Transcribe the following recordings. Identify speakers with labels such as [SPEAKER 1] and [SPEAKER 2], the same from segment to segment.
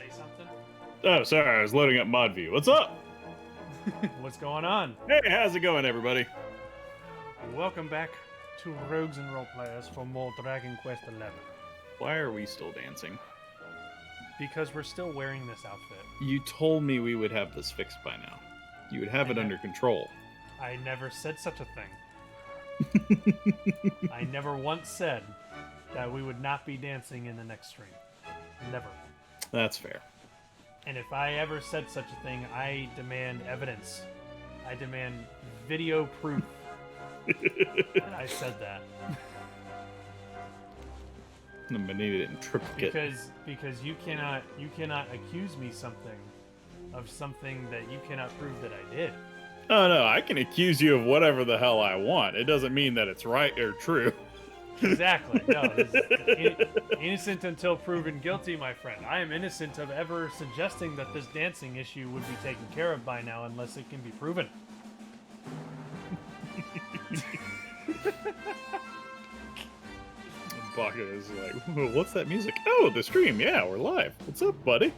[SPEAKER 1] say something?
[SPEAKER 2] Oh, sorry, I was loading up mod view. What's up?
[SPEAKER 1] What's going on?
[SPEAKER 2] Hey, how's it going, everybody?
[SPEAKER 1] Welcome back to Rogues and Roleplayers for more Dragon Quest XI.
[SPEAKER 2] Why are we still dancing?
[SPEAKER 1] Because we're still wearing this outfit.
[SPEAKER 2] You told me we would have this fixed by now. You would have it under control.
[SPEAKER 1] I never said such a thing. I never once said that we would not be dancing in the next stream. Never.
[SPEAKER 2] That's fair.
[SPEAKER 1] And if I ever said such a thing, I demand evidence. I demand video proof that I said that.
[SPEAKER 2] I'm gonna need it in triplicate.
[SPEAKER 1] Because you cannot accuse me of something that you cannot prove that I did.
[SPEAKER 2] Oh no, I can accuse you of whatever the hell I want. It doesn't mean that it's right or true.
[SPEAKER 1] Exactly. No, innocent until proven guilty, my friend. I am innocent of ever suggesting that this dancing issue would be taken care of by now unless it can be proven.
[SPEAKER 2] Baka is like, what's that music? Oh, the stream. Yeah, we're live. What's up, buddy?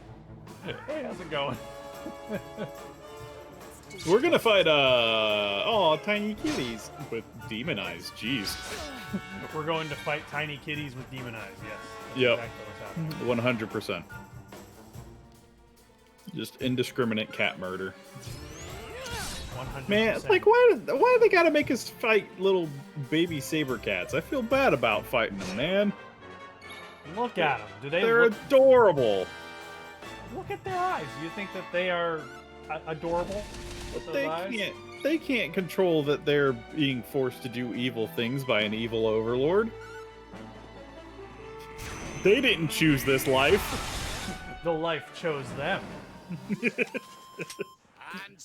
[SPEAKER 1] Hey, how's it going?
[SPEAKER 2] We're gonna fight, tiny kitties with demon eyes. Jeez.
[SPEAKER 1] We're going to fight tiny kitties with demon eyes, yes. That's
[SPEAKER 2] Yep.
[SPEAKER 1] exactly what's happening.
[SPEAKER 2] 100%. Just indiscriminate cat murder.
[SPEAKER 1] 100%.
[SPEAKER 2] Man, like, why do they gotta make us fight little baby saber cats? I feel bad about fighting them, man.
[SPEAKER 1] Look at them.
[SPEAKER 2] They're adorable.
[SPEAKER 1] Look at their eyes. You think that they are adorable? With those eyes?
[SPEAKER 2] They can't control that they're being forced to do evil things by an evil overlord. They didn't choose this life.
[SPEAKER 1] The life chose them.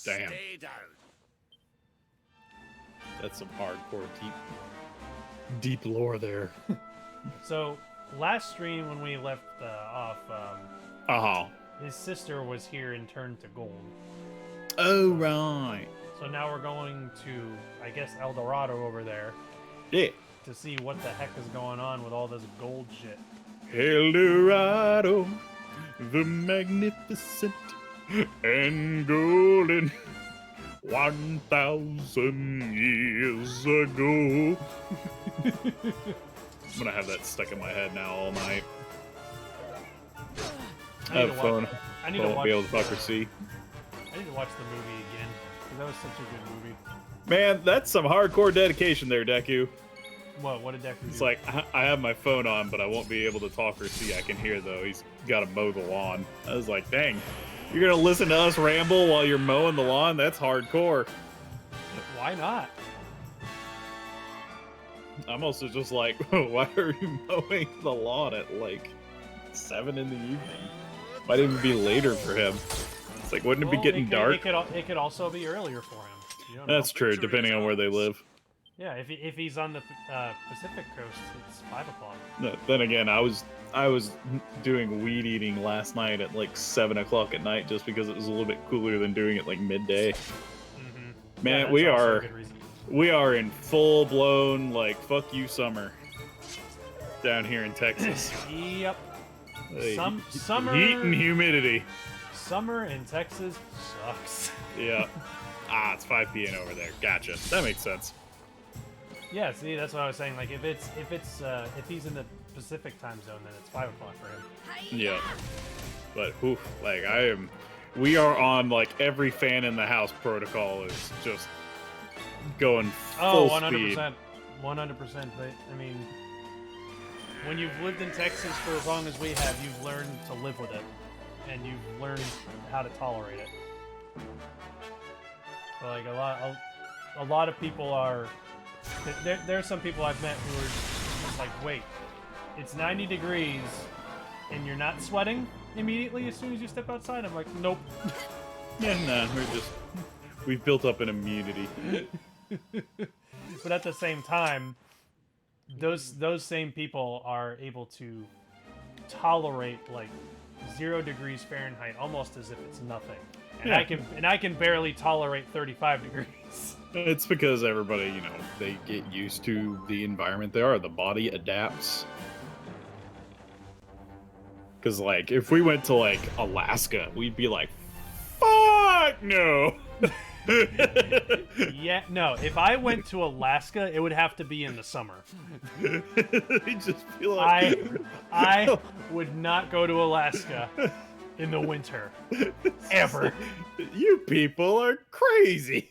[SPEAKER 2] Damn. That's some hardcore deep lore there.
[SPEAKER 1] So, last stream when we left off, his sister was here and turned to gold.
[SPEAKER 2] Oh, right.
[SPEAKER 1] So now we're going to, I guess, El Dorado over there.
[SPEAKER 2] Yeah.
[SPEAKER 1] To see what the heck is going on with all this gold shit.
[SPEAKER 2] El Dorado, the magnificent and golden, 1,000 years ago. I'm gonna have that stuck in my head now all night. I have a phone. I won't be able to fuck or see.
[SPEAKER 1] I need to watch the movie again, because that was such a good movie.
[SPEAKER 2] Man, that's some hardcore dedication there, Deku.
[SPEAKER 1] What did Deku do?
[SPEAKER 2] It's like, I have my phone on, but I won't be able to talk or see. I can hear, though. He's got to mow the lawn. I was like, dang, you're going to listen to us ramble while you're mowing the lawn? That's hardcore.
[SPEAKER 1] Why not?
[SPEAKER 2] I'm also just like, why are you mowing the lawn at, like, 7 in the evening? Might even be later for him. It's like, wouldn't it be getting dark?
[SPEAKER 1] It could also be earlier for him. You don't
[SPEAKER 2] That's
[SPEAKER 1] know.
[SPEAKER 2] true, depending on where they live.
[SPEAKER 1] Yeah, if he's on the Pacific coast, it's 5 o'clock.
[SPEAKER 2] No, then again, I was doing weed eating last night at like 7 o'clock at night just because it was a little bit cooler than doing it like midday.
[SPEAKER 1] Mm-hmm.
[SPEAKER 2] Man,
[SPEAKER 1] yeah,
[SPEAKER 2] we are in full blown like fuck you summer down here in Texas.
[SPEAKER 1] Yep. Summer
[SPEAKER 2] heat and humidity.
[SPEAKER 1] Summer in Texas sucks.
[SPEAKER 2] Yeah. It's 5 p.m. over there. Gotcha. That makes sense.
[SPEAKER 1] Yeah, see, that's what I was saying. Like, if he's in the Pacific time zone, then it's 5 o'clock for him.
[SPEAKER 2] Yeah. But like we are on like every fan in the house protocol is just going full
[SPEAKER 1] 100%.
[SPEAKER 2] speed.
[SPEAKER 1] 100%. But I mean, when you've lived in Texas for as long as we have, you've learned to live with it, and you've learned how to tolerate it. So like a lot of people are. There's some people I've met who are just like, wait, it's 90 degrees and you're not sweating immediately as soon as you step outside? I'm like, nope.
[SPEAKER 2] Yeah, no, we've built up an immunity.
[SPEAKER 1] But at the same time, those same people are able to tolerate like 0 degrees Fahrenheit almost as if it's nothing. And
[SPEAKER 2] Yeah.
[SPEAKER 1] I can barely tolerate 35 degrees.
[SPEAKER 2] It's because everybody, they get used to the environment they are. The body adapts. Because like if we went to like Alaska, we'd be like, fuck no.
[SPEAKER 1] Yeah, no. If I went to Alaska, it would have to be in the summer.
[SPEAKER 2] We'd just be like,
[SPEAKER 1] I would not go to Alaska in the winter ever.
[SPEAKER 2] You people are crazy.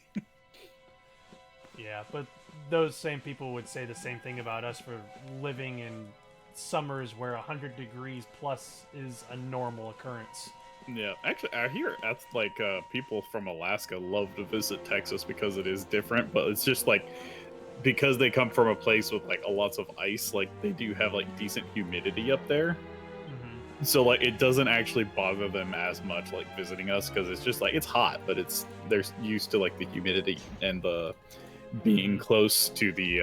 [SPEAKER 1] Yeah, but those same people would say the same thing about us for living in summers where 100 degrees plus is a normal occurrence.
[SPEAKER 2] Yeah, actually, I hear that's like people from Alaska love to visit Texas because it is different, but it's just like because they come from a place with like lots of ice, like they do have like decent humidity up there.
[SPEAKER 1] Mm-hmm.
[SPEAKER 2] So like it doesn't actually bother them as much like visiting us because it's just like it's hot, but they're used to like the humidity and the being close to the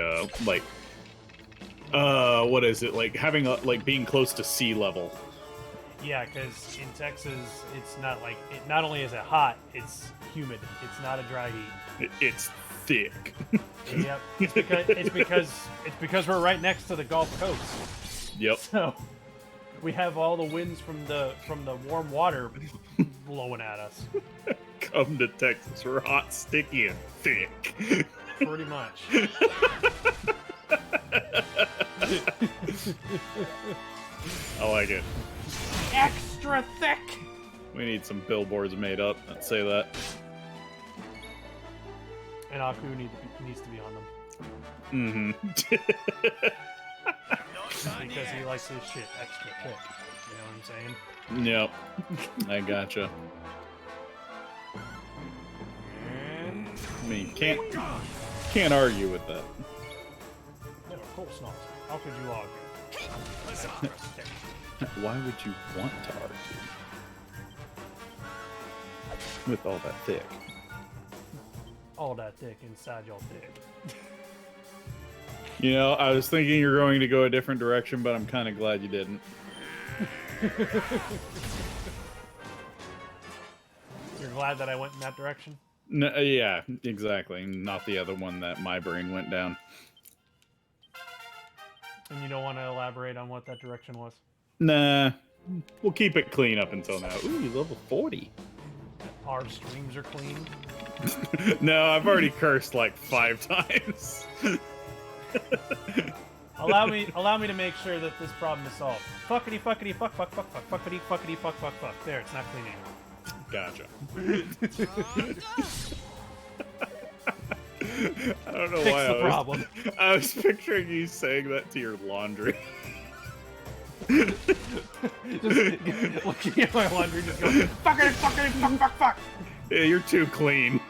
[SPEAKER 2] what is it like having like being close to sea level.
[SPEAKER 1] Yeah, because in Texas, it's not like not only is it hot, it's humid. It's not a dry heat.
[SPEAKER 2] It's thick.
[SPEAKER 1] Yep. It's because we're right next to the Gulf Coast.
[SPEAKER 2] Yep.
[SPEAKER 1] So we have all the winds from the warm water blowing at us.
[SPEAKER 2] Come to Texas. We're hot, sticky, and thick.
[SPEAKER 1] Pretty much.
[SPEAKER 2] I like it.
[SPEAKER 1] Extra thick.
[SPEAKER 2] We need some billboards made up that say that.
[SPEAKER 1] And Aku needs to be on them.
[SPEAKER 2] Mm-hmm.
[SPEAKER 1] Because he likes his shit extra thick. You know what I'm saying?
[SPEAKER 2] Yep. I gotcha.
[SPEAKER 1] And
[SPEAKER 2] I mean, can't argue with that.
[SPEAKER 1] yeah, of course not. How could you argue?
[SPEAKER 2] Why would you want to argue with all that thick?
[SPEAKER 1] All that thick inside your dick.
[SPEAKER 2] You know, I was thinking you're going to go a different direction, but I'm kind of glad you didn't.
[SPEAKER 1] You're glad that I went in that direction?
[SPEAKER 2] No, yeah, exactly. Not the other one that my brain went down.
[SPEAKER 1] And you don't want to elaborate on what that direction was?
[SPEAKER 2] Nah, we'll keep it clean up until now. Ooh, you're level 40.
[SPEAKER 1] Our streams are clean.
[SPEAKER 2] No, I've already cursed like 5 times.
[SPEAKER 1] Allow me to make sure that this problem is solved. Fuckity fuckity fuck fuck fuck fuck fuckity fuckity fuck fuck fuck. There, it's not clean anymore.
[SPEAKER 2] Gotcha. I don't know
[SPEAKER 1] Fix
[SPEAKER 2] why
[SPEAKER 1] the problem.
[SPEAKER 2] I was picturing you saying that to your laundry.
[SPEAKER 1] Just looking at my laundry, just going fuckity fuckity fuck fuck fuck.
[SPEAKER 2] Yeah, you're too clean.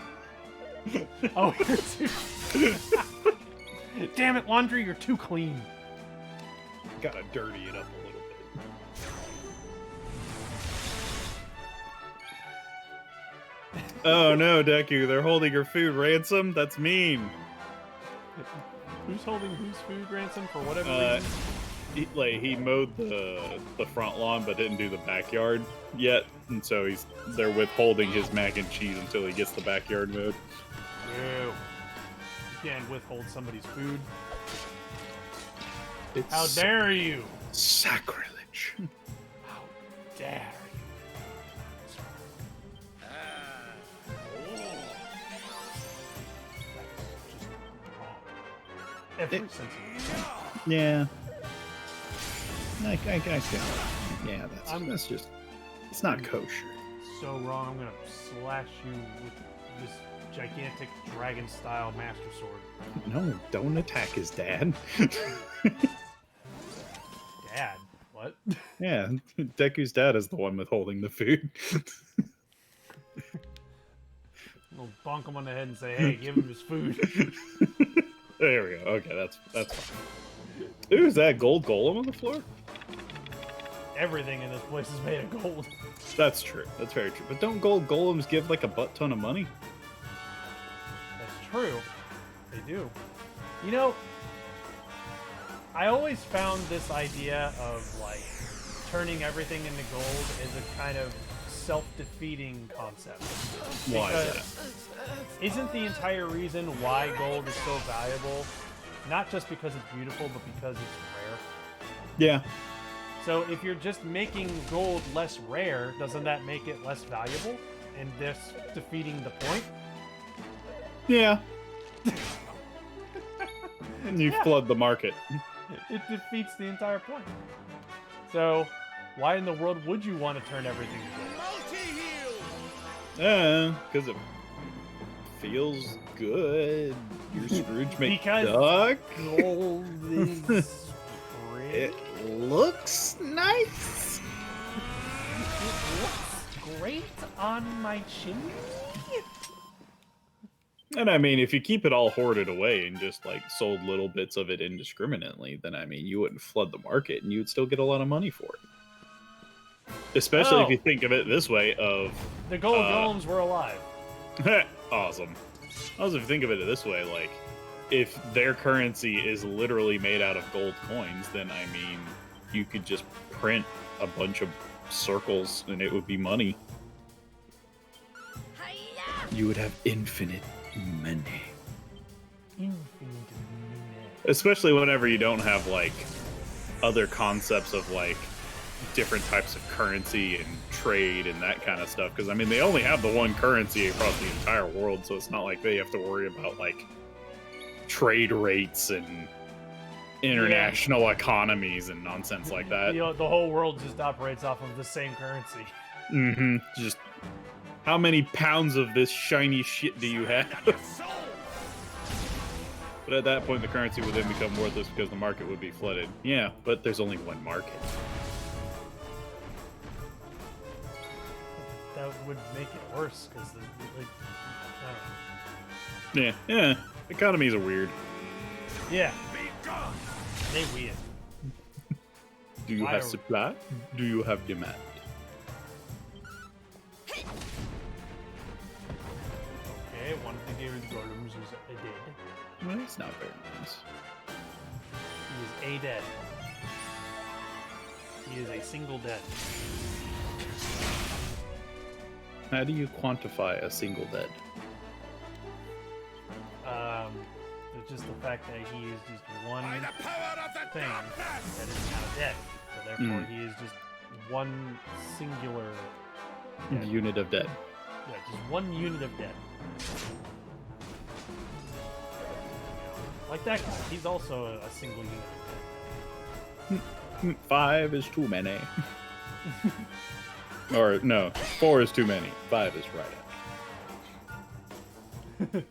[SPEAKER 1] Oh, you're too. Damn it, laundry, you're too clean.
[SPEAKER 2] Gotta dirty it up a little bit. Oh no, Deku, they're holding your food ransom? That's mean.
[SPEAKER 1] Who's holding whose food ransom for whatever reason?
[SPEAKER 2] He mowed the front lawn but didn't do the backyard yet, and so they're withholding his mac and cheese until he gets the backyard mowed.
[SPEAKER 1] Ew. You can't withhold somebody's food.
[SPEAKER 2] It's
[SPEAKER 1] How dare you?
[SPEAKER 2] sacrilege.
[SPEAKER 1] How dare you? That's just wrong. Every sense of it.
[SPEAKER 2] Yeah. I get it. Yeah, that's just, it's not kosher.
[SPEAKER 1] So wrong. I'm gonna slash you with this gigantic dragon-style master sword.
[SPEAKER 2] No, don't attack his dad.
[SPEAKER 1] Dad? What?
[SPEAKER 2] Yeah, Deku's dad is the one withholding the food.
[SPEAKER 1] We'll bonk him on the head and say, hey, give him his food.
[SPEAKER 2] There we go. Okay, that's fine. Ooh, is that gold golem on the floor?
[SPEAKER 1] Everything in this place is made of gold.
[SPEAKER 2] That's true. That's very true. But don't gold golems give like a butt ton of money?
[SPEAKER 1] That's true. They do. You know, I always found this idea of like turning everything into gold as a kind of self-defeating concept.
[SPEAKER 2] Why is that?
[SPEAKER 1] Isn't the entire reason why gold is so valuable not just because it's beautiful, but because it's rare?
[SPEAKER 2] Yeah.
[SPEAKER 1] So if you're just making gold less rare, doesn't that make it less valuable? And this defeating the point?
[SPEAKER 2] Yeah. You
[SPEAKER 1] Yeah.
[SPEAKER 2] flood the market.
[SPEAKER 1] It defeats the entire point. So why in the world would you want to turn everything to gold?
[SPEAKER 2] Because it feels good. You're Scrooge
[SPEAKER 1] Because
[SPEAKER 2] McDuck.
[SPEAKER 1] gold is free.
[SPEAKER 2] It looks nice.
[SPEAKER 1] It looks great on my chimney.
[SPEAKER 2] And I mean, if you keep it all hoarded away and just like sold little bits of it indiscriminately, then I mean, you wouldn't flood the market and you would still get a lot of money for it. Especially if you think of it this way of...
[SPEAKER 1] The gold golems were alive.
[SPEAKER 2] Awesome. Also, if you think of it this way, like, if their currency is literally made out of gold coins, then, I mean, you could just print a bunch of circles and it would be money. You would have infinite money. Especially whenever you don't have, like, other concepts of, like, different types of currency and trade and that kind of stuff. Because, I mean, they only have the one currency across the entire world, so it's not like they have to worry about, like, trade rates and international economies and nonsense like that.
[SPEAKER 1] You know, the whole world just operates off of the same currency.
[SPEAKER 2] Mm-hmm. Just, how many pounds of this shiny shit do you have? But at that point, the currency would then become worthless because the market would be flooded. Yeah, but there's only one market.
[SPEAKER 1] That would make it worse because, like, I don't know.
[SPEAKER 2] Yeah. Economies are weird.
[SPEAKER 1] Yeah. They weird.
[SPEAKER 2] Do you have supply? Do you have demand?
[SPEAKER 1] Okay, one of the David Golems is dead.
[SPEAKER 2] Well, it's not very nice.
[SPEAKER 1] He is a dead. He is a single dead.
[SPEAKER 2] How do you quantify a single dead?
[SPEAKER 1] It's just the fact that he is just one thing that is now dead. So therefore, he is just one singular dead.
[SPEAKER 2] Unit of dead.
[SPEAKER 1] Yeah, just one unit of dead. Like that guy, he's also a single unit of dead.
[SPEAKER 2] 5 is too many. Or, no, 4 is too many. 5 is right out.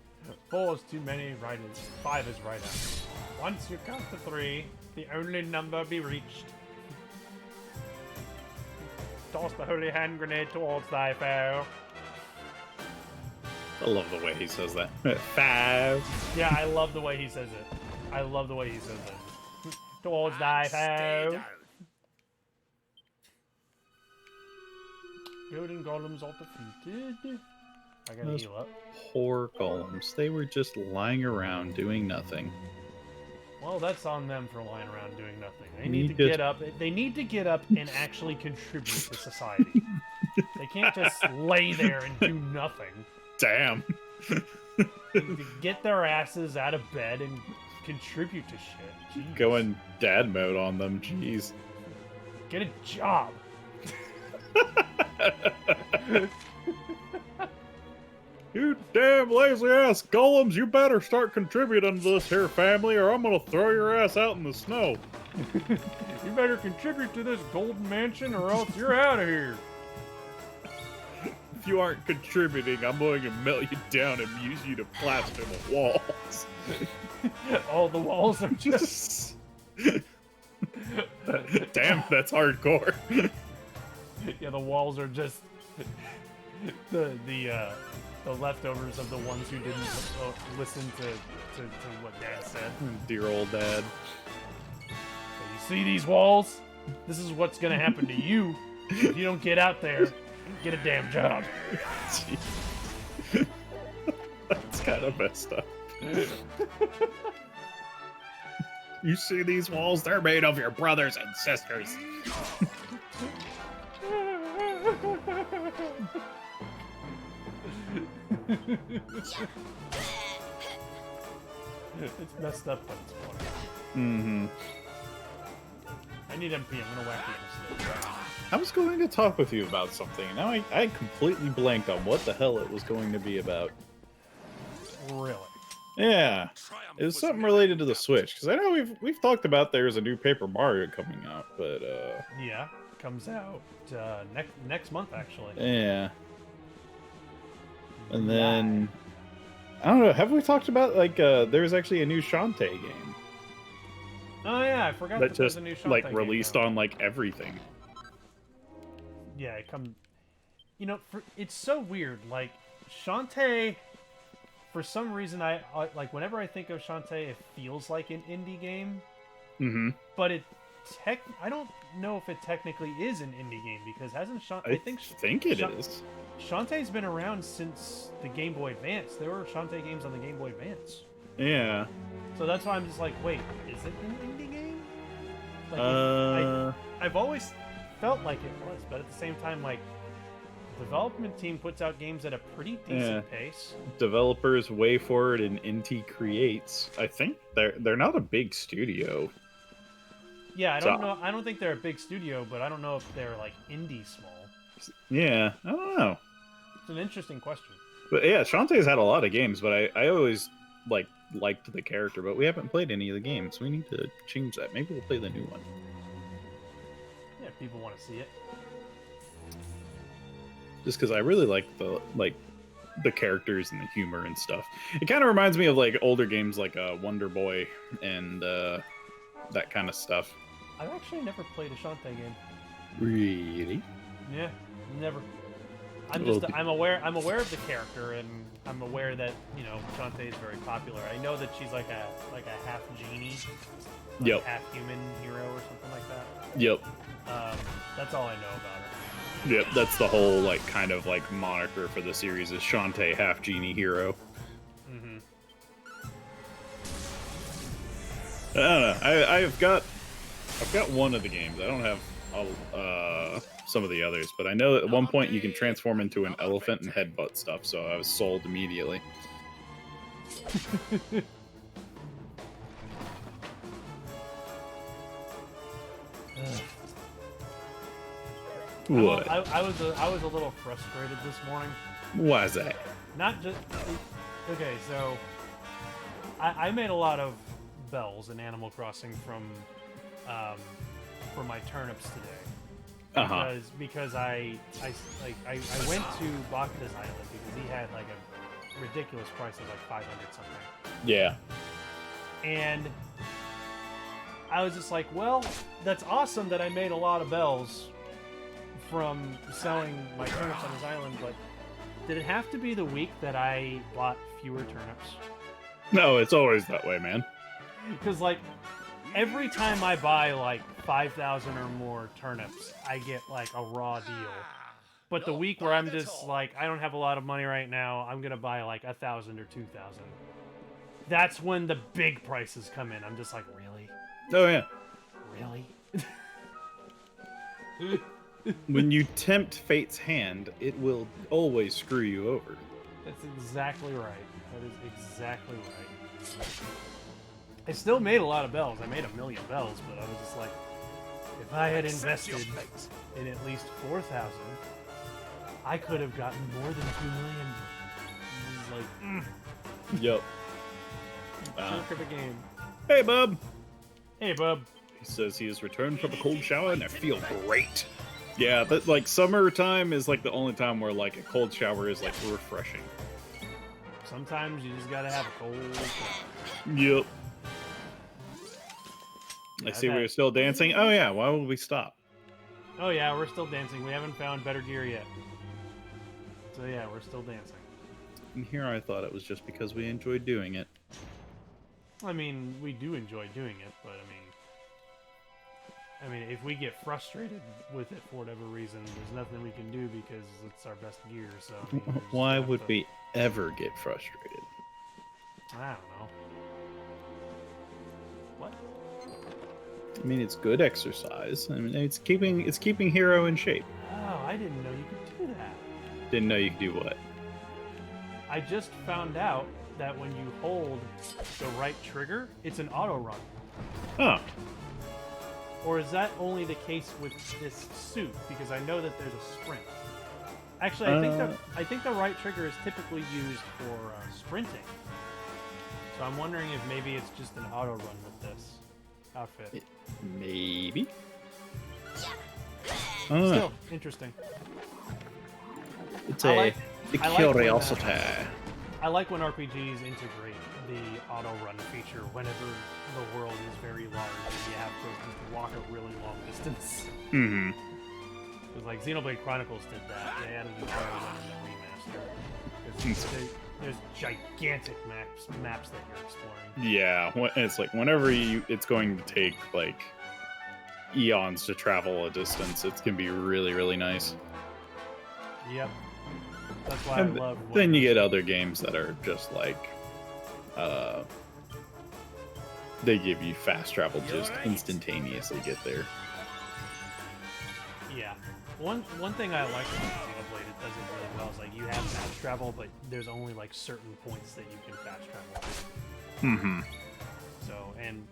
[SPEAKER 1] 4 is too many, right is 5 is right out. Once you count to 3, the only number be reached. Toss the holy hand grenade towards thy foe.
[SPEAKER 2] I love the way he says that. 5.
[SPEAKER 1] Yeah, I love the way he says it. I love the way he says it. Towards thy foe. Golden golems are defeated. I gotta heal up.
[SPEAKER 2] Poor golems. They were just lying around doing nothing.
[SPEAKER 1] Well, that's on them for lying around doing nothing. They need to get up. They need to get up and actually contribute to society. They can't just lay there and do nothing.
[SPEAKER 2] Damn.
[SPEAKER 1] They need to get their asses out of bed and contribute to shit. Jeez.
[SPEAKER 2] Going dad mode on them. Jeez.
[SPEAKER 1] Get a job.
[SPEAKER 2] You damn lazy ass golems, you better start contributing to this here family or I'm gonna throw your ass out in the snow.
[SPEAKER 1] You better contribute to this golden mansion or else you're out of here.
[SPEAKER 2] If you aren't contributing, I'm going to melt you down and use you to plaster the walls.
[SPEAKER 1] All the walls are just...
[SPEAKER 2] Damn, that's hardcore.
[SPEAKER 1] Yeah, the walls are just the leftovers of the ones who didn't listen to what Dad said.
[SPEAKER 2] Dear old Dad.
[SPEAKER 1] So you see these walls? This is what's gonna happen to you if you don't get out there and get a damn job.
[SPEAKER 2] That's kind of messed up. You see these walls? They're made of your brothers and sisters.
[SPEAKER 1] It's messed up, but it's funny.
[SPEAKER 2] Mm-hmm.
[SPEAKER 1] I need MP. I'm gonna whack you instead.
[SPEAKER 2] I was going to talk with you about something. Now I completely blanked on what the hell it was going to be about.
[SPEAKER 1] Really?
[SPEAKER 2] Yeah, it was something related to the Switch because I know we've talked about there's a new Paper Mario coming out, but
[SPEAKER 1] yeah, comes out next month actually.
[SPEAKER 2] Yeah, and then I don't know. Have we talked about like there's actually a new Shantae game?
[SPEAKER 1] Oh yeah, I forgot
[SPEAKER 2] that
[SPEAKER 1] there's
[SPEAKER 2] just
[SPEAKER 1] a new Shantae
[SPEAKER 2] like released
[SPEAKER 1] game
[SPEAKER 2] on like everything.
[SPEAKER 1] Yeah, it come. You know, it's so weird. Like Shantae, for some reason, I like whenever I think of Shantae, it feels like an indie game.
[SPEAKER 2] Mm-hmm.
[SPEAKER 1] But I don't know if it technically is an indie game because hasn't Shantae?
[SPEAKER 2] I think it is.
[SPEAKER 1] Shantae's been around since the Game Boy Advance. There were Shantae games on the Game Boy Advance.
[SPEAKER 2] Yeah.
[SPEAKER 1] So that's why I'm just like, wait, is it an indie game? Like, I've always felt like it was, but at the same time, like, development team puts out games at a pretty decent pace.
[SPEAKER 2] Developers Way Forward and Inti Creates. I think they're not a big studio.
[SPEAKER 1] Yeah, I don't know. I don't think they're a big studio, but I don't know if they're like indie small.
[SPEAKER 2] Yeah, I don't know.
[SPEAKER 1] It's an interesting question.
[SPEAKER 2] But yeah, Shantae's had a lot of games, but I always liked the character, but we haven't played any of the games. We need to change that. Maybe we'll play the new one.
[SPEAKER 1] Yeah, if people want to see it.
[SPEAKER 2] Just because I really like the characters and the humor and stuff. It kind of reminds me of like older games like Wonder Boy and that kind of stuff.
[SPEAKER 1] I've actually never played a Shantae game.
[SPEAKER 2] Really?
[SPEAKER 1] Yeah, never. I'm aware of the character, and I'm aware that Shantae is very popular. I know that she's like a half genie, half human hero or something like that.
[SPEAKER 2] Yep.
[SPEAKER 1] That's all I know about her.
[SPEAKER 2] Yep, that's the whole kind of moniker for the series is Shantae, half genie hero.
[SPEAKER 1] Mm-hmm.
[SPEAKER 2] I don't know. I've got one of the games. I don't have some of the others, but I know that at one point you can transform into an elephant and headbutt stuff, so I was sold immediately. What?
[SPEAKER 1] I was a little frustrated this morning.
[SPEAKER 2] Why is that?
[SPEAKER 1] Not just okay. So I made a lot of bells in Animal Crossing from for my turnips today. Because I went to Bakuta's Island because he had like a ridiculous price of like 500 something.
[SPEAKER 2] Yeah.
[SPEAKER 1] And I was just like, well, that's awesome that I made a lot of bells from selling my turnips on his island, but did it have to be the week that I bought fewer turnips?
[SPEAKER 2] No, it's always that way, man.
[SPEAKER 1] Because like every time I buy like 5,000 or more turnips, I get like a raw deal. But the week where I'm just like, I don't have a lot of money right now, I'm gonna buy like 1,000 or 2,000. That's when the big prices come in. I'm just like, really?
[SPEAKER 2] Oh yeah.
[SPEAKER 1] Really?
[SPEAKER 2] When you tempt fate's hand, it will always screw you over.
[SPEAKER 1] That's exactly right. That is exactly right. I still made a lot of bells. I made 1 million bells, but I was just like, if I had invested in at least 4,000, I could have gotten more than 2 million. Like,
[SPEAKER 2] Yep.
[SPEAKER 1] jerk of a game.
[SPEAKER 2] Hey, bub.
[SPEAKER 1] Hey, bub.
[SPEAKER 2] He says he has returned from a cold shower and I feel great. Yeah, but like summertime is like the only time where like a cold shower is like refreshing.
[SPEAKER 1] Sometimes you just gotta have a cold shower.
[SPEAKER 2] Yep. I see we're still dancing. Oh yeah, why would we stop?
[SPEAKER 1] Oh yeah, we're still dancing. We haven't found better gear yet. So yeah, we're still dancing.
[SPEAKER 2] And here I thought it was just because we enjoyed doing it.
[SPEAKER 1] I mean, we do enjoy doing it, but I mean, if we get frustrated with it for whatever reason, there's nothing we can do because it's our best gear. So
[SPEAKER 2] why would we ever get frustrated?
[SPEAKER 1] I don't know. What?
[SPEAKER 2] I mean, it's good exercise. I mean, it's keeping Hero in shape.
[SPEAKER 1] Oh, I didn't know you could do that.
[SPEAKER 2] Didn't know you could do what?
[SPEAKER 1] I just found out that when you hold the right trigger, it's an auto run.
[SPEAKER 2] Huh.
[SPEAKER 1] Or is that only the case with this suit? Because I know that there's a sprint. Actually, I think the right trigger is typically used for sprinting. So I'm wondering if maybe it's just an auto run with this outfit.
[SPEAKER 2] Maybe.
[SPEAKER 1] Still interesting.
[SPEAKER 2] It's a curiosity.
[SPEAKER 1] I like when RPGs integrate the auto run feature whenever the world is very large and you have to just walk a really long distance.
[SPEAKER 2] Mm-hmm.
[SPEAKER 1] Because like Xenoblade Chronicles did that. They added an auto run in the remaster. There's gigantic maps that you're exploring.
[SPEAKER 2] Yeah, it's like whenever it's going to take like eons to travel a distance, it can be really, really nice.
[SPEAKER 1] Yep. That's why I love.
[SPEAKER 2] Then you get other games that are just like, they give you fast travel, just instantaneously get there.
[SPEAKER 1] Yeah. One thing I like about Xenoblade, it does it really well, is like you have fast travel, but there's only like certain points that you can fast travel.
[SPEAKER 2] Mm-hmm.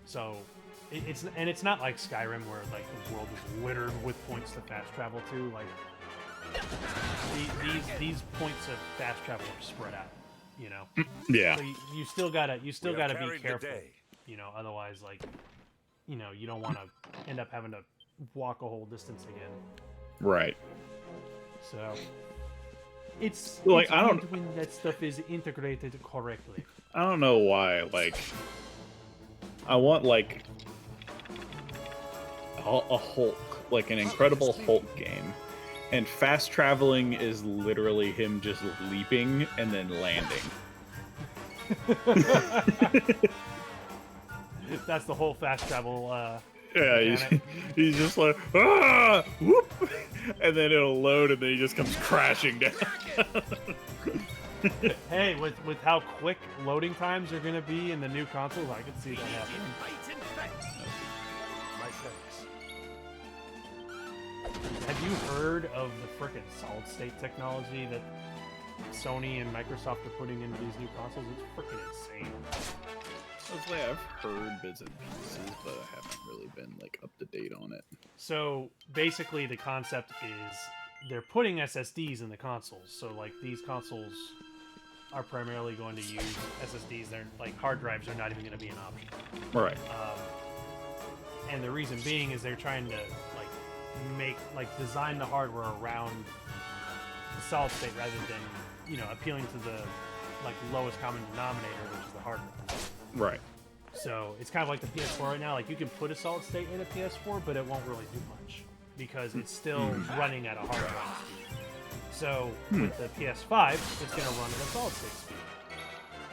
[SPEAKER 1] So it's not like Skyrim where like the world is littered with points to fast travel to. Like these points of fast travel are spread out, you know.
[SPEAKER 2] Yeah.
[SPEAKER 1] So you still gotta be careful, you know. Otherwise, like, you know, you don't want to end up having to walk a whole distance again.
[SPEAKER 2] Right.
[SPEAKER 1] So it's
[SPEAKER 2] like,
[SPEAKER 1] it's
[SPEAKER 2] I don't
[SPEAKER 1] good when that stuff is integrated correctly.
[SPEAKER 2] I don't know why. Like, I want like a Hulk, like an Incredible Hulk game. And fast traveling is literally him just leaping and then landing.
[SPEAKER 1] That's the whole fast travel.
[SPEAKER 2] Yeah, he's just like, ah, whoop, and then it'll load, and then he just comes crashing down.
[SPEAKER 1] Hey, with how quick loading times are gonna be in the new consoles, I could see that happening. Have you heard of the frickin' solid state technology that Sony and Microsoft are putting into these new consoles? It's frickin' insane.
[SPEAKER 2] I was like, I've heard bits and pieces, but I haven't really been like up to date on it.
[SPEAKER 1] So basically, the concept is they're putting SSDs in the consoles. So like these consoles are primarily going to use SSDs. They're like hard drives are not even going to be an option.
[SPEAKER 2] Right.
[SPEAKER 1] And the reason being is they're trying to design the hardware around the solid state rather than, you know, appealing to the like lowest common denominator, which is the hardware.
[SPEAKER 2] Right.
[SPEAKER 1] So it's kind of like the PS4 right now. Like you can put a solid state in a PS4, but it won't really do much because it's still running at a hard drive speed. So with the PS5, it's going to run at a solid state speed.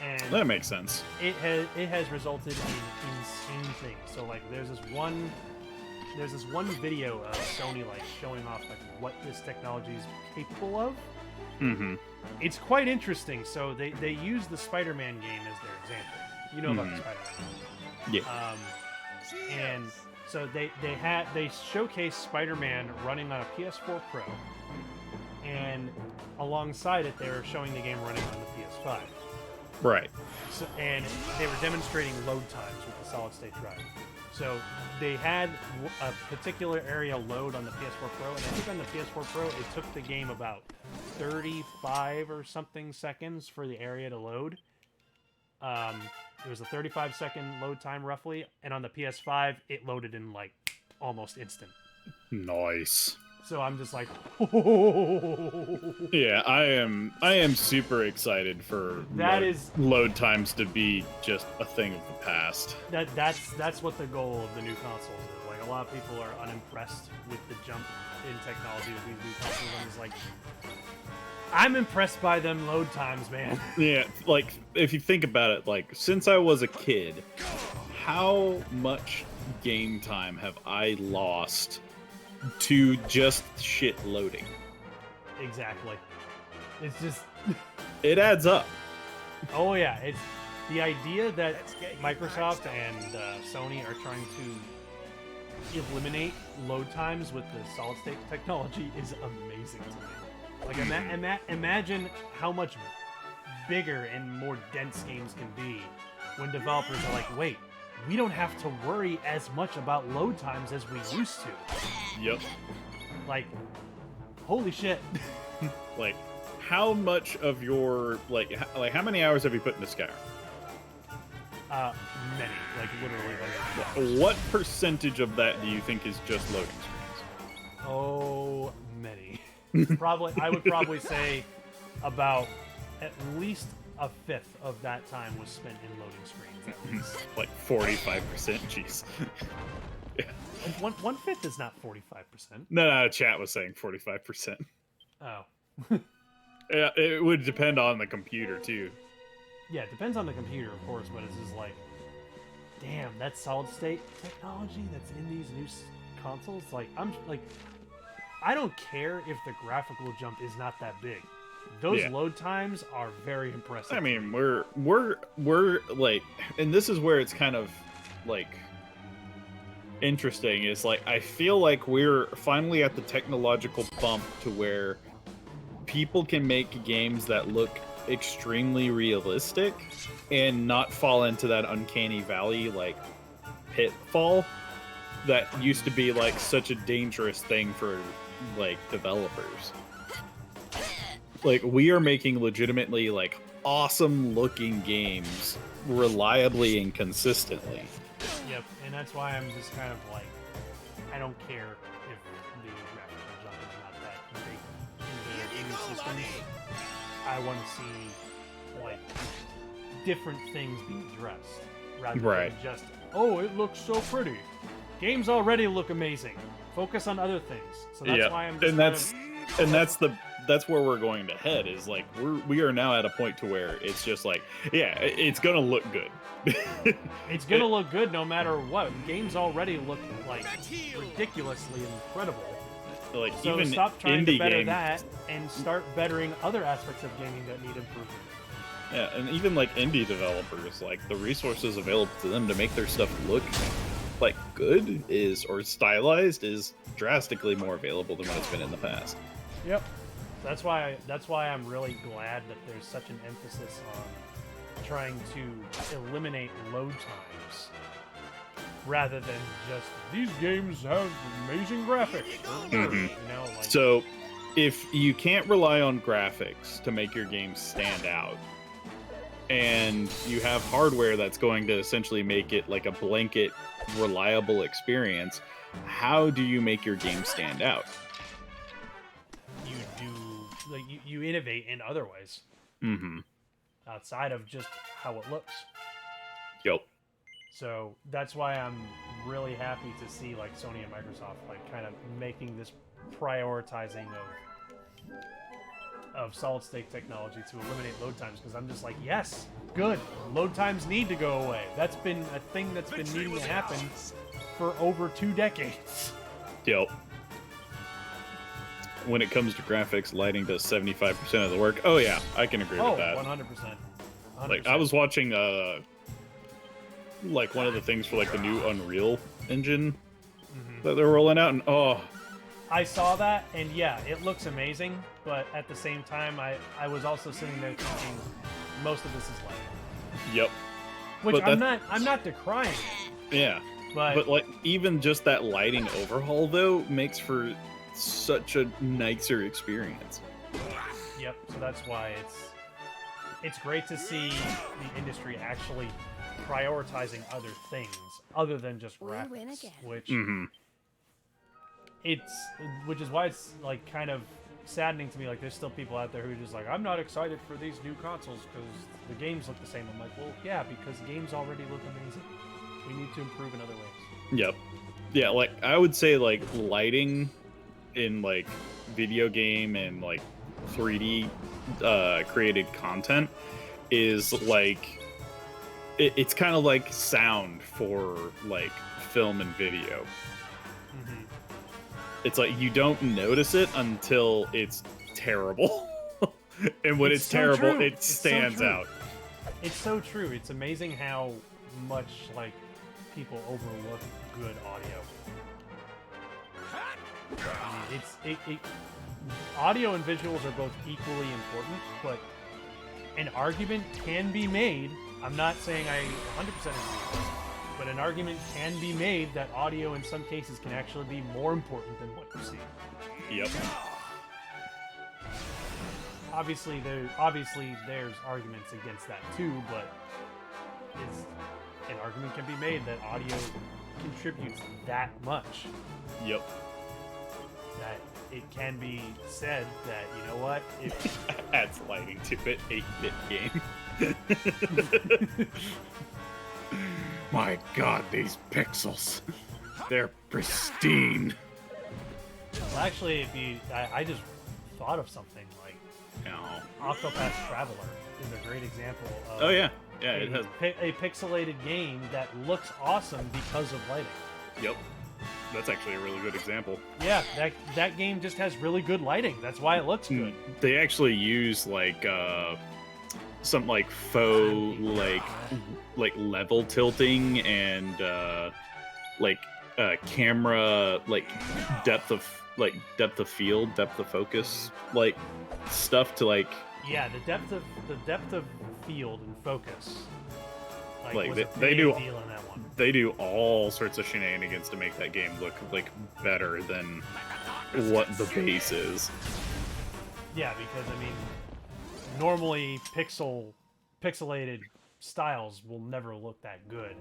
[SPEAKER 1] And
[SPEAKER 2] that makes sense.
[SPEAKER 1] It has resulted in insane things. So like there's this one video of Sony like showing off like what this technology is capable of.
[SPEAKER 2] Mm-hmm.
[SPEAKER 1] It's quite interesting. So they use the Spider-Man game as their example. You know about the Spider-Man game.
[SPEAKER 2] Yeah.
[SPEAKER 1] And so they showcased Spider-Man running on a PS4 Pro, and alongside it they were showing the game running on the PS5.
[SPEAKER 2] Right.
[SPEAKER 1] So, and they were demonstrating load times with the solid-state drive. So they had a particular area load on the PS4 Pro, and I think on the PS4 Pro it took the game about 35 or something seconds for the area to load. It was a 35-second load time roughly, and on the PS5 it loaded in like almost instant.
[SPEAKER 2] Nice.
[SPEAKER 1] So I'm just like,
[SPEAKER 2] yeah, I am super excited for load times to be just a thing of the past.
[SPEAKER 1] That's what the goal of the new consoles is. Like a lot of people are unimpressed with the jump in technology with these new consoles. I'm just like, I'm impressed by them load times, man.
[SPEAKER 2] Yeah, like if you think about it, like since I was a kid, how much game time have I lost to just shit loading?
[SPEAKER 1] Exactly. It's just
[SPEAKER 2] it adds up.
[SPEAKER 1] Oh yeah, it's the idea that Microsoft and Sony are trying to eliminate load times with the solid state technology is amazing to me. Like imagine how much bigger and more dense games can be when developers are like, wait, we don't have to worry as much about load times as we used to.
[SPEAKER 2] Yep.
[SPEAKER 1] Like, holy shit.
[SPEAKER 2] Like, how much of your how many hours have you put into Skyrim?
[SPEAKER 1] Many, like literally hundreds.
[SPEAKER 2] What percentage of that do you think is just loading screens?
[SPEAKER 1] Oh, many. I would probably say about at least a fifth of that time was spent in loading screens. At least.
[SPEAKER 2] Like 45%. Jeez. Yeah.
[SPEAKER 1] And one fifth is not 45%.
[SPEAKER 2] No, chat was saying 45%.
[SPEAKER 1] Oh.
[SPEAKER 2] Yeah, it would depend on the computer too.
[SPEAKER 1] Yeah, it depends on the computer, of course, but it's just like, damn, that solid state technology that's in these new consoles. Like, I don't care if the graphical jump is not that big. Those load times are very impressive.
[SPEAKER 2] I mean, we're like, and this is where it's kind of like interesting. Is like, I feel like we're finally at the technological bump to where people can make games that look extremely realistic and not fall into that uncanny valley like pitfall that used to be like such a dangerous thing for like developers. Like, we are making legitimately like awesome looking games reliably and consistently.
[SPEAKER 1] Yep, and that's why I'm just kind of like, I don't care if the graphical jump is not that big in the systems. I want to see like different things being addressed rather than just, oh, it looks so pretty. Games already look amazing. Focus on other things. So that's why I'm just
[SPEAKER 2] that's where we're going to head, is like we are now at a point to where it's just like, yeah, it's gonna look good.
[SPEAKER 1] It's gonna look good no matter what. Games already look like ridiculously incredible.
[SPEAKER 2] Like,
[SPEAKER 1] so
[SPEAKER 2] even
[SPEAKER 1] stop trying to better
[SPEAKER 2] games,
[SPEAKER 1] that and start bettering other aspects of gaming that need improvement.
[SPEAKER 2] Yeah, and even like indie developers, like the resources available to them to make their stuff look like good or stylized is drastically more available than what it's been in the past.
[SPEAKER 1] Yep. That's why I'm really glad that there's such an emphasis on trying to eliminate load times rather than just, these games have amazing graphics.
[SPEAKER 2] Mm-hmm.
[SPEAKER 1] You know, like,
[SPEAKER 2] so if you can't rely on graphics to make your game stand out, and you have hardware that's going to essentially make it like a blanket reliable experience, how do you make your game stand out?
[SPEAKER 1] You do, like, you innovate in other ways.
[SPEAKER 2] Mm-hmm.
[SPEAKER 1] Outside of just how it looks.
[SPEAKER 2] Yep.
[SPEAKER 1] So that's why I'm really happy to see like Sony and Microsoft like kind of making this prioritizing of solid state technology to eliminate load times, because I'm just like, yes, good. Load times need to go away. That's been a thing that's been needing to happen for over 2 decades.
[SPEAKER 2] Yep. When it comes to graphics, lighting does 75% of the work. Oh yeah, I can agree with that.
[SPEAKER 1] 100%.
[SPEAKER 2] Like, I was watching like one of the things for like the new Unreal Engine that they're rolling out, and
[SPEAKER 1] I saw that, and yeah, it looks amazing, but at the same time, I was also sitting there thinking, most of this is lighting.
[SPEAKER 2] Yep.
[SPEAKER 1] Which I'm not decrying.
[SPEAKER 2] Yeah. But like, even just that lighting overhaul though makes for such a nicer experience.
[SPEAKER 1] Yep. So that's why it's great to see the industry actually prioritizing other things other than just graphics, which which is why it's like kind of saddening to me. Like, there's still people out there who are just like, I'm not excited for these new consoles because the games look the same. I'm like, well, yeah, because games already look amazing. We need to improve in other ways.
[SPEAKER 2] Yep. Yeah, like, I would say like lighting in like video game and like 3D created content is like, it's kind of like sound for like film and video. It's like, you don't notice it until it's terrible. And when it's terrible, it stands out.
[SPEAKER 1] It's so true. It's amazing how much like people overlook good audio. I mean, audio and visuals are both equally important, but an argument can be made. I'm not saying I 100% agree with this, but an argument can be made that audio in some cases can actually be more important than what you see.
[SPEAKER 2] Yep.
[SPEAKER 1] Obviously, there's arguments against that too, but an argument can be made that audio contributes that much.
[SPEAKER 2] Yep.
[SPEAKER 1] That it can be said that, you know what, if
[SPEAKER 2] adds lighting to it, 8-bit game. My god, these pixels. They're pristine.
[SPEAKER 1] well, actually, I just thought of something like Octopath Traveler is a great example of
[SPEAKER 2] Oh yeah, it has
[SPEAKER 1] a pixelated game that looks awesome because of lighting.
[SPEAKER 2] Yep. That's actually a really good example.
[SPEAKER 1] Yeah, that game just has really good lighting. That's why it looks good.
[SPEAKER 2] They actually use like some like faux like level tilting and camera like depth of field, depth of focus like stuff to like
[SPEAKER 1] the depth of field and focus.
[SPEAKER 2] Like
[SPEAKER 1] was
[SPEAKER 2] they
[SPEAKER 1] a
[SPEAKER 2] do
[SPEAKER 1] big deal in that one.
[SPEAKER 2] They do all sorts of shenanigans to make that game look like better than what the base is.
[SPEAKER 1] Yeah, because I mean, normally pixelated styles will never look that good,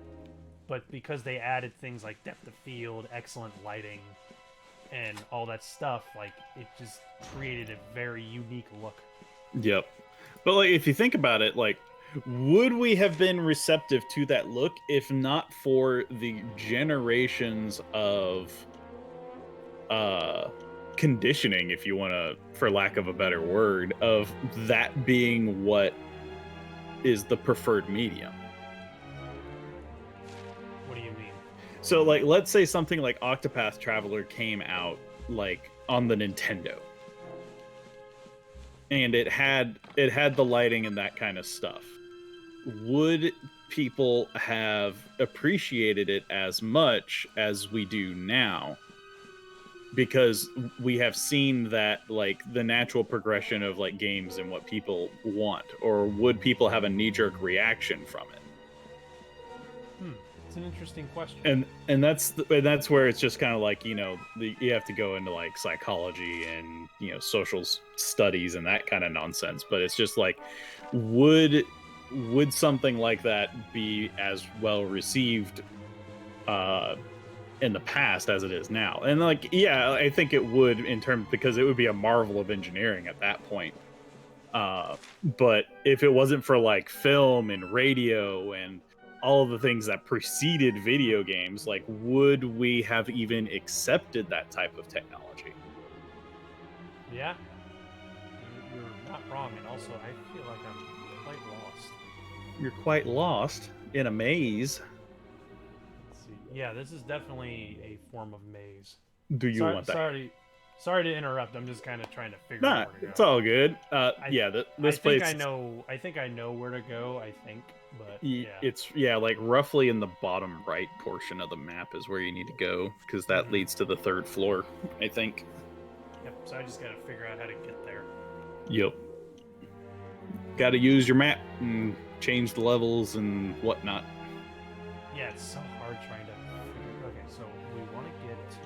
[SPEAKER 1] but because they added things like depth of field, excellent lighting, and all that stuff, like it just created a very unique look.
[SPEAKER 2] Yep. But like if you think about it, like would we have been receptive to that look if not for the generations of conditioning, if you want to, for lack of a better word, of that being what is the preferred medium?
[SPEAKER 1] What do you mean?
[SPEAKER 2] So like let's say something like Octopath Traveler came out like on the Nintendo. And it had the lighting and that kind of stuff. Would people have appreciated it as much as we do now? Because we have seen that like the natural progression of like games and what people want, or would people have a knee-jerk reaction from it?
[SPEAKER 1] It's an interesting question.
[SPEAKER 2] And that's where it's just kind of like, you know, you have to go into like psychology and, you know, social studies and that kind of nonsense. But it's just like, would something like that be as well received in the past as it is now? And like, yeah, I think it would because it would be a marvel of engineering at that point. But if it wasn't for like film and radio and all of the things that preceded video games, like would we have even accepted that type of technology?
[SPEAKER 1] Yeah, you're not wrong, and also I feel like I'm quite lost.
[SPEAKER 2] You're quite lost in a maze.
[SPEAKER 1] Let's see. Yeah, this is definitely a form of maze.
[SPEAKER 2] Do you want that?
[SPEAKER 1] Sorry to interrupt. I'm just kind of trying to figure
[SPEAKER 2] Nah,
[SPEAKER 1] out where to go.
[SPEAKER 2] it's all good. This place.
[SPEAKER 1] I think I know where to go. I think, but yeah.
[SPEAKER 2] It's like roughly in the bottom right portion of the map is where you need to go, because that leads to the third floor, I think.
[SPEAKER 1] Yep. So I just gotta figure out how to get there.
[SPEAKER 2] Yep. Got to use your map and change the levels and whatnot.
[SPEAKER 1] Yeah, it's so hard trying to figure. Okay, so we want to get to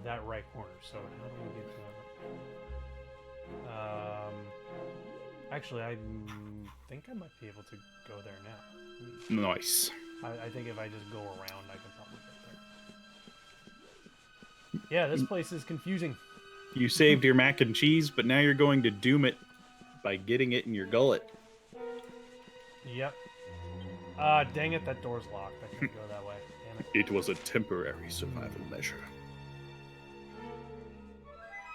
[SPEAKER 1] that right corner. So how do we get to that? Actually, I think I might be able to go there now.
[SPEAKER 2] Nice.
[SPEAKER 1] I think if I just go around, I can probably get there. Yeah, this place is confusing.
[SPEAKER 2] You saved your mac and cheese, but now you're going to doom it by getting it in your gullet.
[SPEAKER 1] Yep. Dang it, that door's locked. I can't go that way. Damn it.
[SPEAKER 2] It was a temporary survival measure.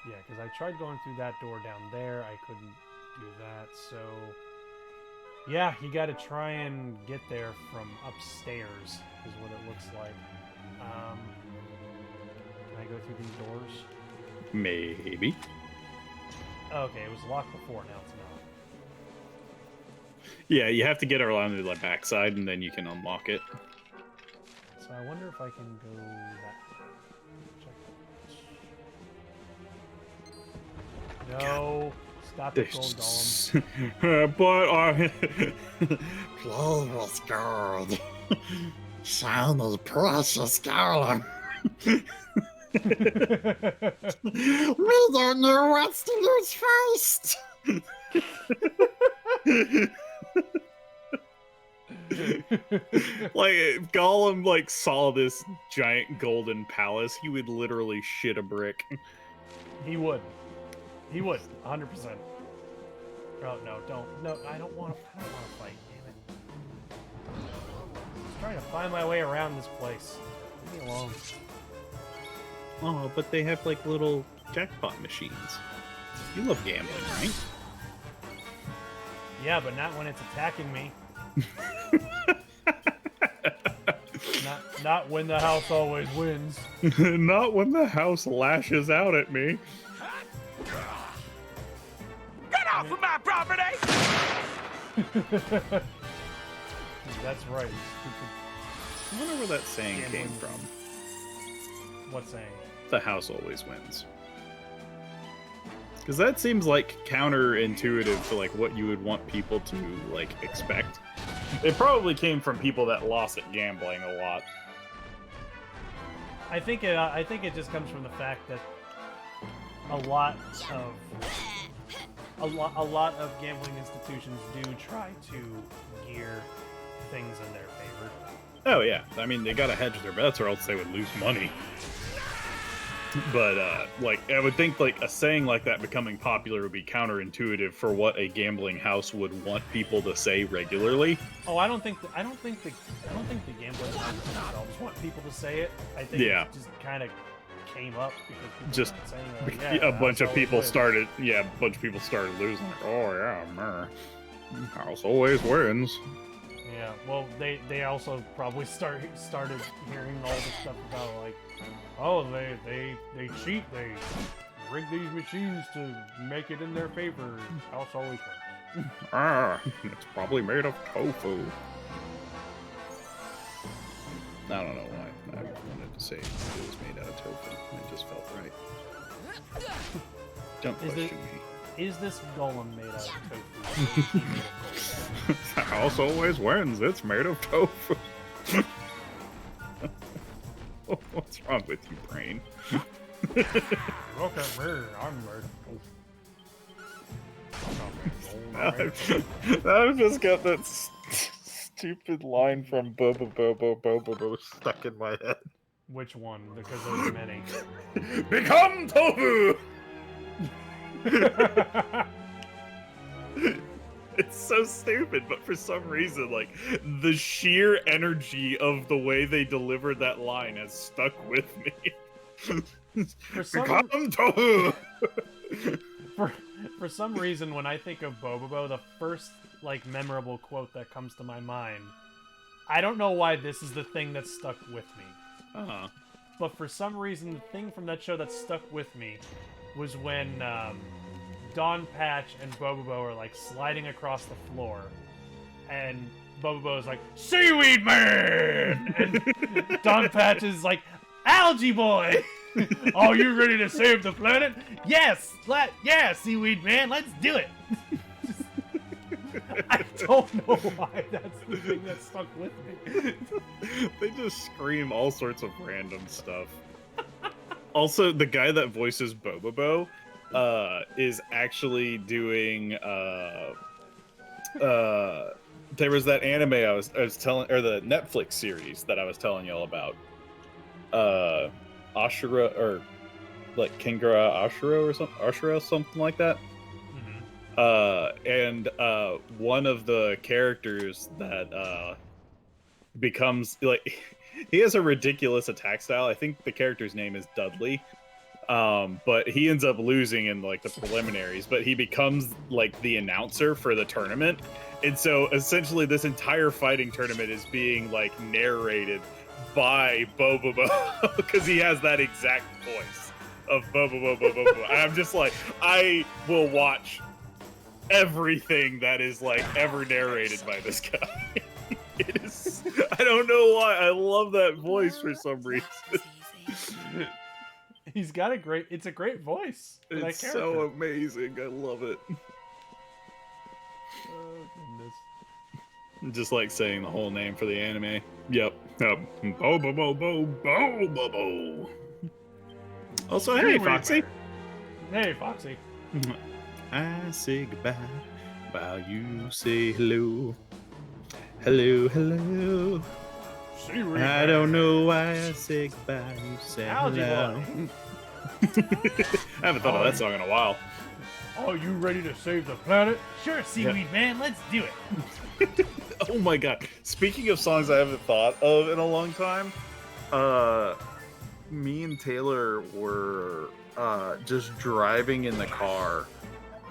[SPEAKER 1] Yeah, because I tried going through that door down there. I couldn't do that, so... Yeah, you gotta try and get there from upstairs, is what it looks like. Can I go through these doors?
[SPEAKER 2] Maybe.
[SPEAKER 1] Okay, it was locked before, now it's not.
[SPEAKER 2] Yeah, you have to get around to the backside, and then you can unlock it.
[SPEAKER 1] So I wonder if I can go that way. No! Stop it, gold golem.
[SPEAKER 2] But Paul was scared. Shiny, precious golem. We don't know what to use first. Like, if Gollum like saw this giant golden palace, he would literally shit a brick.
[SPEAKER 1] He would. He would. 100%. Oh no! Don't. No, I don't want to fight. Damn it! Just trying to find my way around this place. Leave me alone.
[SPEAKER 2] Oh, but they have like little jackpot machines. You love gambling, right?
[SPEAKER 1] Yeah, but not when it's attacking me. not when the house always wins.
[SPEAKER 2] Not when the house lashes out at me.
[SPEAKER 3] Get off of my property!
[SPEAKER 1] That's right.
[SPEAKER 2] I wonder where that saying came from.
[SPEAKER 1] What saying?
[SPEAKER 2] The house always wins. Because that seems like counterintuitive to like what you would want people to like expect. It probably came from people that lost at gambling a lot.
[SPEAKER 1] I think it just comes from the fact that a lot of gambling institutions do try to gear things in their favor.
[SPEAKER 2] Oh yeah, I mean they gotta hedge their bets or else they would lose money. But like I would think like a saying like that becoming popular would be counterintuitive for what a gambling house would want people to say regularly.
[SPEAKER 1] Oh, I don't think the gambling houses themselves want people to say it. I think it just kind of came up because people
[SPEAKER 2] just
[SPEAKER 1] saying like,
[SPEAKER 2] a bunch of people started losing. Like, oh yeah, house always wins.
[SPEAKER 1] Yeah, well, they also probably started hearing all this stuff about like, oh, they cheat, they rig these machines to make it in their favor. House always wins.
[SPEAKER 2] It's probably made of tofu. I don't know why I wanted to say it was made out of tofu. It just felt right. Don't question me.
[SPEAKER 1] Is this golem made out of tofu?
[SPEAKER 2] The house always wins. It's made of tofu. What's wrong with you, brain?
[SPEAKER 1] Look at me, I'm made.
[SPEAKER 2] I've just got that stupid line from Bobo stuck in my head.
[SPEAKER 1] Which one? Because there's many.
[SPEAKER 2] Become tofu! It's so stupid, but for some reason, like, the sheer energy of the way they delivered that line has stuck with me. Become tofu!
[SPEAKER 1] For some reason, when I think of Bobobo, the first, like, memorable quote that comes to my mind, I don't know why this is the thing that stuck with me.
[SPEAKER 2] Uh-huh.
[SPEAKER 1] But for some reason, the thing from that show that stuck with me was when, Don Patch and Bobobo are like sliding across the floor, and Bobobo is like, "Seaweed Man!" and Don Patch is like, "Algae Boy! Are you ready to save the planet? Yes! Yeah, Seaweed Man, let's do it!" I don't know why that's the thing that stuck with me.
[SPEAKER 2] They just scream all sorts of random stuff. Also, the guy that voices Bobobo is actually doing there was that anime I was telling, or the Netflix series that I was telling y'all about, Ashura, or like Kingara Ashura or something, Ashura, something like that. And one of the characters that becomes like, he has a ridiculous attack style. I think the character's name is Dudley. But he ends up losing in like the preliminaries, but he becomes like the announcer for the tournament. And so essentially this entire fighting tournament is being like narrated by Bobobo because he has that exact voice of Bobobo. And I'm just like, I will watch everything that is like ever narrated by this guy. It is, I don't know why, I love that voice for some reason.
[SPEAKER 1] He's got it's a great voice.
[SPEAKER 2] It's so amazing. I love it.
[SPEAKER 1] Oh, goodness.
[SPEAKER 2] Just like saying the whole name for the anime. Yep. Bo bo bo bo bo bo bo. Also, hey, Foxy.
[SPEAKER 1] Hey, Foxy.
[SPEAKER 2] I say goodbye while you say hello. Hello, hello. I don't know why I say goodbye. You say
[SPEAKER 1] Algae
[SPEAKER 2] hello.
[SPEAKER 1] Boy.
[SPEAKER 2] I haven't thought of that song in a while.
[SPEAKER 1] Are you ready to save the planet?
[SPEAKER 4] Sure, Seaweed Man, let's do it.
[SPEAKER 2] Oh my god. Speaking of songs I haven't thought of in a long time, me and Taylor were just driving in the car,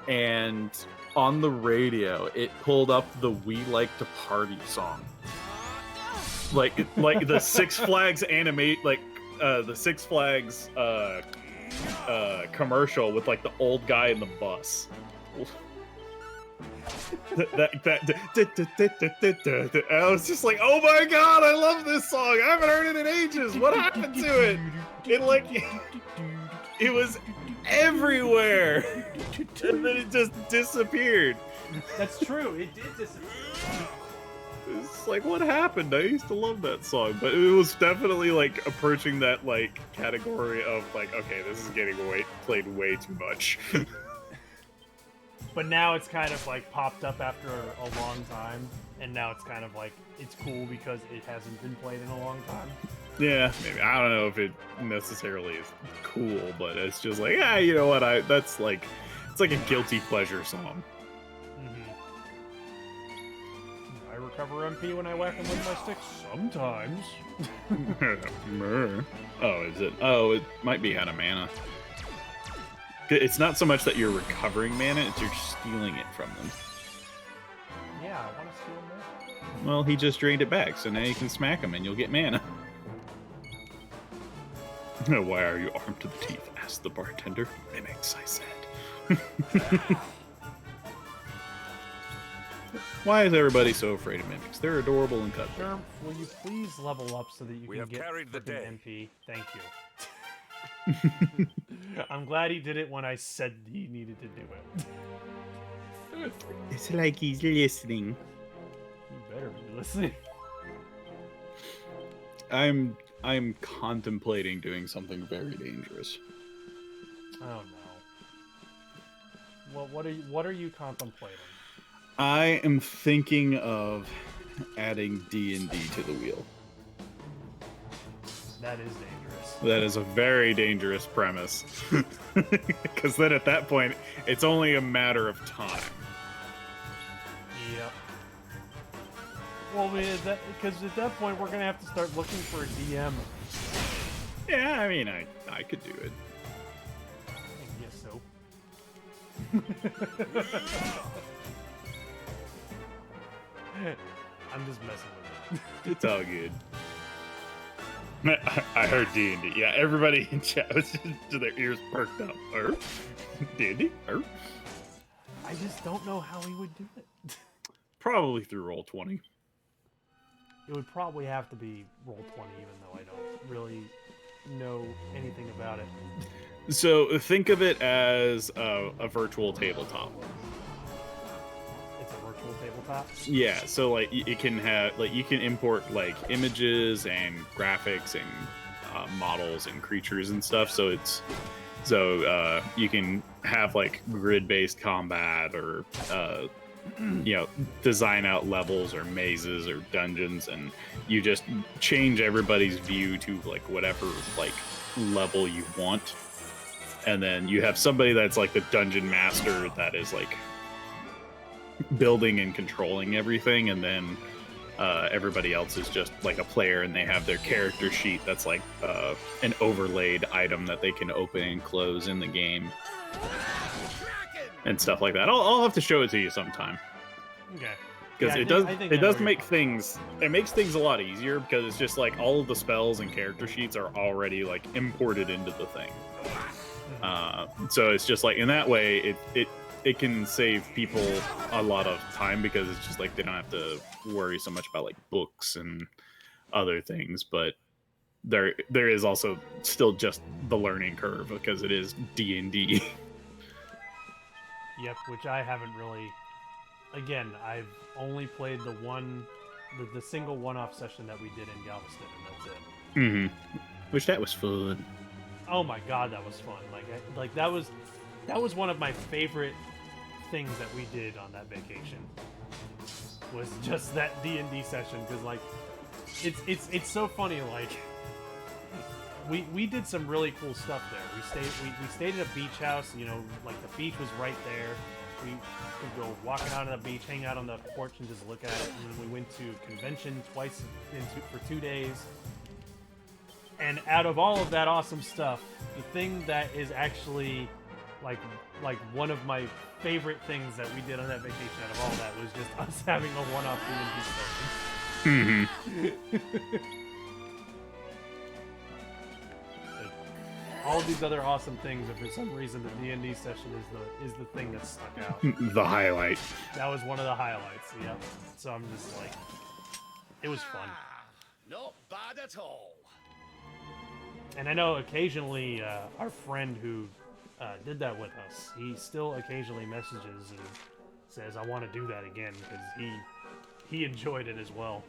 [SPEAKER 2] and on the radio it pulled up the "We Like to Party" song. Like the Six Flags the Six Flags commercial with like the old guy in the bus. I was just like, oh my god, I love this song. I haven't heard it in ages. What happened to it? It was everywhere, and then it just disappeared.
[SPEAKER 1] That's true. It did disappear.
[SPEAKER 2] It's like, what happened? I used to love that song, but it was definitely like approaching that like category of like, okay, this is getting played way too much.
[SPEAKER 1] But now it's kind of like popped up after a long time, and now it's kind of like it's cool because it hasn't been played in a long time.
[SPEAKER 2] Yeah, maybe. I don't know if it necessarily is cool, but it's just like, yeah, you know what? That's like, it's like a guilty pleasure song.
[SPEAKER 1] I recover MP when I whack him with my stick sometimes.
[SPEAKER 2] Oh, is it? Oh, it might be out of mana. It's not so much that you're recovering mana, it's you're stealing it from them.
[SPEAKER 1] Yeah, I want to steal more.
[SPEAKER 2] Well, he just drained it back, so now you can smack him and you'll get mana. Why are you armed to the teeth? Asked the bartender. Mimics, I said. Why is everybody so afraid of mimics? They're adorable and cuddly.
[SPEAKER 1] Derm, will you please level up so that you
[SPEAKER 3] We
[SPEAKER 1] can
[SPEAKER 3] have
[SPEAKER 1] get
[SPEAKER 3] carried the
[SPEAKER 1] frickin'
[SPEAKER 3] day.
[SPEAKER 1] MP? Thank you. I'm glad he did it when I said he needed to do it.
[SPEAKER 2] It's like he's listening.
[SPEAKER 1] You better be listening.
[SPEAKER 2] I'm contemplating doing something very dangerous.
[SPEAKER 1] Oh no. Well, what are you contemplating?
[SPEAKER 2] I am thinking of adding D&D to the wheel.
[SPEAKER 1] That is dangerous.
[SPEAKER 2] That is a very dangerous premise. Because then at that point, it's only a matter of time.
[SPEAKER 1] Yep. Well, because at that point we're gonna have to start looking for a DM.
[SPEAKER 2] Yeah, I mean, I could do it.
[SPEAKER 1] I guess so. I'm just messing with it.
[SPEAKER 2] It's all good. I heard D&D. Yeah, everybody in chat was just their ears perked up. D&D?
[SPEAKER 1] I just don't know how he would do it.
[SPEAKER 2] Probably through Roll20.
[SPEAKER 1] It would probably have to be Roll20, even though I don't really know anything about it.
[SPEAKER 2] So think of it as a virtual tabletop.
[SPEAKER 1] It's a virtual tabletop?
[SPEAKER 2] Yeah, so like it can have you can import like images and graphics and models and creatures and stuff. So you can have like grid-based combat or design out levels or mazes or dungeons, and you just change everybody's view to like whatever like level you want. And then you have somebody that's like the dungeon master that is like building and controlling everything, and then everybody else is just like a player, and they have their character sheet that's like an overlaid item that they can open and close in the game and stuff like that. I'll have to show it to you sometime.
[SPEAKER 1] Okay.
[SPEAKER 2] Because
[SPEAKER 1] Yeah,
[SPEAKER 2] it does make things, it makes things a lot easier, because it's just like all of the spells and character sheets are already like imported into the thing. So it's just like in that way it can save people a lot of time, because it's just like they don't have to worry so much about like books and other things. But there is also still just the learning curve, because it is D&D.
[SPEAKER 1] Yep, which I haven't really. Again, I've only played the one the single one-off session that we did in Galveston, and that's it.
[SPEAKER 2] Mm-hmm. Which that was fun.
[SPEAKER 1] Oh my god, that was fun! Like that was one of my favorite things that we did on that vacation. Was just that D&D session, because like it's so funny. Like we did some really cool stuff there. We stayed at a beach house. You know, like the beach was right there. We could go walking out on the beach, hang out on the porch, and just look at it. And then we went to convention twice for 2 days. And out of all of that awesome stuff, the thing that is actually like one of my favorite things that we did on that vacation out of all that was just us having a one-off D&D session. All these other awesome things, and for some reason the D&D session is the thing that stuck out.
[SPEAKER 2] The highlight.
[SPEAKER 1] That was one of the highlights. Yep. So I'm just like, it was fun.
[SPEAKER 3] Not bad at all.
[SPEAKER 1] And I know occasionally our friend who did that with us, he still occasionally messages and says, "I want to do that again," because he enjoyed it as well.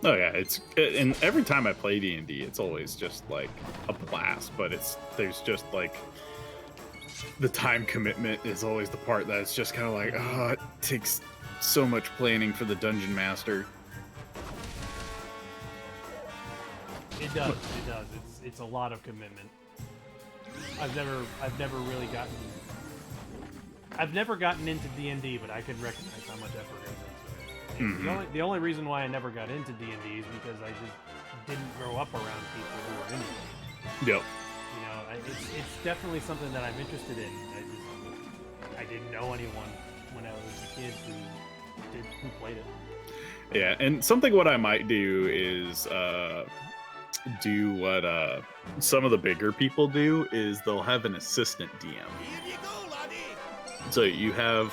[SPEAKER 2] Oh yeah, and every time I play D&D, it's always just like a blast. But there's just like the time commitment is always the part that's just kind of like, oh, it takes so much planning for the dungeon master.
[SPEAKER 1] It does. It does. It's a lot of commitment. I've never gotten into D&D, but I can recognize how much effort goes into it.
[SPEAKER 2] Mm-hmm.
[SPEAKER 1] The only reason why I never got into D&D is because I just didn't grow up around people who were into it.
[SPEAKER 2] Yep.
[SPEAKER 1] You know, it's definitely something that I'm interested in. I didn't know anyone when I was a kid who played it.
[SPEAKER 2] Yeah, and what I might do is do what some of the bigger people do is they'll have an assistant DM.
[SPEAKER 3] Here you go, laddie.
[SPEAKER 2] So you have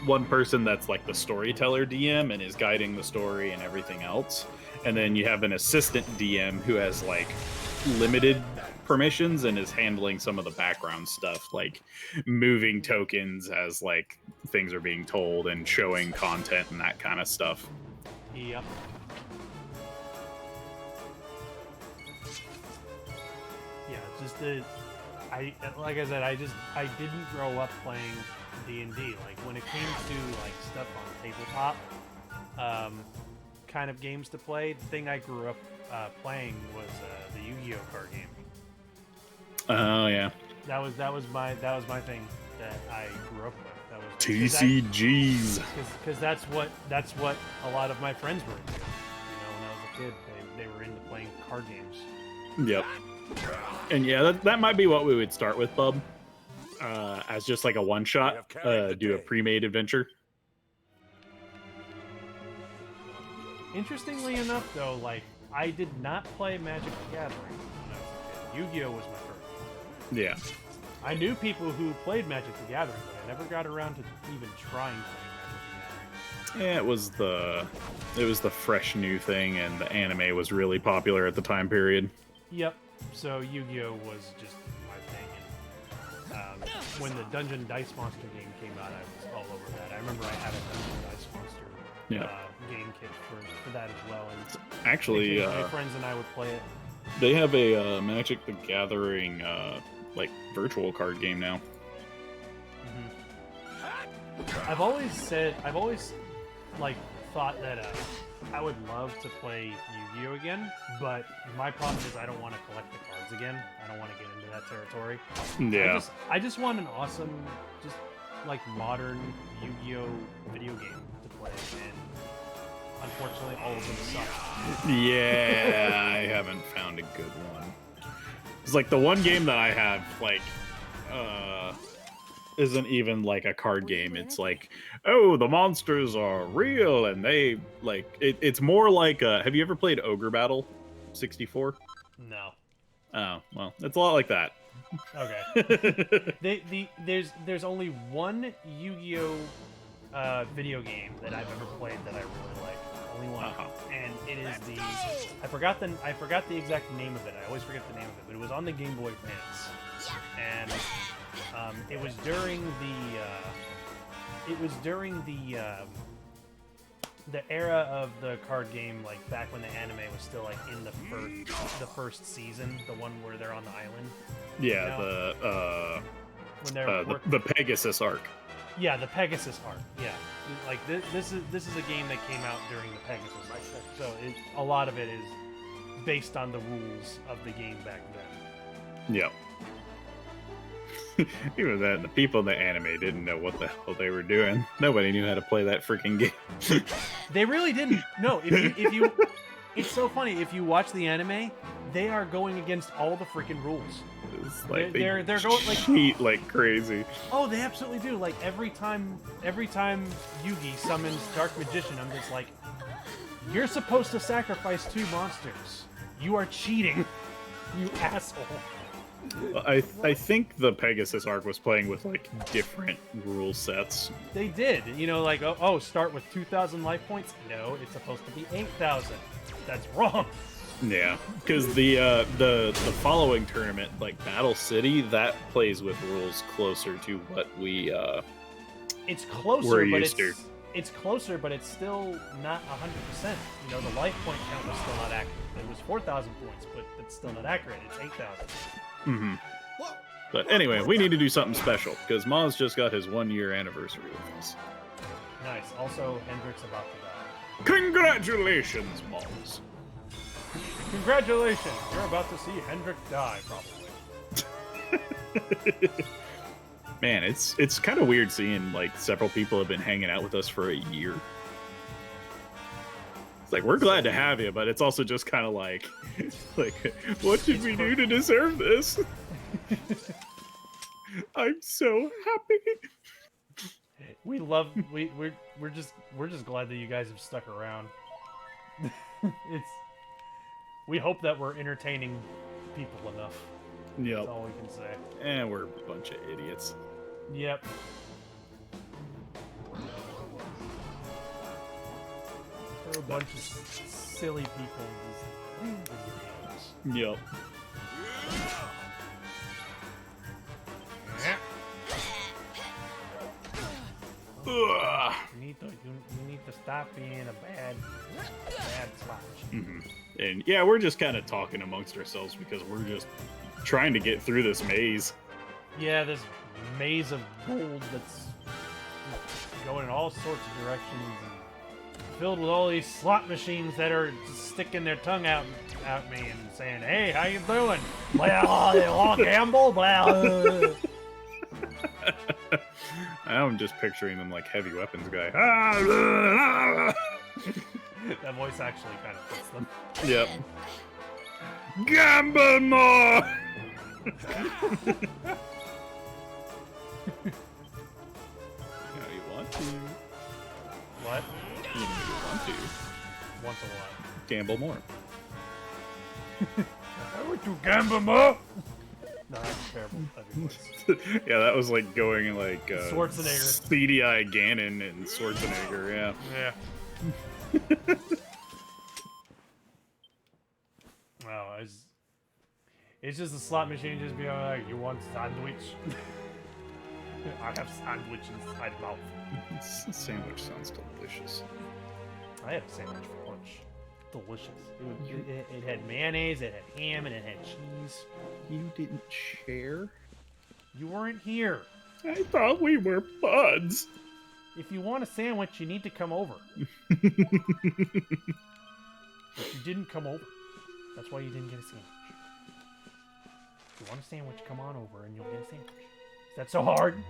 [SPEAKER 2] one person that's like the storyteller DM and is guiding the story and everything else, and then you have an assistant DM who has like limited permissions and is handling some of the background stuff, like moving tokens as like things are being told and showing content and that kind of stuff.
[SPEAKER 1] Yep. Yeah, just like I said, I didn't grow up playing D&D. Like when it came to like stuff on tabletop, kind of games to play, the thing I grew up playing was the Yu-Gi-Oh card game.
[SPEAKER 2] Oh yeah.
[SPEAKER 1] That was my thing that I grew up with. That was
[SPEAKER 2] TCGs.
[SPEAKER 1] Because that's what a lot of my friends were into. You know, when I was a kid, they were into playing card games.
[SPEAKER 2] Yep. And yeah, that might be what we would start with, Bub. As just like a one shot, do a pre-made adventure.
[SPEAKER 1] Interestingly enough, though, like I did not play Magic the Gathering when I was a kid. Yu-Gi-Oh was my first.
[SPEAKER 2] Yeah.
[SPEAKER 1] I knew people who played Magic the Gathering, but I never got around to even trying playing Magic the Gathering.
[SPEAKER 2] Yeah, it was the fresh new thing, and the anime was really popular at the time period.
[SPEAKER 1] Yep. So Yu-Gi-Oh was just my thing, and when the Dungeon Dice Monster game came out, I was all over that. I remember I had a Dungeon Dice Monster game kit for that as well, and
[SPEAKER 2] actually,
[SPEAKER 1] my friends and I would play it.
[SPEAKER 2] They have a Magic the Gathering like virtual card game now.
[SPEAKER 1] Mm-hmm. I've always like thought that I would love to play Yu-Gi-Oh again, but my problem is I don't want to collect the cards again. I don't want to get into that territory.
[SPEAKER 2] Yeah.
[SPEAKER 1] I just want an awesome, just like modern Yu-Gi-Oh video game to play, and unfortunately all of them suck.
[SPEAKER 2] Yeah, I haven't found a good one. It's like the one game that I have, like, isn't even like a card game. It's like, oh, the monsters are real, and they like it's more like have you ever played Ogre Battle 64?
[SPEAKER 1] No.
[SPEAKER 2] Oh, well, it's a lot like that.
[SPEAKER 1] Okay. There's only one Yu-Gi-Oh video game that I've ever played that I really like. Only one. And it is I forgot the exact name of it. I always forget the name of it, but it was on the Game Boy Advance. And it was during the the era of the card game, like back when the anime was still like in the first season, the one where they're on the island.
[SPEAKER 2] Yeah,
[SPEAKER 1] You know? When they're
[SPEAKER 2] the Pegasus arc.
[SPEAKER 1] yeah, the Pegasus arc. Yeah, like this is a game that came out during the Pegasus arc, so a lot of it is based on the rules of the game back then.
[SPEAKER 2] Yep. Even then, the people in the anime didn't know what the hell they were doing. Nobody knew how to play that freaking game.
[SPEAKER 1] They really didn't. No, if you, it's so funny. If you watch the anime, they are going against all the freaking rules.
[SPEAKER 2] It's like
[SPEAKER 1] They're going like
[SPEAKER 2] cheat like crazy.
[SPEAKER 1] oh, they absolutely do. Like every time Yugi summons Dark Magician, I'm just like, you're supposed to sacrifice 2 monsters. You are cheating, you asshole.
[SPEAKER 2] I think the Pegasus arc was playing with like different rule sets.
[SPEAKER 1] They did, you know, like oh, start with 2,000 life points. No, it's supposed to be 8,000. That's wrong.
[SPEAKER 2] Yeah, because the following tournament, like Battle City, that plays with rules closer to what we
[SPEAKER 1] It's closer,
[SPEAKER 2] we're
[SPEAKER 1] but
[SPEAKER 2] used to.
[SPEAKER 1] it's closer, but it's still not 100%. You know, the life point count was still not accurate. It was 4,000 points, but it's still not accurate. It's 8,000.
[SPEAKER 2] Mm-hmm. But anyway, we need to do something special because Maz just got his 1-year anniversary with us.
[SPEAKER 1] Nice. Also, Hendrick's about to die.
[SPEAKER 2] Congratulations, Maz.
[SPEAKER 1] Congratulations! You're about to see Hendrick die, probably.
[SPEAKER 2] Man, it's kind of weird seeing like several people have been hanging out with us for a year. It's like we're glad to have you, but it's also just kind of like what did we do to deserve this? I'm so happy.
[SPEAKER 1] We're just glad that you guys have stuck around. We hope that we're entertaining people enough.
[SPEAKER 2] Yep.
[SPEAKER 1] That's all we can say.
[SPEAKER 2] And we're a bunch of idiots.
[SPEAKER 1] Yep. We're a bunch of silly people just playing video games.
[SPEAKER 2] Yep. Ugh.
[SPEAKER 1] You need to stop being a bad slot machine.
[SPEAKER 2] And yeah, we're just kind of talking amongst ourselves because we're just trying to get through this maze.
[SPEAKER 1] Yeah, this maze of gold that's going in all sorts of directions and filled with all these slot machines that are just sticking their tongue out at me and saying, "Hey, how you doing? Well, you want to gamble? Well."
[SPEAKER 2] I'm just picturing them like heavy weapons guy.
[SPEAKER 1] That voice actually kind of fits them.
[SPEAKER 2] Yep. Gamble more! You want to.
[SPEAKER 1] What?
[SPEAKER 2] You want to.
[SPEAKER 1] Want to what?
[SPEAKER 2] Gamble more.
[SPEAKER 1] I want to gamble more! No, that's terrible. That'd be voice.
[SPEAKER 2] Yeah, that was like going like
[SPEAKER 1] Schwarzenegger.
[SPEAKER 2] CDI Ganon and Schwarzenegger, yeah.
[SPEAKER 1] Yeah. Wow, it's just a slot machine just being like, you want sandwich? I have sandwich inside mouth.
[SPEAKER 2] Sandwich sounds delicious.
[SPEAKER 1] I had a sandwich for lunch. Delicious. It had mayonnaise, it had ham, and it had cheese.
[SPEAKER 2] You didn't share?
[SPEAKER 1] You weren't here.
[SPEAKER 2] I thought we were buds.
[SPEAKER 1] If you want a sandwich, you need to come over. But you didn't come over. That's why you didn't get a sandwich. If you want a sandwich, come on over and you'll get a sandwich. Is that so hard?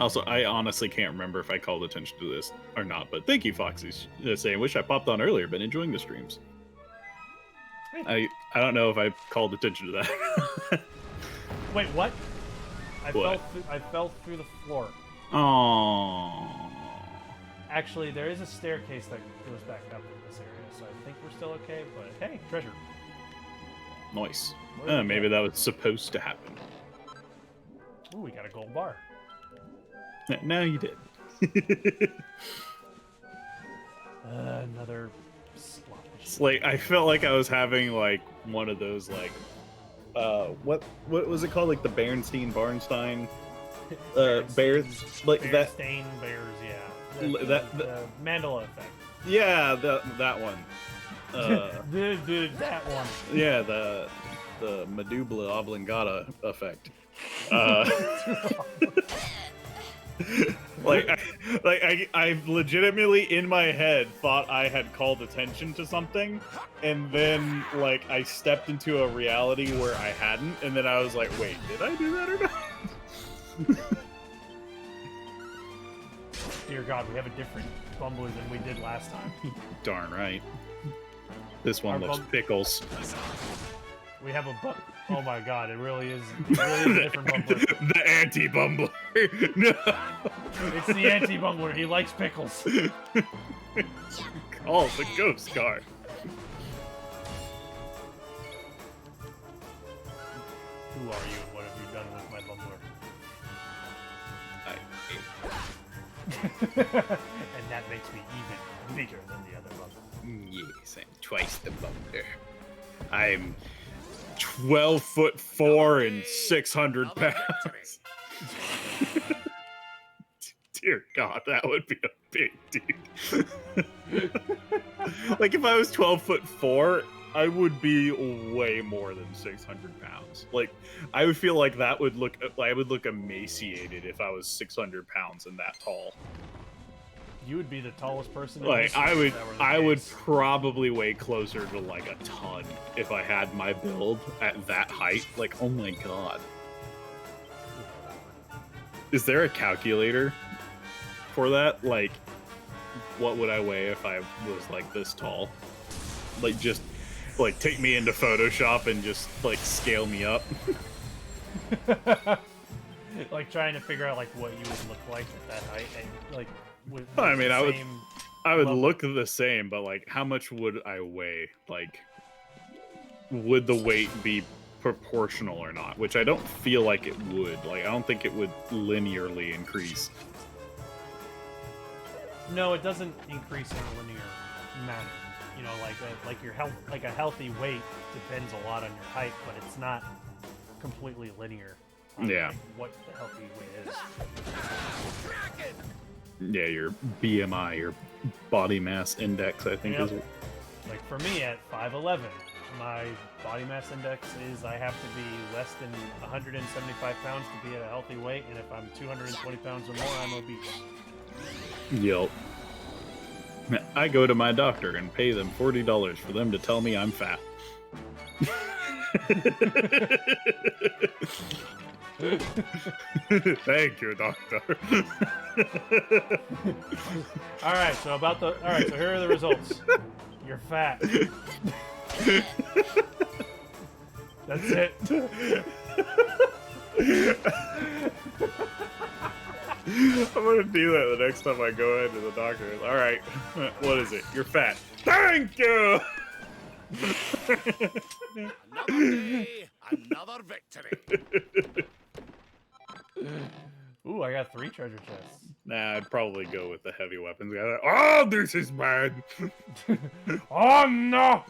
[SPEAKER 2] Also, I honestly can't remember if I called attention to this or not, but thank you, Foxy, saying, wish I popped on earlier, been enjoying the streams. I don't know if I called attention to that.
[SPEAKER 1] Wait, what?
[SPEAKER 2] What?
[SPEAKER 1] I fell through the floor.
[SPEAKER 2] Oh.
[SPEAKER 1] Actually, there is a staircase that goes back up in this area, so I think we're still okay, but hey, treasure.
[SPEAKER 2] Nice.
[SPEAKER 1] What do we
[SPEAKER 2] Maybe
[SPEAKER 1] get?
[SPEAKER 2] that was supposed to happen.
[SPEAKER 1] Ooh, we got a gold bar.
[SPEAKER 2] No, you did.
[SPEAKER 1] Another slot
[SPEAKER 2] It's
[SPEAKER 1] machine.
[SPEAKER 2] like I felt like I was having like one of those like what was it called, like the Bernstein Barnstein bears like that.
[SPEAKER 1] Stain bears, yeah. the Mandela effect.
[SPEAKER 2] Yeah, that one.
[SPEAKER 1] That one.
[SPEAKER 2] Yeah, the medulla oblongata effect. I legitimately in my head thought I had called attention to something, and then like I stepped into a reality where I hadn't, and then I was like, wait, did I do that or not?
[SPEAKER 1] Dear God, we have a different bumbler than we did last time.
[SPEAKER 2] Darn right. This one looks pickles.
[SPEAKER 1] We have a oh my God, it really is a different bumbler.
[SPEAKER 2] The anti-bumbler. No.
[SPEAKER 1] It's the anti-bumbler. He likes pickles.
[SPEAKER 2] Call the ghost guard.
[SPEAKER 1] Who are you and what have you done with my bumbler? And that makes me even bigger than the other bumbler.
[SPEAKER 2] Yes, I'm twice the bumbler. I'm 12'4" and 600 pounds. Dear God, that would be a big dude. Like if I was 12'4", I would be way more than 600 pounds. Like I would feel like I would look emaciated if I was 600 pounds and that tall.
[SPEAKER 1] You would be the tallest person in
[SPEAKER 2] Like
[SPEAKER 1] history if that were the
[SPEAKER 2] I would
[SPEAKER 1] case.
[SPEAKER 2] probably weigh closer to like a ton if I had my build at that height. Like, oh my God. Is there a calculator for that? Like, what would I weigh if I was like this tall? Like, just like take me into Photoshop and just like scale me up.
[SPEAKER 1] Like trying to figure out like what you would look like at that height, and like with
[SPEAKER 2] I mean,
[SPEAKER 1] the
[SPEAKER 2] I would
[SPEAKER 1] same
[SPEAKER 2] look
[SPEAKER 1] level.
[SPEAKER 2] the same, but like, how much would I weigh? Like, would the weight be proportional or not? Which I don't feel like it would. Like, I don't think it would linearly increase.
[SPEAKER 1] No, it doesn't increase in a linear manner. You know, like your health, like a healthy weight depends a lot on your height, but it's not completely linear. On,
[SPEAKER 2] Yeah.
[SPEAKER 1] like, what the healthy weight is.
[SPEAKER 2] Yeah, your BMI, your body mass index, I think
[SPEAKER 1] Yep.
[SPEAKER 2] is.
[SPEAKER 1] Like for me at 5'11", my body mass index is I have to be less than 175 pounds to be at a healthy weight, and if I'm 220 pounds or more, I'm obese.
[SPEAKER 2] Yep. I go to my doctor and pay them $40 for them to tell me I'm fat. Thank you, doctor.
[SPEAKER 1] All right, so here are the results. You're fat. That's it.
[SPEAKER 2] I'm gonna do that the next time I go into the doctor. All right, what is it? You're fat. Thank you.
[SPEAKER 3] Another day, another victory.
[SPEAKER 1] Ooh, I got 3 treasure chests.
[SPEAKER 2] Nah, I'd probably go with the heavy weapons guy. Oh, this is bad.
[SPEAKER 1] Oh no!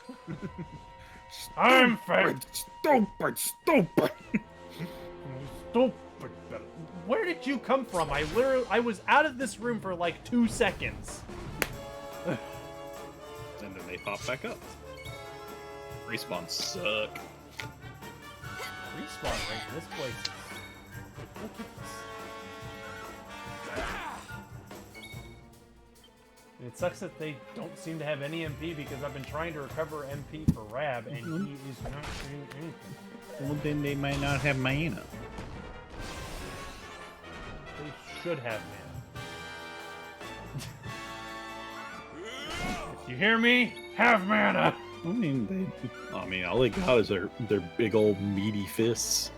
[SPEAKER 1] I'm fat.
[SPEAKER 2] Stupid.
[SPEAKER 1] Stupid. Where did you come from? I was out of this room for like 2 seconds.
[SPEAKER 2] And then they pop back up. Respawns suck.
[SPEAKER 1] Respawn rate in this place is ridiculous. And it sucks that they don't seem to have any MP because I've been trying to recover MP for Rab and he is not doing anything.
[SPEAKER 2] Well, then they might not have mana.
[SPEAKER 1] They should have mana. If you hear me, have mana!
[SPEAKER 2] I mean, all they got is their big old meaty fists.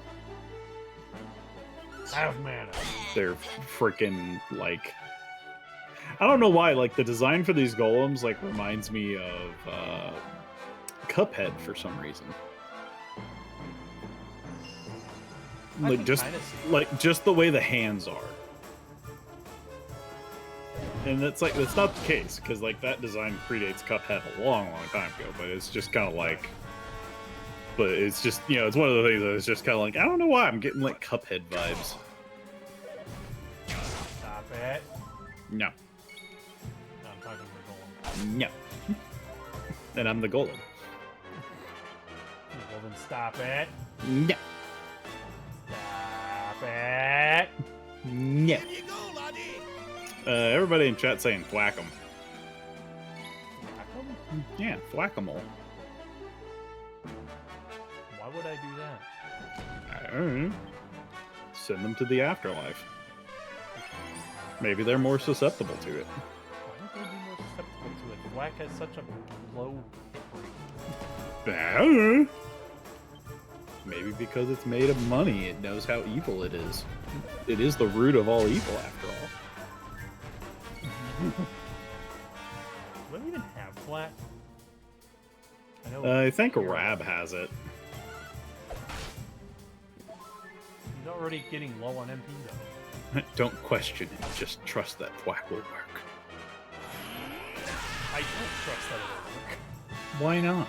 [SPEAKER 1] Have mana.
[SPEAKER 2] They're freaking like. I don't know why. Like the design for these golems like reminds me of Cuphead for some reason.
[SPEAKER 1] I
[SPEAKER 2] Like
[SPEAKER 1] can
[SPEAKER 2] just
[SPEAKER 1] kinda see
[SPEAKER 2] like just the way the hands are. And that's not the case because like that design predates Cuphead a long time ago. But it's just kind of like. But it's just it's one of the things that it's just kind of like I don't know why I'm getting like Cuphead vibes.
[SPEAKER 1] Stop it.
[SPEAKER 2] No. No. And I'm the golem.
[SPEAKER 1] Well, then stop it.
[SPEAKER 2] No.
[SPEAKER 1] Stop it.
[SPEAKER 2] No.
[SPEAKER 3] Here you go, laddie.
[SPEAKER 2] Everybody in chat saying thwack 'em.
[SPEAKER 1] Whack 'em?
[SPEAKER 2] Yeah, thwack-a-mole.
[SPEAKER 1] Why would I do that?
[SPEAKER 2] I don't know. Send them to the afterlife. Maybe they're more susceptible to it.
[SPEAKER 1] Why would they be more susceptible to it? Whack has such a low hit rate.
[SPEAKER 2] I don't know. Maybe because it's made of money, it knows how evil it is. It is the root of all evil, after all.
[SPEAKER 1] Do I even have flat? I know.
[SPEAKER 2] I think Rab has it.
[SPEAKER 1] He's already getting low on MP though.
[SPEAKER 2] Don't question it, just trust that thwack will work.
[SPEAKER 1] I don't trust that it'll work.
[SPEAKER 2] Why not?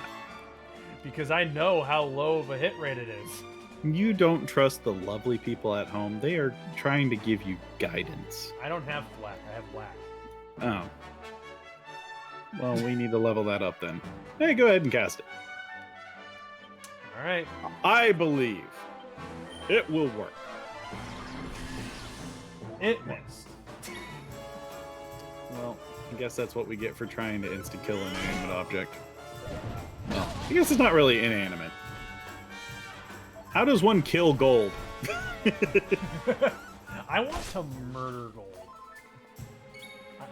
[SPEAKER 1] Because I know how low of a hit rate it is.
[SPEAKER 2] You don't trust the lovely people at home. They are trying to give you guidance.
[SPEAKER 1] I don't have flat, I have whack.
[SPEAKER 2] Oh. Well, we need to level that up then. Hey, go ahead and cast it.
[SPEAKER 1] Alright.
[SPEAKER 2] I believe it will work.
[SPEAKER 1] It missed.
[SPEAKER 2] Well, I guess that's what we get for trying to insta-kill an inanimate object. Well, I guess it's not really inanimate. How does one kill gold?
[SPEAKER 1] I want to murder gold.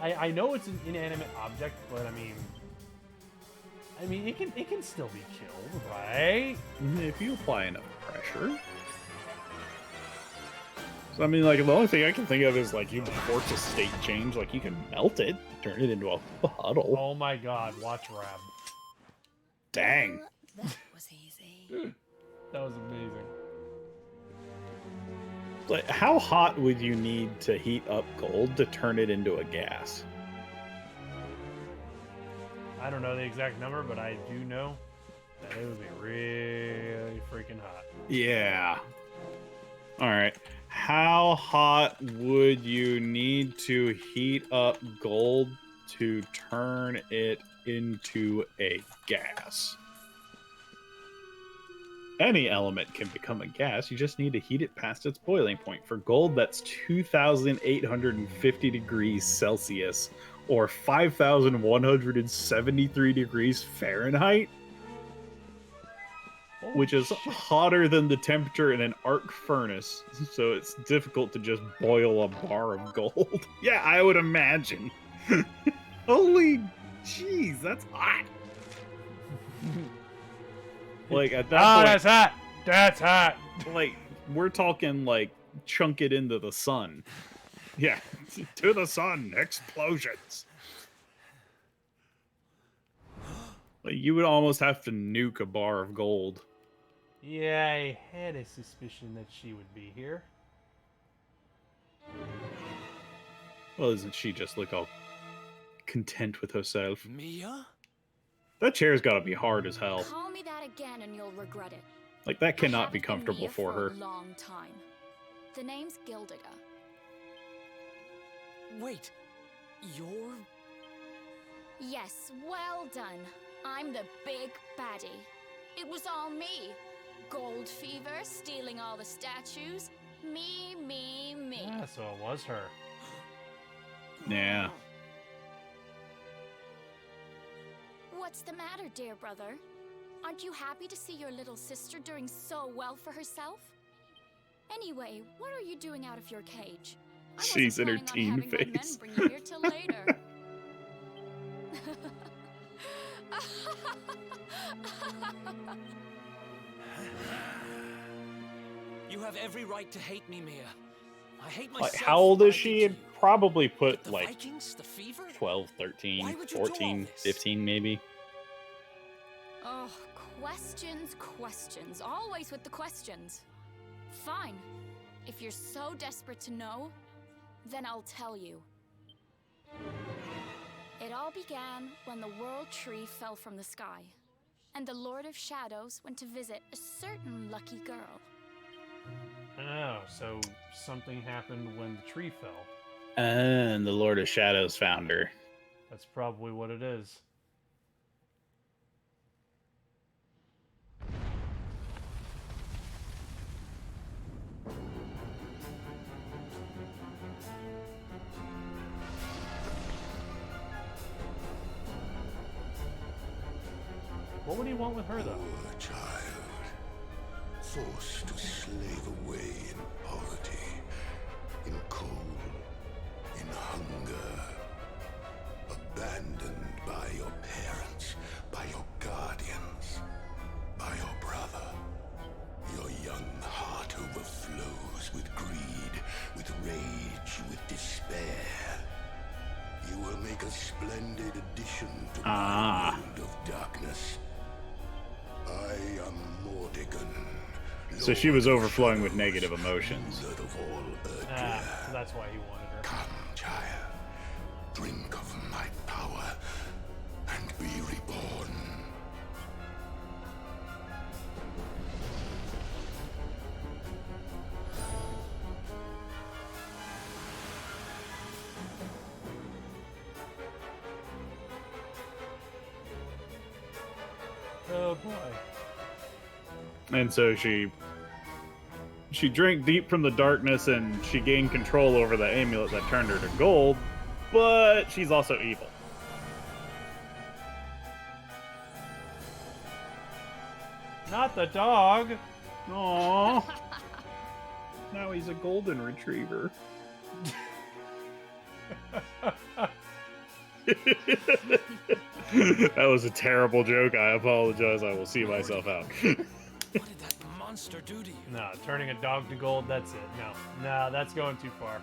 [SPEAKER 1] I know it's an inanimate object, but I mean it can still be killed, right?
[SPEAKER 2] If you apply enough pressure. So I mean, like, the only thing I can think of is like you force a state change, like you can melt it, turn it into a puddle.
[SPEAKER 1] Oh my god, watch Rab.
[SPEAKER 2] Dang.
[SPEAKER 5] That was easy.
[SPEAKER 1] That was amazing.
[SPEAKER 2] Like, how hot would you need to heat up gold to turn it into a gas?
[SPEAKER 1] I don't know the exact number, but I do know that it would be really freaking hot.
[SPEAKER 2] Yeah. All right. How hot would you need to heat up gold to turn it into a gas? Any element can become a gas. You just need to heat it past its boiling point. For gold, that's 2,850 degrees Celsius, or 5,173 degrees Fahrenheit,
[SPEAKER 1] Oh,
[SPEAKER 2] which is
[SPEAKER 1] shit.
[SPEAKER 2] hotter than the temperature in an arc furnace. So it's difficult to just boil a bar of gold. Yeah, I would imagine. Holy jeez, that's hot. Like, at that point,
[SPEAKER 1] that's hot! That's hot!
[SPEAKER 2] like, we're talking, like, chunk it into the sun. Yeah, to the sun, explosions. Like, you would almost have to nuke a bar of gold.
[SPEAKER 1] Yeah, I had a suspicion that she would be here.
[SPEAKER 2] Well, isn't she just, like, all content with herself?
[SPEAKER 3] Mia?
[SPEAKER 2] That chair's gotta be hard as hell.
[SPEAKER 5] Call me that again and you'll regret it.
[SPEAKER 2] Like, that
[SPEAKER 5] I
[SPEAKER 2] cannot be
[SPEAKER 5] haven't been
[SPEAKER 2] comfortable
[SPEAKER 5] Mia
[SPEAKER 2] for
[SPEAKER 5] a
[SPEAKER 2] her.
[SPEAKER 5] long time. The name's Gildiga.
[SPEAKER 3] Wait, you're...
[SPEAKER 5] Yes, well done. I'm the big baddie. It was all me. Gold fever, stealing all the statues. Me.
[SPEAKER 1] Yeah, so it was her.
[SPEAKER 2] Yeah.
[SPEAKER 5] What's the matter, dear brother? Aren't you happy to see your little sister doing so well for herself? Anyway, what are you doing out of your cage? I wasn't
[SPEAKER 2] She's in her
[SPEAKER 5] planning on
[SPEAKER 2] teen
[SPEAKER 5] having my men
[SPEAKER 2] phase.
[SPEAKER 5] bring you here till later.
[SPEAKER 3] You have every right to hate me, Mia. I hate myself.
[SPEAKER 2] Like, how old
[SPEAKER 3] for
[SPEAKER 2] is
[SPEAKER 3] what I
[SPEAKER 2] she?
[SPEAKER 3] did
[SPEAKER 2] It'd
[SPEAKER 3] to you.
[SPEAKER 2] probably put,
[SPEAKER 3] But the
[SPEAKER 2] like,
[SPEAKER 3] Vikings, the fever?
[SPEAKER 2] 12, 13,
[SPEAKER 3] Why would you do all
[SPEAKER 2] 14,
[SPEAKER 3] this?
[SPEAKER 2] 15 maybe.
[SPEAKER 5] Oh, questions. Always with the questions. Fine. If you're so desperate to know, then I'll tell you. It all began when the World Tree fell from the sky, and the Lord of Shadows went to visit a certain lucky girl.
[SPEAKER 1] Oh, so something happened when the tree fell.
[SPEAKER 2] And the Lord of Shadows found her.
[SPEAKER 1] That's probably what it is. What would he want with her, though?
[SPEAKER 6] Poor child, forced to slave away in poverty, in cold, in hunger, abandoned by your parents, by your guardians, by your brother. Your young heart overflows with greed, with rage, with despair. You will make a splendid addition to my world of darkness. I am Mordegon.
[SPEAKER 2] So she was overflowing with negative emotions.
[SPEAKER 6] Lord of all
[SPEAKER 1] So that's why he wanted her.
[SPEAKER 6] Come, child. Drink of my power and be reborn.
[SPEAKER 1] Oh boy.
[SPEAKER 2] And so she drank deep from the darkness and she gained control over the amulet that turned her to gold, but she's also evil.
[SPEAKER 1] Not the dog.
[SPEAKER 2] Aww. Now he's a golden retriever. That was a terrible joke. I apologize. I will see myself out.
[SPEAKER 3] What did that monster do to you?
[SPEAKER 1] No, turning a dog to gold, that's it. No, that's going too far.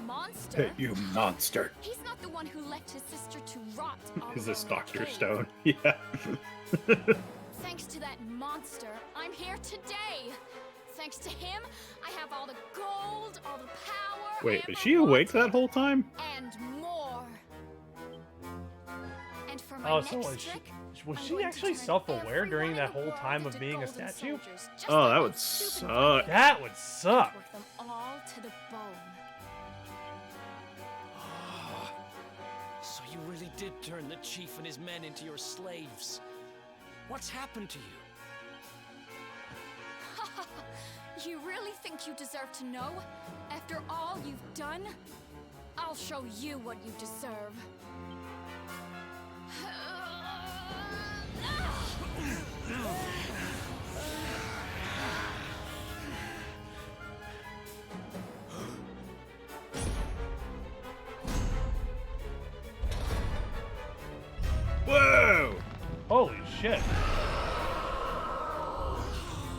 [SPEAKER 5] Monster?
[SPEAKER 2] You monster.
[SPEAKER 5] He's not the one who left his sister to rot. all
[SPEAKER 2] Is this
[SPEAKER 5] alone in a
[SPEAKER 2] Dr.
[SPEAKER 5] cave.
[SPEAKER 2] Stone? Yeah.
[SPEAKER 5] Thanks to that monster, I'm here today. Thanks to him, I have all the gold, all the power. I
[SPEAKER 2] Wait,
[SPEAKER 5] ever
[SPEAKER 2] was she awake
[SPEAKER 5] wanted,
[SPEAKER 2] that whole time?
[SPEAKER 5] And more. And for my
[SPEAKER 1] Oh,
[SPEAKER 5] next
[SPEAKER 1] so was
[SPEAKER 5] trick,
[SPEAKER 1] was
[SPEAKER 5] I'm
[SPEAKER 1] she
[SPEAKER 5] going to
[SPEAKER 1] actually
[SPEAKER 5] turn
[SPEAKER 1] self-aware
[SPEAKER 5] everyone
[SPEAKER 1] during
[SPEAKER 5] in
[SPEAKER 1] that
[SPEAKER 5] the
[SPEAKER 1] whole
[SPEAKER 5] world
[SPEAKER 1] time of
[SPEAKER 5] into
[SPEAKER 1] being a
[SPEAKER 5] golden
[SPEAKER 1] statue?
[SPEAKER 5] soldiers, just
[SPEAKER 2] Oh,
[SPEAKER 5] like
[SPEAKER 2] that
[SPEAKER 5] those
[SPEAKER 2] would
[SPEAKER 5] stupid
[SPEAKER 2] suck.
[SPEAKER 1] That would suck.
[SPEAKER 5] Work them all to the bone.
[SPEAKER 3] So you really did turn the chief and his men into your slaves. What's happened to you?
[SPEAKER 5] You really think you deserve to know? After all you've done? I'll show you what you deserve.
[SPEAKER 2] Whoa!
[SPEAKER 1] Holy shit.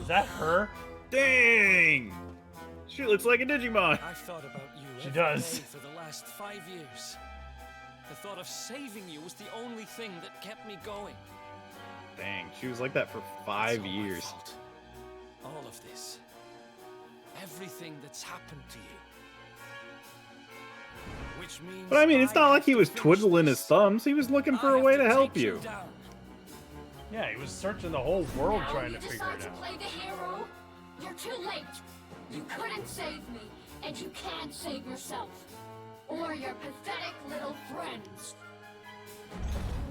[SPEAKER 1] Is that her?
[SPEAKER 2] Dang! She looks like a Digimon.
[SPEAKER 3] I've thought about you
[SPEAKER 1] She
[SPEAKER 3] every
[SPEAKER 1] does.
[SPEAKER 3] day for the last 5 years. The thought of saving you was the only thing that kept me going.
[SPEAKER 2] Dang, she was like that for
[SPEAKER 3] It's
[SPEAKER 2] 5
[SPEAKER 3] all my
[SPEAKER 2] years.
[SPEAKER 3] fault. All of this. Everything that's happened to you. Which means
[SPEAKER 2] But I mean, it's not like
[SPEAKER 3] have
[SPEAKER 2] he
[SPEAKER 3] to
[SPEAKER 2] was
[SPEAKER 3] finish
[SPEAKER 2] twiddling his
[SPEAKER 3] this.
[SPEAKER 2] thumbs. He was looking for
[SPEAKER 3] I
[SPEAKER 2] a
[SPEAKER 3] have
[SPEAKER 2] way to help
[SPEAKER 3] take
[SPEAKER 2] you.
[SPEAKER 3] down.
[SPEAKER 1] Yeah, he was searching the whole world
[SPEAKER 5] Now
[SPEAKER 1] trying
[SPEAKER 5] you
[SPEAKER 1] to figure
[SPEAKER 5] decide
[SPEAKER 1] it
[SPEAKER 5] to
[SPEAKER 1] out.
[SPEAKER 5] play the hero? You're too late. You couldn't save me, and you can't save yourself. Or your pathetic little friends.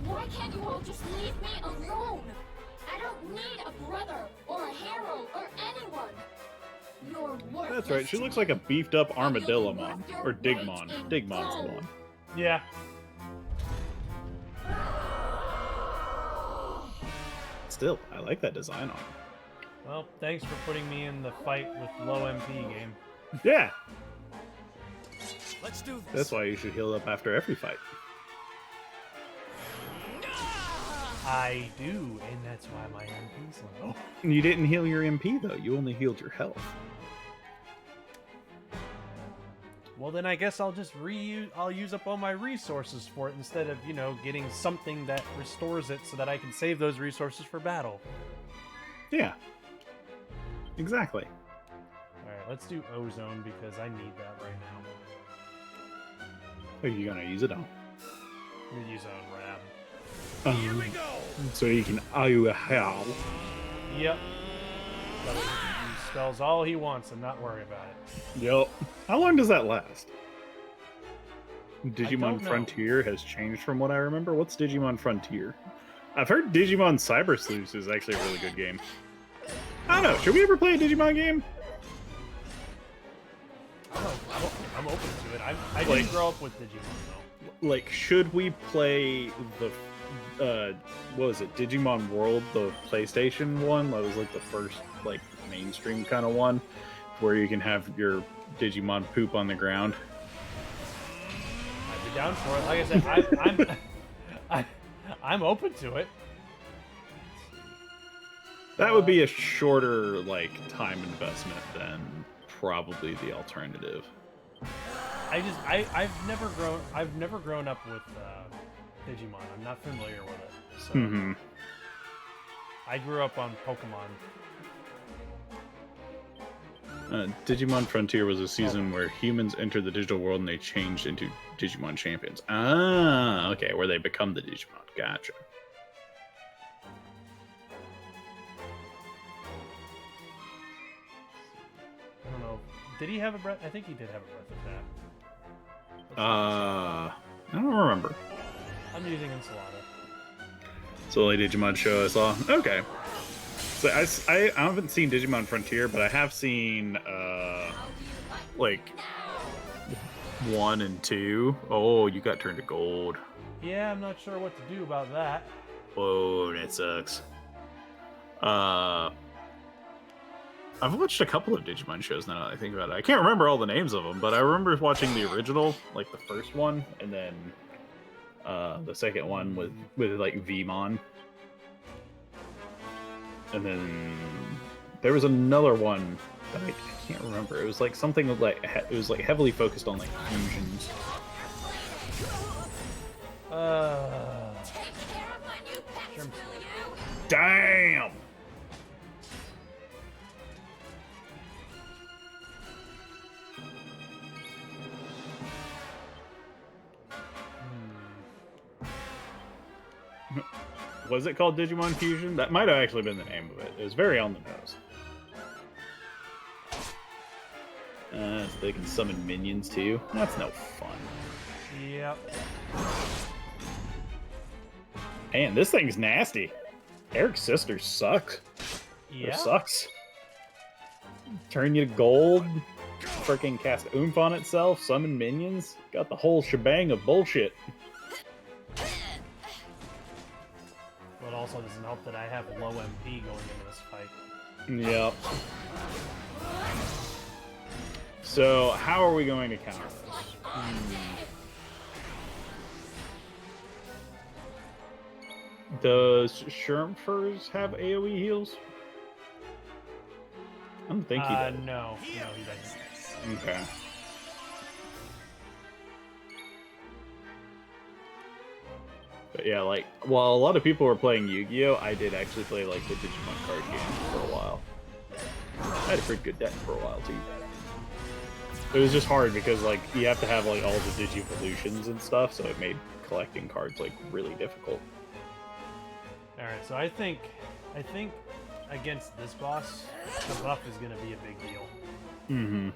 [SPEAKER 5] Why can't you all just leave me alone? I don't need a brother, or a hero, or anyone. You're worthless.
[SPEAKER 2] That's right, she
[SPEAKER 5] to
[SPEAKER 2] looks
[SPEAKER 5] me.
[SPEAKER 2] like a beefed up
[SPEAKER 5] And you'll be
[SPEAKER 2] Armadillomon.
[SPEAKER 5] worth your
[SPEAKER 2] Or
[SPEAKER 5] weight
[SPEAKER 2] Digmon.
[SPEAKER 5] in
[SPEAKER 2] Digmon's the
[SPEAKER 5] gold.
[SPEAKER 2] one.
[SPEAKER 1] Yeah.
[SPEAKER 2] Still, I like that design on him.
[SPEAKER 1] Well, thanks for putting me in the fight with low MP game.
[SPEAKER 2] Yeah,
[SPEAKER 3] Let's do this.
[SPEAKER 2] that's why you should heal up after every fight.
[SPEAKER 1] I do, and that's why my MP's low.
[SPEAKER 2] You didn't heal your MP though, you only healed your health.
[SPEAKER 1] Well, then I guess I'll just I'll use up all my resources for it instead of, getting something that restores it so that I can save those resources for battle.
[SPEAKER 2] Yeah. Exactly.
[SPEAKER 1] Alright, let's do Ozone because I need that right now.
[SPEAKER 2] Are you gonna use it on?
[SPEAKER 1] I'm gonna use Rab.
[SPEAKER 2] Here we go! So you can hell.
[SPEAKER 1] Yep. That way he can use spells all he wants and not worry about it.
[SPEAKER 2] Yup. How long does that last? Digimon
[SPEAKER 1] don't know.
[SPEAKER 2] Frontier has changed from what I remember. What's Digimon Frontier? I've heard Digimon Cyber Sleuths is actually a really good game. I don't know. Should we ever play a Digimon game?
[SPEAKER 1] I'm open to it. I
[SPEAKER 2] Like-
[SPEAKER 1] didn't grow up with Digimon though.
[SPEAKER 2] Like, should we play the what was it, Digimon World, the PlayStation one? That was like the first like mainstream kind of one, where you can have your Digimon poop on the ground.
[SPEAKER 1] I'd be down for it. Like I said, I'm open to it.
[SPEAKER 2] That would be a shorter like time investment than probably the alternative.
[SPEAKER 1] I've never grown up with Digimon. I'm not familiar with it. So
[SPEAKER 2] Mm-hmm.
[SPEAKER 1] I grew up on Pokemon.
[SPEAKER 2] Digimon Frontier was a season where humans entered the digital world and they changed into Digimon champions. Ah, okay, where they become the Digimon. Gotcha.
[SPEAKER 1] I don't know. Did he have a breath? I think he did have a breath attack.
[SPEAKER 2] I don't remember.
[SPEAKER 1] I'm using Enchilada.
[SPEAKER 2] It's the only Digimon show I saw. Okay. So I haven't seen Digimon Frontier, but I have seen like 1 and 2. Oh, you got turned to gold.
[SPEAKER 1] Yeah, I'm not sure what to do about that.
[SPEAKER 2] Whoa, that sucks. I've watched a couple of Digimon shows now that I think about it. I can't remember all the names of them, but I remember watching the original, like the first one, and then the second one with like Vmon. And then there was another one that I can't remember. It was like something like it was like heavily focused on like fusions.
[SPEAKER 5] Take care of my new pets,
[SPEAKER 1] Sure.
[SPEAKER 5] will you?
[SPEAKER 2] Damn. Was it called Digimon Fusion? That might have actually been the name of it. It was very on the nose. So they can summon minions too. That's no fun.
[SPEAKER 1] Yep.
[SPEAKER 2] Man, this thing's nasty. Eric's sister sucks.
[SPEAKER 1] Yeah.
[SPEAKER 2] Or sucks. Turn you to gold. Freaking cast oomph on itself. Summon minions. Got the whole shebang of bullshit.
[SPEAKER 1] But also doesn't help that I have low MP going into this fight.
[SPEAKER 2] Yep. So, how are we going to counter this? Does Shermfurs have AoE heals? I don't think he does.
[SPEAKER 1] No, he doesn't.
[SPEAKER 2] Okay. But yeah, like, while a lot of people were playing Yu-Gi-Oh!, I did actually play, like, the Digimon card game for a while. I had a pretty good deck for a while, too. It was just hard because, like, you have to have, like, all the Digivolutions and stuff, so it made collecting cards, like, really difficult.
[SPEAKER 1] Alright, so I think against this boss, the buff is gonna be a big deal.
[SPEAKER 2] Mm-hmm.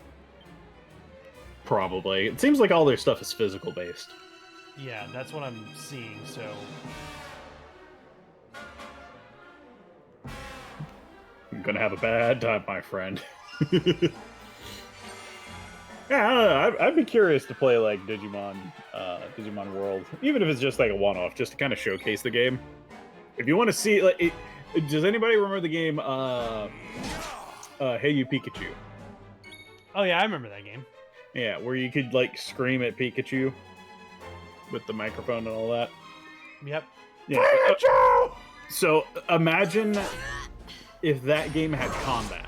[SPEAKER 2] Probably. It seems like all their stuff is physical based.
[SPEAKER 1] Yeah, that's what I'm seeing, so...
[SPEAKER 2] I'm gonna have a bad time, my friend. Yeah, I don't know. I'd be curious to play like Digimon World, even if it's just like a one-off, just to kind of showcase the game. If you want to see, like, does anybody remember the game Hey You Pikachu?
[SPEAKER 1] Oh yeah, I remember that game.
[SPEAKER 2] Yeah, where you could like scream at Pikachu with the microphone and all that.
[SPEAKER 1] Yep.
[SPEAKER 2] Yeah. Pikachu! So imagine if that game had combat.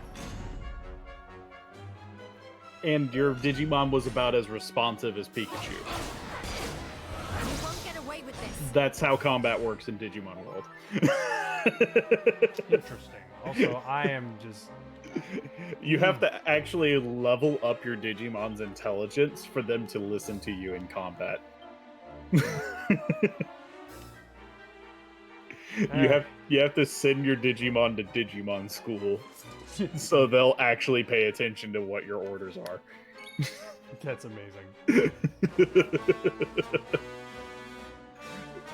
[SPEAKER 2] And your Digimon was about as responsive as Pikachu.
[SPEAKER 7] You won't get away with this.
[SPEAKER 2] That's how combat works in Digimon World.
[SPEAKER 1] Interesting. Also, I am just...
[SPEAKER 2] You have to actually level up your Digimon's intelligence for them to listen to you in combat. You have to send your Digimon to Digimon school so they'll actually pay attention to what your orders are.
[SPEAKER 1] That's amazing.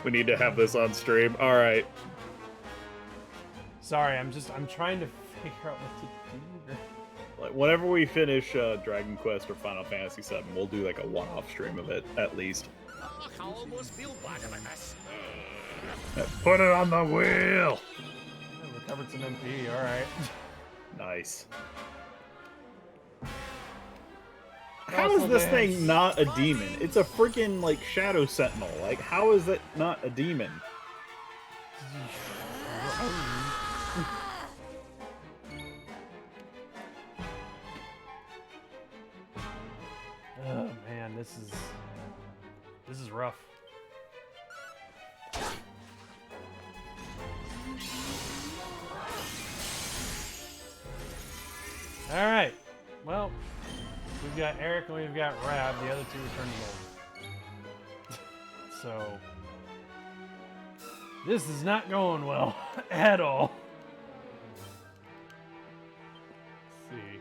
[SPEAKER 2] We need to have this on stream. All right.
[SPEAKER 1] Sorry, I'm trying to figure out what to do.
[SPEAKER 2] Like whenever we finish Dragon Quest or Final Fantasy VII, we'll do like a one-off stream of it at least. Put it on the wheel.
[SPEAKER 1] Yeah, recovered some MP. All right.
[SPEAKER 2] Nice. How is this thing not a demon? It's a freaking like Shadow Sentinel. Like, how is it not a demon?
[SPEAKER 1] Oh man, this is rough. All right. Well, we've got Eric and we've got Rab. The other two returned to So this is not going well at all. Let's see.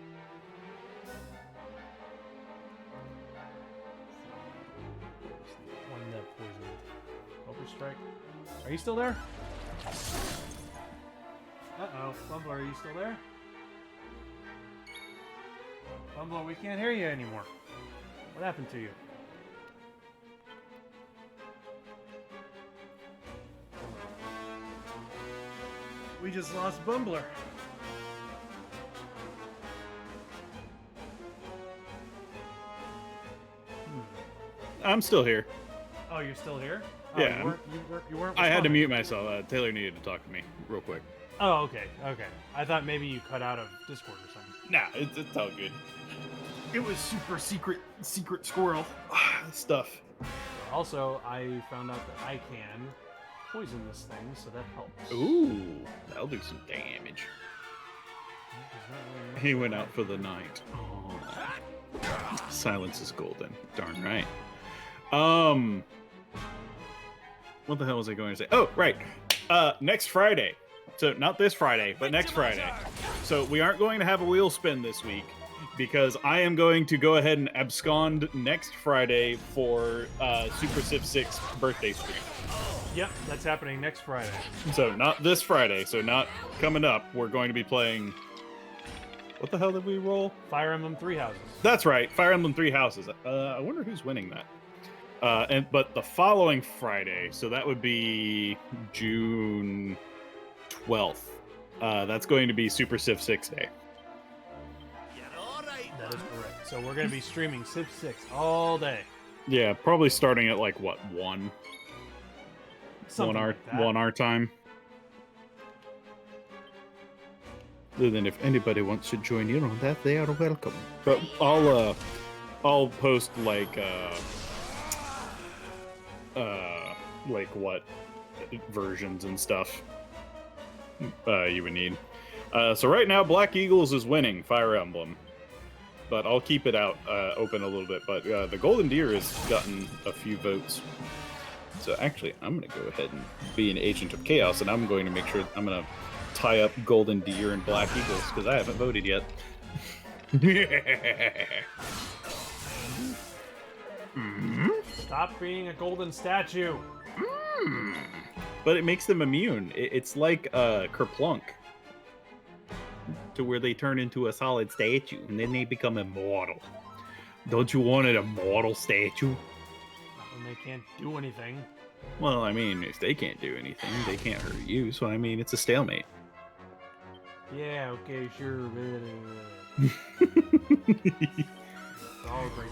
[SPEAKER 1] One that poisoned. Overstrike. Are you still there? Uh-oh. Bumbler, are you still there? Bumbler, we can't hear you anymore. What happened to you? We just lost Bumbler.
[SPEAKER 2] I'm still here.
[SPEAKER 1] Oh, you're still here? Oh,
[SPEAKER 2] Yeah.
[SPEAKER 1] You weren't
[SPEAKER 2] I had to
[SPEAKER 1] responding.
[SPEAKER 2] mute myself. Taylor needed to talk to me real quick.
[SPEAKER 1] Oh, okay, okay. I thought maybe you cut out of Discord or something.
[SPEAKER 2] Nah, it's all good.
[SPEAKER 4] It was super secret squirrel.
[SPEAKER 2] Stuff.
[SPEAKER 1] Also, I found out that I can poison this thing, so that helps.
[SPEAKER 2] Ooh, that'll do some damage. He went out for the night. Oh. Silence is golden. Darn right. What the hell was I going to say? Oh, right. Next Friday. So not this Friday, but next Friday. So we aren't going to have a wheel spin this week because I am going to go ahead and abscond next Friday for Super Civ 6 birthday stream.
[SPEAKER 1] Yep, that's happening next Friday.
[SPEAKER 2] So not this Friday. So not coming up. We're going to be playing. What the hell did we roll?
[SPEAKER 1] Fire Emblem Three Houses.
[SPEAKER 2] That's right, Fire Emblem Three Houses. I wonder who's winning that. But the following Friday, so that would be June 12th. That's going to be Super Civ 6 Day.
[SPEAKER 1] That is correct. So we're going to be streaming Civ 6 all day.
[SPEAKER 2] Yeah, probably starting at like what, 1
[SPEAKER 1] Something
[SPEAKER 2] hour,
[SPEAKER 1] like that.
[SPEAKER 2] 1 hour time. Then if anybody wants to join in on that, they are welcome. But I'll post like what versions and stuff you would need. So right now, Black Eagles is winning Fire Emblem, but I'll keep it out open a little bit. But the Golden Deer has gotten a few votes. So actually, I'm gonna go ahead and be an agent of chaos, and I'm going to make sure I'm gonna tie up Golden Deer and Black Eagles because I haven't voted yet.
[SPEAKER 1] Stop being a golden statue.
[SPEAKER 2] But it makes them immune. It's like Kerplunk, to where they turn into a solid statue and then they become immortal. Don't you want an immortal statue?
[SPEAKER 1] When they can't do anything.
[SPEAKER 2] Well, I mean, if they can't do anything, they can't hurt you. So I mean, it's a stalemate.
[SPEAKER 1] Yeah, okay, sure. All great.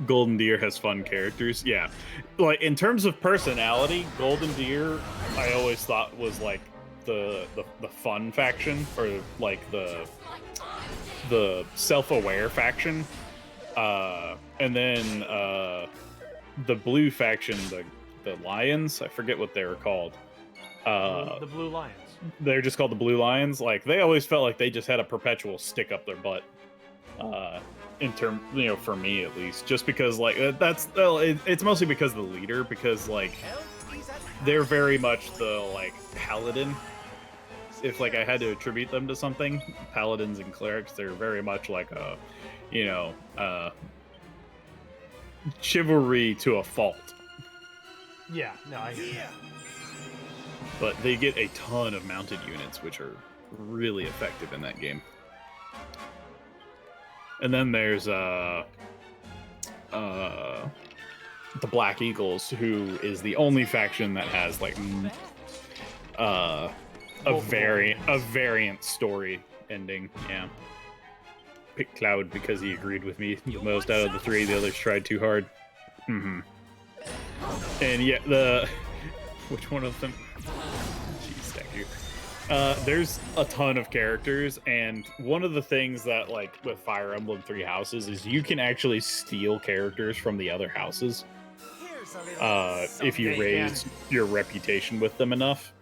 [SPEAKER 2] Golden Deer has fun characters. Yeah. Like, in terms of personality, Golden Deer, I always thought was, like, the fun faction, or, like, the self-aware faction. And then, the blue faction, the Lions, I forget what they were called.
[SPEAKER 1] The Blue Lions.
[SPEAKER 2] They're just called the Blue Lions. Like, they always felt like they just had a perpetual stick up their butt. In term, for me at least, just because like it's mostly because of the leader, because like they're very much the like paladin, if like I had to attribute them to something, paladins and clerics, they're very much like a, chivalry to a fault.
[SPEAKER 1] Yeah, no, I hear you.
[SPEAKER 2] But they get a ton of mounted units, which are really effective in that game. And then there's the Black Eagles, who is the only faction that has like a variant story ending. Yeah. Pick Cloud because he agreed with me the most out of the three. The others tried too hard. Mm-hmm. And yeah, which one of them? Jeez, thank you. There's a ton of characters, and one of the things that, like, with Fire Emblem Three Houses is you can actually steal characters from the other houses if you raise your reputation with them enough.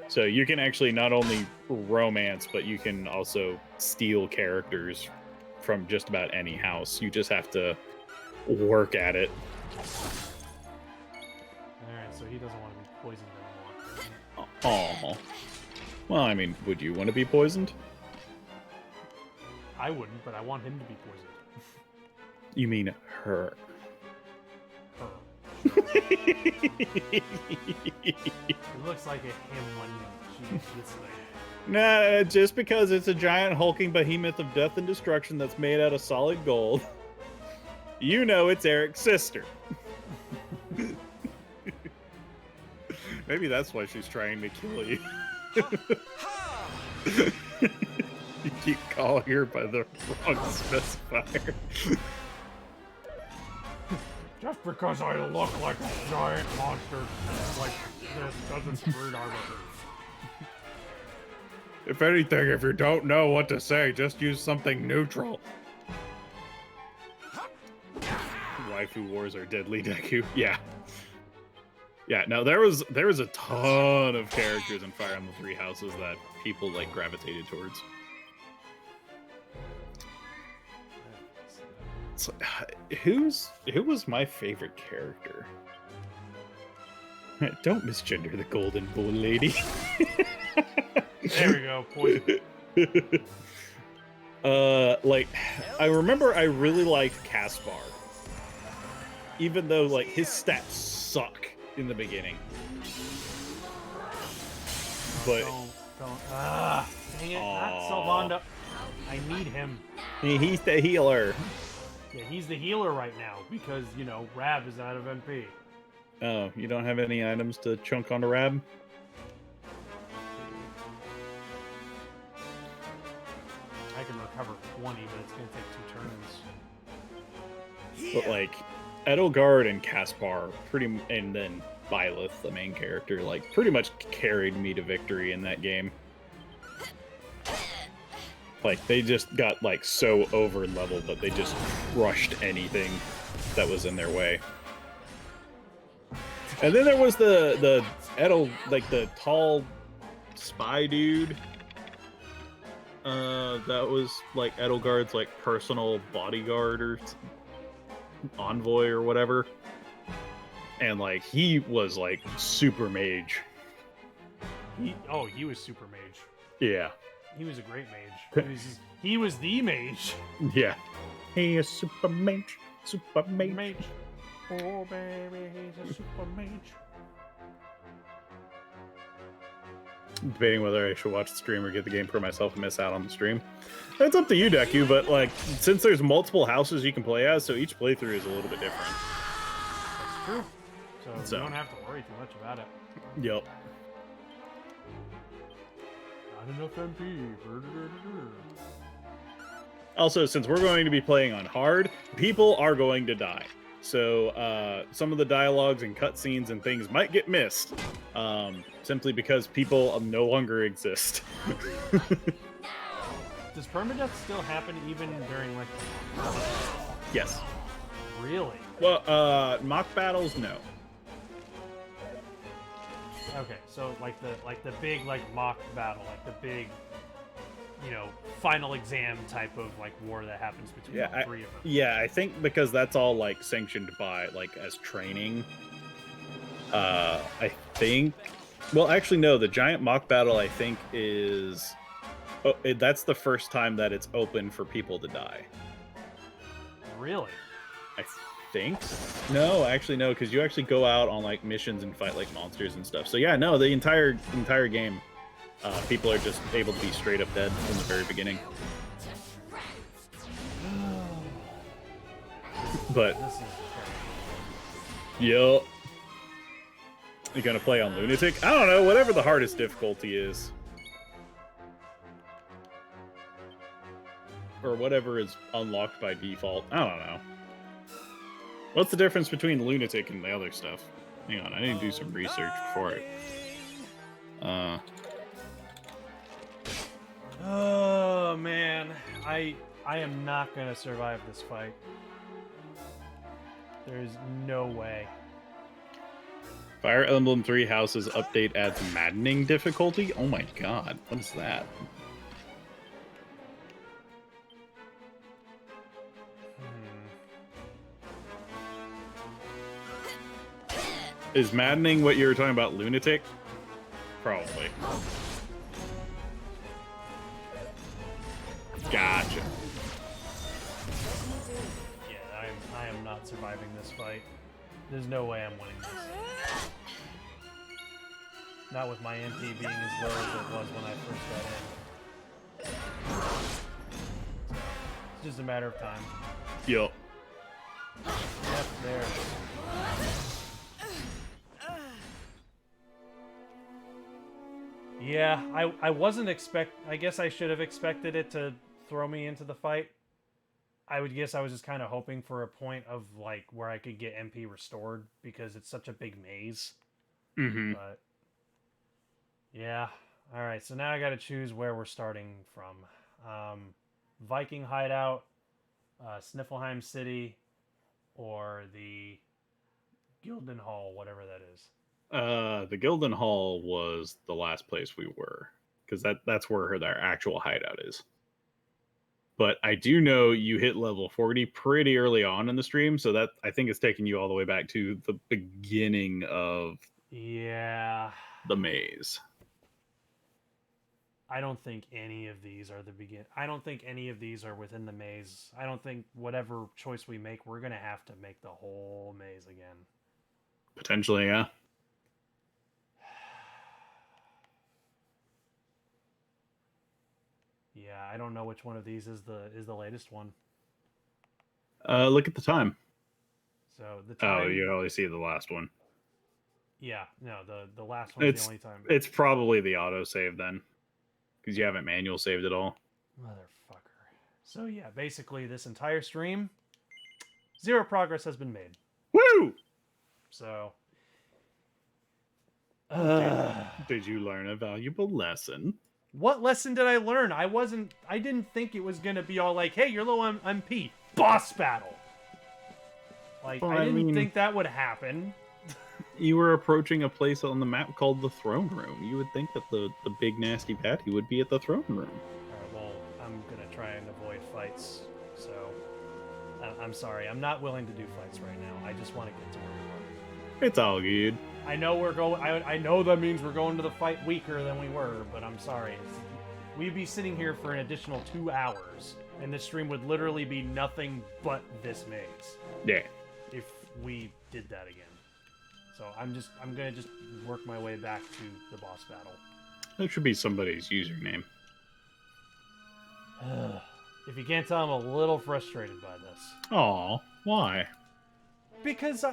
[SPEAKER 2] So you can actually not only romance, but you can also steal characters from just about any house. You just have to work at it.
[SPEAKER 1] Alright, so he doesn't want to be poisoned anymore.
[SPEAKER 2] Oh. Well, I mean, would you want to be poisoned?
[SPEAKER 1] I wouldn't, but I want him to be poisoned.
[SPEAKER 2] You mean her?
[SPEAKER 1] Her. It looks like a him when she gets like...
[SPEAKER 2] Nah, just because it's a giant hulking behemoth of death and destruction that's made out of solid gold, you know it's Eric's sister. Maybe that's why she's trying to kill you. You keep calling her by the wrong specifier.
[SPEAKER 1] Just because I look like a giant monster like this doesn't mean I'm a...
[SPEAKER 2] If anything, if you don't know what to say, just use something neutral. Waifu wars are deadly, Deku. Yeah. Yeah, no, there was a ton of characters in Fire Emblem Three Houses that people like gravitated towards. So, who was my favorite character? Don't misgender the Golden Bull lady.
[SPEAKER 1] There we go, poison.
[SPEAKER 2] Like, I remember I really liked Caspar. Even though, like, his stats suck in the beginning. But...
[SPEAKER 1] Dang it, not Sylvanda. I need him.
[SPEAKER 2] He's the healer.
[SPEAKER 1] Yeah, he's the healer right now, because, you know, Rab is out of MP.
[SPEAKER 2] Oh, you don't have any items to chunk onto Rab?
[SPEAKER 1] I can recover 20, but it's going to take 2 turns.
[SPEAKER 2] But like Edelgard and Caspar and then Byleth, the main character, like pretty much carried me to victory in that game. Like they just got like so over leveled, but they just crushed anything that was in their way. And then there was the the tall spy dude. That was like Edelgard's like personal bodyguard or envoy or whatever. And like he was like super mage.
[SPEAKER 1] He was super mage.
[SPEAKER 2] Yeah.
[SPEAKER 1] He was a great mage. He was the mage.
[SPEAKER 2] Yeah. He is super mage. Super mage.
[SPEAKER 1] Oh baby, he's a super mage.
[SPEAKER 2] Debating whether I should watch the stream or get the game for myself and miss out on the stream. It's up to you, Deku, but like since there's multiple houses you can play as, so each playthrough is a little bit different.
[SPEAKER 1] That's true. So you don't have to worry too much about it.
[SPEAKER 2] Yep.
[SPEAKER 1] Not enough MP.
[SPEAKER 2] Also, since we're going to be playing on hard, people are going to die. So some of the dialogues and cutscenes and things might get missed, simply because people no longer exist.
[SPEAKER 1] Does permadeath still happen even during like?
[SPEAKER 2] Yes.
[SPEAKER 1] Really?
[SPEAKER 2] Well, mock battles, no.
[SPEAKER 1] Okay, so like the big like mock battle, like the big, you know, final exam type of like war that happens between all three of them.
[SPEAKER 2] Yeah, I think because that's all like sanctioned by like as training. I think Well, actually, no. The giant mock battle, I think, is... Oh, that's the first time that it's open for people to die.
[SPEAKER 1] Really?
[SPEAKER 2] I think? No, actually, no, because you actually go out on, like, missions and fight, like, monsters and stuff. So, yeah, no, the entire game, people are just able to be straight up dead from the very beginning. But...
[SPEAKER 1] This is
[SPEAKER 2] Yo. You gonna play on Lunatic? I don't know, whatever the hardest difficulty is. Or whatever is unlocked by default. I don't know. What's the difference between Lunatic and the other stuff? Hang on, I need to do some research before it.
[SPEAKER 1] Oh man, I am not gonna survive this fight. There's no way.
[SPEAKER 2] Fire Emblem 3 Houses update adds maddening difficulty? Oh my god, what is that? Is maddening what you were talking about, Lunatic? Probably. Gotcha.
[SPEAKER 1] Yeah, I am not surviving this fight. There's no way I'm winning this. Not with my MP being as low as it was when I first got in. It's just a matter of time.
[SPEAKER 2] Yup.
[SPEAKER 1] Yep, there it is. Yeah, I wasn't I guess I should have expected it to throw me into the fight. I would guess I was just kind of hoping for a point of, like, where I could get MP restored, because it's such a big maze.
[SPEAKER 2] Mm-hmm.
[SPEAKER 1] But, yeah. Alright, so now I gotta choose where we're starting from. Viking Hideout, Sniffelheim City, or the Gilden Hall, whatever that is.
[SPEAKER 2] The Gilden Hall was the last place we were, because that's where their actual hideout is. But I do know you hit level 40 pretty early on in the stream, so that I think it's taking you all the way back to the beginning of
[SPEAKER 1] the
[SPEAKER 2] maze.
[SPEAKER 1] I don't think any of these are I don't think any of these are within the maze. I don't think whatever choice we make, we're gonna have to make the whole maze again.
[SPEAKER 2] Potentially, yeah.
[SPEAKER 1] Yeah, I don't know which one of these is the latest one.
[SPEAKER 2] Look at the time.
[SPEAKER 1] So the time.
[SPEAKER 2] Oh, you only see the last one.
[SPEAKER 1] Yeah, no, the last one's the only time.
[SPEAKER 2] It's probably the autosave then, because you haven't manual saved at all.
[SPEAKER 1] Motherfucker. So yeah, basically this entire stream, 0 progress has been made.
[SPEAKER 2] Woo!
[SPEAKER 1] So.
[SPEAKER 2] Did you learn a valuable lesson?
[SPEAKER 1] What lesson did I learn? I didn't think it was gonna be all like, hey, you're low on MP. Boss battle! Like,
[SPEAKER 2] well,
[SPEAKER 1] I didn't think that would happen.
[SPEAKER 2] You were approaching a place on the map called the Throne Room. You would think that the big nasty baddie would be at the Throne Room.
[SPEAKER 1] Alright, well, I'm gonna try and avoid fights, so... I'm sorry, I'm not willing to do fights right now. I just want to get to where we are.
[SPEAKER 2] It's all good.
[SPEAKER 1] I know we're going. I know that means we're going to the fight weaker than we were, but I'm sorry. We'd be sitting here for an additional 2 hours, and this stream would literally be nothing but this maze.
[SPEAKER 2] Yeah.
[SPEAKER 1] If we did that again. So I'm gonna just work my way back to the boss battle.
[SPEAKER 2] That should be somebody's username.
[SPEAKER 1] If you can't tell, I'm a little frustrated by this.
[SPEAKER 2] Aw, why?
[SPEAKER 1] Because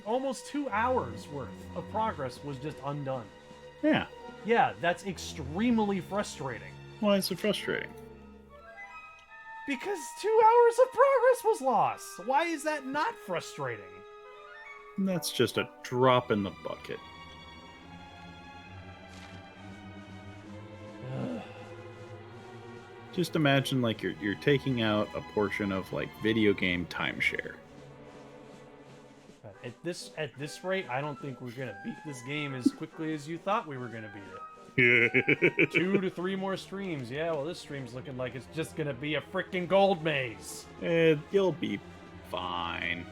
[SPEAKER 1] almost 2 hours worth of progress was just undone.
[SPEAKER 2] Yeah.
[SPEAKER 1] Yeah, that's extremely frustrating.
[SPEAKER 2] Why is it frustrating?
[SPEAKER 1] Because 2 hours of progress was lost. Why is that not frustrating?
[SPEAKER 2] That's just a drop in the bucket. Just imagine like you're taking out a portion of like video game timeshare.
[SPEAKER 1] At this rate, I don't think we're gonna beat this game as quickly as you thought we were gonna beat it. 2 to 3 more streams. Yeah, well, this stream's looking like it's just gonna be a freaking gold maze.
[SPEAKER 2] You'll be fine.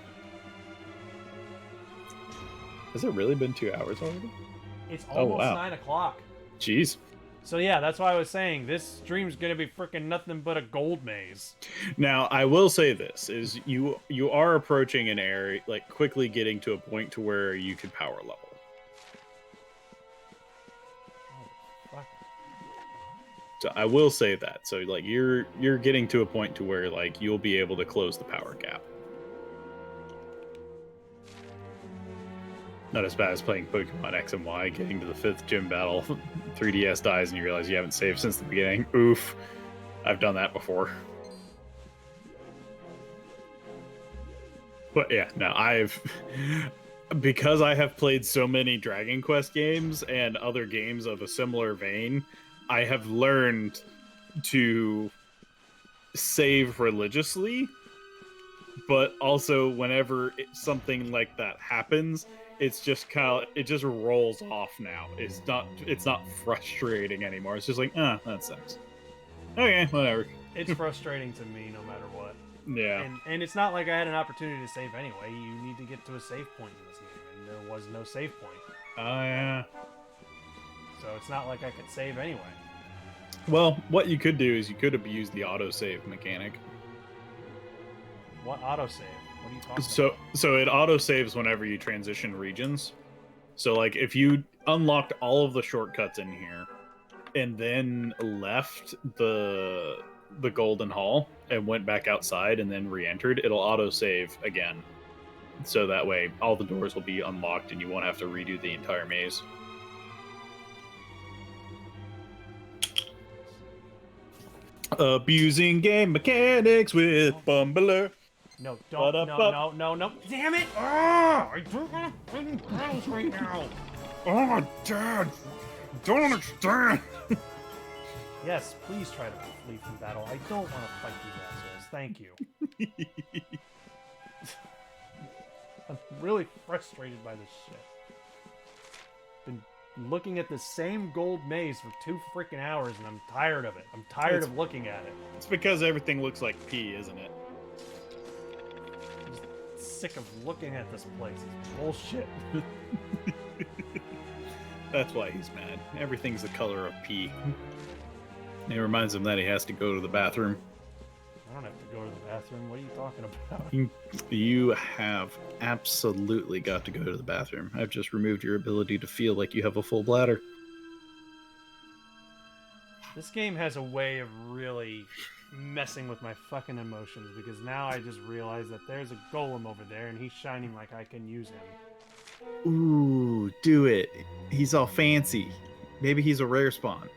[SPEAKER 2] Has it really been 2 hours already?
[SPEAKER 1] It's
[SPEAKER 2] Oh,
[SPEAKER 1] almost
[SPEAKER 2] wow.
[SPEAKER 1] 9 o'clock.
[SPEAKER 2] Jeez.
[SPEAKER 1] So yeah, that's why I was saying this stream's gonna be freaking nothing but a gold maze.
[SPEAKER 2] Now, I will say this is you are approaching an area, like quickly getting to a point to where you could power level.
[SPEAKER 1] Fuck.
[SPEAKER 2] So I will say that. So like you're getting to a point to where like you'll be able to close the power gap. Not as bad as playing Pokemon X and Y, getting to the 5th gym battle, 3DS dies and you realize you haven't saved since the beginning. Oof. I've done that before. But yeah, no, because I have played so many Dragon Quest games and other games of a similar vein, I have learned to save religiously, but also whenever something like that happens, it's just it just rolls off now. It's not frustrating anymore. It's just like, that sucks. Okay, whatever.
[SPEAKER 1] It's frustrating to me no matter what.
[SPEAKER 2] Yeah.
[SPEAKER 1] And it's not like I had an opportunity to save anyway. You need to get to a save point in this game, and there was no save point.
[SPEAKER 2] Oh, yeah.
[SPEAKER 1] So it's not like I could save anyway.
[SPEAKER 2] Well, what you could do is you could abuse the autosave mechanic.
[SPEAKER 1] What autosave? What are you talking about?
[SPEAKER 2] So it autosaves whenever you transition regions. So like if you unlocked all of the shortcuts in here and then left the Golden Hall and went back outside and then re-entered, it'll autosave again. So that way all the doors will be unlocked and you won't have to redo the entire maze. Abusing game mechanics with Bumbler.
[SPEAKER 1] No, don't. No. Damn it! I don't want to fucking battles right now.
[SPEAKER 2] Oh, Dad! Don't understand!
[SPEAKER 1] Yes, please try to flee from battle. I don't want to fight these assholes. Thank you. I'm really frustrated by this shit. Been looking at the same gold maze for 2 freaking hours, and I'm tired of it. I'm tired of looking at it.
[SPEAKER 2] It's because everything looks like P, isn't it?
[SPEAKER 1] I'm just sick of looking at this place. It's bullshit.
[SPEAKER 2] That's why he's mad. Everything's the color of P. It reminds him that he has to go to the bathroom.
[SPEAKER 1] I don't have to go to the bathroom. What are you talking about?
[SPEAKER 2] You have absolutely got to go to the bathroom. I've just removed your ability to feel like you have a full bladder.
[SPEAKER 1] This game has a way of really messing with my fucking emotions, because now I just realize that there's a golem over there and he's shining like I can use him.
[SPEAKER 2] Ooh, do it. He's all fancy. Maybe he's a rare spawn.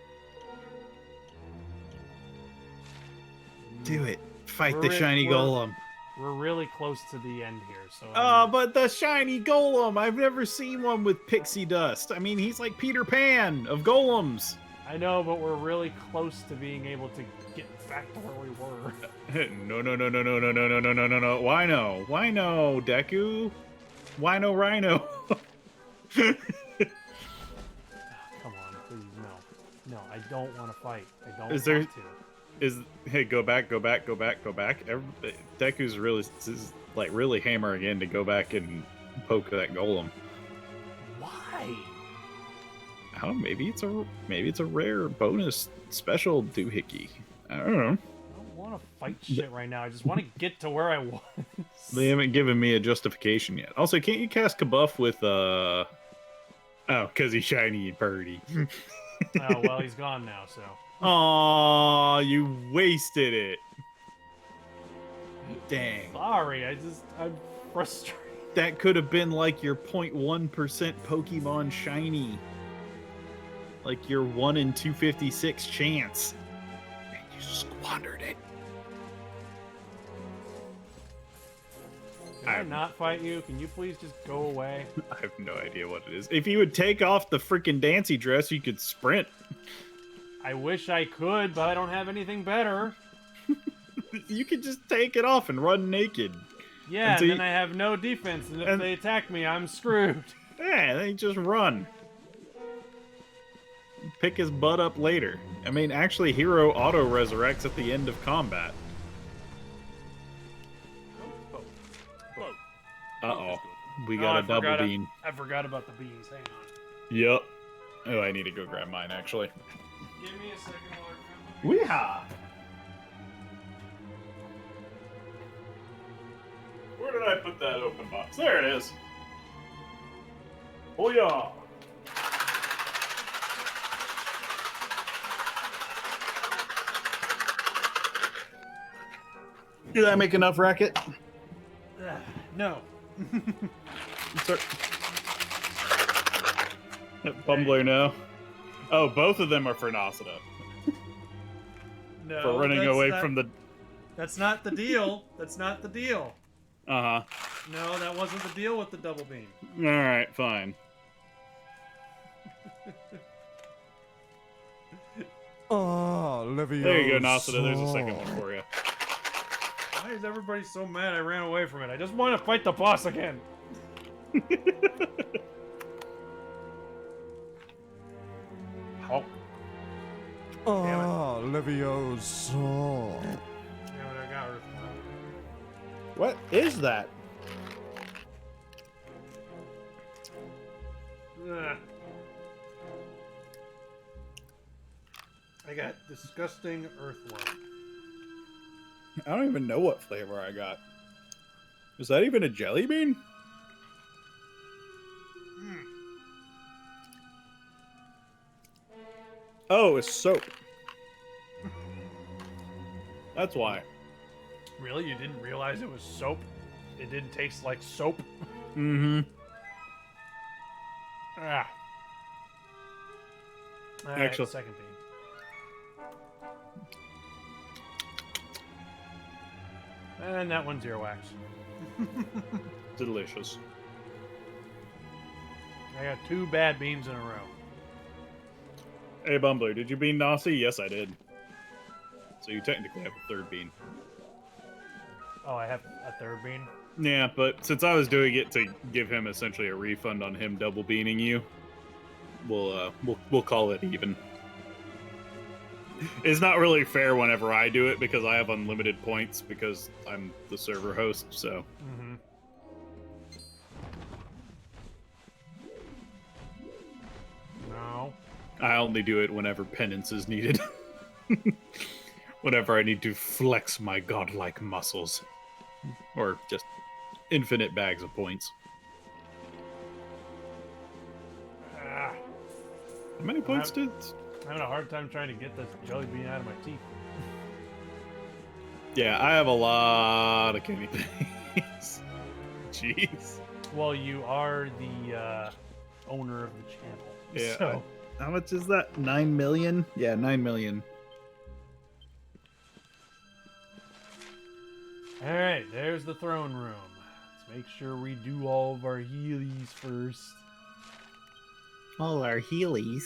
[SPEAKER 2] Do it. Fight the shiny golem.
[SPEAKER 1] We're really close to the end here, so...
[SPEAKER 2] Oh, but the shiny golem! I've never seen one with pixie dust. I mean, he's like Peter Pan of golems.
[SPEAKER 1] I know, but we're really close to being able to get back to where we were.
[SPEAKER 2] No. Why no? Why no, Deku? Why no Rhino?
[SPEAKER 1] Come on, please, no. I don't want to fight. I don't want to.
[SPEAKER 2] Hey, go back. Deku's really hammering in to go back and poke that golem.
[SPEAKER 1] Why?
[SPEAKER 2] Oh, maybe it's a rare bonus special doohickey. I don't know.
[SPEAKER 1] I don't want to fight shit right now. I just want to get to where I was.
[SPEAKER 2] They haven't given me a justification yet. Also, can't you cast Kabuff with Oh, because he's shiny and purdy.
[SPEAKER 1] Oh, well, he's gone now, so...
[SPEAKER 2] Aw, you wasted it. Dang.
[SPEAKER 1] Sorry, I'm frustrated.
[SPEAKER 2] That could have been like your 0.1% Pokemon shiny. Like your 1 in 256 chance. And you squandered it.
[SPEAKER 1] Can I not fight you? Can you please just go away?
[SPEAKER 2] I have no idea what it is. If you would take off the freaking Dancy dress, you could sprint.
[SPEAKER 1] I wish I could, but I don't have anything better.
[SPEAKER 2] You could just take it off and run naked.
[SPEAKER 1] Yeah, and then I have no defense, and if they attack me, I'm screwed.
[SPEAKER 2] Yeah, they just run. Pick his butt up later. I mean, actually, Hero auto-resurrects at the end of combat. Uh-oh. We got a double bean.
[SPEAKER 1] I forgot about the beans. Hang on.
[SPEAKER 2] Yup. Oh, I need to go grab mine, actually.
[SPEAKER 1] Give me a second while I
[SPEAKER 2] Weehaw! Where did I put that open box? There it is. Oh yeah! Did I make enough racket?
[SPEAKER 1] No.
[SPEAKER 2] Start. Bumbler, no. Oh, both of them are for Nasada.
[SPEAKER 1] No.
[SPEAKER 2] For running
[SPEAKER 1] that's
[SPEAKER 2] away
[SPEAKER 1] not-
[SPEAKER 2] from the.
[SPEAKER 1] That's not the deal. That's not the deal.
[SPEAKER 2] Uh huh.
[SPEAKER 1] No, that wasn't the deal with the double beam.
[SPEAKER 2] Alright, fine.
[SPEAKER 8] Ah, Leviosa.
[SPEAKER 2] There you go, Nasada. There's a second one for you.
[SPEAKER 1] Why is everybody so mad I ran away from it? I just want to fight the boss again. Oh.
[SPEAKER 8] Ah, Leviosa.
[SPEAKER 1] Damn it, I got her.
[SPEAKER 2] What is that?
[SPEAKER 1] Ugh. I got disgusting earthworm.
[SPEAKER 2] I don't even know what flavor I got. Is that even a jelly bean? Oh, it's soap. That's why.
[SPEAKER 1] Really? You didn't realize it was soap? It didn't taste like soap?
[SPEAKER 2] Mm-hmm.
[SPEAKER 1] Ah. Alright,
[SPEAKER 2] Actually-
[SPEAKER 1] second bean. And that one's earwax.
[SPEAKER 2] Delicious.
[SPEAKER 1] I got 2 bad beans in a row.
[SPEAKER 2] Hey, Bumbler, did you bean Nasi? Yes, I did. So you technically have a third bean.
[SPEAKER 1] Oh, I have a third bean?
[SPEAKER 2] Yeah, but since I was doing it to give him essentially a refund on him double beaning you, we'll call it even. It's not really fair whenever I do it because I have unlimited points because I'm the server host, so.
[SPEAKER 1] Mm-hmm. No.
[SPEAKER 2] I only do it whenever penance is needed. Whenever I need to flex my godlike muscles. Or just infinite bags of points.
[SPEAKER 1] Ah,
[SPEAKER 2] How many points did...
[SPEAKER 1] I'm having a hard time trying to get this jelly bean out of my teeth.
[SPEAKER 2] Yeah, I have a lot of candy things. Jeez.
[SPEAKER 1] Well, you are the owner of the channel.
[SPEAKER 2] Yeah.
[SPEAKER 1] So,
[SPEAKER 2] How much is that? 9 million? Yeah, 9 million.
[SPEAKER 1] alright, there's the throne room. Let's make sure we do all of our healies first.
[SPEAKER 2] All our healies.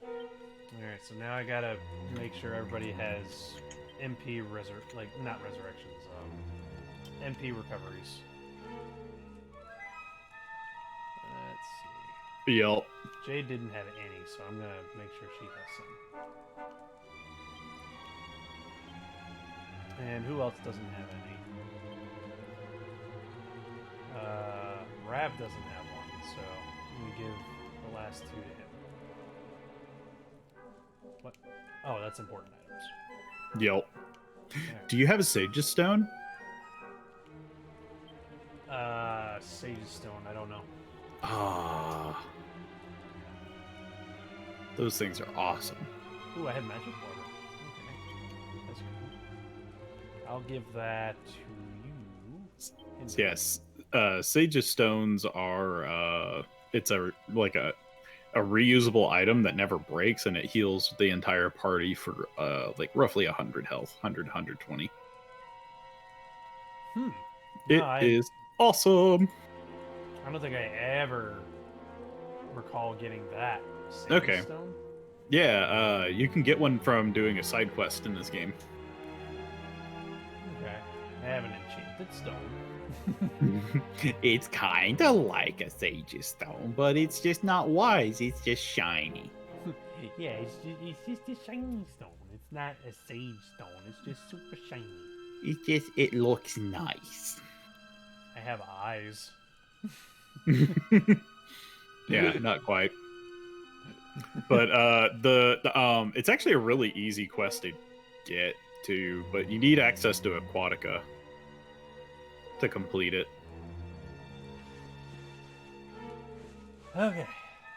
[SPEAKER 1] Alright, so now I gotta make sure everybody has MP not resurrections, MP recoveries. Let's see.
[SPEAKER 2] Yup.
[SPEAKER 1] Jade didn't have any, so I'm gonna make sure she has some. And who else doesn't have any? Rab doesn't have one, so I'm gonna give the last 2 to him. What? Oh, that's important items.
[SPEAKER 2] Yup.
[SPEAKER 1] Alright.
[SPEAKER 2] Do you have a Sage's Stone?
[SPEAKER 1] Sage's Stone, I don't know.
[SPEAKER 2] Ah. Those things are awesome.
[SPEAKER 1] Ooh, I have magic water. Okay. That's cool. I'll give that to you.
[SPEAKER 2] Yes. Sage's Stones are it's a reusable item that never breaks and it heals the entire party for like roughly 100 health, 120. It is awesome.
[SPEAKER 1] I don't think I ever recall getting that. Sage
[SPEAKER 2] Okay.
[SPEAKER 1] Stone?
[SPEAKER 2] Yeah, you can get one from doing a side quest in this game.
[SPEAKER 1] Okay. I have an enchanted stone.
[SPEAKER 2] It's kind of like a Sage's Stone, but it's just not wise. It's just shiny.
[SPEAKER 1] Yeah, it's just a shiny stone. It's not a sage stone. It's just super shiny.
[SPEAKER 2] It looks nice.
[SPEAKER 1] I have eyes.
[SPEAKER 2] Yeah, not quite. But it's actually a really easy quest to get to, but you need access to Aquatica to complete it.
[SPEAKER 1] Okay.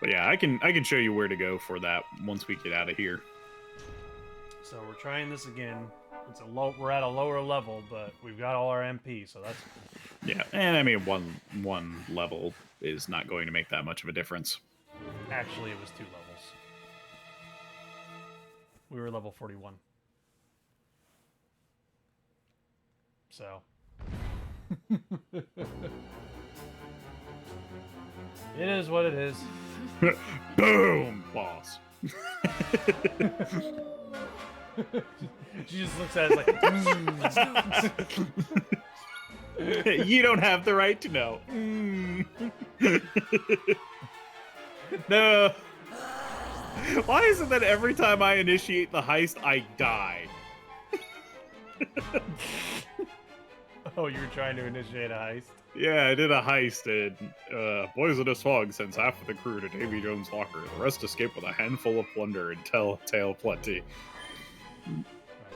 [SPEAKER 2] But yeah, I can show you where to go for that once we get out of here.
[SPEAKER 1] So we're trying this again. We're at a lower level, but we've got all our MP, so that's
[SPEAKER 2] Yeah, and I mean one level is not going to make that much of a difference.
[SPEAKER 1] actually it was 2 levels. We were level 41. So it is what it is.
[SPEAKER 2] Boom, boss.
[SPEAKER 1] She just looks at it like,
[SPEAKER 2] You don't have the right to know. No. Why is it that every time I initiate the heist, I die?
[SPEAKER 1] Oh, you were trying to initiate a heist?
[SPEAKER 2] Yeah, I did a heist and Poisonous Fog sends half of the crew to Davy Jones' locker. The rest escape with a handful of plunder and telltale plenty.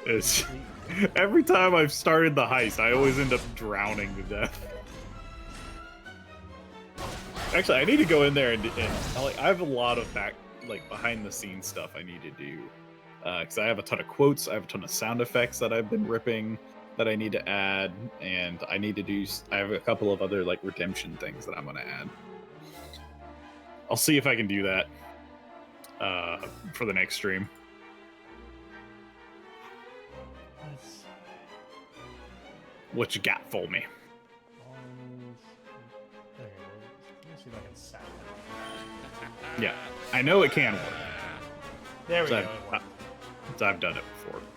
[SPEAKER 2] It's every time I've started the heist, I always end up drowning to death. Actually, I need to go in there and I have a lot of behind the scenes stuff I need to do because I have a ton of quotes, I have a ton of sound effects that I've been ripping that I need to add, and I have a couple of other redemption things that I'm gonna add. I'll see if I can do that for the next stream. What you got for me?
[SPEAKER 1] Let me see if I can sound it.
[SPEAKER 2] Yeah, I know it can work.
[SPEAKER 1] There we go.
[SPEAKER 2] I've done it before.
[SPEAKER 1] And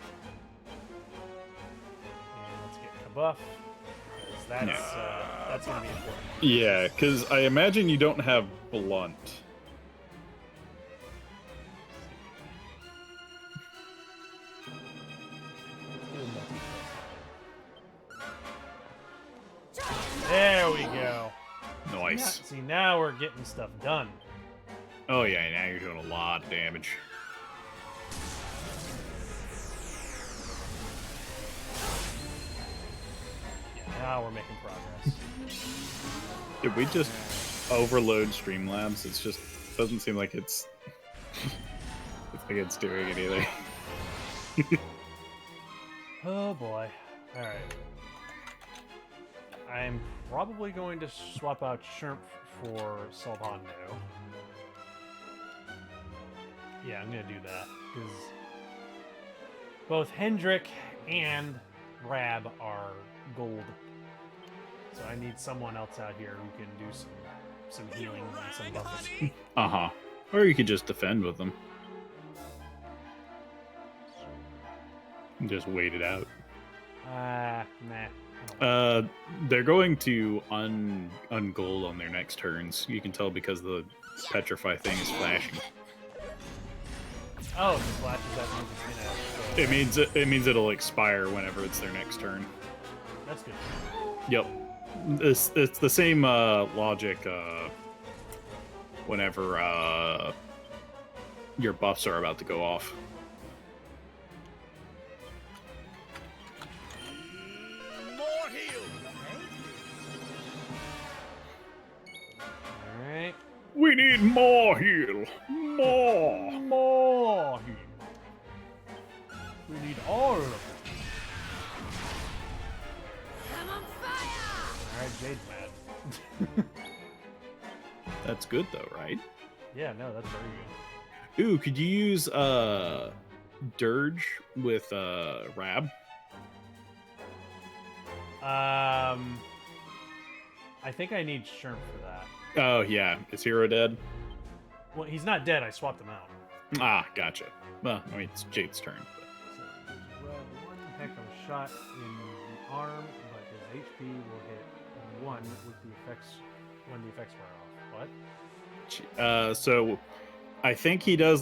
[SPEAKER 1] let's get a buff. 'Cause that's going to be important.
[SPEAKER 2] Yeah, because I imagine you don't have blunt.
[SPEAKER 1] There we go.
[SPEAKER 2] Nice.
[SPEAKER 1] See, now we're getting stuff done.
[SPEAKER 2] Oh yeah, now you're doing a lot of damage.
[SPEAKER 1] Yeah, now we're making progress.
[SPEAKER 2] Did we just overload Streamlabs? It's just doesn't seem like it's doing anything.
[SPEAKER 1] Oh boy. Alright. I'm probably going to swap out Shrimp for Salvando. Yeah, I'm going to do that, because both Hendrik and Rab are gold. So I need someone else out here who can do some healing and some buffing.
[SPEAKER 2] Uh-huh. Or you could just defend with them. And just wait it out.
[SPEAKER 1] Nah.
[SPEAKER 2] They're going to ungold on their next turns. You can tell because the petrify thing is flashing.
[SPEAKER 1] Oh, it flashes, that means it's gonna...
[SPEAKER 2] It means it'll expire whenever it's their next turn.
[SPEAKER 1] That's good.
[SPEAKER 2] Yep. It's the same logic whenever your buffs are about to go off.
[SPEAKER 3] More heal.
[SPEAKER 1] Alright.
[SPEAKER 2] We need more heal. More
[SPEAKER 1] heal. We need all of them.
[SPEAKER 7] I'm on fire!
[SPEAKER 1] Alright, Jade's mad.
[SPEAKER 2] That's good though, right?
[SPEAKER 1] Yeah, no, that's very good.
[SPEAKER 2] Ooh, could you use Dirge with Rab?
[SPEAKER 1] I think I need Shrimp for that.
[SPEAKER 2] Oh yeah, is Hero dead?
[SPEAKER 1] Well, he's not dead. I swapped him out.
[SPEAKER 2] Ah, gotcha. Well, I mean it's Jade's turn. But...
[SPEAKER 1] So gives Rab one heck of a shot in the arm, but his HP will hit 1 with the effects when the effects wear off. What?
[SPEAKER 2] So I think he does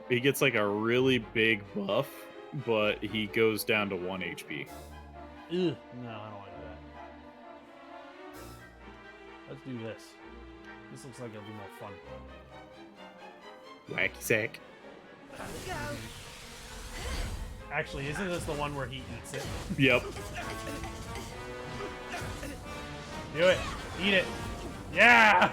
[SPEAKER 2] he gets a really big buff, but he goes down to 1 HP.
[SPEAKER 1] Ugh, no, I don't want to do that. Let's do this. This looks like it'll be more fun.
[SPEAKER 2] Wacky sack.
[SPEAKER 1] Actually, isn't this the one where he eats it?
[SPEAKER 2] Yep.
[SPEAKER 1] Do it. Eat it. Yeah!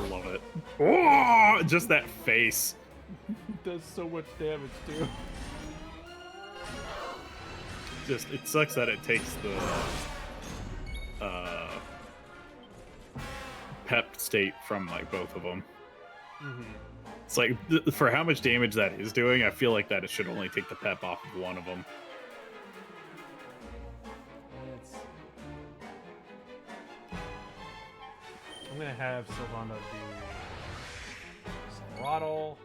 [SPEAKER 2] Love it. Oh, just that face.
[SPEAKER 1] It does so much damage, too.
[SPEAKER 2] Just, it sucks that it takes the pep state from like both of them. It's like for how much damage that is doing, I feel like that it should only take the pep off of one of them.
[SPEAKER 1] I'm gonna have Sylvando do throttle.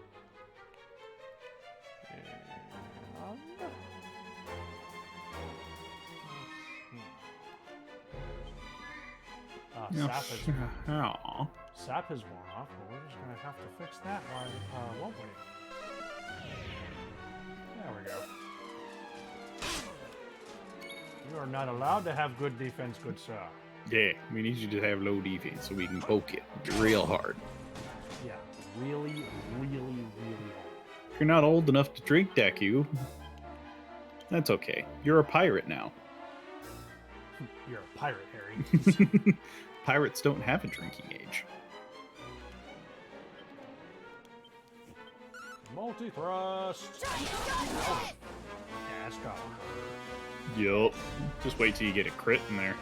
[SPEAKER 1] Sap has worn off, but we're just gonna have to fix that, won't we? There we go. You are not allowed to have good defense, good sir.
[SPEAKER 2] Yeah, we need you to have low defense so we can poke it real hard.
[SPEAKER 1] Yeah, really, really, really hard.
[SPEAKER 2] If you're not old enough to drink, Deku, that's okay. You're a pirate now.
[SPEAKER 1] You're a pirate, Harry.
[SPEAKER 2] Pirates don't have a drinking age.
[SPEAKER 1] Multi-thrust! Yeah, that's got one.
[SPEAKER 2] Yup. Just wait till you get a crit in there.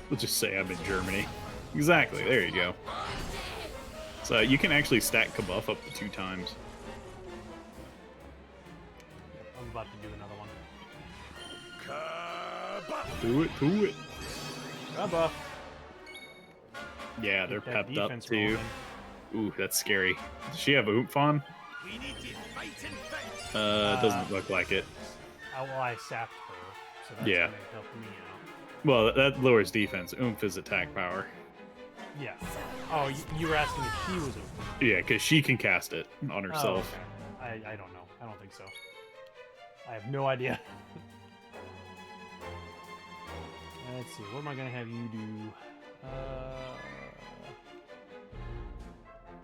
[SPEAKER 2] Let's just say I'm in Germany. Exactly, there you go. So you can actually stack Kabuff up to 2 times.
[SPEAKER 1] I'm about to do another one.
[SPEAKER 2] Do it, do it.
[SPEAKER 1] Kabuff.
[SPEAKER 2] Yeah, they're
[SPEAKER 1] That
[SPEAKER 2] pepped up
[SPEAKER 1] defense
[SPEAKER 2] too.
[SPEAKER 1] rolling.
[SPEAKER 2] Ooh, that's scary. Does she have a Oomph on? Doesn't look like it.
[SPEAKER 1] Well, I sapped her, so that's
[SPEAKER 2] Yeah.
[SPEAKER 1] gonna help me out.
[SPEAKER 2] Well, that lowers defense. Oomph is attack power.
[SPEAKER 1] Yeah. Oh, you were asking if she was a...
[SPEAKER 2] Yeah, because she can cast it on herself.
[SPEAKER 1] Oh, okay. I don't know. I don't think so. I have no idea. Let's see. What am I going to have you do?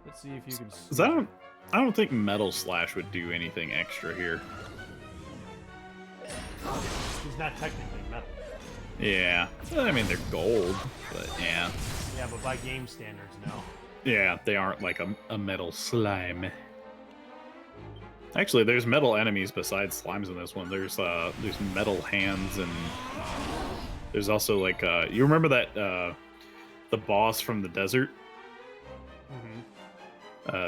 [SPEAKER 1] Let's see if you can...
[SPEAKER 2] 'Cause I don't think Metal Slash would do anything extra here.
[SPEAKER 1] He's not technically metal.
[SPEAKER 2] Yeah. I mean, they're gold, but yeah.
[SPEAKER 1] Yeah, but by game standards, no.
[SPEAKER 2] Yeah, they aren't like a metal slime. Actually, there's metal enemies besides slimes in this one. There's metal hands, and there's also like you remember that the boss from the desert?
[SPEAKER 1] Mm-hmm.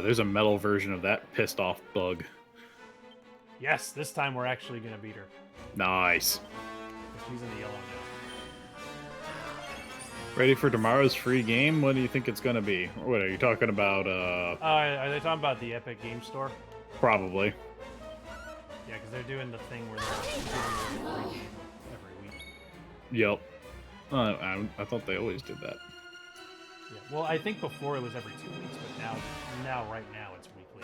[SPEAKER 2] There's a metal version of that pissed off bug.
[SPEAKER 1] Yes, this time we're actually going to beat her.
[SPEAKER 2] Nice.
[SPEAKER 1] She's in the yellow now.
[SPEAKER 2] Ready for tomorrow's free game? What do you think it's gonna be? What are you talking about?
[SPEAKER 1] Are they talking about the Epic Game Store?
[SPEAKER 2] Probably.
[SPEAKER 1] Yeah, because they're doing the thing where they're giving you a free game every week.
[SPEAKER 2] Yep. I thought they always did that.
[SPEAKER 1] Yeah. Well, I think before it was every 2 weeks, but right now it's weekly.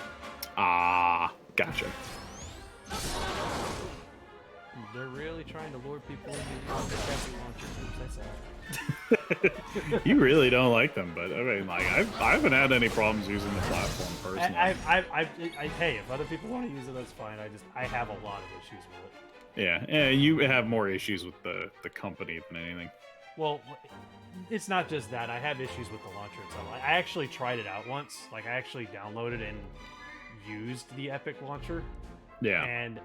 [SPEAKER 2] Ah, gotcha.
[SPEAKER 1] They're really trying to lure people into the casting launcher groups. That's sad.
[SPEAKER 2] You really don't like them, but I mean, like I haven't had any problems using the platform personally.
[SPEAKER 1] Hey, if other people want to use it, that's fine. I have a lot of issues with it.
[SPEAKER 2] Yeah, you have more issues with the company than anything.
[SPEAKER 1] Well, it's not just that. I have issues with the launcher itself. I actually tried it out once. Like, I actually downloaded and used the Epic launcher.
[SPEAKER 2] Yeah.
[SPEAKER 1] And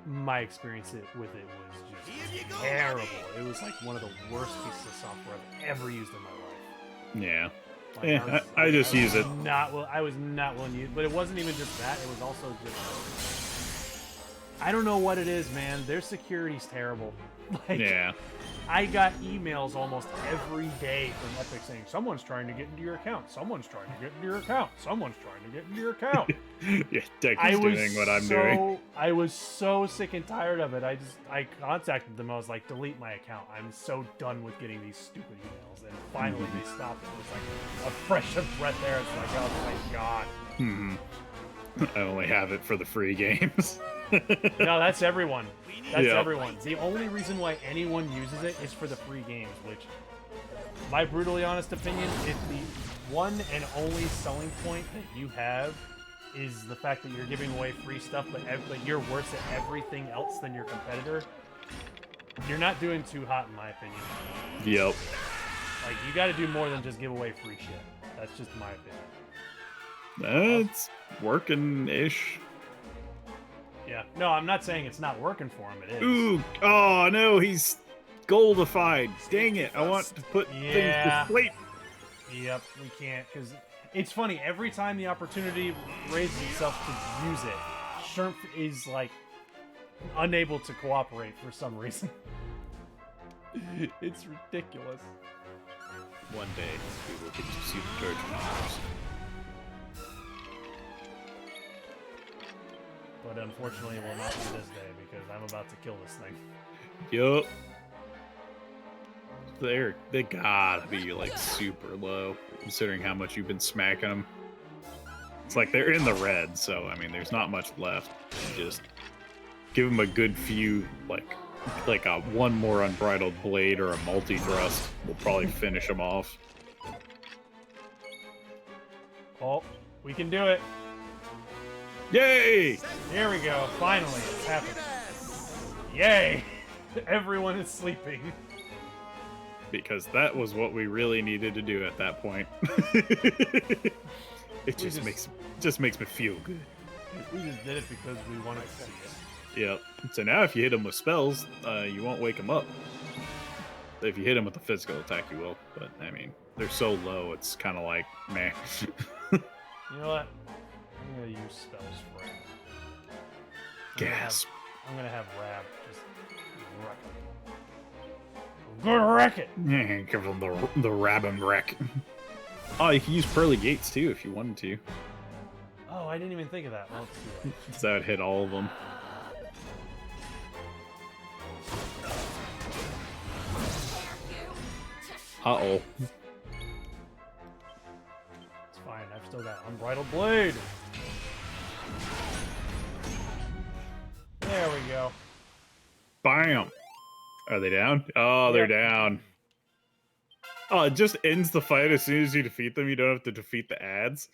[SPEAKER 1] my experience with it was just terrible. It was like one of the worst pieces of software I've ever used in my life.
[SPEAKER 2] Yeah.
[SPEAKER 1] Like,
[SPEAKER 2] Yeah, I just use it.
[SPEAKER 1] I was not willing to use it, but it wasn't even just that. It was also just... I don't know what it is, man. Their security's terrible. Like,
[SPEAKER 2] Yeah.
[SPEAKER 1] I got emails almost every day from Epic saying, someone's trying to get into your account. Someone's trying to get into your account. Someone's trying to get into your account.
[SPEAKER 2] Yeah, Decky's doing what I'm doing.
[SPEAKER 1] I was so sick and tired of it. I contacted them. I was like, delete my account. I'm so done with getting these stupid emails. And finally they stopped. It was like a fresh breath there. It's like, oh my god.
[SPEAKER 2] I only have it for the free games.
[SPEAKER 1] No, that's everyone. That's
[SPEAKER 2] Yeah.
[SPEAKER 1] everyone. The only reason why anyone uses it is for the free games, which, my brutally honest opinion, if the one and only selling point that you have is the fact that you're giving away free stuff, but you're worse at everything else than your competitor, you're not doing too hot, in my opinion.
[SPEAKER 2] Yep.
[SPEAKER 1] Like, you got to do more than just give away free shit. That's just my opinion.
[SPEAKER 2] It's working-ish.
[SPEAKER 1] Yeah. No, I'm not saying it's not working for him. It is.
[SPEAKER 2] Ooh, oh no, he's goldified. Dang it, I want to put things
[SPEAKER 1] Yeah.
[SPEAKER 2] to sleep.
[SPEAKER 1] Yep, we can't, because it's funny, every time the opportunity raises itself to use it, Shrimp is, like, unable to cooperate for some reason. It's ridiculous.
[SPEAKER 2] One day, we will get to see the Trojan Horse.
[SPEAKER 1] But unfortunately, it will not be this day, because I'm about to kill this thing.
[SPEAKER 2] Yup. They gotta be, like, super low, considering how much you've been smacking them. It's like they're in the red, so, I mean, there's not much left. Just give them a good few, like a one more Unbridled Blade or a multi-thrust will probably finish them off.
[SPEAKER 1] Oh, we can do it.
[SPEAKER 2] Yay!
[SPEAKER 1] Here we go. Finally, it's happened. Yay! Everyone is sleeping.
[SPEAKER 2] Because that was what we really needed to do at that point. It just makes me feel good.
[SPEAKER 1] We just did it because we wanted to see it.
[SPEAKER 2] Yep. So now if you hit them with spells, you won't wake them up. If you hit them with a physical attack, you will. But, I mean, they're so low, it's kind of like, meh.
[SPEAKER 1] You know what? I'm going to use spells for it.
[SPEAKER 2] Gasp.
[SPEAKER 1] I'm going to have Rab just wreck it. I'm going to wreck it!
[SPEAKER 2] Yeah, give them the rab and wreck. Oh, you can use Pearly Gates, too, if you wanted to.
[SPEAKER 1] Oh, I didn't even think of that. Well, let's do it.
[SPEAKER 2] So that would hit all of them. Uh-oh.
[SPEAKER 1] It's fine. I've still got Unbridled Blade. There we go.
[SPEAKER 2] Bam! Are they down? Oh, they're
[SPEAKER 1] Yep.
[SPEAKER 2] down. Oh, it just ends the fight as soon as you defeat them. You don't have to defeat the ads.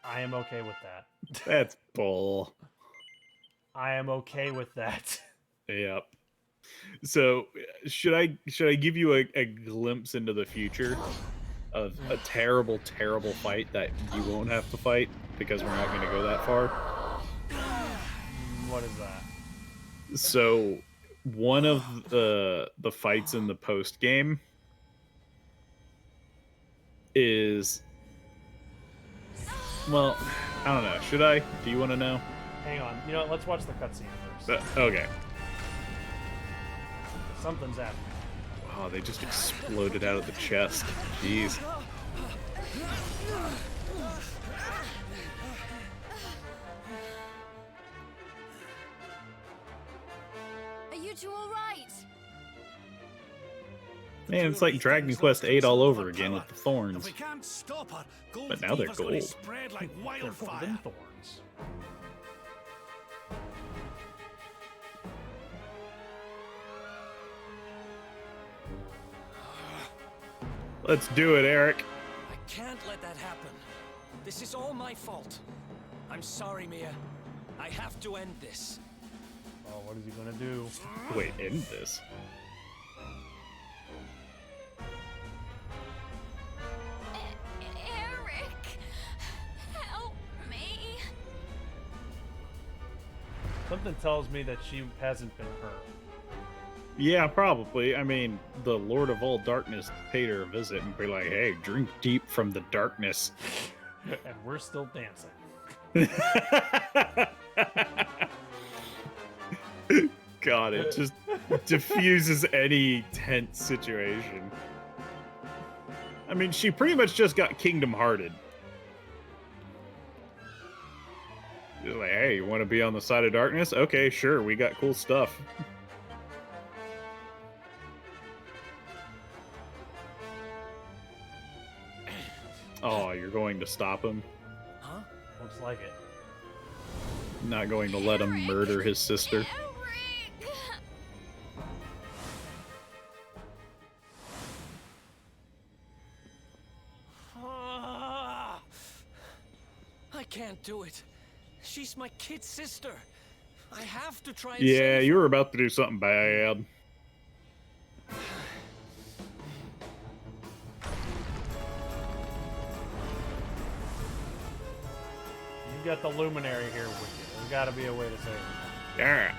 [SPEAKER 1] I am okay with that.
[SPEAKER 2] That's bull.
[SPEAKER 1] I am okay with that.
[SPEAKER 2] Yep. So, should I give you a glimpse into the future of a terrible, terrible fight that you won't have to fight because we're not going to go that far?
[SPEAKER 1] What is that?
[SPEAKER 2] So, one of the fights in the post game is, well, I don't know. Should I? Do you want to know?
[SPEAKER 1] Hang on. You know what? Let's watch the cutscene first.
[SPEAKER 2] Okay.
[SPEAKER 1] Something's happening.
[SPEAKER 2] Oh, they just exploded out of the chest. Jeez.
[SPEAKER 7] Are you two all right?
[SPEAKER 2] Man, it's like Dragon Quest 8 all over again with the
[SPEAKER 3] If
[SPEAKER 2] thorns.
[SPEAKER 3] we can't stop her, gold
[SPEAKER 2] But now they're
[SPEAKER 3] fever's gonna
[SPEAKER 2] gold.
[SPEAKER 3] spread like
[SPEAKER 1] They're
[SPEAKER 3] wildfire.
[SPEAKER 1] golden thorns.
[SPEAKER 2] Let's do it, Eric.
[SPEAKER 3] I can't let that happen. This is all my fault. I'm sorry, Mia. I have to end this.
[SPEAKER 1] Oh, what is he gonna do?
[SPEAKER 2] Wait, end this.
[SPEAKER 7] Eric, help me.
[SPEAKER 1] Something tells me that she hasn't been hurt.
[SPEAKER 2] Yeah, probably. I mean, the Lord of all Darkness paid her a visit and be like, hey, drink deep from the darkness.
[SPEAKER 1] And we're still dancing.
[SPEAKER 2] God, it just diffuses any tense situation. I mean, she pretty much just got Kingdom Hearted. She's like, hey, you want to be on the side of darkness? Okay, sure, we got cool stuff. Oh, you're going to stop him?
[SPEAKER 3] Huh?
[SPEAKER 1] Looks like it.
[SPEAKER 2] not going to let him murder his sister.
[SPEAKER 3] I can't do it. She's my kid sister. I have to try and
[SPEAKER 2] Yeah,
[SPEAKER 3] save
[SPEAKER 2] you
[SPEAKER 3] her.
[SPEAKER 2] were about to do something bad.
[SPEAKER 1] You got the luminary here with you. There's got to be a way to save it.
[SPEAKER 2] Yeah.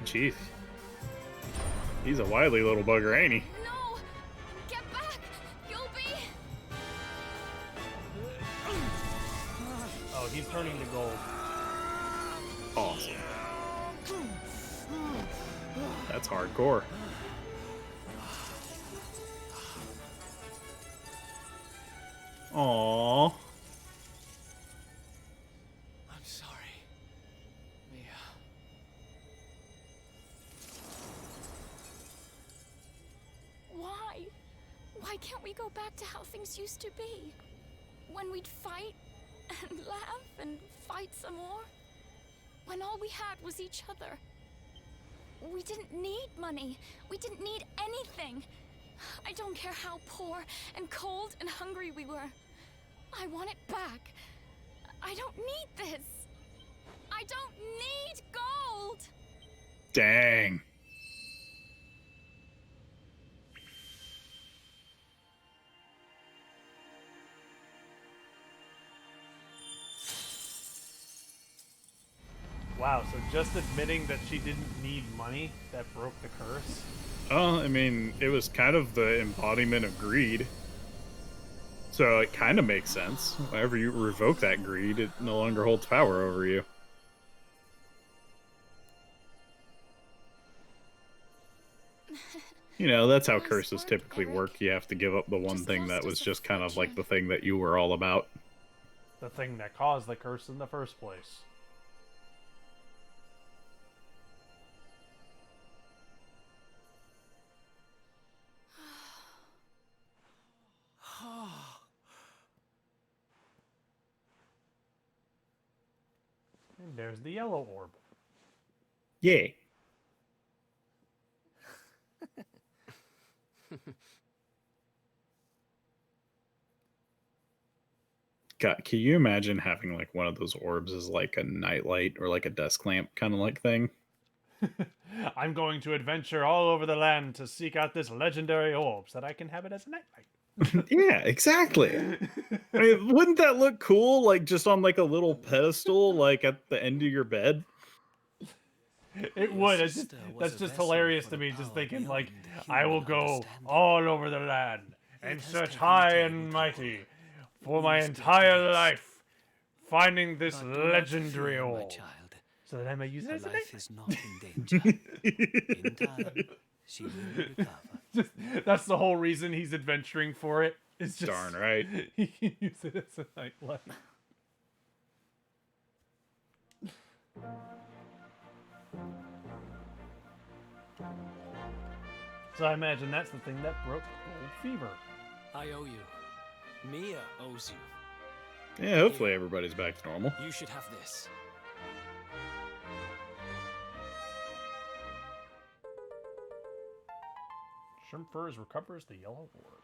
[SPEAKER 2] Jeez. He's a wily little bugger, ain't he?
[SPEAKER 5] No! Get back! You'll be...
[SPEAKER 1] Oh, he's turning to gold.
[SPEAKER 2] Awesome. That's hardcore. Aww.
[SPEAKER 3] I'm sorry, Mia.
[SPEAKER 5] Why? Why can't we go back to how things used to be? When we'd fight and laugh and fight some more? When all we had was each other. We didn't need money. We didn't need anything. I don't care how poor and cold and hungry we were. I want it back. I don't need this. I don't need gold.
[SPEAKER 2] Dang.
[SPEAKER 1] Wow, so just admitting that she didn't need money, that broke the curse?
[SPEAKER 2] I mean, it was kind of the embodiment of greed. So it kind of makes sense. Whenever you revoke that greed, it no longer holds power over you. You know, that's how curses typically work. You have to give up the one thing that was just kind of like the thing that you were all about.
[SPEAKER 1] The thing that caused the curse in the first place. And there's the yellow orb.
[SPEAKER 2] Yay. God, can you imagine having like one of those orbs as like a nightlight or like a desk lamp kind of like thing?
[SPEAKER 1] I'm going to adventure all over the land to seek out this legendary orb so that I can have it as a nightlight.
[SPEAKER 2] Yeah, exactly. I mean, wouldn't that look cool? Like just on like a little pedestal, like at the end of your bed?
[SPEAKER 1] It would. It's just, that's just hilarious to me, just thinking like, I will go all over the land and search high and mighty for my entire life, finding this legendary orb, so that I may use it as a
[SPEAKER 3] Life
[SPEAKER 1] nightlight.
[SPEAKER 3] is not in danger. In time, she will recover.
[SPEAKER 1] Just, that's the whole reason he's adventuring for it. It's just
[SPEAKER 2] Darn right.
[SPEAKER 1] he can use it as a nightlight. So I imagine that's the thing that broke Gold Fever.
[SPEAKER 3] I owe you. Mia owes you.
[SPEAKER 2] Yeah, hopefully everybody's back to normal.
[SPEAKER 3] You should have this.
[SPEAKER 1] Shrimp Furs recovers the yellow orb.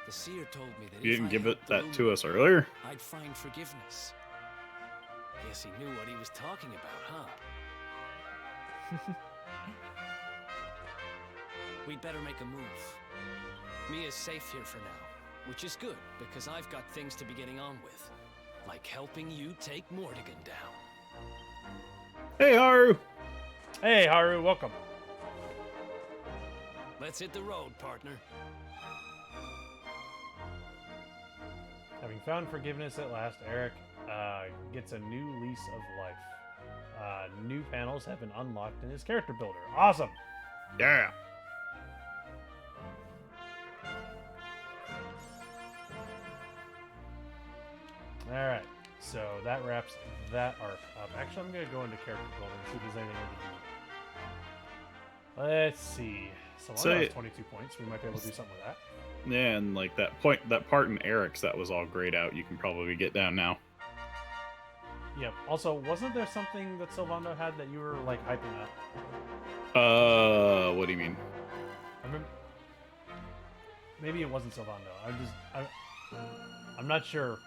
[SPEAKER 3] The seer told me that
[SPEAKER 2] You
[SPEAKER 3] if
[SPEAKER 2] didn't
[SPEAKER 3] I
[SPEAKER 2] give
[SPEAKER 3] helped
[SPEAKER 2] that
[SPEAKER 3] the
[SPEAKER 2] to
[SPEAKER 3] Luminary,
[SPEAKER 2] us earlier?
[SPEAKER 3] I'd find forgiveness. Guess he knew what he was talking about, huh? We'd better make a move. Mia's safe here for now, which is good, because I've got things to be getting on with. Like helping you take Mortigan down.
[SPEAKER 2] Hey, Haru!
[SPEAKER 1] Hey, Haru, welcome.
[SPEAKER 3] Let's hit the road, partner.
[SPEAKER 1] Having found forgiveness at last, Eric gets a new lease of life. New panels have been unlocked in his character builder. Awesome!
[SPEAKER 2] Yeah.
[SPEAKER 1] Alright, so that wraps that arc up. Actually, I'm going to go into character builder and see if there's anything we can do. Let's see. So
[SPEAKER 2] Say-
[SPEAKER 1] has 22 points. We might be able to do something with that.
[SPEAKER 2] Yeah, and like that part in Eric's that was all grayed out, you can probably get down now.
[SPEAKER 1] Yep. Also, wasn't there something that Sylvando had that you were like hyping up?
[SPEAKER 2] What do you mean?
[SPEAKER 1] I remember. Maybe it wasn't Sylvando. I'm not sure.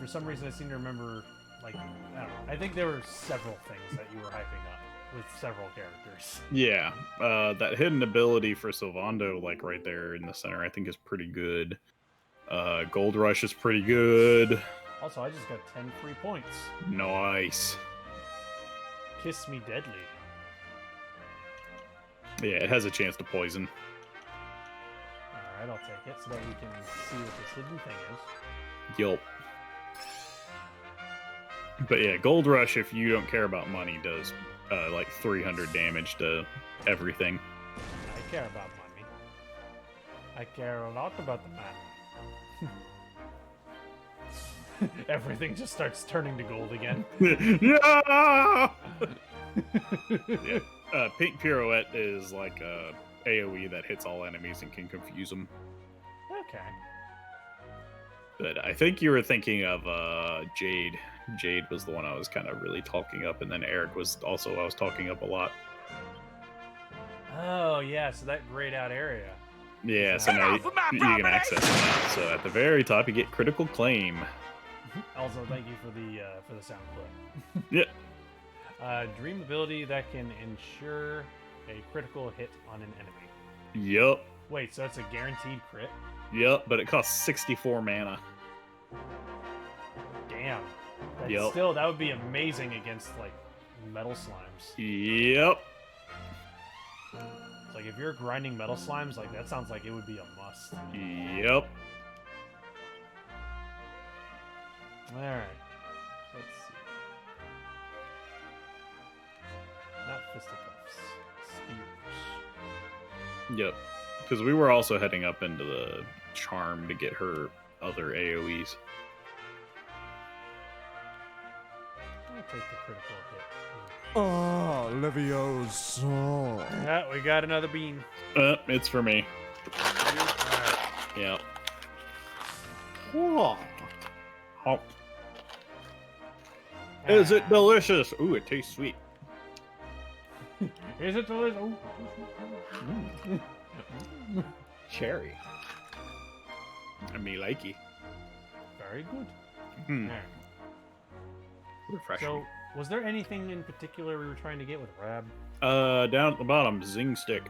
[SPEAKER 1] For some reason I seem to remember like I don't know. I think there were several things that you were hyping up with several characters.
[SPEAKER 2] Yeah, that hidden ability for Sylvando, like right there in the center, I think is pretty good. Gold Rush is pretty good.
[SPEAKER 1] Also, I just got 10 free points.
[SPEAKER 2] Nice.
[SPEAKER 1] Kiss Me Deadly.
[SPEAKER 2] Yeah, it has a chance to poison.
[SPEAKER 1] Alright, I'll take it so that we can see what this hidden thing is.
[SPEAKER 2] Yup. But yeah, Gold Rush, if you don't care about money, does like 300 damage to everything.
[SPEAKER 1] I care about money. I care a lot about the money. Everything just starts turning to gold again.
[SPEAKER 2] Yeah! Yeah. Pink Pirouette is like a AoE that hits all enemies and can confuse them.
[SPEAKER 1] Okay.
[SPEAKER 2] But I think you were thinking of Jade. Jade was the one I was kind of really talking up, and then Eric was also I was talking up a lot.
[SPEAKER 1] Oh, yeah, so that grayed out area.
[SPEAKER 2] Yeah, so now you can access that. So at the very top, you get Critical Claim.
[SPEAKER 1] Also, thank you for the sound clip.
[SPEAKER 2] Yep.
[SPEAKER 1] Dream ability that can ensure a critical hit on an enemy.
[SPEAKER 2] Yup.
[SPEAKER 1] Wait, so it's a guaranteed crit?
[SPEAKER 2] Yup, but it costs 64 mana.
[SPEAKER 1] Damn. That's
[SPEAKER 2] Yep.
[SPEAKER 1] Still, that would be amazing against, like, metal slimes.
[SPEAKER 2] Yep.
[SPEAKER 1] It's like, if you're grinding metal slimes, like, that sounds like it would be a must.
[SPEAKER 2] Yep.
[SPEAKER 1] Alright. Let's see. Not fisticuffs. Spears.
[SPEAKER 2] Yep. Because we were also heading up into the Charm to get her other AoEs.
[SPEAKER 1] I'll take the critical hit.
[SPEAKER 8] Ah, Levioso.
[SPEAKER 1] Yeah, we got another bean.
[SPEAKER 2] It's for me.
[SPEAKER 1] Alright.
[SPEAKER 2] Yep. Whoa. Hop. Is it delicious? Ooh, it tastes sweet.
[SPEAKER 1] Is it delicious? Oh.
[SPEAKER 2] Cherry. I me likey.
[SPEAKER 1] Very good.
[SPEAKER 2] Hmm.
[SPEAKER 1] Alright.
[SPEAKER 2] Refreshing.
[SPEAKER 1] So, was there anything in particular we were trying to get with Rab?
[SPEAKER 2] Down at the bottom, Zing Stick.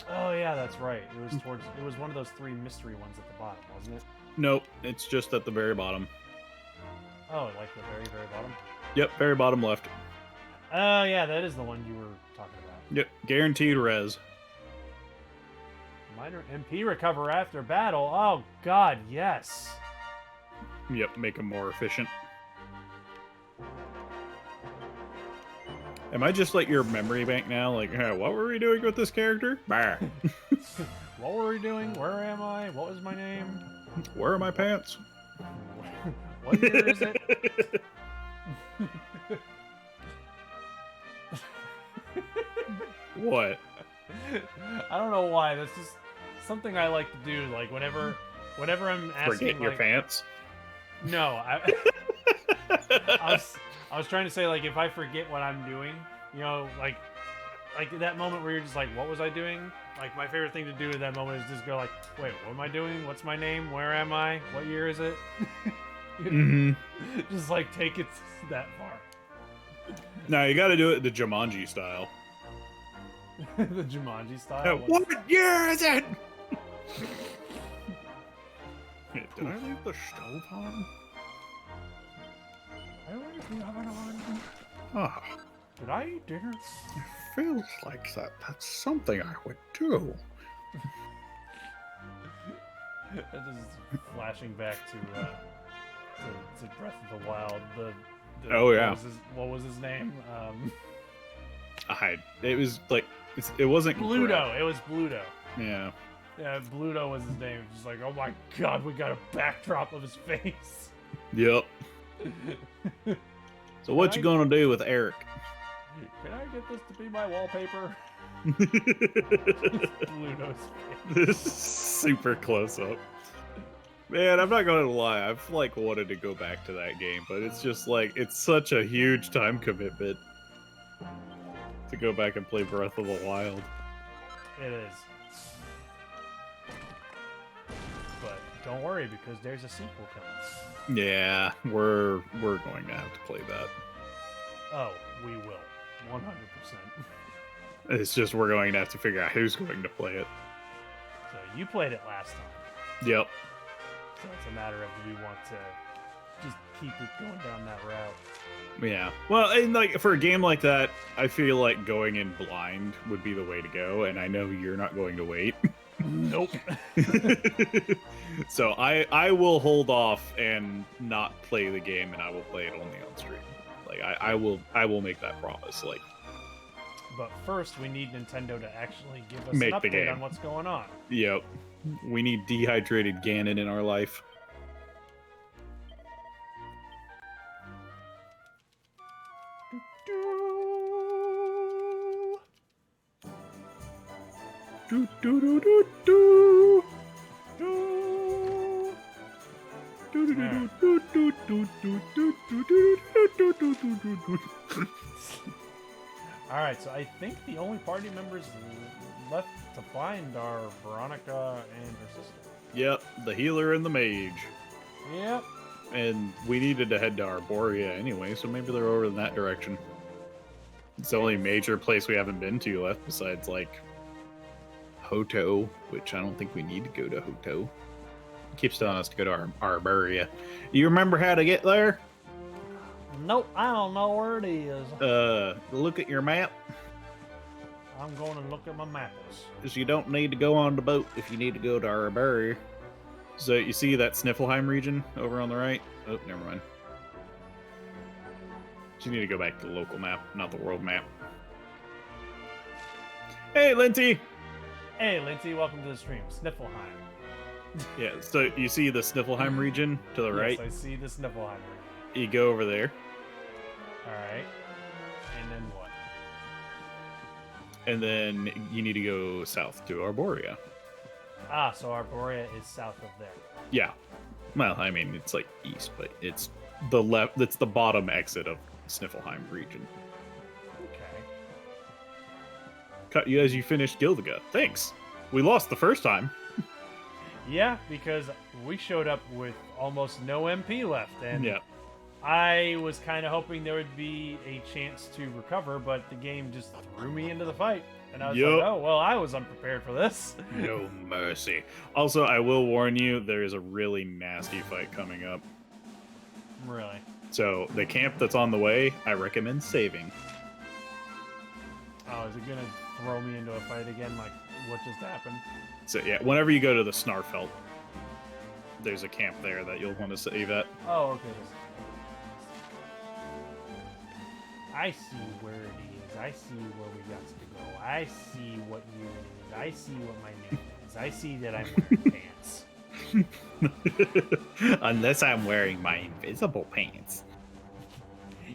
[SPEAKER 1] Oh yeah, that's right. It was one of those 3 mystery ones at the bottom, wasn't it?
[SPEAKER 2] Nope, it's just at the very bottom.
[SPEAKER 1] Oh, like the very, very bottom?
[SPEAKER 2] Yep, very bottom left.
[SPEAKER 1] Oh yeah, that is the one you were talking about.
[SPEAKER 2] Yep, guaranteed res.
[SPEAKER 1] Minor MP recover after battle. Oh god, yes.
[SPEAKER 2] Yep, make them more efficient. Am I just like your memory bank now? Like, hey, what were we doing with this character? Bah.
[SPEAKER 1] What were we doing? Where am I? What was my name?
[SPEAKER 2] Where are my pants?
[SPEAKER 1] What year is it?
[SPEAKER 2] What?
[SPEAKER 1] I don't know why. That's just something I like to do. Like whenever I'm asking.
[SPEAKER 2] Forget your
[SPEAKER 1] like,
[SPEAKER 2] pants?
[SPEAKER 1] No, I was trying to say like if I forget what I'm doing, you know, like that moment where you're just like, what was I doing? Like my favorite thing to do at that moment is just go like, wait, what am I doing? What's my name? Where am I? What year is it?
[SPEAKER 2] Mm-hmm.
[SPEAKER 1] Just like take it that far.
[SPEAKER 2] No, you got to do it the Jumanji style.
[SPEAKER 1] The Jumanji style.
[SPEAKER 2] Hey, what year is it? Did I leave the stove on?
[SPEAKER 1] I leave the oven on.
[SPEAKER 2] Ah,
[SPEAKER 1] Did I eat dinner?
[SPEAKER 2] it feels like that. That's something I would do.
[SPEAKER 1] That is flashing back to Breath of the Wild.
[SPEAKER 2] Oh, yeah.
[SPEAKER 1] What was his name?
[SPEAKER 2] It was like it wasn't
[SPEAKER 1] Bluto.
[SPEAKER 2] Greg.
[SPEAKER 1] It was Bluto.
[SPEAKER 2] Yeah.
[SPEAKER 1] Yeah, Bluto was his name. Just like, oh my god, we got a backdrop of his face.
[SPEAKER 2] Yep. So what you gonna do with Eric?
[SPEAKER 1] Can I get this to be my wallpaper? Luno's face.
[SPEAKER 2] This is super close up. Man, I'm not gonna lie, I've like wanted to go back to that game, but it's just like it's such a huge time commitment to go back and play Breath of the Wild.
[SPEAKER 1] It is. But don't worry because there's a sequel coming.
[SPEAKER 2] Yeah, we're going to have to play that.
[SPEAKER 1] Oh, we will. 100%.
[SPEAKER 2] It's just we're going to have to figure out who's going to play it.
[SPEAKER 1] So you played it last time.
[SPEAKER 2] Yep.
[SPEAKER 1] So it's a matter of do we want to just keep it going down that route.
[SPEAKER 2] Yeah. Well, and like for a game like that, I feel like going in blind would be the way to go, and I know you're not going to wait.
[SPEAKER 1] Nope.
[SPEAKER 2] So I will hold off and not play the game, and I will play it only on stream. Like I will make that promise. Like,
[SPEAKER 1] but first we need Nintendo to actually give us
[SPEAKER 2] Make
[SPEAKER 1] an
[SPEAKER 2] the
[SPEAKER 1] update
[SPEAKER 2] game.
[SPEAKER 1] on what's going on.
[SPEAKER 2] yep, we need dehydrated Ganon in our life. Do do do do do. Do. Do do do do do do do do do do do do do.
[SPEAKER 1] All right, so I think the only party members left to find are Veronica and her sister.
[SPEAKER 2] Yep, the healer and the mage.
[SPEAKER 1] Yep.
[SPEAKER 2] And we needed to head to Arborea anyway, so maybe they're over in that direction. It's the only major place we haven't been to left besides, like, Hoto, which I don't think we need to go to Hoto. It keeps telling us to go to Arborea. You remember how to get there?
[SPEAKER 1] Nope, I don't know where it is.
[SPEAKER 2] Look at your map.
[SPEAKER 1] I'm going to look at my maps.
[SPEAKER 2] Because you don't need to go on the boat if you need to go to Arborea. So you see that Sniffelheim region over on the right? Oh, never mind. You need to go back to the local map, not the world map. Hey, Linty!
[SPEAKER 1] Hey, Lindsay, welcome to the stream. Sniffelheim.
[SPEAKER 2] Yeah, so you see the Sniffelheim region to the right?
[SPEAKER 1] Yes, I see the Sniffelheim.
[SPEAKER 2] You go over there.
[SPEAKER 1] All right. And then what?
[SPEAKER 2] And then you need to go south to Arborea.
[SPEAKER 1] Ah, so Arborea is south of there.
[SPEAKER 2] Yeah. Well, I mean, it's like east, but it's the left. It's the bottom exit of Sniffelheim region.
[SPEAKER 1] Okay.
[SPEAKER 2] Cut you as you finished Gildiga. Thanks. We lost the first time.
[SPEAKER 1] Yeah, because we showed up with almost no MP left, and
[SPEAKER 2] Yeah.
[SPEAKER 1] I was kind of hoping there would be a chance to recover, but the game just threw me into the fight. And I was
[SPEAKER 2] Yup.
[SPEAKER 1] like, oh, well, I was unprepared for this.
[SPEAKER 2] No mercy. Also, I will warn you, there is a really nasty fight coming up.
[SPEAKER 1] Really?
[SPEAKER 2] So the camp that's on the way, I recommend saving.
[SPEAKER 1] Oh, is it going to throw me into a fight again like what just happened?
[SPEAKER 2] So yeah, whenever you go to the Snarfelt, there's a camp there that you'll want to save at.
[SPEAKER 1] Oh, okay. I see where it is. I see where we got to go. I see what you is. I see what my name is. I see that I'm wearing pants.
[SPEAKER 2] Unless I'm wearing my invisible pants.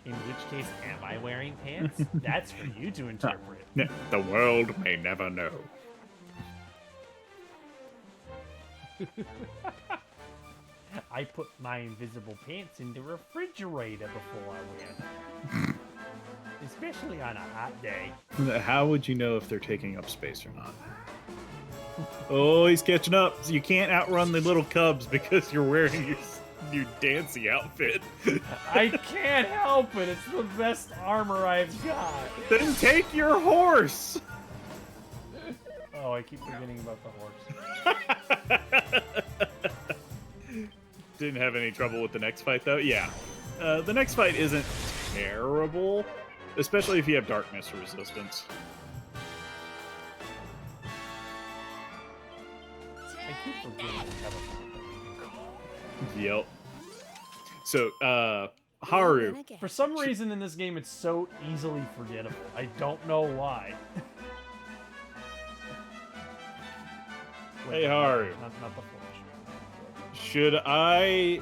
[SPEAKER 1] In which case, am I wearing pants? That's for you to interpret.
[SPEAKER 2] The world may never know.
[SPEAKER 1] I put my invisible pants in the refrigerator before I wear them. Especially on a hot day.
[SPEAKER 2] How would you know if they're taking up space or not? Oh, he's catching up. So you can't outrun the little cubs because you're wearing your new Dancy outfit.
[SPEAKER 1] I can't help it. It's the best armor I've got.
[SPEAKER 2] Then take your horse.
[SPEAKER 1] Oh, I keep forgetting about the horse.
[SPEAKER 2] Didn't have any trouble with the next fight, though. Yeah. The next fight isn't terrible, especially if you have darkness resistance.
[SPEAKER 1] I keep forgetting to have a
[SPEAKER 2] Yep. So, Haru.
[SPEAKER 1] For some reason in this game, it's so easily forgettable. I don't know why.
[SPEAKER 2] Hey, Haru.
[SPEAKER 1] Not the forge.
[SPEAKER 2] Should I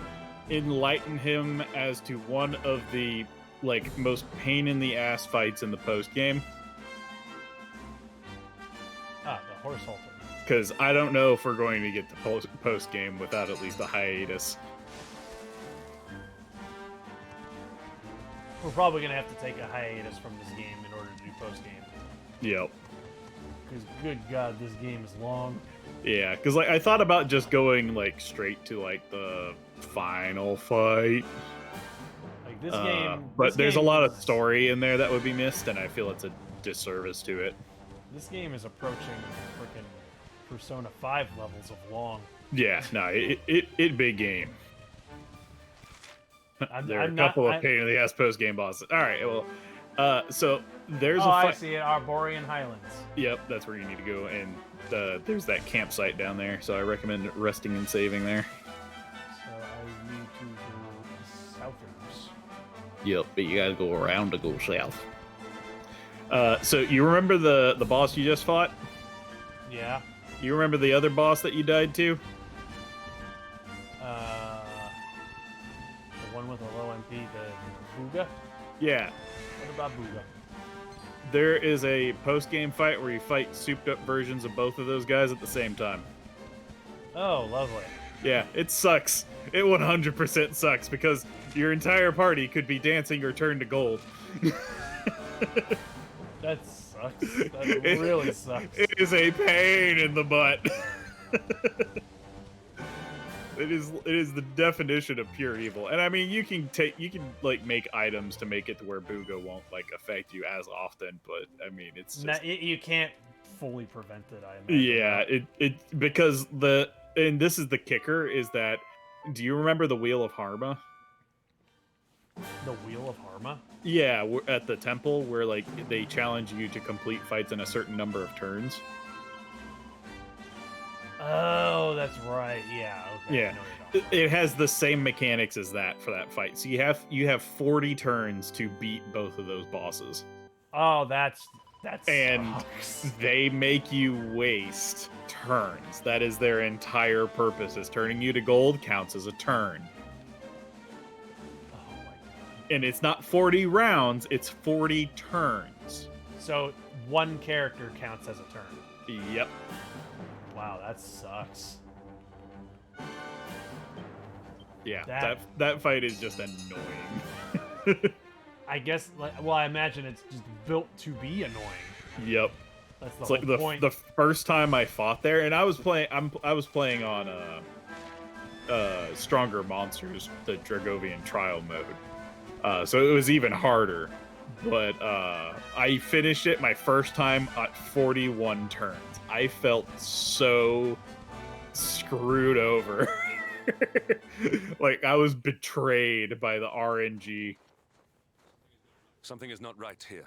[SPEAKER 2] enlighten him as to one of the like most pain in the ass fights in the post game.
[SPEAKER 1] Ah, the horse halter.
[SPEAKER 2] Because I don't know if we're going to get the post game without at least a hiatus.
[SPEAKER 1] We're probably gonna have to take a hiatus from this game in order to do post game.
[SPEAKER 2] Yep.
[SPEAKER 1] Because good God, this game is long.
[SPEAKER 2] Yeah, because like I thought about just going like straight to like the final fight.
[SPEAKER 1] Like this game,
[SPEAKER 2] but
[SPEAKER 1] this
[SPEAKER 2] there's a
[SPEAKER 1] game
[SPEAKER 2] lot
[SPEAKER 1] is,
[SPEAKER 2] of story in there that would be missed, and I feel it's a disservice to it.
[SPEAKER 1] This game is approaching freaking Persona 5 levels of long.
[SPEAKER 2] Yeah, no, it big game. There are a couple of pain in the ass post game bosses. All right, well, so there's a
[SPEAKER 1] I
[SPEAKER 2] fight.
[SPEAKER 1] see it, Arborean Highlands.
[SPEAKER 2] Yep, that's where you need to go, and there's that campsite down there. So I recommend resting and saving there.
[SPEAKER 1] So I need to go southwards.
[SPEAKER 2] Yep, but you gotta go around to go south. So you remember the boss you just fought?
[SPEAKER 1] Yeah.
[SPEAKER 2] You remember the other boss that you died to?
[SPEAKER 1] The one with the low MP, the Booga?
[SPEAKER 2] Yeah.
[SPEAKER 1] What about Booga?
[SPEAKER 2] There is a post-game fight where you fight souped-up versions of both of those guys at the same time.
[SPEAKER 1] Oh, lovely.
[SPEAKER 2] Yeah, it sucks. It 100% sucks because your entire party could be dancing or turn to gold.
[SPEAKER 1] That sucks. That really sucks.
[SPEAKER 2] It is a pain in the butt. It is the definition of pure evil. And I mean, you can like make items to make it to where Booga won't like affect you as often, but I mean, it's just...
[SPEAKER 1] you can't fully prevent it, I imagine.
[SPEAKER 2] Yeah, it because and this is the kicker is that, do you remember the Wheel of Harma?
[SPEAKER 1] The Wheel of Harma?
[SPEAKER 2] Yeah, at the temple where like they challenge you to complete fights in a certain number of turns.
[SPEAKER 1] Oh, that's right. Yeah. Okay.
[SPEAKER 2] Yeah, it has the same mechanics as that for that fight. So you have 40 turns to beat both of those bosses.
[SPEAKER 1] Oh, that's
[SPEAKER 2] and
[SPEAKER 1] sucks.
[SPEAKER 2] They make you waste turns. That is their entire purpose. Is turning you to gold counts as a turn.
[SPEAKER 1] Oh my God.
[SPEAKER 2] And it's not 40 rounds, it's 40 turns.
[SPEAKER 1] So one character counts as a turn.
[SPEAKER 2] Yep.
[SPEAKER 1] Wow, that sucks.
[SPEAKER 2] Yeah, that fight is just annoying.
[SPEAKER 1] I guess, well, I imagine it's just built to be annoying.
[SPEAKER 2] Yep.
[SPEAKER 1] That's the
[SPEAKER 2] It's
[SPEAKER 1] whole
[SPEAKER 2] like
[SPEAKER 1] point.
[SPEAKER 2] the first time I fought there, and I was playing on Stronger Monsters, the Dragovian Trial mode. So it was even harder. But I finished it my first time at 41 turns. I felt so screwed over. Like I was betrayed by the RNG.
[SPEAKER 9] Something is not right here.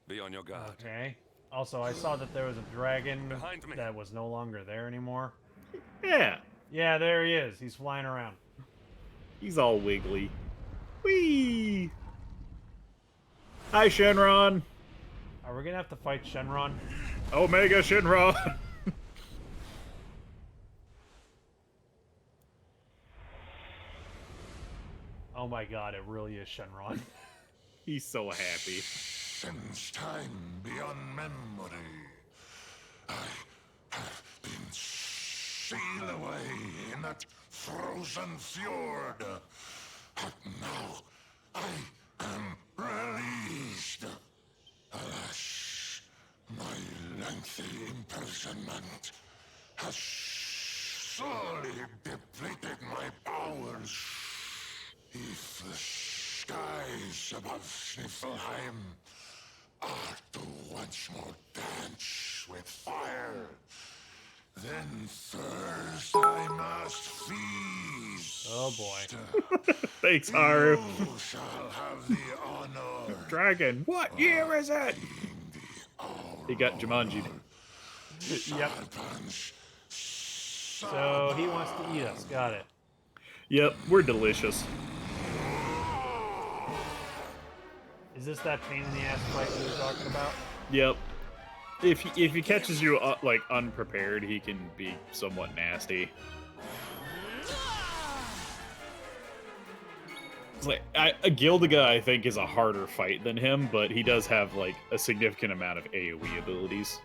[SPEAKER 9] Be on your guard.
[SPEAKER 1] Okay. Also, I saw that there was a dragon
[SPEAKER 9] Behind me.
[SPEAKER 1] that was no longer there anymore.
[SPEAKER 2] Yeah.
[SPEAKER 1] Yeah, there he is. He's flying around.
[SPEAKER 2] He's all wiggly. Whee! Hi, Shenron.
[SPEAKER 1] Are we gonna have to fight Shenron?
[SPEAKER 2] Omega Shenron.
[SPEAKER 1] Oh my God, it really is Shenron.
[SPEAKER 2] He's so happy.
[SPEAKER 6] Since time beyond memory, I have been sealed away in that frozen fjord. But now I am released. Alas, my lengthy imprisonment has sorely depleted my powers. If the skies above Sniffelheim are to once more dance with fire, then first I must feast.
[SPEAKER 1] Oh boy.
[SPEAKER 2] Thanks, Haru.
[SPEAKER 6] You shall have the honor.
[SPEAKER 2] Dragon, what year is it? He got Jumanji.
[SPEAKER 1] Yep. So he wants to eat us. Got it.
[SPEAKER 2] Yep, we're delicious.
[SPEAKER 1] Is this that pain in the ass fight we were talking about?
[SPEAKER 2] Yep. If he catches you like unprepared, he can be somewhat nasty. It's like a Gildiga, I think, is a harder fight than him, but he does have like a significant amount of AoE abilities.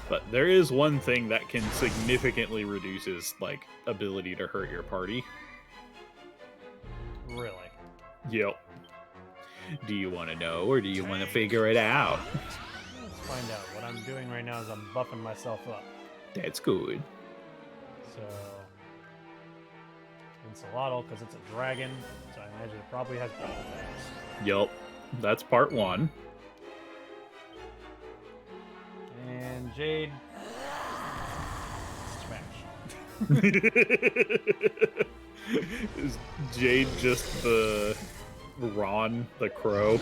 [SPEAKER 2] But there is one thing that can significantly reduce his like ability to hurt your party.
[SPEAKER 1] Really?
[SPEAKER 2] Yep. Do you want to know, or do you want to figure it out?
[SPEAKER 1] Let's find out. What I'm doing right now is I'm buffing myself up.
[SPEAKER 2] That's good.
[SPEAKER 1] So, Insolotl, because it's a dragon, so I imagine it probably has battle attacks.
[SPEAKER 2] Yup. That's part 1.
[SPEAKER 1] And Jade. Smash.
[SPEAKER 2] Is Jade just the Ron the Crow?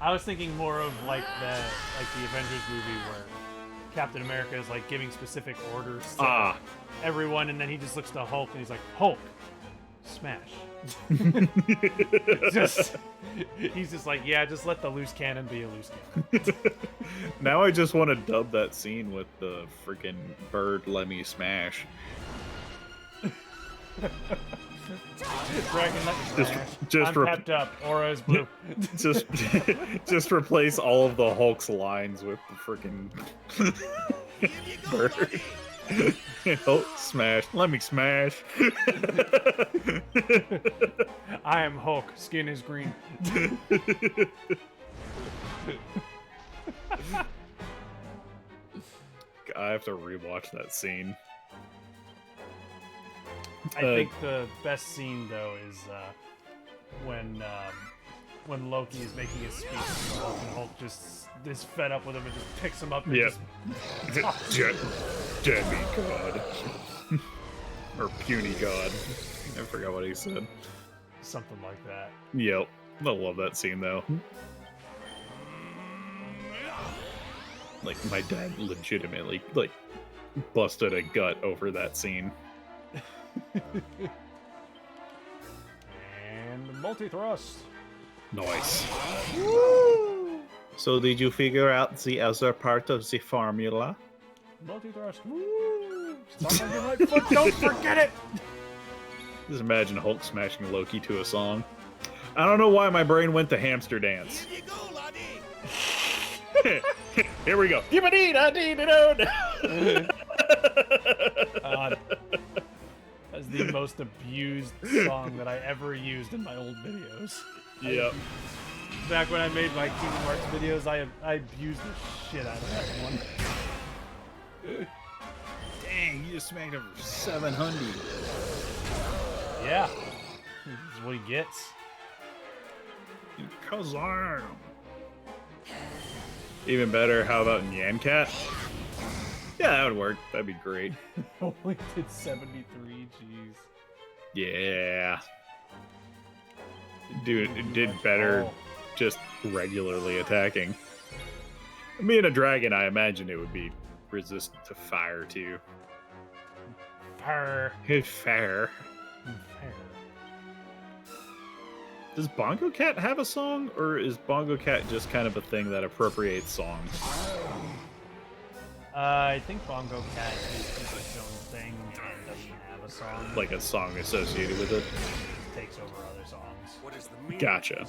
[SPEAKER 1] I was thinking more of like the Avengers movie where Captain America is like giving specific orders to everyone, and then he just looks to Hulk and he's like, Hulk, smash. He's just like, yeah, just let the loose cannon be a loose cannon.
[SPEAKER 2] Now I just want to dub that scene with the freaking bird let me smash.
[SPEAKER 1] Dragon, let me smash.
[SPEAKER 2] Just
[SPEAKER 1] I'm pepped up. Aura is blue.
[SPEAKER 2] just replace all of the Hulk's lines with the freaking bird. Hulk smash. Let me smash.
[SPEAKER 1] I am Hulk. Skin is green.
[SPEAKER 2] I have to rewatch that scene.
[SPEAKER 1] I think the best scene though is when Loki is making his speech to Hulk, and Hulk just is fed up with him and just picks him up and
[SPEAKER 2] Demi God. Or puny God. I forgot what he said.
[SPEAKER 1] Something like that.
[SPEAKER 2] Yep. I love that scene though. Like my dad legitimately like busted a gut over that scene.
[SPEAKER 1] And multi-thrust.
[SPEAKER 2] Nice. Woo! So did you figure out the other part of the formula?
[SPEAKER 1] Multi-thrust. Woo! Stop on your right foot. Don't forget it.
[SPEAKER 2] Just imagine Hulk smashing Loki to a song. I don't know why my brain went to Hamster Dance. Here you go, Lottie. Here we go.
[SPEAKER 1] That's the most abused song that I ever used in my old videos.
[SPEAKER 2] Yep.
[SPEAKER 1] Back when I made my Kingdom Hearts videos, I abused the shit out of that one.
[SPEAKER 2] Dang, you just smacked him for 700.
[SPEAKER 1] Yeah. This is what he gets.
[SPEAKER 2] Kazam. Even better, how about Nyan Cat? Yeah, that would work. That'd be great.
[SPEAKER 1] Only did 73, jeez.
[SPEAKER 2] Yeah. Dude, it did better just regularly attacking. Being a dragon, I imagine it would be resistant to fire, too.
[SPEAKER 1] Fire.
[SPEAKER 2] Fire. Does Bongo Cat have a song, or is Bongo Cat just kind of a thing that appropriates songs?
[SPEAKER 1] I think Bongo Cat is its own thing and doesn't have a song.
[SPEAKER 2] Like a song associated with it?
[SPEAKER 1] Takes over other songs.
[SPEAKER 9] What is the meaning?
[SPEAKER 2] Gotcha.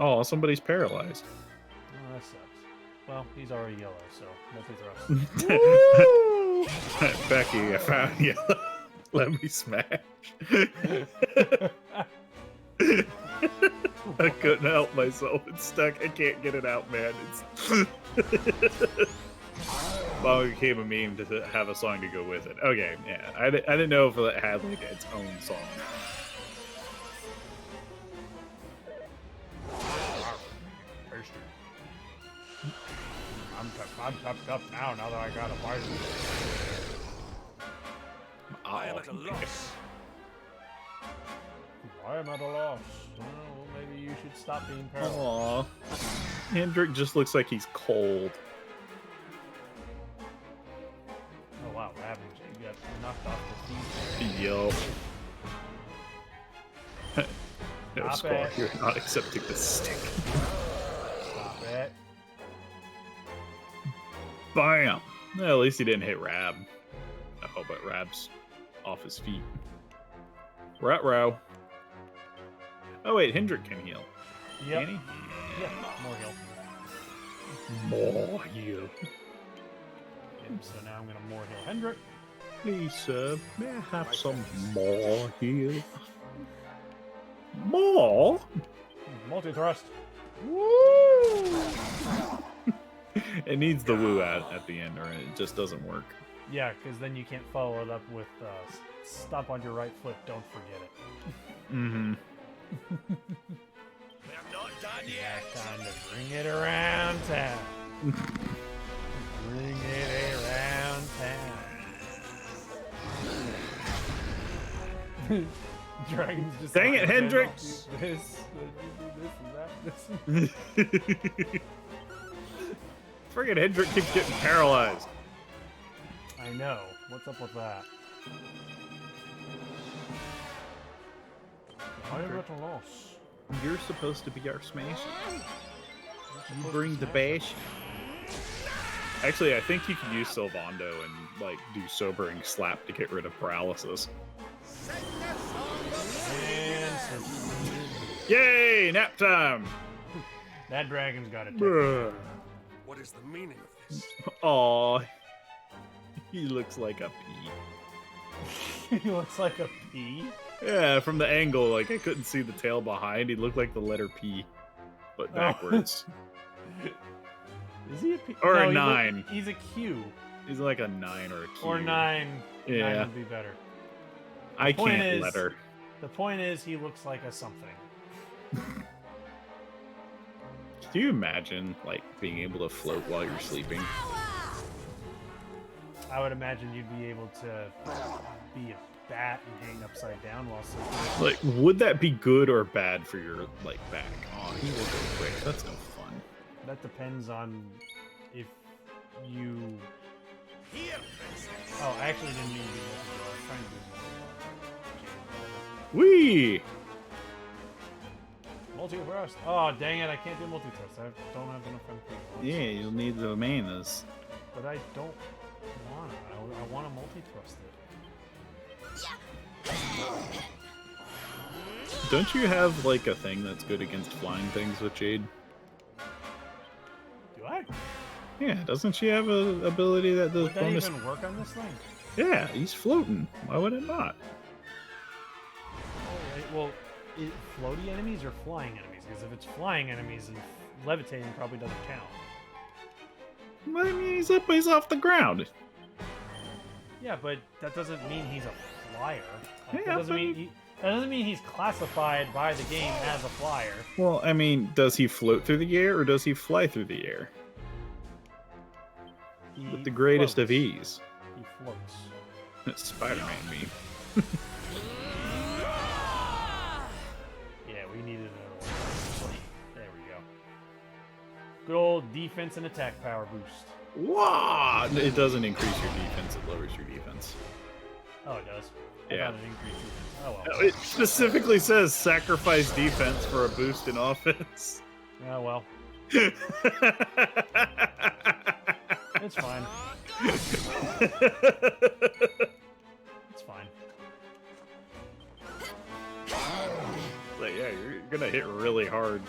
[SPEAKER 2] Oh, somebody's paralyzed.
[SPEAKER 1] Oh, that sucks. Well, he's already yellow, so multi-thrust.
[SPEAKER 2] Becky, I found you. Let me smash. I couldn't help myself. It's stuck. I can't get it out, man. It's Bongo became a meme to have a song to go with it. Okay, yeah. I didn't know if it had like its own song.
[SPEAKER 1] I'm toughed up now that I got a bite.
[SPEAKER 9] I am at a loss.
[SPEAKER 1] I am at a loss. Well, maybe you should stop being paralyzed.
[SPEAKER 2] Aww. Hendrik just looks like he's cold.
[SPEAKER 1] Oh wow, what happened? You got knocked off the feet.
[SPEAKER 2] Yo. No,
[SPEAKER 1] Stop
[SPEAKER 2] Squall,
[SPEAKER 1] it.
[SPEAKER 2] you're not accepting the stick.
[SPEAKER 1] Stop it.
[SPEAKER 2] Bam! Well, at least he didn't hit Rab. Oh, but Rab's off his feet. Row. Oh wait, Hendrik can heal.
[SPEAKER 1] Yep.
[SPEAKER 2] Can he?
[SPEAKER 1] Yeah, more heal.
[SPEAKER 2] More heal.
[SPEAKER 1] Yep, so now I'm gonna more heal Hendrik.
[SPEAKER 2] Please, sir, may I have some more heal? More?
[SPEAKER 1] Multi-thrust.
[SPEAKER 2] Woo! It needs the woo at the end, or it just doesn't work.
[SPEAKER 1] Yeah, because then you can't follow it up with stomp on your right foot, don't forget it.
[SPEAKER 2] Mm-hmm.
[SPEAKER 3] We're not done yet.
[SPEAKER 1] Time to bring it around town. Bring it around town. Dragon's just
[SPEAKER 2] Dang it,
[SPEAKER 1] like,
[SPEAKER 2] Hendrik!
[SPEAKER 1] This and that.
[SPEAKER 2] Friggin' Hendrik keeps getting paralyzed.
[SPEAKER 1] I know. What's up with that? I'm at a loss.
[SPEAKER 2] You're supposed to be our smash. You bring the bash. Actually, I think you can use Sylvando and like do sobering slap to get rid of paralysis. Yay! Nap time!
[SPEAKER 1] That dragon's got it.
[SPEAKER 2] Bruh.
[SPEAKER 9] What is the meaning of this?
[SPEAKER 2] Aw. He looks like a pea.
[SPEAKER 1] He looks like a pea.
[SPEAKER 2] Yeah, from the angle, like I couldn't see the tail behind. He looked like the letter P, but backwards.
[SPEAKER 1] Is he a P?
[SPEAKER 2] Or
[SPEAKER 1] No,
[SPEAKER 2] a 9.
[SPEAKER 1] He's a Q.
[SPEAKER 2] He's like a 9 or a Q.
[SPEAKER 1] Or 9.
[SPEAKER 2] Yeah.
[SPEAKER 1] 9 would be better.
[SPEAKER 2] I
[SPEAKER 1] Point
[SPEAKER 2] can't
[SPEAKER 1] is-
[SPEAKER 2] letter.
[SPEAKER 1] The point is, he looks like a something.
[SPEAKER 2] Can you imagine, like, being able to float while you're sleeping?
[SPEAKER 1] I would imagine you'd be able to be a bat and hang upside down while sleeping.
[SPEAKER 2] Like, would that be good or bad for your, like, back? Oh, he will go quick. That's no fun.
[SPEAKER 1] That depends on if you... Oh, I actually didn't mean to do that. I was trying to do
[SPEAKER 2] Whee!
[SPEAKER 1] multi-thrust. Oh, dang it. I can't do multi-thrust. I don't have enough MP.
[SPEAKER 2] Yeah, you'll need the manas.
[SPEAKER 1] But I don't want it. I want to multi-thrust it.
[SPEAKER 2] Don't you have, like, a thing that's good against flying things with Jade?
[SPEAKER 1] Do I?
[SPEAKER 2] Yeah, doesn't she have a ability that does
[SPEAKER 1] Would that
[SPEAKER 2] bonus?
[SPEAKER 1] even work on this thing?
[SPEAKER 2] Yeah, he's floating. Why would it not?
[SPEAKER 1] Alright, well, floaty enemies or flying enemies? Because if it's flying enemies, and levitating probably doesn't count.
[SPEAKER 2] I mean, he's off the ground.
[SPEAKER 1] Yeah, but that doesn't mean he's a flyer. Like,
[SPEAKER 2] Yeah,
[SPEAKER 1] that doesn't
[SPEAKER 2] but
[SPEAKER 1] mean that doesn't mean he's classified by the game as a flyer.
[SPEAKER 2] Well, I mean, does he float through the air or does he fly through the air?
[SPEAKER 1] He
[SPEAKER 2] With the greatest
[SPEAKER 1] floats.
[SPEAKER 2] of ease.
[SPEAKER 1] He floats.
[SPEAKER 2] That's Spider-Man me.
[SPEAKER 1] Yeah, we needed another one. There we go. Good old defense and attack power boost.
[SPEAKER 2] Wow! It doesn't increase your defense, it lowers your defense.
[SPEAKER 1] Oh, it does. I
[SPEAKER 2] Yeah.
[SPEAKER 1] thought it increased defense. Oh well.
[SPEAKER 2] It specifically says sacrifice defense for a boost in offense.
[SPEAKER 1] Oh well. It's fine. It's fine.
[SPEAKER 2] But yeah, you're gonna hit really hard.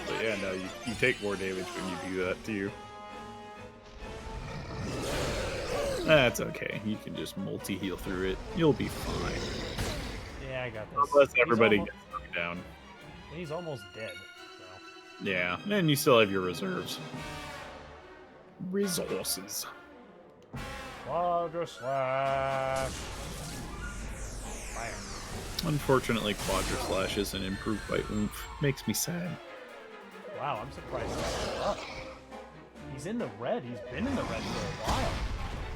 [SPEAKER 2] But yeah, no, you take more damage when you do that too. That's okay. You can just multi-heal through it. You'll be fine.
[SPEAKER 1] Yeah, I got this.
[SPEAKER 2] Unless
[SPEAKER 1] He's
[SPEAKER 2] everybody
[SPEAKER 1] almost-
[SPEAKER 2] gets knocked down.
[SPEAKER 1] He's almost dead. So.
[SPEAKER 2] Yeah, and you still have your reserves. Resources.
[SPEAKER 1] Quadra slash. Fire.
[SPEAKER 2] Unfortunately, Quadra Slash isn't improved by Oomph. Makes me sad.
[SPEAKER 1] Wow, I'm surprised he's up. He's in the red. He's been in the red for a while.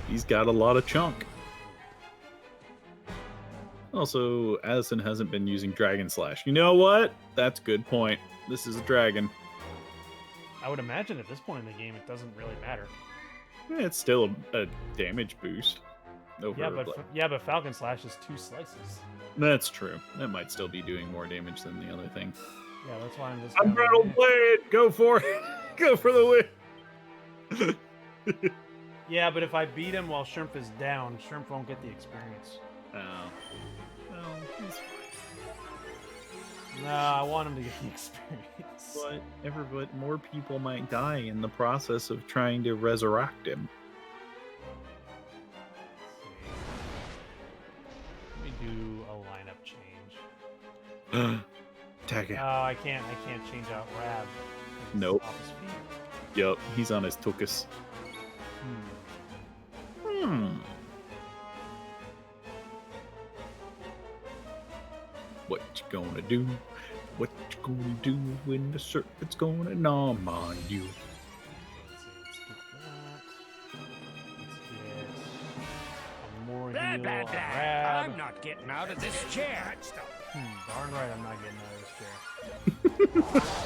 [SPEAKER 2] He's got a lot of chunk. Also, Addison hasn't been using Dragon Slash. You know what? That's a good point. This is a dragon.
[SPEAKER 1] I would imagine at this point in the game, it doesn't really matter.
[SPEAKER 2] It's still a damage boost. Over,
[SPEAKER 1] Yeah, but Falcon Slash is 2 slices.
[SPEAKER 2] That's true. That might still be doing more damage than the other thing.
[SPEAKER 1] Yeah, that's why I'm just.
[SPEAKER 2] Unbridled Blade! Go for it! Go for the win!
[SPEAKER 1] Yeah, but if I beat him while Shrimp is down, Shrimp won't get the experience.
[SPEAKER 2] Oh. Well, he's fine.
[SPEAKER 1] Nah, I want him to get the experience.
[SPEAKER 2] But more people might die in the process of trying to resurrect him.
[SPEAKER 1] Let me do a lineup change.
[SPEAKER 2] Tag it.
[SPEAKER 1] Oh, I can't change out Rab. He's
[SPEAKER 2] Nope.
[SPEAKER 1] off his feet.
[SPEAKER 2] Yup, he's on his tuchus. What you gonna do? What you gonna do when the serpent's gonna nom on you?
[SPEAKER 1] Let's see, let's get that. Let's get a more heal on Rab.
[SPEAKER 3] I'm not getting out of this chair.
[SPEAKER 1] Darn right I'm not getting out of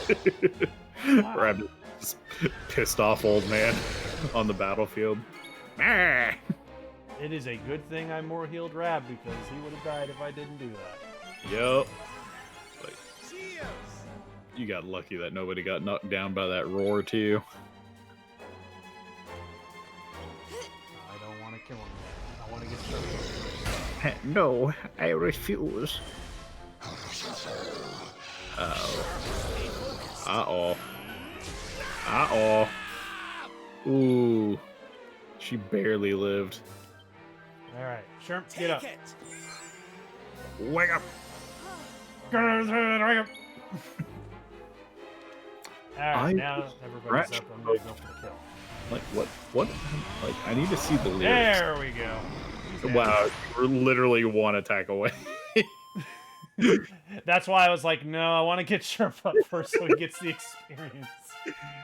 [SPEAKER 1] this chair. Wow.
[SPEAKER 2] Rab is pissed off old man on the battlefield. Ah!
[SPEAKER 1] It is a good thing I more healed Rab because he would have died if I didn't do that.
[SPEAKER 2] Yup. Like, you got lucky that nobody got knocked down by that roar too.
[SPEAKER 1] I don't want to kill him yet. I want to get started.
[SPEAKER 2] No, I refuse. Uh-oh. Uh-oh. Uh-oh. Ooh. She barely lived.
[SPEAKER 1] Alright, Shrimp, get up.
[SPEAKER 2] Wake up!
[SPEAKER 1] Alright,
[SPEAKER 2] I
[SPEAKER 1] now everybody's
[SPEAKER 2] scratched
[SPEAKER 1] up. I'm gonna go for the kill.
[SPEAKER 2] Like, what? Like, I need to see the lyrics.
[SPEAKER 1] There we go. He's dead.
[SPEAKER 2] Wow, we're literally one attack away.
[SPEAKER 1] That's why I was like, no, I want to get Shrimp up first so he gets the experience.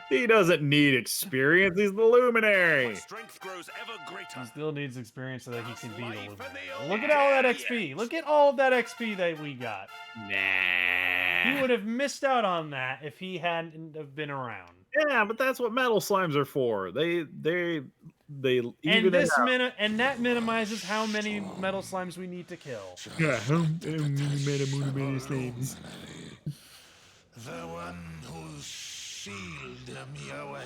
[SPEAKER 2] He doesn't need experience, he's the luminary.
[SPEAKER 9] Strength grows ever greater.
[SPEAKER 1] He still needs experience so that he can be the Luminary. Look at all that XP. Look at all of that XP that we got.
[SPEAKER 2] Nah.
[SPEAKER 1] He would have missed out on that if he hadn't have been around.
[SPEAKER 2] Yeah, but that's what metal slimes are for. They even
[SPEAKER 1] And this
[SPEAKER 2] it out.
[SPEAKER 1] and that minimizes how many metal slimes we need to kill.
[SPEAKER 2] Yeah, slimes.
[SPEAKER 6] The one who sealed me away.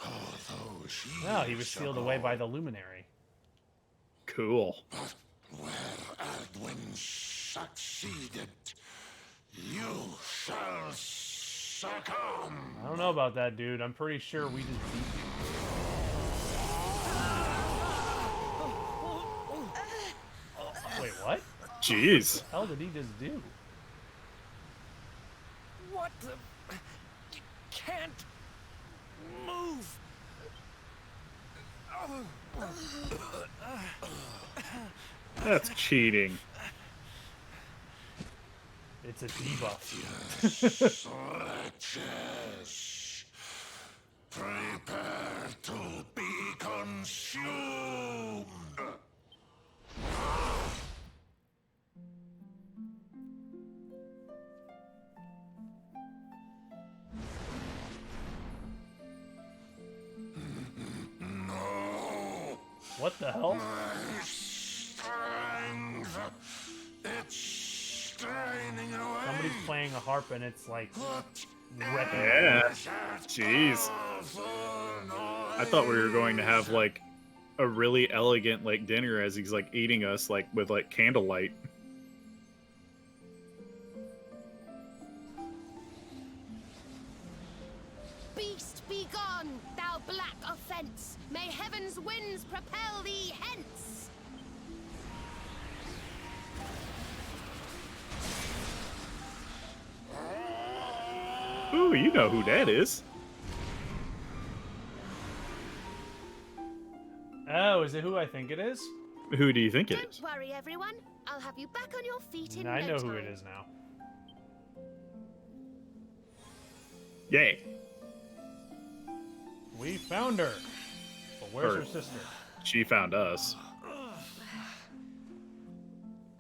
[SPEAKER 6] Although she
[SPEAKER 1] Well, he was sealed away by the Luminary.
[SPEAKER 2] Cool.
[SPEAKER 6] But where Ardwin succeeded, you shall succumb.
[SPEAKER 1] I don't know about that, dude. I'm pretty sure we just beat you. Wait, what?
[SPEAKER 2] Jeez.
[SPEAKER 1] What the hell did he just do?
[SPEAKER 3] What the? You can't move.
[SPEAKER 2] That's cheating.
[SPEAKER 1] It's a debuff.
[SPEAKER 6] Wretches, prepare to be consumed. No.
[SPEAKER 1] What the hell?
[SPEAKER 6] My strength, it's straining away.
[SPEAKER 1] Somebody's playing a harp and it's like wrecking.
[SPEAKER 2] Yeah. Jeez. I thought we were going to have like a really elegant like dinner as he's like eating us like with like candlelight.
[SPEAKER 7] Beast, be gone, thou black offense! May heaven's winds propel thee hence!
[SPEAKER 2] Ooh, you know who that is.
[SPEAKER 1] Oh, is it who I think it is?
[SPEAKER 2] Who do you think it
[SPEAKER 7] Don't
[SPEAKER 2] is?
[SPEAKER 7] worry, everyone. I'll have you back on your feet in
[SPEAKER 1] I
[SPEAKER 7] no
[SPEAKER 1] know
[SPEAKER 7] time.
[SPEAKER 1] who it is now.
[SPEAKER 2] Yay.
[SPEAKER 1] We found her. But where's her sister?
[SPEAKER 2] She found us.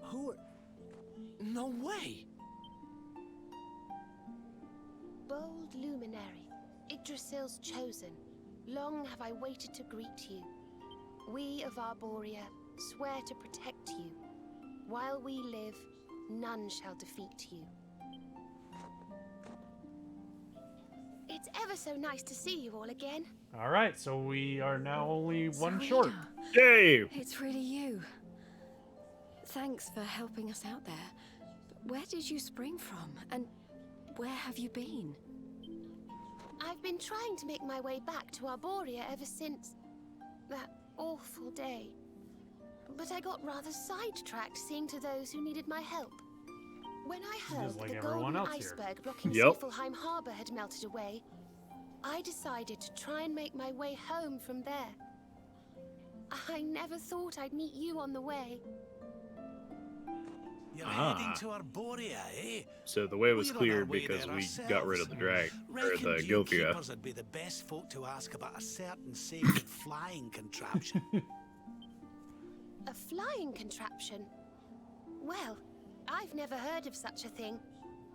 [SPEAKER 3] Who? No way.
[SPEAKER 7] Bold luminary, Yggdrasil's chosen. Long have I waited to greet you. We of Arborea swear to protect you. While we live, none shall defeat you. It's ever so nice to see you all again.
[SPEAKER 1] All right, so we are now only one short.
[SPEAKER 2] Yay!
[SPEAKER 10] It's really you. Thanks for helping us out there. But where did you spring from? And where have you been?
[SPEAKER 7] I've been trying to make my way back to Arborea ever since that awful day. But I got rather sidetracked seeing to those who needed my help. When I heard
[SPEAKER 1] Just like
[SPEAKER 7] that the
[SPEAKER 1] everyone
[SPEAKER 7] golden
[SPEAKER 1] else here.
[SPEAKER 7] iceberg blocking
[SPEAKER 2] Yep.
[SPEAKER 7] Siflheim Harbor had melted away, I decided to try and make my way home from there. I never thought I'd meet you on the way.
[SPEAKER 11] You're
[SPEAKER 2] Ah.
[SPEAKER 11] heading to Arborea, eh?
[SPEAKER 2] So the way was
[SPEAKER 11] We're on our
[SPEAKER 2] cleared
[SPEAKER 11] way
[SPEAKER 2] because
[SPEAKER 11] there
[SPEAKER 2] we got rid of the drag or
[SPEAKER 11] Reckoned
[SPEAKER 2] the
[SPEAKER 11] you
[SPEAKER 2] Gilfia.
[SPEAKER 11] keepers would be the best folk to ask about a certain sacred flying contraption.
[SPEAKER 7] A flying contraption? Well, I've never heard of such a thing,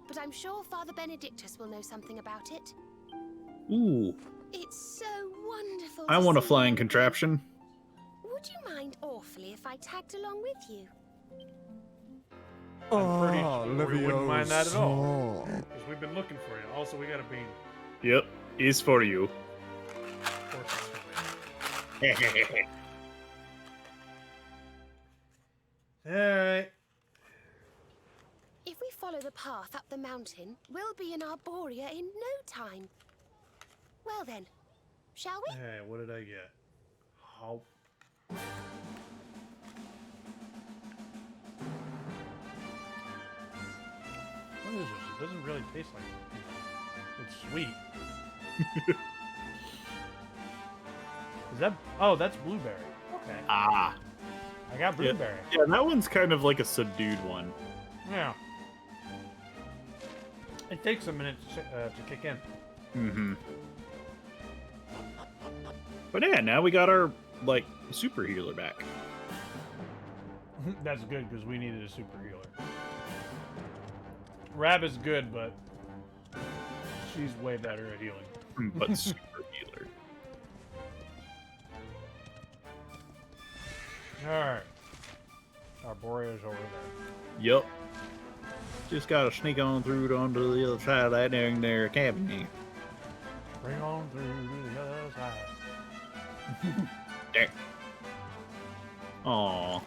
[SPEAKER 7] but I'm sure Father Benedictus will know something about it.
[SPEAKER 2] Ooh,
[SPEAKER 7] It's so wonderful.
[SPEAKER 2] I
[SPEAKER 7] to
[SPEAKER 2] want a
[SPEAKER 7] see
[SPEAKER 2] flying
[SPEAKER 7] you.
[SPEAKER 2] contraption.
[SPEAKER 7] Would you mind awfully if I tagged along with you?
[SPEAKER 1] I'm pretty
[SPEAKER 8] Ah,
[SPEAKER 1] sure we wouldn't mind that at all.
[SPEAKER 8] Leviosa.
[SPEAKER 1] Because we've been looking for you. Also, we got a bean.
[SPEAKER 2] Yep, is for you.
[SPEAKER 1] Of course it's for you. Alright.
[SPEAKER 7] If we follow the path up the mountain, we'll be in Arborea in no time. Well then, shall we?
[SPEAKER 1] Hey, what did I get? Oh. What is this? It doesn't really taste like it. It's sweet. Is that? Oh, that's blueberry. Okay.
[SPEAKER 2] Ah.
[SPEAKER 1] I got
[SPEAKER 2] Yeah.
[SPEAKER 1] blueberry.
[SPEAKER 2] Yeah, that one's kind of like a subdued one.
[SPEAKER 1] Yeah. It takes a minute to kick in.
[SPEAKER 2] Mm-hmm. But yeah, now we got our, like, super healer back.
[SPEAKER 1] That's good because we needed a super healer. Rab is good, but she's way better at healing.
[SPEAKER 2] But super healer.
[SPEAKER 1] Alright. Arborea's over there.
[SPEAKER 2] Yup. Just gotta sneak on through onto the other side of that dang there cabin here.
[SPEAKER 1] Bring on through to the other side.
[SPEAKER 2] There. Aw.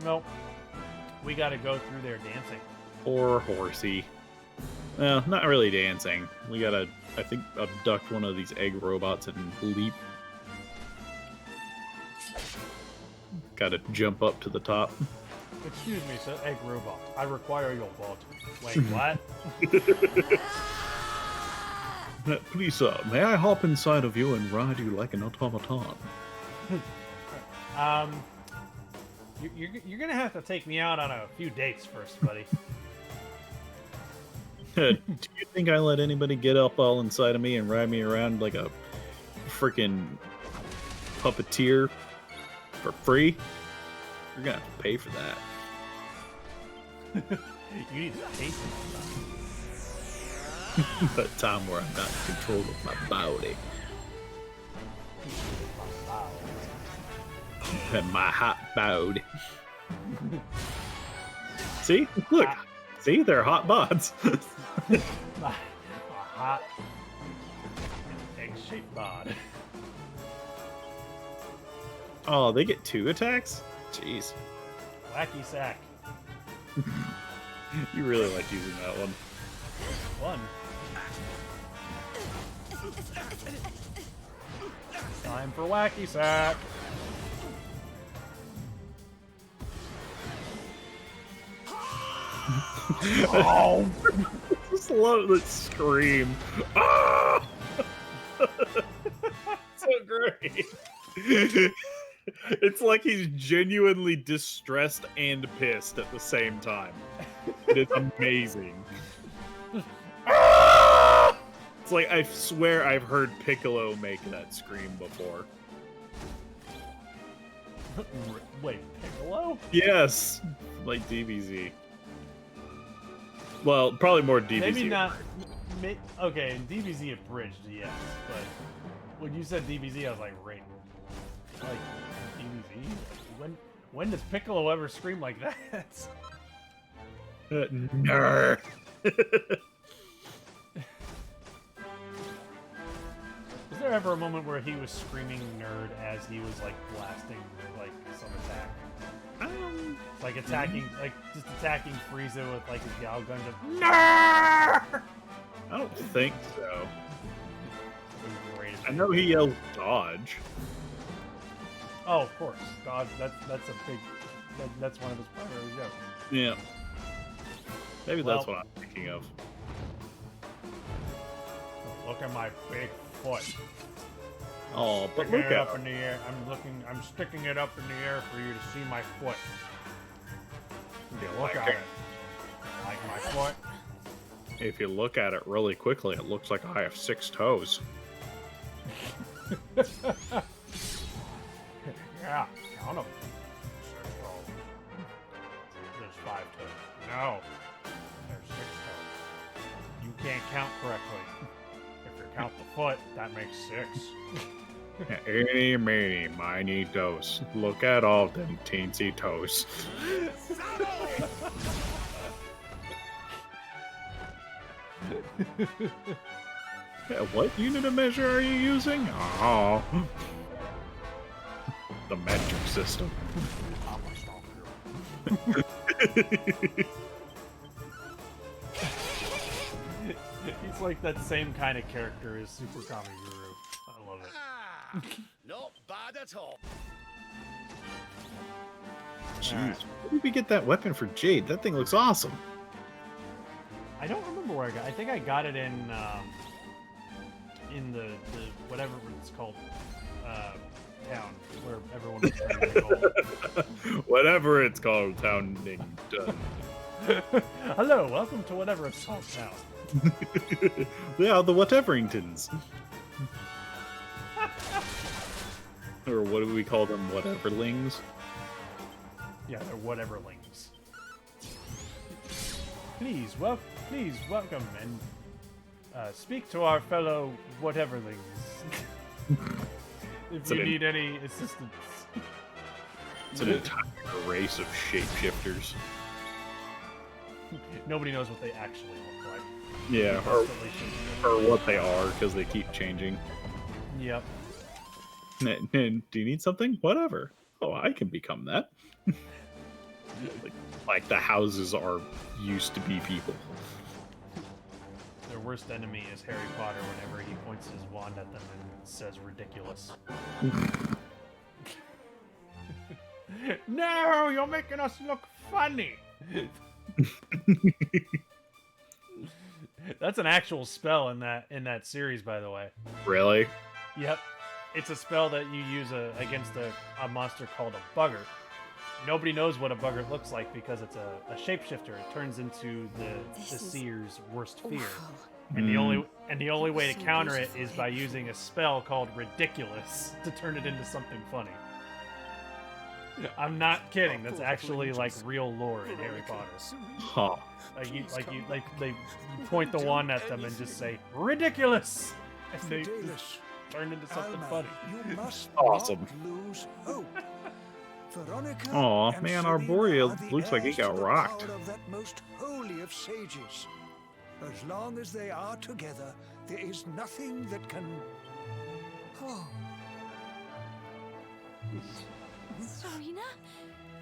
[SPEAKER 1] Nope. We gotta go through there dancing.
[SPEAKER 2] Poor horsey. Well, not really dancing. We gotta, I think, abduct one of these egg robots and leap. Gotta jump up to the top.
[SPEAKER 1] Excuse me, sir. Egg robot. I require your vote. Wait, what?
[SPEAKER 2] Please, sir, may I hop inside of you and ride you like an automaton?
[SPEAKER 1] You're gonna have to take me out on a few dates first, buddy.
[SPEAKER 2] Do you think I let anybody get up all inside of me and ride me around like a freaking puppeteer for free? You're gonna have to pay for that.
[SPEAKER 1] You need to taste
[SPEAKER 2] But time where I'm not in control of my body. And my hot body. See? Look. See? They're hot bods.
[SPEAKER 1] my hot egg-shaped bod.
[SPEAKER 2] Oh, they get 2 attacks? Jeez.
[SPEAKER 1] Wacky sack.
[SPEAKER 2] You really like using that one.
[SPEAKER 1] One. Time for wacky sack.
[SPEAKER 2] Oh! Just love that scream. Ah! So great. It's like he's genuinely distressed and pissed at the same time. It is amazing. Ah! It's like, I swear I've heard Piccolo make that scream before.
[SPEAKER 1] Wait, Piccolo?
[SPEAKER 2] Yes, like DBZ. Well, probably more DBZ.
[SPEAKER 1] Maybe not. Okay, in DBZ abridged, yes, but when you said DBZ, I was like, right. Like DBZ? When does Piccolo ever scream like that?
[SPEAKER 2] Nerd.
[SPEAKER 1] there ever a moment where he was screaming nerd as he was like blasting like some attack? Like attacking, like just attacking Frieza with like his Gal gun. Just, nerd!
[SPEAKER 2] I don't think so.
[SPEAKER 1] It was great.
[SPEAKER 2] I know he yells dodge.
[SPEAKER 1] Oh, of course, dodge. That's a big. That's one of his primary jokes.
[SPEAKER 2] Yeah. Maybe that's
[SPEAKER 1] Well,
[SPEAKER 2] what I'm thinking of.
[SPEAKER 1] Look at my big foot.
[SPEAKER 2] Oh, but
[SPEAKER 1] Sticking
[SPEAKER 2] look
[SPEAKER 1] it
[SPEAKER 2] at
[SPEAKER 1] up
[SPEAKER 2] him.
[SPEAKER 1] in the air. I'm sticking it up in the air for you to see my foot.
[SPEAKER 2] You
[SPEAKER 1] Look
[SPEAKER 2] like
[SPEAKER 1] at
[SPEAKER 2] it?
[SPEAKER 1] it. Like my foot.
[SPEAKER 2] If you look at it really quickly, it looks like I have 6 toes.
[SPEAKER 1] Yeah, count them. 6 toes. There's 5 toes. No, there's 6 toes. You can't count correctly. If you count the foot, that makes 6.
[SPEAKER 2] Eeny, meeny, miny toes. Look at all them teensy toes. Yeah, what unit of measure are you using? Oh. The metric system.
[SPEAKER 1] He's like that same kind of character as Super Kami Guru. I love it.
[SPEAKER 11] Not bad at all.
[SPEAKER 2] Jeez, where did we get that weapon for Jade? That thing looks awesome.
[SPEAKER 1] I don't remember where I got. I think I got it in the whatever it's called town where everyone was trying to go.
[SPEAKER 2] Whatever it's called, town.
[SPEAKER 1] Hello, welcome to whatever it's called town.
[SPEAKER 2] They are the Whateveringtons. Or what do we call them? Whateverlings?
[SPEAKER 1] Yeah, they're whateverlings. Please welcome and speak to our fellow whateverlings. If you need any assistance.
[SPEAKER 2] It's an entire race of shapeshifters.
[SPEAKER 1] Nobody knows what they actually look like.
[SPEAKER 2] Yeah, or what they are, because they keep changing.
[SPEAKER 1] Yep.
[SPEAKER 2] Do you need something? Whatever. Oh, I can become that. like the houses are used to be people.
[SPEAKER 1] Their worst enemy is Harry Potter whenever he points his wand at them and says ridiculous. No, you're making us look funny. That's an actual spell in that series, by the way.
[SPEAKER 2] Really?
[SPEAKER 1] Yep. It's a spell that you use against a monster called a bugger. Nobody knows what a bugger looks like because it's a shapeshifter. It turns into the seer's worst fear. And the only way to counter it is by using a spell called Ridiculous to turn it into something funny. I'm not kidding. That's actually like real lore in Harry Potter.
[SPEAKER 2] Huh.
[SPEAKER 1] They point the wand at them and just say ridiculous, and they just turn into something funny.
[SPEAKER 11] You must
[SPEAKER 2] Awesome.
[SPEAKER 11] not lose hope. Veronica
[SPEAKER 2] Aw,
[SPEAKER 11] and
[SPEAKER 2] man,
[SPEAKER 11] Serena
[SPEAKER 2] Arborea
[SPEAKER 11] are the
[SPEAKER 2] looks like he
[SPEAKER 11] heirs to
[SPEAKER 2] got
[SPEAKER 11] the
[SPEAKER 2] rocked.
[SPEAKER 11] power of that most holy of sages. As long as they are together, there is nothing that can. Oh.
[SPEAKER 10] Serena?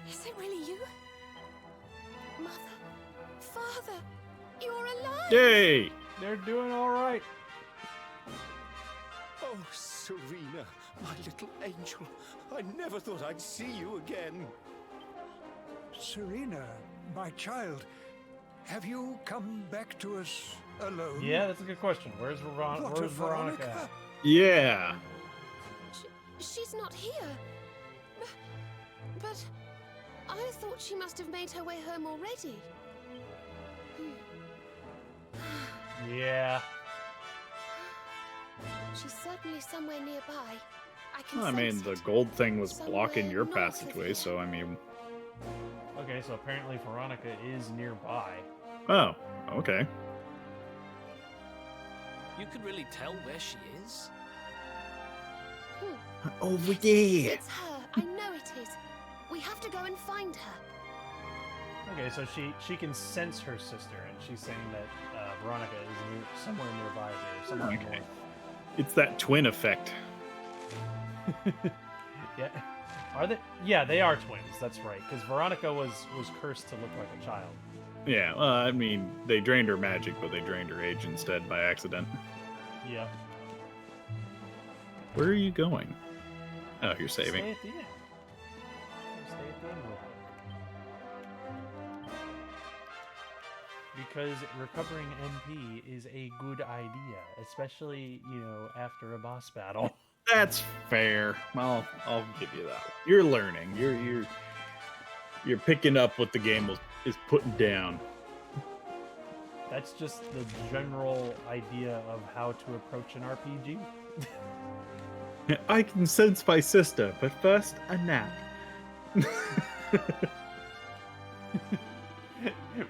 [SPEAKER 10] Is it really you?
[SPEAKER 7] Mother, Father, you're alive!
[SPEAKER 2] Yay!
[SPEAKER 1] They're doing all right.
[SPEAKER 12] Oh, Serena, my little angel. I never thought I'd see you again.
[SPEAKER 11] Serena, my child, have you come back to us alone?
[SPEAKER 1] Yeah, that's a good question. Where's
[SPEAKER 11] What
[SPEAKER 1] Veronica?
[SPEAKER 11] of Veronica?
[SPEAKER 2] Yeah.
[SPEAKER 7] She's not here. But I thought she must have made her way home already.
[SPEAKER 1] Yeah.
[SPEAKER 7] She's certainly somewhere nearby.
[SPEAKER 2] I mean, the gold thing was blocking your passageway, so I mean...
[SPEAKER 1] Okay, so apparently Veronica is nearby.
[SPEAKER 2] Oh, okay.
[SPEAKER 3] You can really tell where she is?
[SPEAKER 2] Over there!
[SPEAKER 7] It's her. I know it is. We have to go and find her.
[SPEAKER 1] Okay, so she can sense her sister, and she's saying that Veronica is somewhere nearby here, somewhere north.
[SPEAKER 2] It's that twin effect.
[SPEAKER 1] Yeah. Are they? Yeah, they are twins. That's right. Because Veronica was cursed to look like a child.
[SPEAKER 2] Yeah, I mean, they drained her magic, but they drained her age instead by accident.
[SPEAKER 1] Yeah.
[SPEAKER 2] Where are you going? Oh, you're saving.
[SPEAKER 1] Stay at the end. Stay at the end real quick. Because recovering MP is a good idea, especially, you know, after a boss battle.
[SPEAKER 2] That's fair. I'll give you that. You're learning. You're picking up what the game is putting down.
[SPEAKER 1] That's just the general idea of how to approach an RPG.
[SPEAKER 2] I can sense my sister, but first a nap.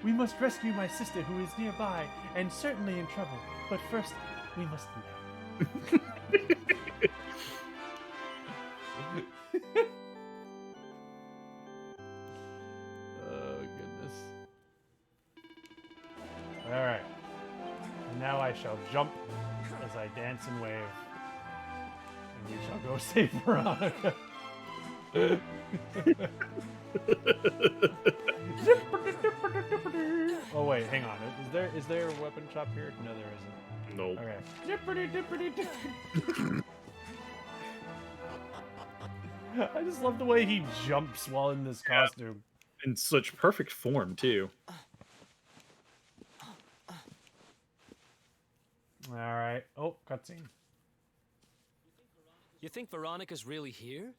[SPEAKER 1] We must rescue my sister who is nearby and certainly in trouble. But first, we must nap. Oh, goodness. Alright. Now I shall jump as I dance and wave. And we shall go save Veronica. Oh wait, hang on. Is there a weapon shop here? No, there isn't.
[SPEAKER 2] Nope.
[SPEAKER 1] Okay. I just love the way he jumps while in this costume.
[SPEAKER 2] In such perfect form, too.
[SPEAKER 1] Alright. Oh, cutscene.
[SPEAKER 3] You think Veronica's really here?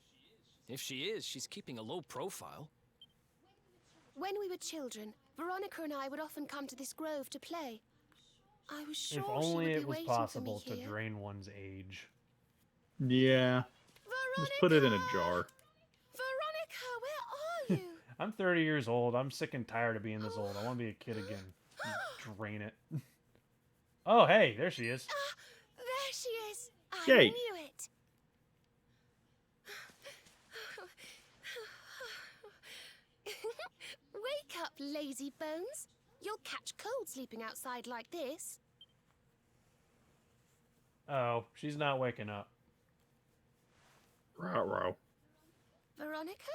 [SPEAKER 3] If she is, she's keeping a low profile.
[SPEAKER 7] When we were children, Veronica and I would often come to this grove to play. I was sure
[SPEAKER 1] If only
[SPEAKER 7] she would
[SPEAKER 1] it
[SPEAKER 7] be
[SPEAKER 1] was
[SPEAKER 7] waiting
[SPEAKER 1] possible
[SPEAKER 7] for me
[SPEAKER 1] to
[SPEAKER 7] here.
[SPEAKER 1] drain one's age.
[SPEAKER 2] Yeah. Just put it in a jar.
[SPEAKER 7] Veronica, where are you?
[SPEAKER 1] I'm 30 years old. I'm sick and tired of being this old. I want to be a kid again. Drain it. Oh, hey, there she is.
[SPEAKER 7] There she is. I
[SPEAKER 2] Yay.
[SPEAKER 7] knew it. Wake up, lazy bones. You'll catch cold sleeping outside like this.
[SPEAKER 1] Oh, she's not waking up.
[SPEAKER 2] Ruh-roh.
[SPEAKER 7] Veronica?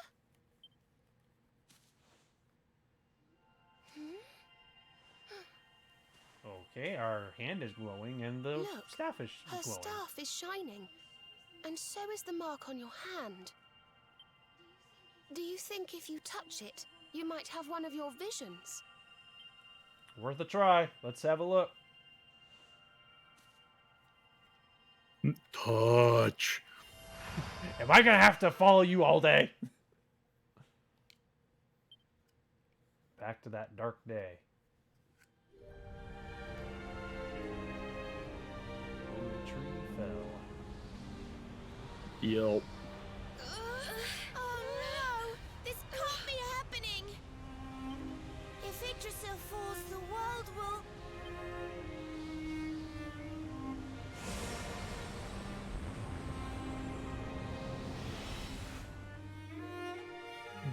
[SPEAKER 1] Okay, our hand is glowing and the
[SPEAKER 7] Look,
[SPEAKER 1] staff is
[SPEAKER 7] her
[SPEAKER 1] glowing.
[SPEAKER 7] staff is shining. And so is the mark on your hand. Do you think if you touch it, you might have one of your visions?
[SPEAKER 1] Worth a try. Let's have a look.
[SPEAKER 2] Touch.
[SPEAKER 1] Am I gonna have to follow you all day? Back to that dark day. When the tree fell.
[SPEAKER 2] Yelp.
[SPEAKER 7] Oh no! This can't be happening! If Yggdrasil falls, the world will...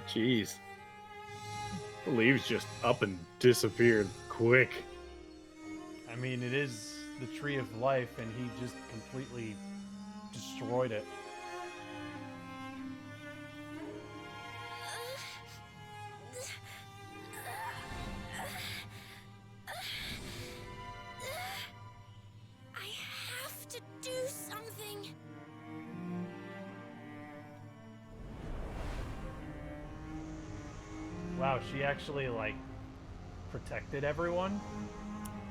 [SPEAKER 2] Jeez. The leaves just up and disappeared quick.
[SPEAKER 1] I mean, it is the tree of life, and he just completely destroyed it.
[SPEAKER 7] I have to do something.
[SPEAKER 1] Wow, she actually, like, protected everyone?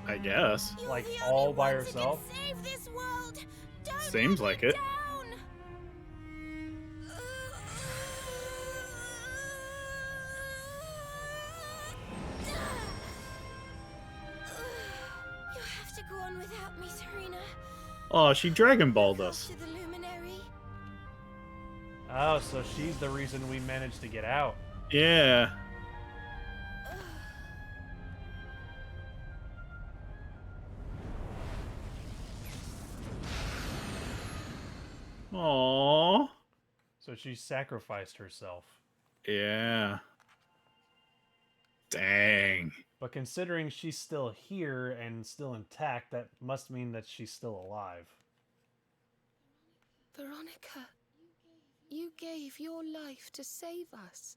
[SPEAKER 2] I guess.
[SPEAKER 1] Like, all by herself?
[SPEAKER 7] Save this world. Don't
[SPEAKER 2] Seems like it.
[SPEAKER 7] down. You have to go on without me, Serena.
[SPEAKER 2] Oh, she Dragon Balled us.
[SPEAKER 7] To the luminary.
[SPEAKER 1] Oh, so she's the reason we managed to get out.
[SPEAKER 2] Yeah. Aww.
[SPEAKER 1] So she sacrificed herself.
[SPEAKER 2] Yeah. Dang.
[SPEAKER 1] But considering she's still here and still intact, that must mean that she's still alive.
[SPEAKER 7] Veronica, you gave your life to save us.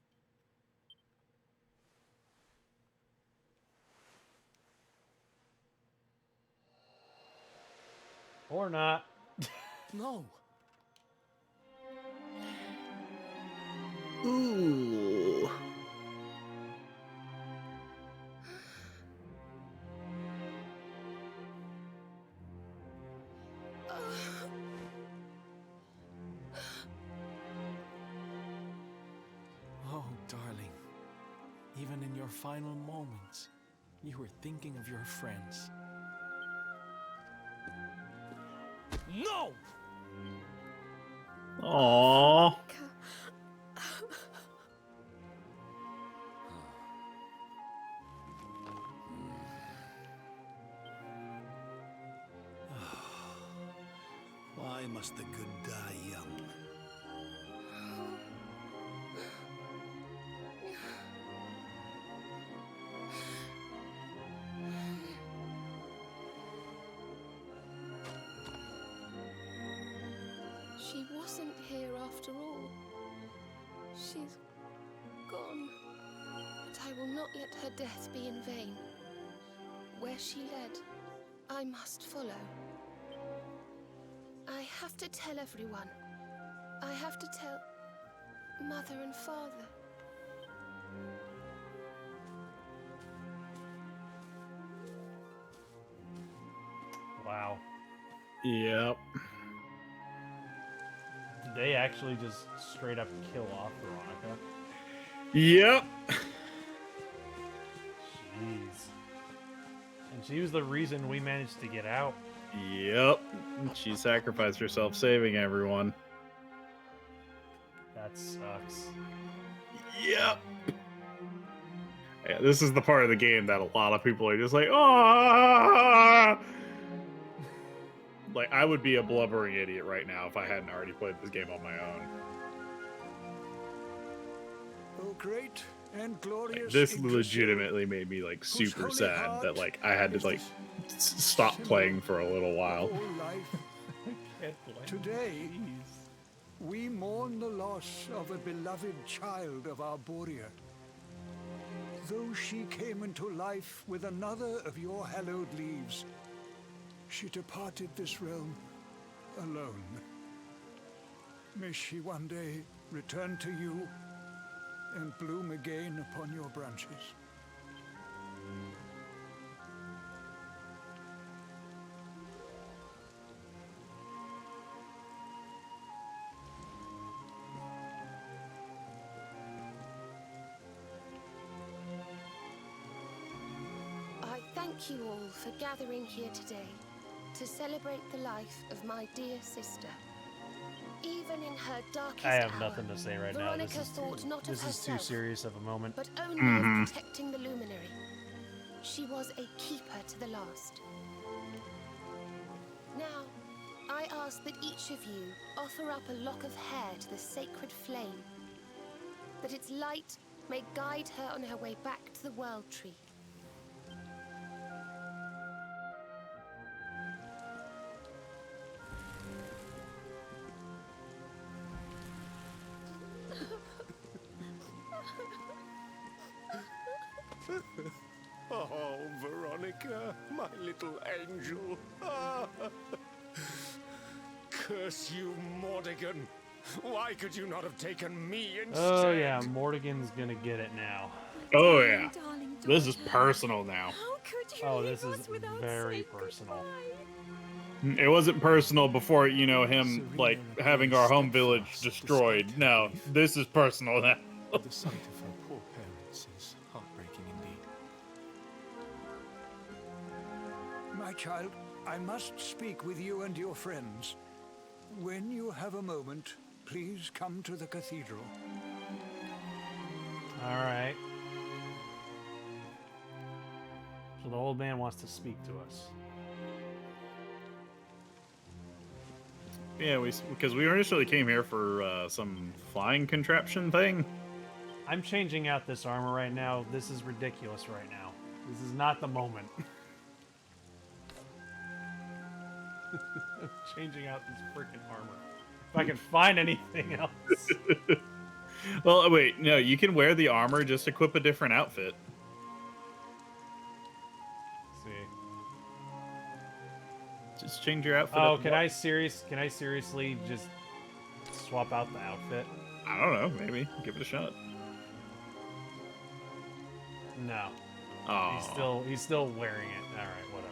[SPEAKER 1] Or not.
[SPEAKER 3] No.
[SPEAKER 2] Ooh.
[SPEAKER 13] Oh, darling. Even in your final moments, you were thinking of your friends.
[SPEAKER 3] No!
[SPEAKER 2] Aww.
[SPEAKER 6] Why must the good die young?
[SPEAKER 7] She wasn't here after all. She's gone. But I will not let her death be in vain. Where she led, I must follow. I have to tell everyone. I have to tell Mother and Father.
[SPEAKER 1] Wow.
[SPEAKER 2] Yep.
[SPEAKER 1] Did they actually just straight up kill off Veronica?
[SPEAKER 2] Yep.
[SPEAKER 1] Jeez. And she was the reason we managed to get out.
[SPEAKER 2] Yep. She sacrificed herself saving everyone.
[SPEAKER 1] That sucks.
[SPEAKER 2] Yep. Yeah, this is the part of the game that a lot of people are just like, oh. Like, I would be a blubbering idiot right now if I hadn't already played this game on my own.
[SPEAKER 11] Oh, great and glorious.
[SPEAKER 2] Like, this
[SPEAKER 11] Yggdrasil,
[SPEAKER 2] legitimately made me like
[SPEAKER 11] whose
[SPEAKER 2] super
[SPEAKER 11] holy
[SPEAKER 2] sad
[SPEAKER 11] heart
[SPEAKER 2] that like I had to like stop
[SPEAKER 11] symbol
[SPEAKER 2] playing for a little while.
[SPEAKER 11] of all life. Today, we mourn the loss of a beloved child of Arborea. Though she came into life with another of your hallowed leaves, she departed this realm alone. May she one day return to you and bloom again upon your branches.
[SPEAKER 7] I thank you all for gathering here today to celebrate the life of my dear sister. Even in her darkest
[SPEAKER 1] I have
[SPEAKER 7] hour,
[SPEAKER 1] nothing to say right now.
[SPEAKER 7] Veronica thought not of
[SPEAKER 1] This is too
[SPEAKER 7] herself,
[SPEAKER 1] serious of a moment.
[SPEAKER 7] but only of protecting the luminary. She was a keeper to the last. Now, I ask that each of you offer up a lock of hair to the sacred flame, that its light may guide her on her way back to the World Tree.
[SPEAKER 12] Oh, Veronica, my little angel. Ah. Curse you, Mordigan. Why could you not have taken me instead?
[SPEAKER 1] Oh yeah, Mordigan's gonna get it now.
[SPEAKER 2] Oh yeah.
[SPEAKER 10] Darling
[SPEAKER 2] This is
[SPEAKER 10] daughter.
[SPEAKER 2] personal now.
[SPEAKER 10] How could you
[SPEAKER 1] Oh,
[SPEAKER 10] leave
[SPEAKER 1] this
[SPEAKER 10] us
[SPEAKER 1] is
[SPEAKER 10] without
[SPEAKER 1] very
[SPEAKER 10] saying
[SPEAKER 1] personal.
[SPEAKER 10] goodbye?
[SPEAKER 2] It wasn't personal before, you know, him
[SPEAKER 13] Serena
[SPEAKER 2] like
[SPEAKER 13] remained
[SPEAKER 2] having our home village
[SPEAKER 13] steadfast
[SPEAKER 2] destroyed.
[SPEAKER 13] despite
[SPEAKER 2] No,
[SPEAKER 13] grief.
[SPEAKER 2] this is personal now.
[SPEAKER 13] The sight of her poor parents is heartbreaking indeed.
[SPEAKER 11] My child, I must speak with you and your friends. When you have a moment, please come to the cathedral.
[SPEAKER 1] All right. So the old man wants to speak to us.
[SPEAKER 2] Yeah, because we initially came here for some flying contraption thing.
[SPEAKER 1] I'm changing out this armor right now. This is ridiculous right now. This is not the moment. I'm changing out this freaking armor. If I can find anything else.
[SPEAKER 2] Well, wait, no, you can wear the armor, just equip a different outfit.
[SPEAKER 1] Let's see.
[SPEAKER 2] Just change your outfit.
[SPEAKER 1] Oh, can I seriously just swap out the outfit?
[SPEAKER 2] I don't know, maybe. Give it a shot.
[SPEAKER 1] No.
[SPEAKER 2] Oh.
[SPEAKER 1] He's still wearing it. All right, whatever.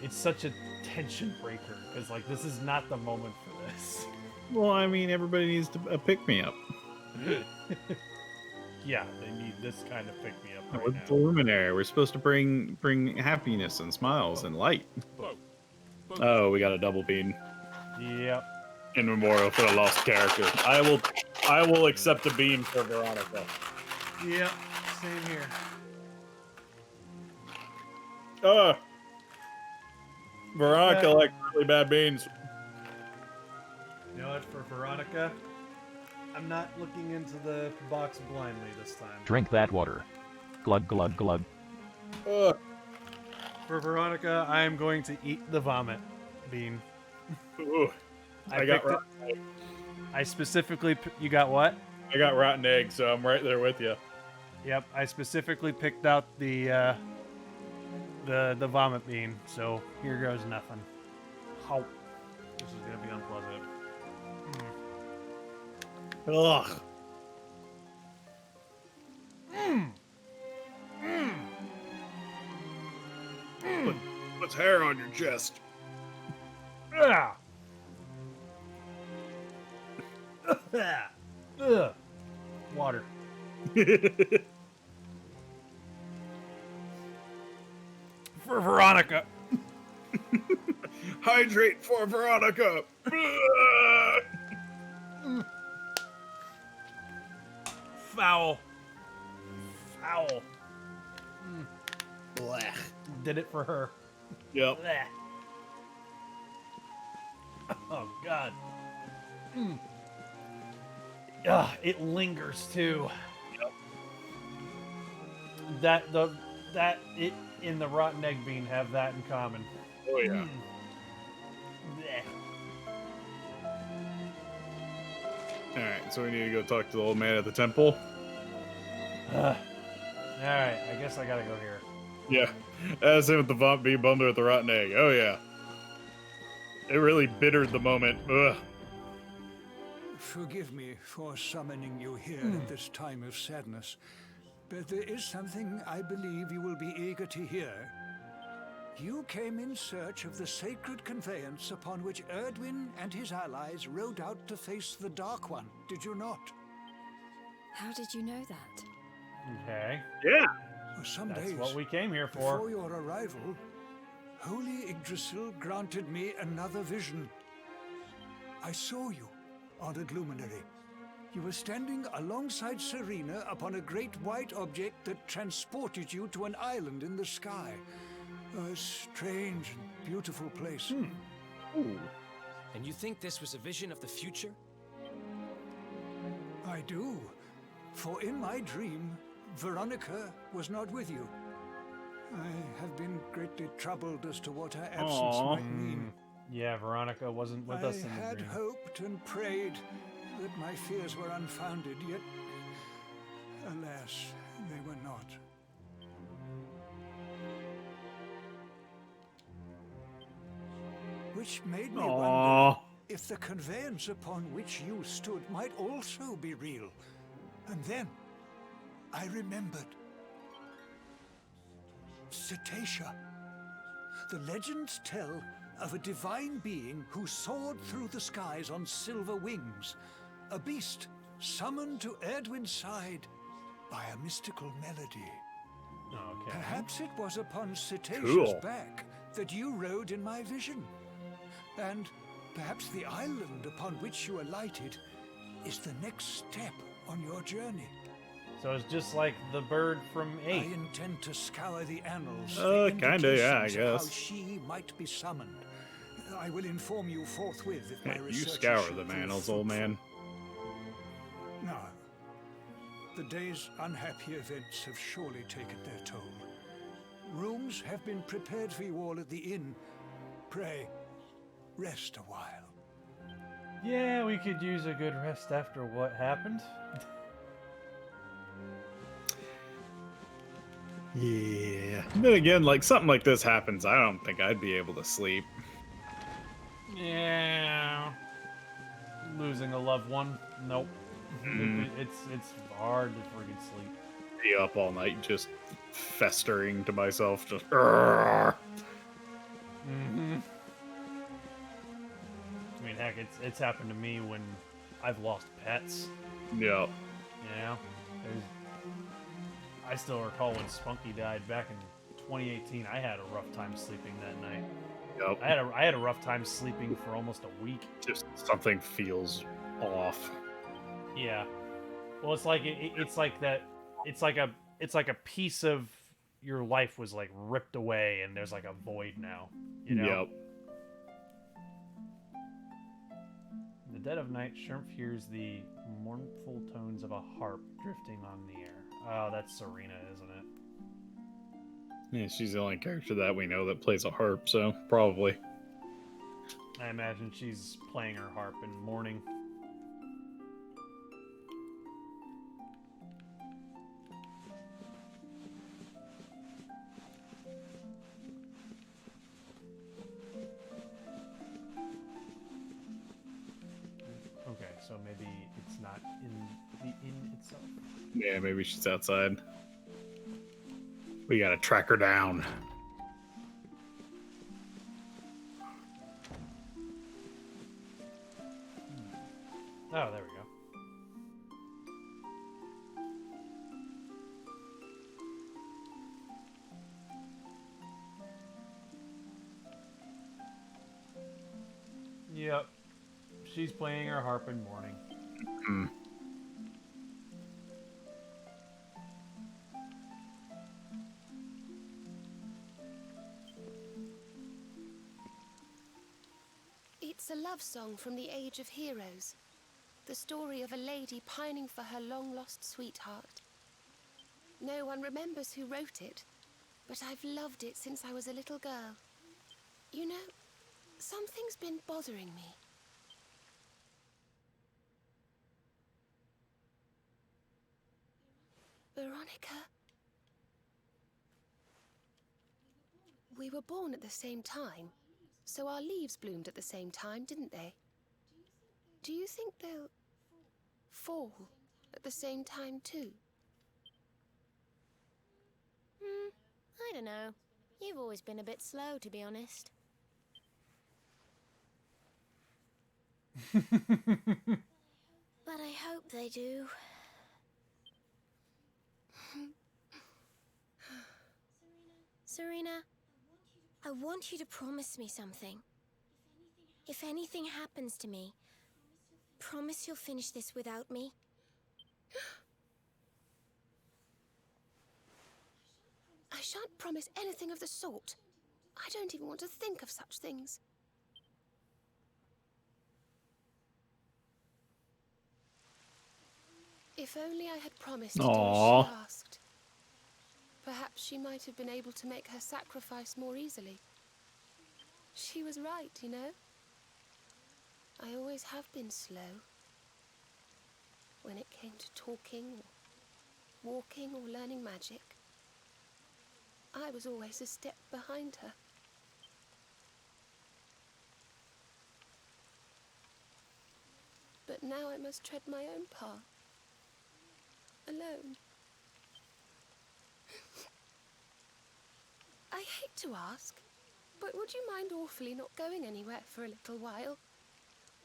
[SPEAKER 1] It's such a tension breaker because like this is not the moment for this.
[SPEAKER 2] Well, I mean, everybody needs to pick me up.
[SPEAKER 1] Yeah, they need this kind of pick me up right
[SPEAKER 2] We're
[SPEAKER 1] now.
[SPEAKER 2] the luminary. We're supposed to bring happiness and smiles and light. Oh, we got a double bean.
[SPEAKER 1] Yep.
[SPEAKER 2] In memorial for a lost character. I will accept a bean for Veronica.
[SPEAKER 1] Yep. Same here.
[SPEAKER 2] Veronica likes really bad beans.
[SPEAKER 1] You know what? For Veronica, I'm not looking into the box blindly this time.
[SPEAKER 14] Drink that water. Glug glug glug.
[SPEAKER 1] For Veronica, I am going to eat the vomit bean.
[SPEAKER 2] Ooh, I got rotten egg.
[SPEAKER 1] I specifically... You got what?
[SPEAKER 2] I got rotten egg, so I'm right there with you.
[SPEAKER 1] Yep, I specifically picked out the vomit bean, so here goes nothing. How? This is gonna be unpleasant.
[SPEAKER 2] Ugh. What's hair on your chest?
[SPEAKER 1] Ah. Ugh. Water. For Veronica.
[SPEAKER 2] Hydrate for Veronica.
[SPEAKER 1] Foul. Foul. Blech. Did it for her.
[SPEAKER 2] Yep.
[SPEAKER 1] Blech. Oh God. It lingers too. Yep. That it in the rotten egg bean have that in common.
[SPEAKER 2] Oh yeah. Alright, so we need to go talk to the old man at the temple.
[SPEAKER 1] Alright, I guess I gotta go here.
[SPEAKER 2] Yeah. As him with the vomit bean, Bumble with the rotten egg. Oh yeah. It really bittered the moment. Ugh.
[SPEAKER 11] Forgive me for summoning you here at this time of sadness, but there is something I believe you will be eager to hear. You came in search of the sacred conveyance upon which Erdwin and his allies rode out to face the Dark One, did you not?
[SPEAKER 10] How did you know that?
[SPEAKER 1] Okay.
[SPEAKER 2] Yeah.
[SPEAKER 11] For some
[SPEAKER 1] That's
[SPEAKER 11] days
[SPEAKER 1] what we came here for.
[SPEAKER 11] Before your arrival, Holy Yggdrasil granted me another vision. I saw you, honored luminary. You were standing alongside Serena upon a great white object that transported you to an island in the sky. A strange and beautiful place.
[SPEAKER 3] Ooh. And you think this was a vision of the future?
[SPEAKER 11] I do. For in my dream, Veronica was not with you. I have been greatly troubled as to what her absence might mean.
[SPEAKER 1] Yeah, Veronica wasn't with us in the
[SPEAKER 11] I had
[SPEAKER 1] dream.
[SPEAKER 11] hoped and prayed that my fears were unfounded, yet, alas, they were not. Which made me wonder if the conveyance upon which you stood might also be real. And then I remembered. Cetacea. The legends tell of a divine being who soared through the skies on silver wings. A beast summoned to Erdwin's side by a mystical melody.
[SPEAKER 1] Okay.
[SPEAKER 11] Perhaps it was upon Cetacea's
[SPEAKER 2] Cool.
[SPEAKER 11] back that you rode in my vision. And perhaps the island upon which you alighted is the next step on your journey.
[SPEAKER 1] So it's just like the bird from 8.
[SPEAKER 11] I intend to scour the annals for
[SPEAKER 2] Kinda, yeah, I
[SPEAKER 11] indications of how
[SPEAKER 2] guess.
[SPEAKER 11] she might be summoned. I will inform you forthwith if my
[SPEAKER 2] You
[SPEAKER 11] research
[SPEAKER 2] scour
[SPEAKER 11] should
[SPEAKER 2] the
[SPEAKER 11] prove
[SPEAKER 2] annals, old man.
[SPEAKER 11] Now, the day's unhappy events have surely taken their toll. Rooms have been prepared for you all at the inn, Pray, rest a while.
[SPEAKER 1] Yeah, we could use a good rest after what happened.
[SPEAKER 2] Yeah. Then again, like something like this happens, I don't think I'd be able to sleep.
[SPEAKER 1] Yeah. Losing a loved one. Nope. It's hard to freaking sleep.
[SPEAKER 2] Be up all night just festering to myself, just.
[SPEAKER 1] I mean, heck, it's happened to me when I've lost pets.
[SPEAKER 2] Yeah.
[SPEAKER 1] You know, I still recall when Spunky died back in 2018. I had a rough time sleeping that night.
[SPEAKER 2] Yep.
[SPEAKER 1] I had a rough time sleeping for almost a week.
[SPEAKER 2] Just something feels off.
[SPEAKER 1] Yeah. Well, it's like it's like that. It's like a piece of your life was like ripped away, and there's like a void now. You know.
[SPEAKER 2] Yep.
[SPEAKER 1] In the dead of night, Shrimp hears the mournful tones of a harp drifting on the air. Oh, that's Serena, isn't it?
[SPEAKER 2] Yeah, she's the only character that we know that plays a harp, so probably.
[SPEAKER 1] I imagine she's playing her harp in mourning. Okay, so maybe it's not in the inn itself.
[SPEAKER 2] Yeah, maybe she's outside. We gotta track her down.
[SPEAKER 1] Oh, there we go. Yep. She's playing her harp in mourning.
[SPEAKER 7] It's a love song from the Age of Heroes. The story of a lady pining for her long-lost sweetheart. No one remembers who wrote it, but I've loved it since I was a little girl. You know, something's been bothering me. Veronica? We were born at the same time, so our leaves bloomed at the same time, didn't they? Do you think they'll fall at the same time too?
[SPEAKER 15] I don't know. You've always been a bit slow, to be honest. But I hope they do. Serena, I want you to promise me something. If anything happens to me, promise you'll finish this without me.
[SPEAKER 7] I shan't promise anything of the sort. I don't even want to think of such things. If only I had promised to do as she asked. Perhaps she might have been able to make her sacrifice more easily. She was right, you know. I always have been slow. When it came to talking, or walking, or learning magic, I was always a step behind her. But now I must tread my own path. Alone. I hate to ask, but would you mind awfully not going anywhere for a little while?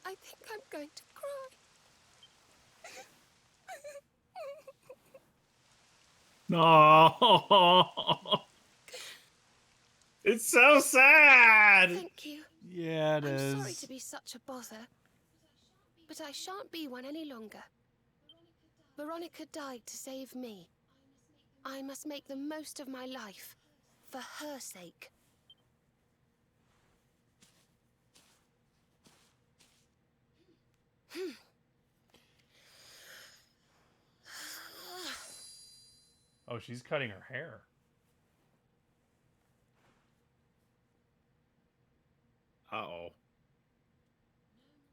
[SPEAKER 7] I think I'm going to cry.
[SPEAKER 2] No. It's so sad.
[SPEAKER 7] Thank you.
[SPEAKER 1] Yeah, it is.
[SPEAKER 7] I'm sorry to be such a bother, but I shan't be one any longer. Veronica died to save me. I must make the most of my life, for her sake.
[SPEAKER 1] Oh, she's cutting her hair.
[SPEAKER 2] Uh-oh.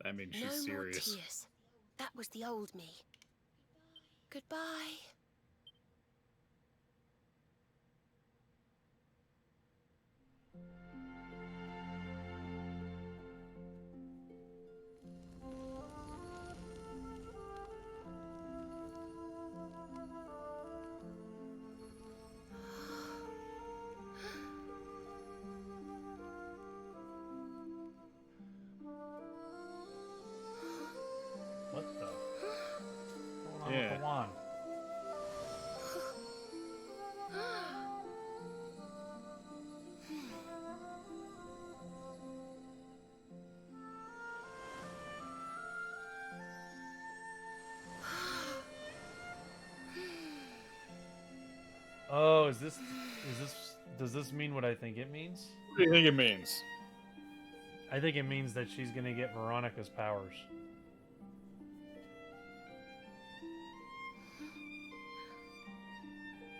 [SPEAKER 2] That means she's
[SPEAKER 7] No more
[SPEAKER 2] serious.
[SPEAKER 7] tears. That was the old me. Goodbye.
[SPEAKER 1] What the? What's going on with
[SPEAKER 2] Yeah.
[SPEAKER 1] the wand? Oh, does this mean what I think it means?
[SPEAKER 2] What do you think it means?
[SPEAKER 1] I think it means that she's gonna get Veronica's powers.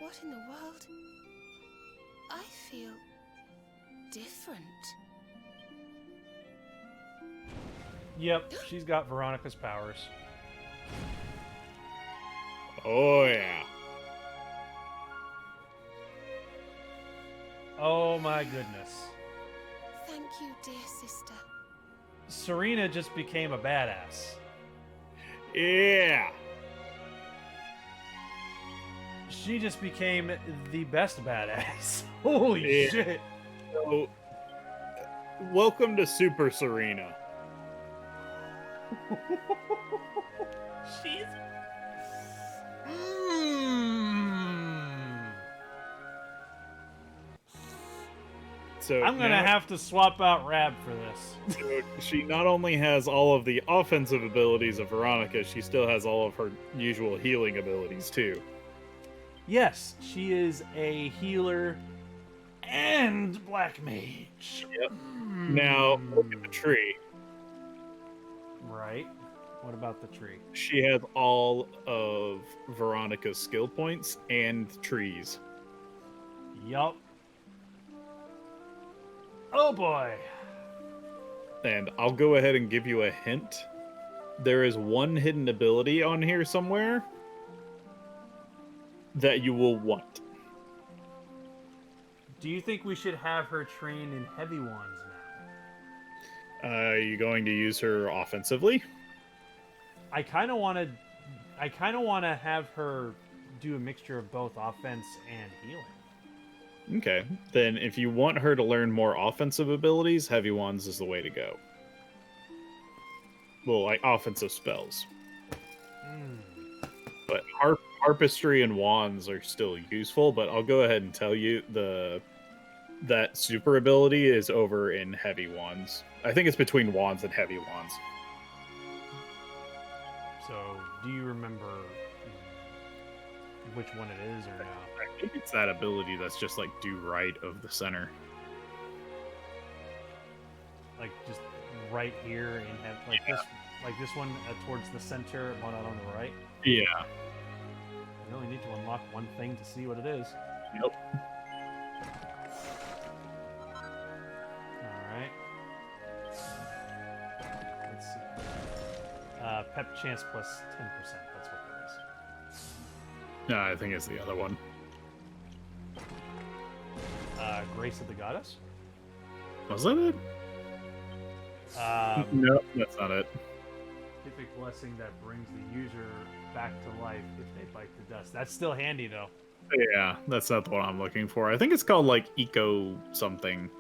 [SPEAKER 7] What in the world? I feel different.
[SPEAKER 1] Yep, she's got Veronica's powers.
[SPEAKER 2] Oh, yeah.
[SPEAKER 1] Oh my goodness.
[SPEAKER 7] Thank you, dear sister.
[SPEAKER 1] Serena just became a badass.
[SPEAKER 2] Yeah.
[SPEAKER 1] She just became the best badass. Holy
[SPEAKER 2] Yeah.
[SPEAKER 1] shit.
[SPEAKER 2] So, welcome to Super Serena.
[SPEAKER 1] She's...
[SPEAKER 2] So
[SPEAKER 1] I'm gonna
[SPEAKER 2] now-
[SPEAKER 1] have to swap out Rab for this.
[SPEAKER 2] So she not only has all of the offensive abilities of Veronica, she still has all of her usual healing abilities too.
[SPEAKER 1] Yes, she is a healer and black mage.
[SPEAKER 2] Yep. Now look at the tree.
[SPEAKER 1] Right. What about the tree?
[SPEAKER 2] She has all of Veronica's skill points and trees.
[SPEAKER 1] Yup. Oh boy.
[SPEAKER 2] And I'll go ahead and give you a hint. There is one hidden ability on here somewhere that you will want.
[SPEAKER 1] Do you think we should have her train in heavy wands now?
[SPEAKER 2] Are you going to use her offensively?
[SPEAKER 1] I kind of want to have her do a mixture of both offense and healing.
[SPEAKER 2] Okay, then if you want her to learn more offensive abilities, heavy wands is the way to go. Well, like offensive spells. But harpistry and wands are still useful, but I'll go ahead and tell you that super ability is over in heavy wands. I think it's between wands and heavy wands.
[SPEAKER 1] So, do you remember which one it is or no?
[SPEAKER 2] I think it's that ability that's just like due right of the center.
[SPEAKER 1] Like just right here in like this one towards the center, one out on the right.
[SPEAKER 2] Yeah.
[SPEAKER 1] You only need to unlock one thing to see what it is.
[SPEAKER 2] Yep.
[SPEAKER 1] Alright. Let's see. Pep chance plus 10%. That's what that is.
[SPEAKER 2] No, I think it's the other one.
[SPEAKER 1] Grace of the Goddess?
[SPEAKER 2] Was that it? No, that's not it.
[SPEAKER 1] Typic blessing that brings the user back to life if they bite the dust. That's still handy though.
[SPEAKER 2] Yeah, that's not the one I'm looking for. I think it's called like Eco something.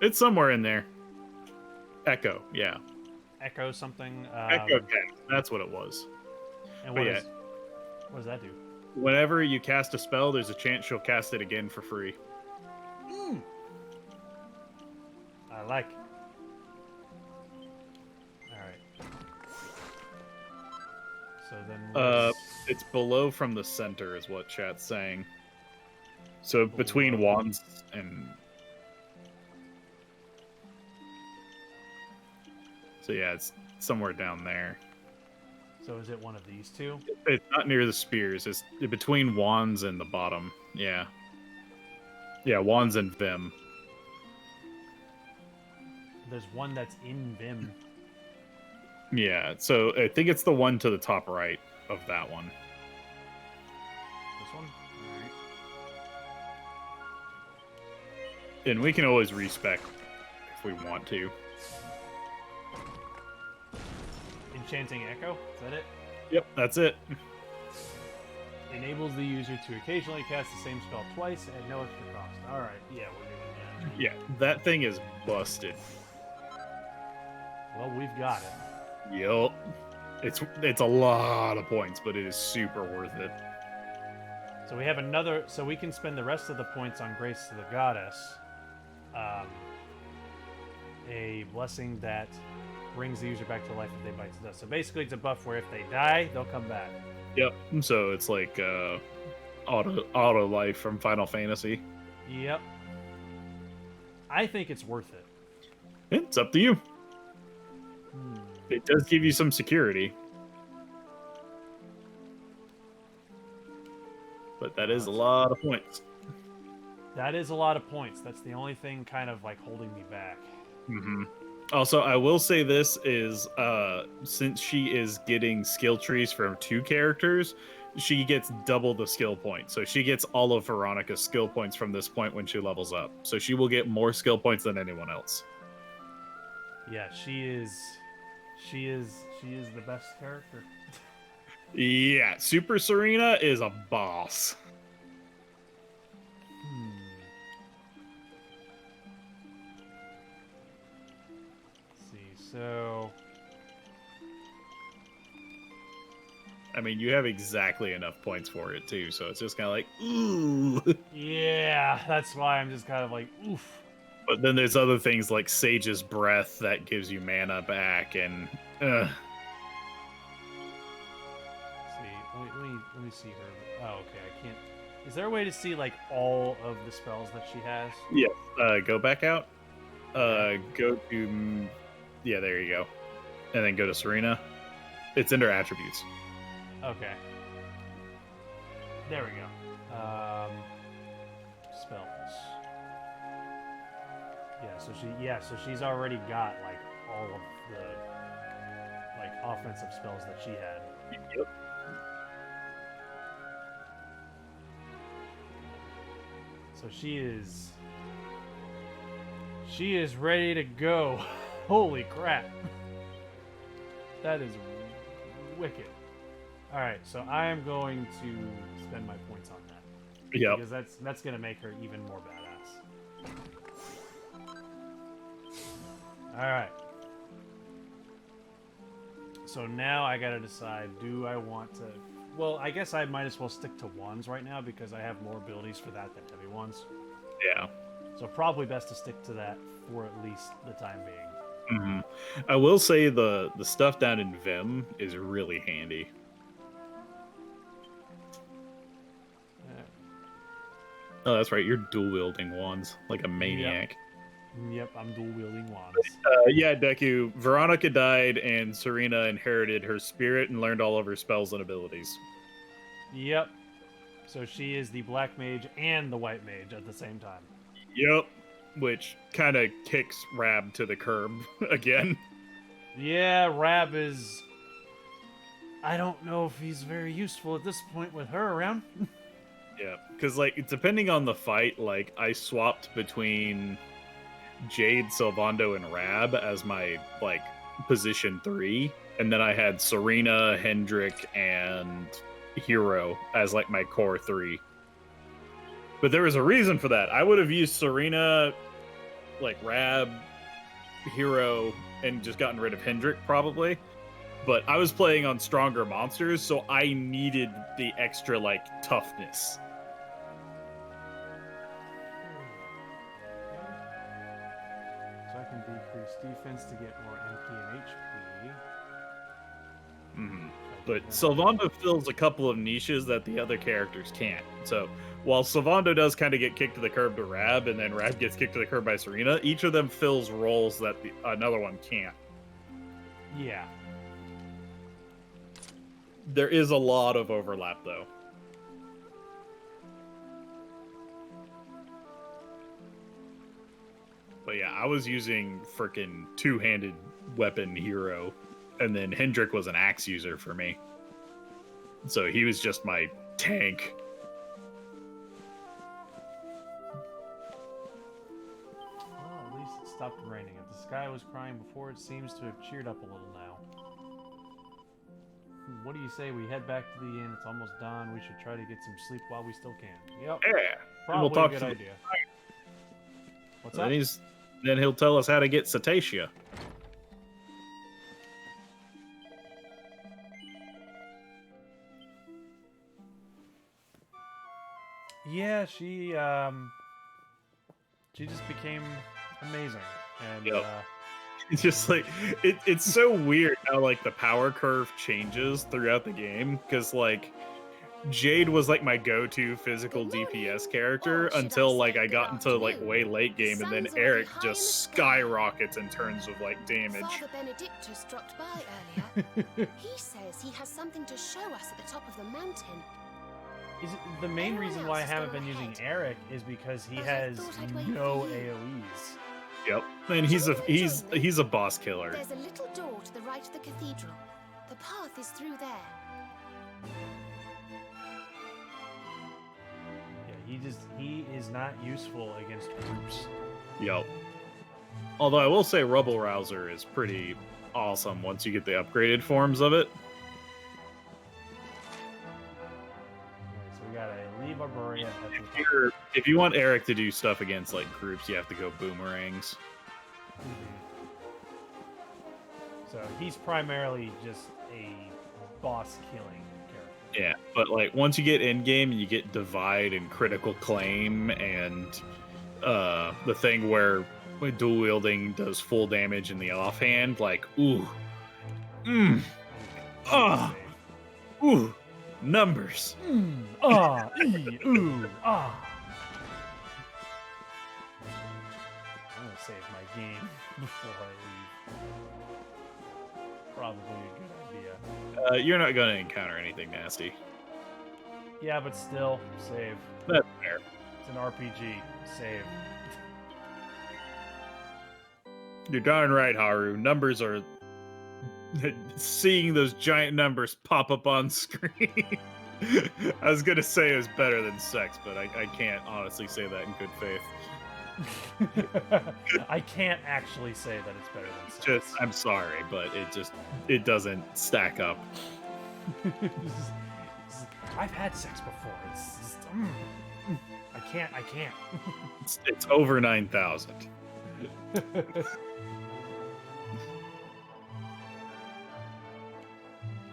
[SPEAKER 2] It's somewhere in there. Echo, yeah.
[SPEAKER 1] Echo something.
[SPEAKER 2] Echo cast. That's what it was.
[SPEAKER 1] And
[SPEAKER 2] But
[SPEAKER 1] what does that do?
[SPEAKER 2] Whenever you cast a spell, there's a chance she'll cast it again for free.
[SPEAKER 1] I like it. Alright. So then
[SPEAKER 2] It's below from the center is what chat's saying. So between wands and... So yeah, it's somewhere down there.
[SPEAKER 1] So is it one of these two?
[SPEAKER 2] It's not near the spears. It's between wands and the bottom. Yeah. Yeah, wands and Vim.
[SPEAKER 1] There's one that's in Vim.
[SPEAKER 2] Yeah, so I think it's the one to the top right of that one.
[SPEAKER 1] This one? Alright.
[SPEAKER 2] And we can always respec if we want to.
[SPEAKER 1] Enchanting Echo? Is that it?
[SPEAKER 2] Yep, that's it.
[SPEAKER 1] Enables the user to occasionally cast the same spell twice at no extra cost. Alright, yeah, we're doing that.
[SPEAKER 2] Yeah, that thing is busted.
[SPEAKER 1] Well, we've got it.
[SPEAKER 2] Yup. It's a lot of points, but it is super worth it.
[SPEAKER 1] So we have another... So we can spend the rest of the points on Grace to the Goddess. A blessing that brings the user back to life if they bite to dust. So basically it's a buff where if they die, they'll come back.
[SPEAKER 2] Yep, so it's like auto life from Final Fantasy.
[SPEAKER 1] Yep. I think it's worth it.
[SPEAKER 2] It's up to you. It does give you some security. But that is a lot of points.
[SPEAKER 1] That is a lot of points. That's the only thing kind of like holding me back.
[SPEAKER 2] Mm-hmm. Also, I will say this is, since she is getting skill trees from 2 characters, she gets double the skill points. So she gets all of Veronica's skill points from this point when she levels up. So she will get more skill points than anyone else.
[SPEAKER 1] Yeah, she is the best character.
[SPEAKER 2] Yeah, Super Serena is a boss.
[SPEAKER 1] Let's see, so...
[SPEAKER 2] I mean, you have exactly enough points for it, too, so it's just kind of like, ooh.
[SPEAKER 1] Yeah, that's why I'm just kind of like, oof.
[SPEAKER 2] But then there's other things like Sage's Breath that gives you mana back, and...
[SPEAKER 1] Let's see, let me see her. Oh, okay, I can't... Is there a way to see, like, all of the spells that she has?
[SPEAKER 2] Yeah, go back out. Go to... Yeah, there you go. And then go to Serena. It's under attributes.
[SPEAKER 1] Okay. There we go. Spells. Yeah, so she's already got like all of the like offensive spells that she had.
[SPEAKER 2] Yep.
[SPEAKER 1] So she is ready to go. Holy crap. That is wicked. Alright, so I am going to spend my points on that.
[SPEAKER 2] Yep.
[SPEAKER 1] Because that's going to make her even more badass. Alright. So now I gotta decide, do I want to... Well, I guess I might as well stick to wands right now because I have more abilities for that than heavy ones.
[SPEAKER 2] Yeah.
[SPEAKER 1] So probably best to stick to that for at least the time being.
[SPEAKER 2] Mm-hmm. I will say the stuff down in Vim is really handy. Oh, that's right. You're dual wielding wands like a maniac.
[SPEAKER 1] Yep, I'm dual wielding wands.
[SPEAKER 2] Yeah, Deku. Veronica died, and Serena inherited her spirit and learned all of her spells and abilities.
[SPEAKER 1] Yep. So she is the black mage and the white mage at the same time.
[SPEAKER 2] Yep. Which kind of kicks Rab to the curb again.
[SPEAKER 1] Yeah, Rab is... I don't know if he's very useful at this point with her around.
[SPEAKER 2] Yeah, because, like, depending on the fight, like, I swapped between Jade, Sylvando, and Rab as my, like, position 3. And then I had Serena, Hendrik, and Hero as, like, my core 3. But there was a reason for that. I would have used Serena, like, Rab, Hero, and just gotten rid of Hendrik, probably. But I was playing on stronger monsters, so I needed the extra, like, toughness.
[SPEAKER 1] So I can decrease defense to get more MP and HP.
[SPEAKER 2] Mm-hmm. But Sylvando fills a couple of niches that the other characters can't. So while Sylvando does kind of get kicked to the curb to Rab, and then Rab gets kicked to the curb by Serena, each of them fills roles that another one can't.
[SPEAKER 1] Yeah.
[SPEAKER 2] There is a lot of overlap, though. But yeah, I was using freaking two-handed weapon hero, and then Hendrik was an axe user for me. So he was just my tank.
[SPEAKER 1] Well, at least it stopped raining. If the sky was crying before, it seems to have cheered up a little now. What do you say we head back to the inn? It's almost dawn. We should try to get some sleep while we still can. Yep.
[SPEAKER 2] Yeah.
[SPEAKER 1] Probably
[SPEAKER 2] we'll talk
[SPEAKER 1] a good
[SPEAKER 2] to
[SPEAKER 1] idea. What's
[SPEAKER 2] then
[SPEAKER 1] up?
[SPEAKER 2] Then he'll tell us how to get Cetacea.
[SPEAKER 1] Yeah, she just became amazing. And
[SPEAKER 2] Yep. It's just like it's so weird how like the power curve changes throughout the game, because like Jade was like my go-to physical DPS character until like I got into like way late game, and then Eric just skyrockets in terms of like damage.
[SPEAKER 7] Father Benedictus dropped by earlier. He says he has something to show us at the top of the mountain.
[SPEAKER 1] The main reason why I haven't been using Eric is because he has no AoEs.
[SPEAKER 2] Yep, and he's a boss killer.
[SPEAKER 7] There's a little door to the right of the cathedral. The path is through there.
[SPEAKER 1] Yeah, he is not useful against groups.
[SPEAKER 2] Yep. Although I will say Rubble Rouser is pretty awesome once you get the upgraded forms of it.
[SPEAKER 1] So we gotta leave Arborea.
[SPEAKER 2] If you want Eric to do stuff against like groups, you have to go boomerangs.
[SPEAKER 1] So he's primarily just a boss killing character.
[SPEAKER 2] Yeah, but like once you get in game, you get Divide and Critical Claim, and the thing where dual wielding does full damage in the offhand. Like ooh, numbers.
[SPEAKER 1] Ooh, ah. I'm gonna save my game before I leave. Probably a good idea.
[SPEAKER 2] You're not gonna encounter anything nasty.
[SPEAKER 1] Yeah, but still, save.
[SPEAKER 2] That's fair.
[SPEAKER 1] It's an RPG. Save.
[SPEAKER 2] You're darn right, Haru. Numbers are... Seeing those giant numbers pop up on screen. I was gonna say it was better than sex, but I can't honestly say that in good faith.
[SPEAKER 1] I can't actually say that it's better than sex.
[SPEAKER 2] Just, I'm sorry, but it doesn't stack up.
[SPEAKER 1] I've had sex before. It's just, I can't.
[SPEAKER 2] It's over 9,000.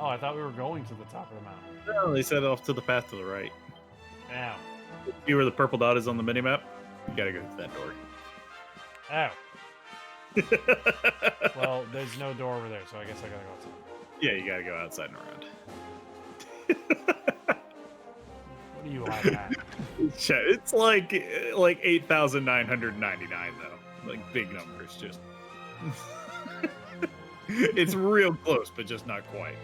[SPEAKER 1] Oh, I thought we were going to the top of the mountain.
[SPEAKER 2] No, they said off to the path to the right.
[SPEAKER 1] Ow.
[SPEAKER 2] See where the purple dot is on the minimap? You gotta go through that door.
[SPEAKER 1] Ow. Well, there's no door over there, so I guess I gotta go outside.
[SPEAKER 2] Yeah, you gotta go outside and around.
[SPEAKER 1] What do you like at?
[SPEAKER 2] It's like 8,999 though. Like big numbers, just. It's real close, but just not quite.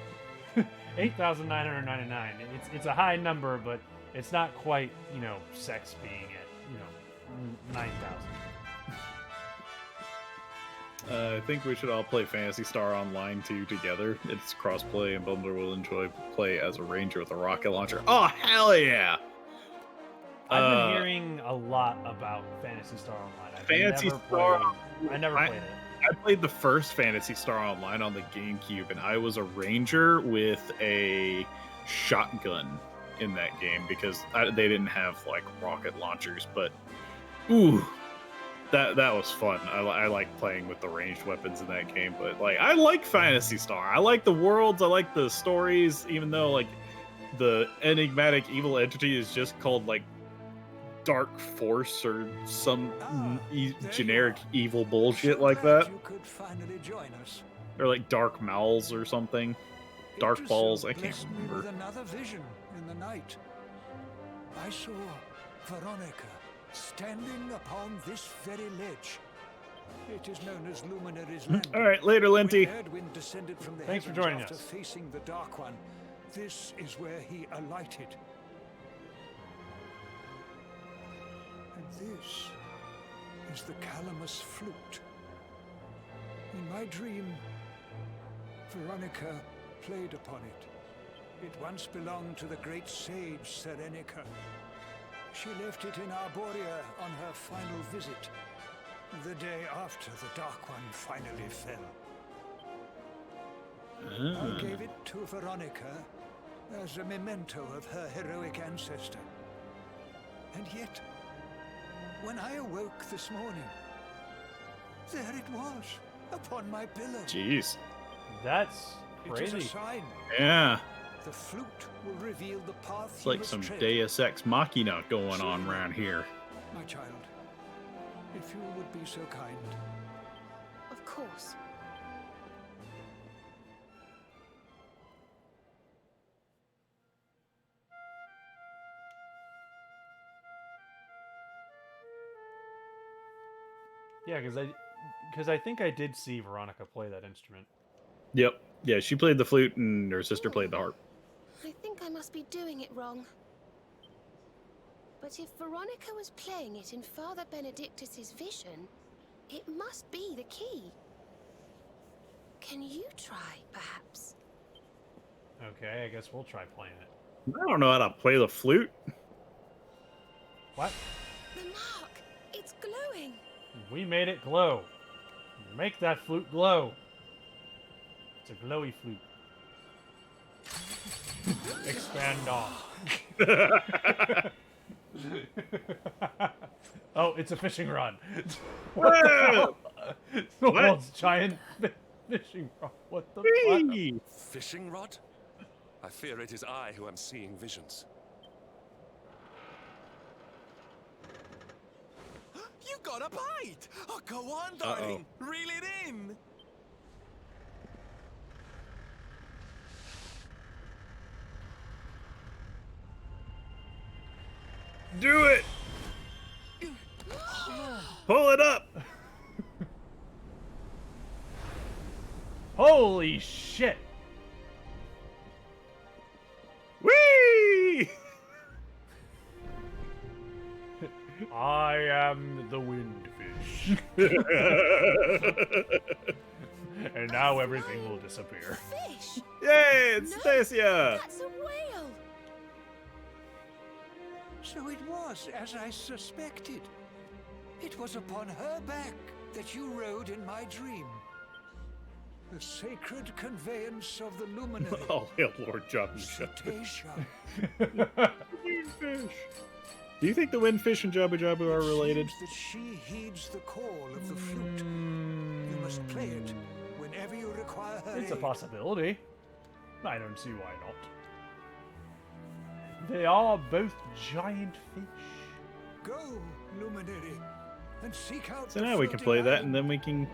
[SPEAKER 1] 8,999. It's a high number, but it's not quite, sex being at, 9,000.
[SPEAKER 2] I think we should all play Phantasy Star Online 2 together. It's cross-play, and Bundler will enjoy play as a ranger with a rocket launcher. Oh, hell yeah!
[SPEAKER 1] I've been hearing a lot about Phantasy Star Online. I never played it.
[SPEAKER 2] I played the first Phantasy Star Online on the GameCube, and I was a ranger with a shotgun in that game because they didn't have like rocket launchers. But ooh, that was fun. I like playing with the ranged weapons in that game. But like, I like Phantasy Star. I like the worlds. I like the stories. Even though like the enigmatic evil entity is just called like Dark Force or some generic evil bullshit like that.
[SPEAKER 11] You could finally join us.
[SPEAKER 2] Or like Dark Mouths or something. Dark Balls, I can't remember.
[SPEAKER 11] With another vision in the night. I saw Veronica standing upon this very ledge. It is known as Luminary's Landing.
[SPEAKER 2] All right, later, Linty.
[SPEAKER 11] When Erdwin descended from the
[SPEAKER 1] Thanks for
[SPEAKER 11] heavens
[SPEAKER 1] joining
[SPEAKER 11] after
[SPEAKER 1] us.
[SPEAKER 11] facing the Dark One, this is where he alighted. And this is the calamus flute. In my dream, Veronica played upon it. It once belonged to the great sage Serenica. She left it in Arborea on her final visit, the day after the Dark One finally fell. I gave it to Veronica as a memento of her heroic ancestor. And yet, when I awoke this morning, there it was, upon my pillow.
[SPEAKER 2] Jeez.
[SPEAKER 1] That's
[SPEAKER 11] It is
[SPEAKER 1] crazy.
[SPEAKER 11] a sign.
[SPEAKER 2] Yeah.
[SPEAKER 11] The flute will reveal the path
[SPEAKER 2] It's
[SPEAKER 11] you
[SPEAKER 2] like
[SPEAKER 11] must
[SPEAKER 2] some
[SPEAKER 11] tread.
[SPEAKER 2] Deus Ex Machina going on around here.
[SPEAKER 11] My child, if you would be so kind.
[SPEAKER 7] Of course.
[SPEAKER 1] Yeah, because I think I did see Veronica play that instrument.
[SPEAKER 2] Yep. Yeah, she played the flute and her sister played the harp.
[SPEAKER 7] I think I must be doing it wrong. But if Veronica was playing it in Father Benedictus's vision, it must be the key. Can you try, perhaps?
[SPEAKER 1] Okay, I guess we'll try playing it.
[SPEAKER 2] I don't know how to play the flute.
[SPEAKER 1] What?
[SPEAKER 7] The mark! It's glowing!
[SPEAKER 1] We made it glow. Make that flute glow. It's a glowy flute. Expand on. Oh, it's a fishing rod. What the hell? The world's giant fishing rod. What the fuck?
[SPEAKER 9] Fishing rod? I fear it is I who am seeing visions.
[SPEAKER 12] You got a bite! Oh, go on, darling. Reel it in.
[SPEAKER 2] Do it! Pull it up!
[SPEAKER 1] Holy shit!
[SPEAKER 2] Whee!
[SPEAKER 1] I am the windfish. And now everything will disappear.
[SPEAKER 7] Fish!
[SPEAKER 2] Yay, it's
[SPEAKER 7] No,
[SPEAKER 2] Stacia!
[SPEAKER 7] that's a whale!
[SPEAKER 11] So it was as I suspected. It was upon her back that you rode in my dream. The sacred conveyance of the luminary.
[SPEAKER 2] Oh, hail Lord Jabu
[SPEAKER 11] Stacia.
[SPEAKER 2] Windfish. Do you think the windfish and Jabu Jabu are related?
[SPEAKER 11] Seems that she heeds the call of the flute. You must play it whenever you require her
[SPEAKER 1] It's a
[SPEAKER 11] aid.
[SPEAKER 1] possibility. I don't see why not. They are both giant fish.
[SPEAKER 11] Go, luminary, and seek out
[SPEAKER 2] So
[SPEAKER 11] the
[SPEAKER 2] now we can
[SPEAKER 11] floating
[SPEAKER 2] play that
[SPEAKER 11] island.
[SPEAKER 2] and then we can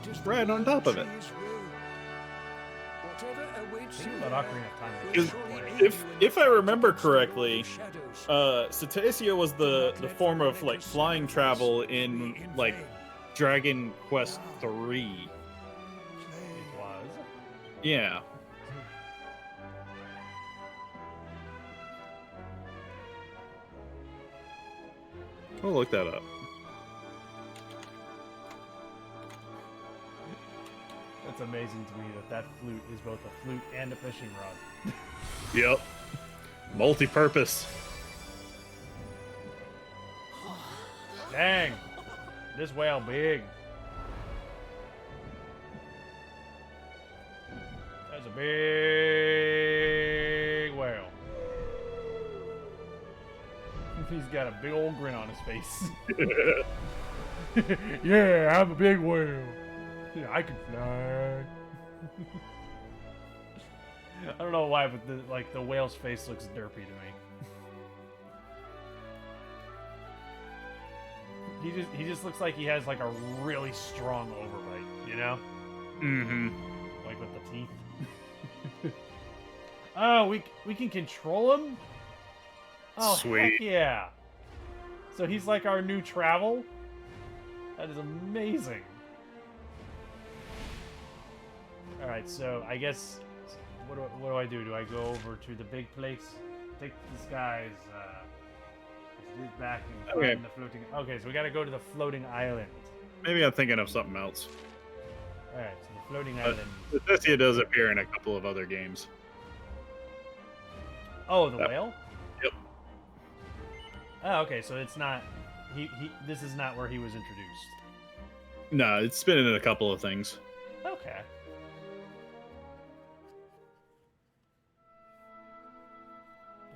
[SPEAKER 11] It is the
[SPEAKER 2] ride on
[SPEAKER 11] one
[SPEAKER 2] top of it.
[SPEAKER 11] trees will. Whatever awaits you
[SPEAKER 1] But
[SPEAKER 11] there
[SPEAKER 1] Ocarina of Time
[SPEAKER 11] will
[SPEAKER 2] Because
[SPEAKER 11] surely aid you in
[SPEAKER 2] if I remember correctly,
[SPEAKER 11] shadows.
[SPEAKER 2] Cetacea was the form of like flying travel in like Dragon Quest 3.
[SPEAKER 1] It was.
[SPEAKER 2] Yeah. We'll look that up.
[SPEAKER 1] It's amazing to me that that flute is both a flute and a fishing rod.
[SPEAKER 2] Yep. Multi-purpose.
[SPEAKER 1] Dang! This whale big. That's a big whale. He's got a big old grin on his face. Yeah, I'm a big whale. Yeah, I can fly. I don't know why, but the whale's face looks derpy to me. He just looks like he has like a really strong overbite, you know?
[SPEAKER 2] Mm-hmm.
[SPEAKER 1] Like with the teeth. Oh, we can control him? Oh,
[SPEAKER 2] Sweet.
[SPEAKER 1] heck yeah. So he's like our new travel? That is amazing. Alright, so I guess, what do I do? Do I go over to the big place? Take this guy's He's back and
[SPEAKER 2] Okay.
[SPEAKER 1] find the floating. Okay, so we gotta go to the floating island.
[SPEAKER 2] Maybe I'm thinking of something else.
[SPEAKER 1] All right, so the floating
[SPEAKER 2] But
[SPEAKER 1] island.
[SPEAKER 2] Odysseus does appear in a couple of other games.
[SPEAKER 1] Oh, the whale.
[SPEAKER 2] Yep.
[SPEAKER 1] Oh, okay, so it's not. He. This is not where he was introduced.
[SPEAKER 2] No, it's been in a couple of things.
[SPEAKER 1] Okay.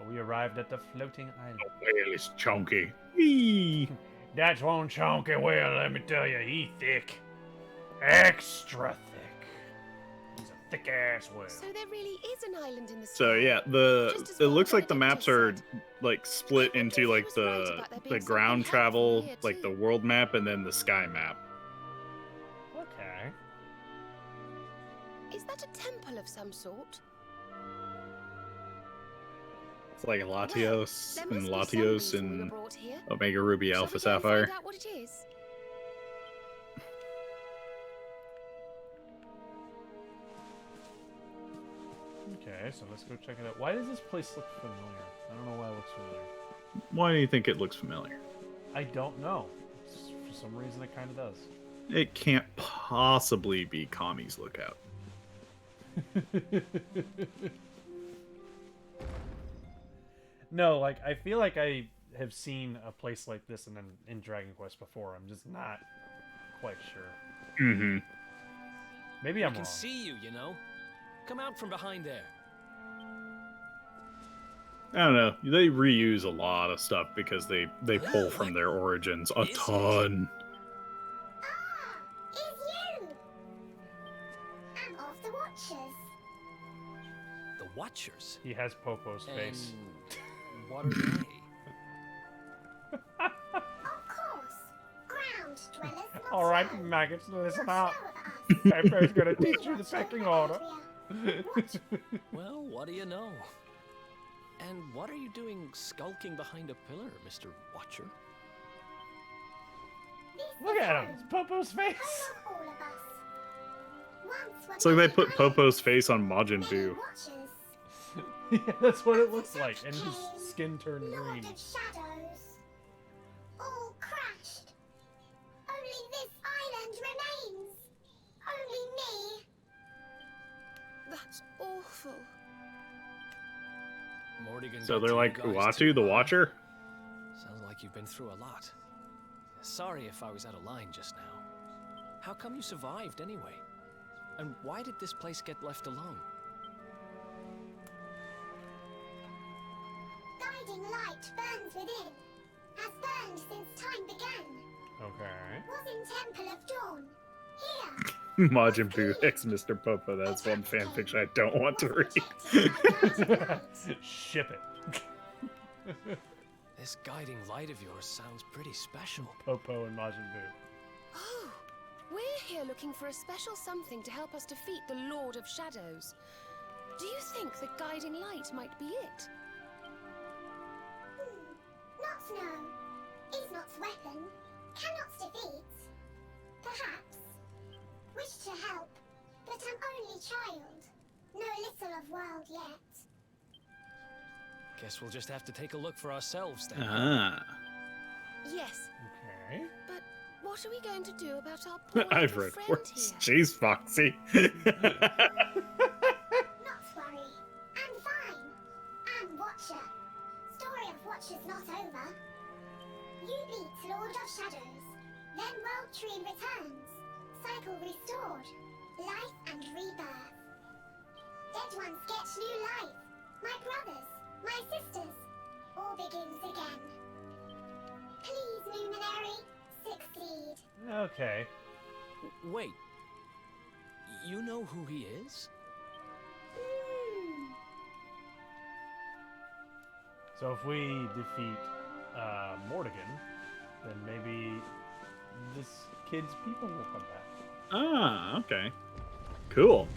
[SPEAKER 1] Well, we arrived at the floating island.
[SPEAKER 2] The whale is chunky. Whee!
[SPEAKER 1] That's one chunky whale, let me tell you. He thick. Extra thick. He's a thick ass whale.
[SPEAKER 7] So there really is an island in the sky.
[SPEAKER 2] So yeah, it looks like the maps are like split into like the ground travel, like the world map, and then the sky map.
[SPEAKER 1] Okay.
[SPEAKER 7] Is that a temple of some sort?
[SPEAKER 2] It's like Latios
[SPEAKER 7] there
[SPEAKER 2] and
[SPEAKER 7] must be some
[SPEAKER 2] Latios
[SPEAKER 7] reason we were
[SPEAKER 2] and
[SPEAKER 7] brought here.
[SPEAKER 2] Omega Ruby
[SPEAKER 7] Shall
[SPEAKER 2] Alpha
[SPEAKER 7] we go and
[SPEAKER 2] Sapphire.
[SPEAKER 7] Find out what it is?
[SPEAKER 1] Okay, so let's go check it out. Why does this place look familiar? I don't know why it looks familiar.
[SPEAKER 2] Why do you think it looks familiar?
[SPEAKER 1] I don't know. For some reason, it kind of does.
[SPEAKER 2] It can't possibly be Kami's Lookout.
[SPEAKER 1] No, like I feel like I have seen a place like this in Dragon Quest before. I'm just not quite sure.
[SPEAKER 2] Mm-hmm.
[SPEAKER 1] Maybe I'm
[SPEAKER 3] I can
[SPEAKER 1] wrong.
[SPEAKER 3] see you, you know. Come out from behind there.
[SPEAKER 2] I don't know. They reuse a lot of stuff because they pull from their origins a ton.
[SPEAKER 15] It's you! I'm of the Watchers.
[SPEAKER 3] The Watchers?
[SPEAKER 1] He has Popo's face.
[SPEAKER 3] And what are they?
[SPEAKER 15] Of course. Ground dwellers not
[SPEAKER 1] All right,
[SPEAKER 15] so.
[SPEAKER 1] maggots, listen
[SPEAKER 15] Not
[SPEAKER 1] up.
[SPEAKER 15] so of us.
[SPEAKER 1] Pepper's gonna teach you the second order.
[SPEAKER 3] Well, what do you know? And what are you doing skulking behind a pillar, Mr. Watcher?
[SPEAKER 1] Look at him. It's Popo's face.
[SPEAKER 15] All of us. Once were
[SPEAKER 2] It's like they
[SPEAKER 15] many
[SPEAKER 2] put
[SPEAKER 15] islands,
[SPEAKER 2] Popo's face on Majin
[SPEAKER 15] many
[SPEAKER 2] Buu.
[SPEAKER 15] Watchers.
[SPEAKER 1] Yeah, that's what it looks like, and his skin turned
[SPEAKER 15] Lord
[SPEAKER 1] green.
[SPEAKER 15] of Shadows. All crashed. Only this island remains. Only me.
[SPEAKER 7] That's awful.
[SPEAKER 3] Mordigan
[SPEAKER 2] So
[SPEAKER 3] got
[SPEAKER 2] they're
[SPEAKER 3] to
[SPEAKER 2] like
[SPEAKER 3] you guys
[SPEAKER 2] Uatu,
[SPEAKER 3] too,
[SPEAKER 2] the
[SPEAKER 3] huh?
[SPEAKER 2] Watcher?
[SPEAKER 3] Sounds like you've been through a lot. Sorry if I was out of line just now. How come you survived anyway? And why did this place get left alone?
[SPEAKER 15] Guiding light burns within. Has burned since time began.
[SPEAKER 1] Okay.
[SPEAKER 15] Was in Temple of Dawn. Here.
[SPEAKER 2] Majin Buu X Mr. Popo. That's one fanfiction I don't want to read.
[SPEAKER 1] Ship it.
[SPEAKER 3] This guiding light of yours sounds pretty special.
[SPEAKER 1] Popo and Majin Buu.
[SPEAKER 7] Oh, we're here looking for a special something to help us defeat the Lord of Shadows. Do you think the guiding light might be it?
[SPEAKER 15] Not know. Is not's weapon. Cannot defeat. Perhaps. Wish to help. But I'm only child. Know little of world yet.
[SPEAKER 3] Guess we'll just have to take a look for ourselves then.
[SPEAKER 2] Ah.
[SPEAKER 7] Yes,
[SPEAKER 1] Okay.
[SPEAKER 7] but what are we going to do about our poor
[SPEAKER 2] I've
[SPEAKER 7] little
[SPEAKER 2] read
[SPEAKER 7] friend
[SPEAKER 2] worse.
[SPEAKER 7] here?
[SPEAKER 2] Jeez, Foxy.
[SPEAKER 15] Not worry. I'm fine. I'm Watcher. Story of Watchers not over. You beat Lord of Shadows. Then World Tree returns. Cycle restored. Life and rebirth. Dead ones get new life. My brothers, my sisters. All begins again. Please, Luminary, succeed.
[SPEAKER 1] Okay.
[SPEAKER 3] Wait. You know who he is?
[SPEAKER 1] So if we defeat Mordigan, then maybe this kid's people will come back.
[SPEAKER 2] Ah, okay. Cool.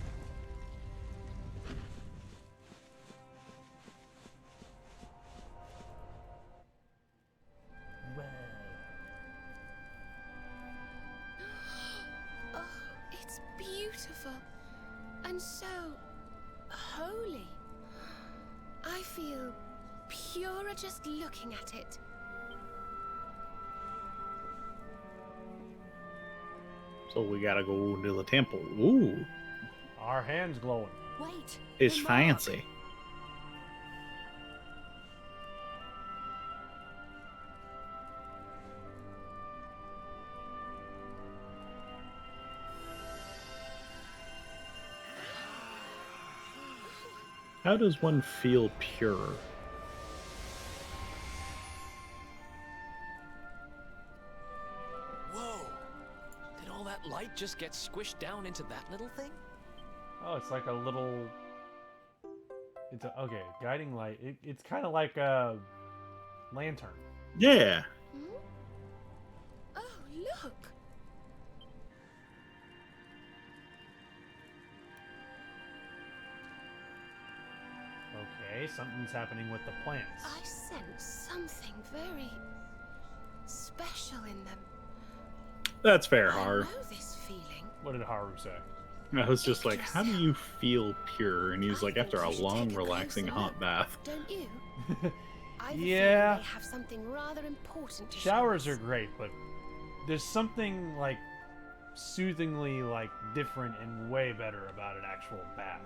[SPEAKER 1] Well.
[SPEAKER 7] Oh, it's beautiful and so holy. I feel purer just looking at it.
[SPEAKER 2] So we gotta go to the temple. Ooh,
[SPEAKER 1] Our hands glowing.
[SPEAKER 10] Wait.
[SPEAKER 2] it's
[SPEAKER 10] the mark.
[SPEAKER 2] fancy. How does one feel pure?
[SPEAKER 3] Whoa! Did all that light just get squished down into that little thing?
[SPEAKER 1] Oh, it's like a little. It's a okay guiding light. It's kind of like a lantern.
[SPEAKER 2] Yeah.
[SPEAKER 7] Oh, look!
[SPEAKER 1] Okay, something's happening with the plants.
[SPEAKER 7] I sense something very special in them.
[SPEAKER 2] That's fair,
[SPEAKER 7] I
[SPEAKER 2] Haru.
[SPEAKER 7] know this feeling.
[SPEAKER 1] What did Haru say?
[SPEAKER 2] I was just like, how do you feel pure? And he's like, after a long, relaxing hot bath.
[SPEAKER 7] Don't you? I have a
[SPEAKER 1] Yeah.
[SPEAKER 7] feeling they have something rather important to show
[SPEAKER 1] Showers
[SPEAKER 7] us.
[SPEAKER 1] are great, but there's something like soothingly like different and way better about an actual bath.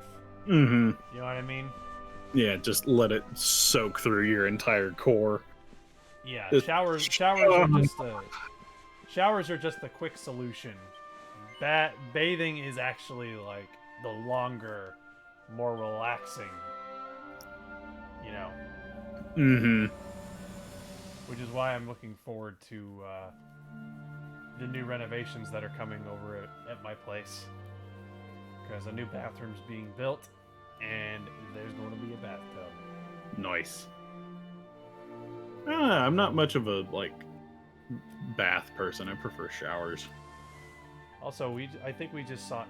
[SPEAKER 2] Mm-hmm.
[SPEAKER 1] You know what I mean?
[SPEAKER 2] Yeah, just let it soak through your entire core.
[SPEAKER 1] Yeah,
[SPEAKER 2] Just-
[SPEAKER 1] showers are just the quick solution. Bathing is actually like the longer, more relaxing. You know.
[SPEAKER 2] Mm-hmm.
[SPEAKER 1] Which is why I'm looking forward to the new renovations that are coming over at my place. Because a new bathroom's being built, and there's going to be a bathtub.
[SPEAKER 2] Nice. I'm not much of a bath person. I prefer showers.
[SPEAKER 1] Also, I think we just saw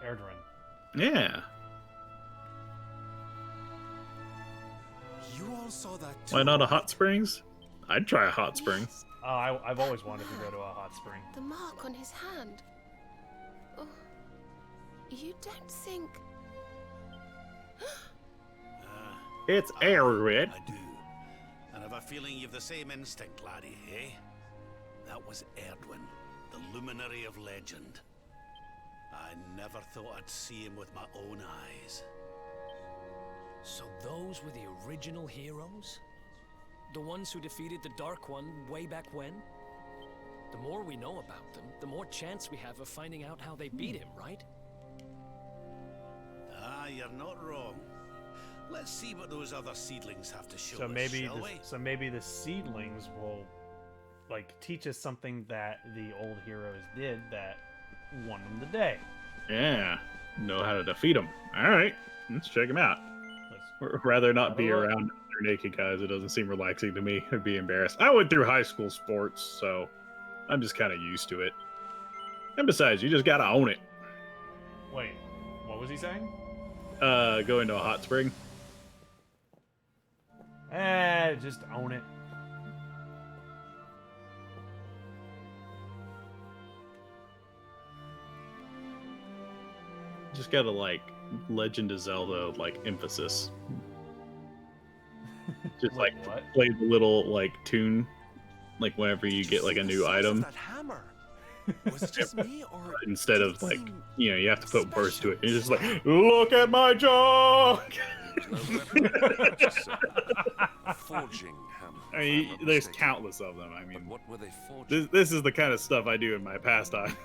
[SPEAKER 1] Erdrin.
[SPEAKER 2] Yeah.
[SPEAKER 12] You all saw that
[SPEAKER 2] Why not a hot springs? I'd try a hot spring.
[SPEAKER 1] Oh, I've always wanted to go to a hot spring.
[SPEAKER 7] The mark on his hand. Oh, you don't think...
[SPEAKER 2] It's arid.
[SPEAKER 16] I do. And I've a feeling you've the same instinct, laddie, eh? That was Erdwin, the luminary of legend. I never thought I'd see him with my own eyes.
[SPEAKER 3] So those were the original heroes? The ones who defeated the Dark One way back when? The more we know about them, the more chance we have of finding out how they beat him, right?
[SPEAKER 16] Ah, you're not wrong. Let's see what those other seedlings have to show
[SPEAKER 1] So
[SPEAKER 16] us,
[SPEAKER 1] maybe
[SPEAKER 16] shall we?
[SPEAKER 1] maybe the seedlings will teach us something that the old heroes did that won them the day.
[SPEAKER 2] Yeah. Know how to defeat them. All right. Let's check them out. Rather not be around other naked guys. It doesn't seem relaxing to me. I'd be embarrassed. I went through high school sports, so I'm just kind of used to it. And besides, you just gotta own it.
[SPEAKER 1] Wait, what was he saying?
[SPEAKER 2] Go into a hot spring.
[SPEAKER 1] Just own it.
[SPEAKER 2] Just gotta Legend of Zelda emphasis. Just
[SPEAKER 1] what?
[SPEAKER 2] Play the little tune whenever you get a new item.
[SPEAKER 12] That hammer. Was it just me, or
[SPEAKER 2] Instead of you have to put words to it. You're just look at my jaw.
[SPEAKER 9] Forging hammer.
[SPEAKER 2] I mean, there's countless of them. I mean,
[SPEAKER 9] what were they forging?
[SPEAKER 2] this is the kind of stuff I do in my pastime.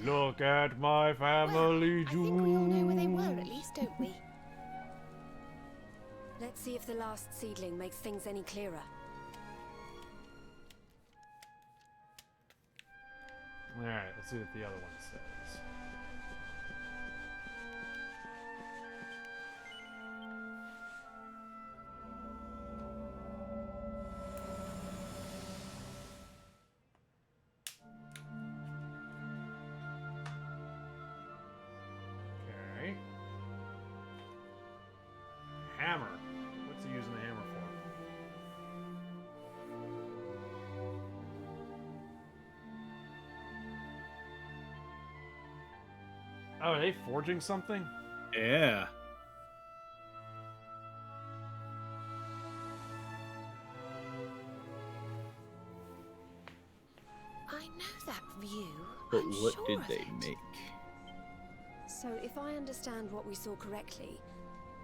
[SPEAKER 1] Look at my family jewels.
[SPEAKER 7] I think we all know where they were, at least, don't we?
[SPEAKER 10] Let's see if the last seedling makes things any clearer.
[SPEAKER 1] Alright, let's see what the other one says. Okay. Hammer. What's he using the hammer for? Oh, are they forging something?
[SPEAKER 2] Yeah.
[SPEAKER 7] I know that view.
[SPEAKER 2] But
[SPEAKER 7] I'm
[SPEAKER 2] what
[SPEAKER 7] sure
[SPEAKER 2] did
[SPEAKER 7] of
[SPEAKER 2] they
[SPEAKER 7] it.
[SPEAKER 2] make?
[SPEAKER 10] So, if I understand what we saw correctly,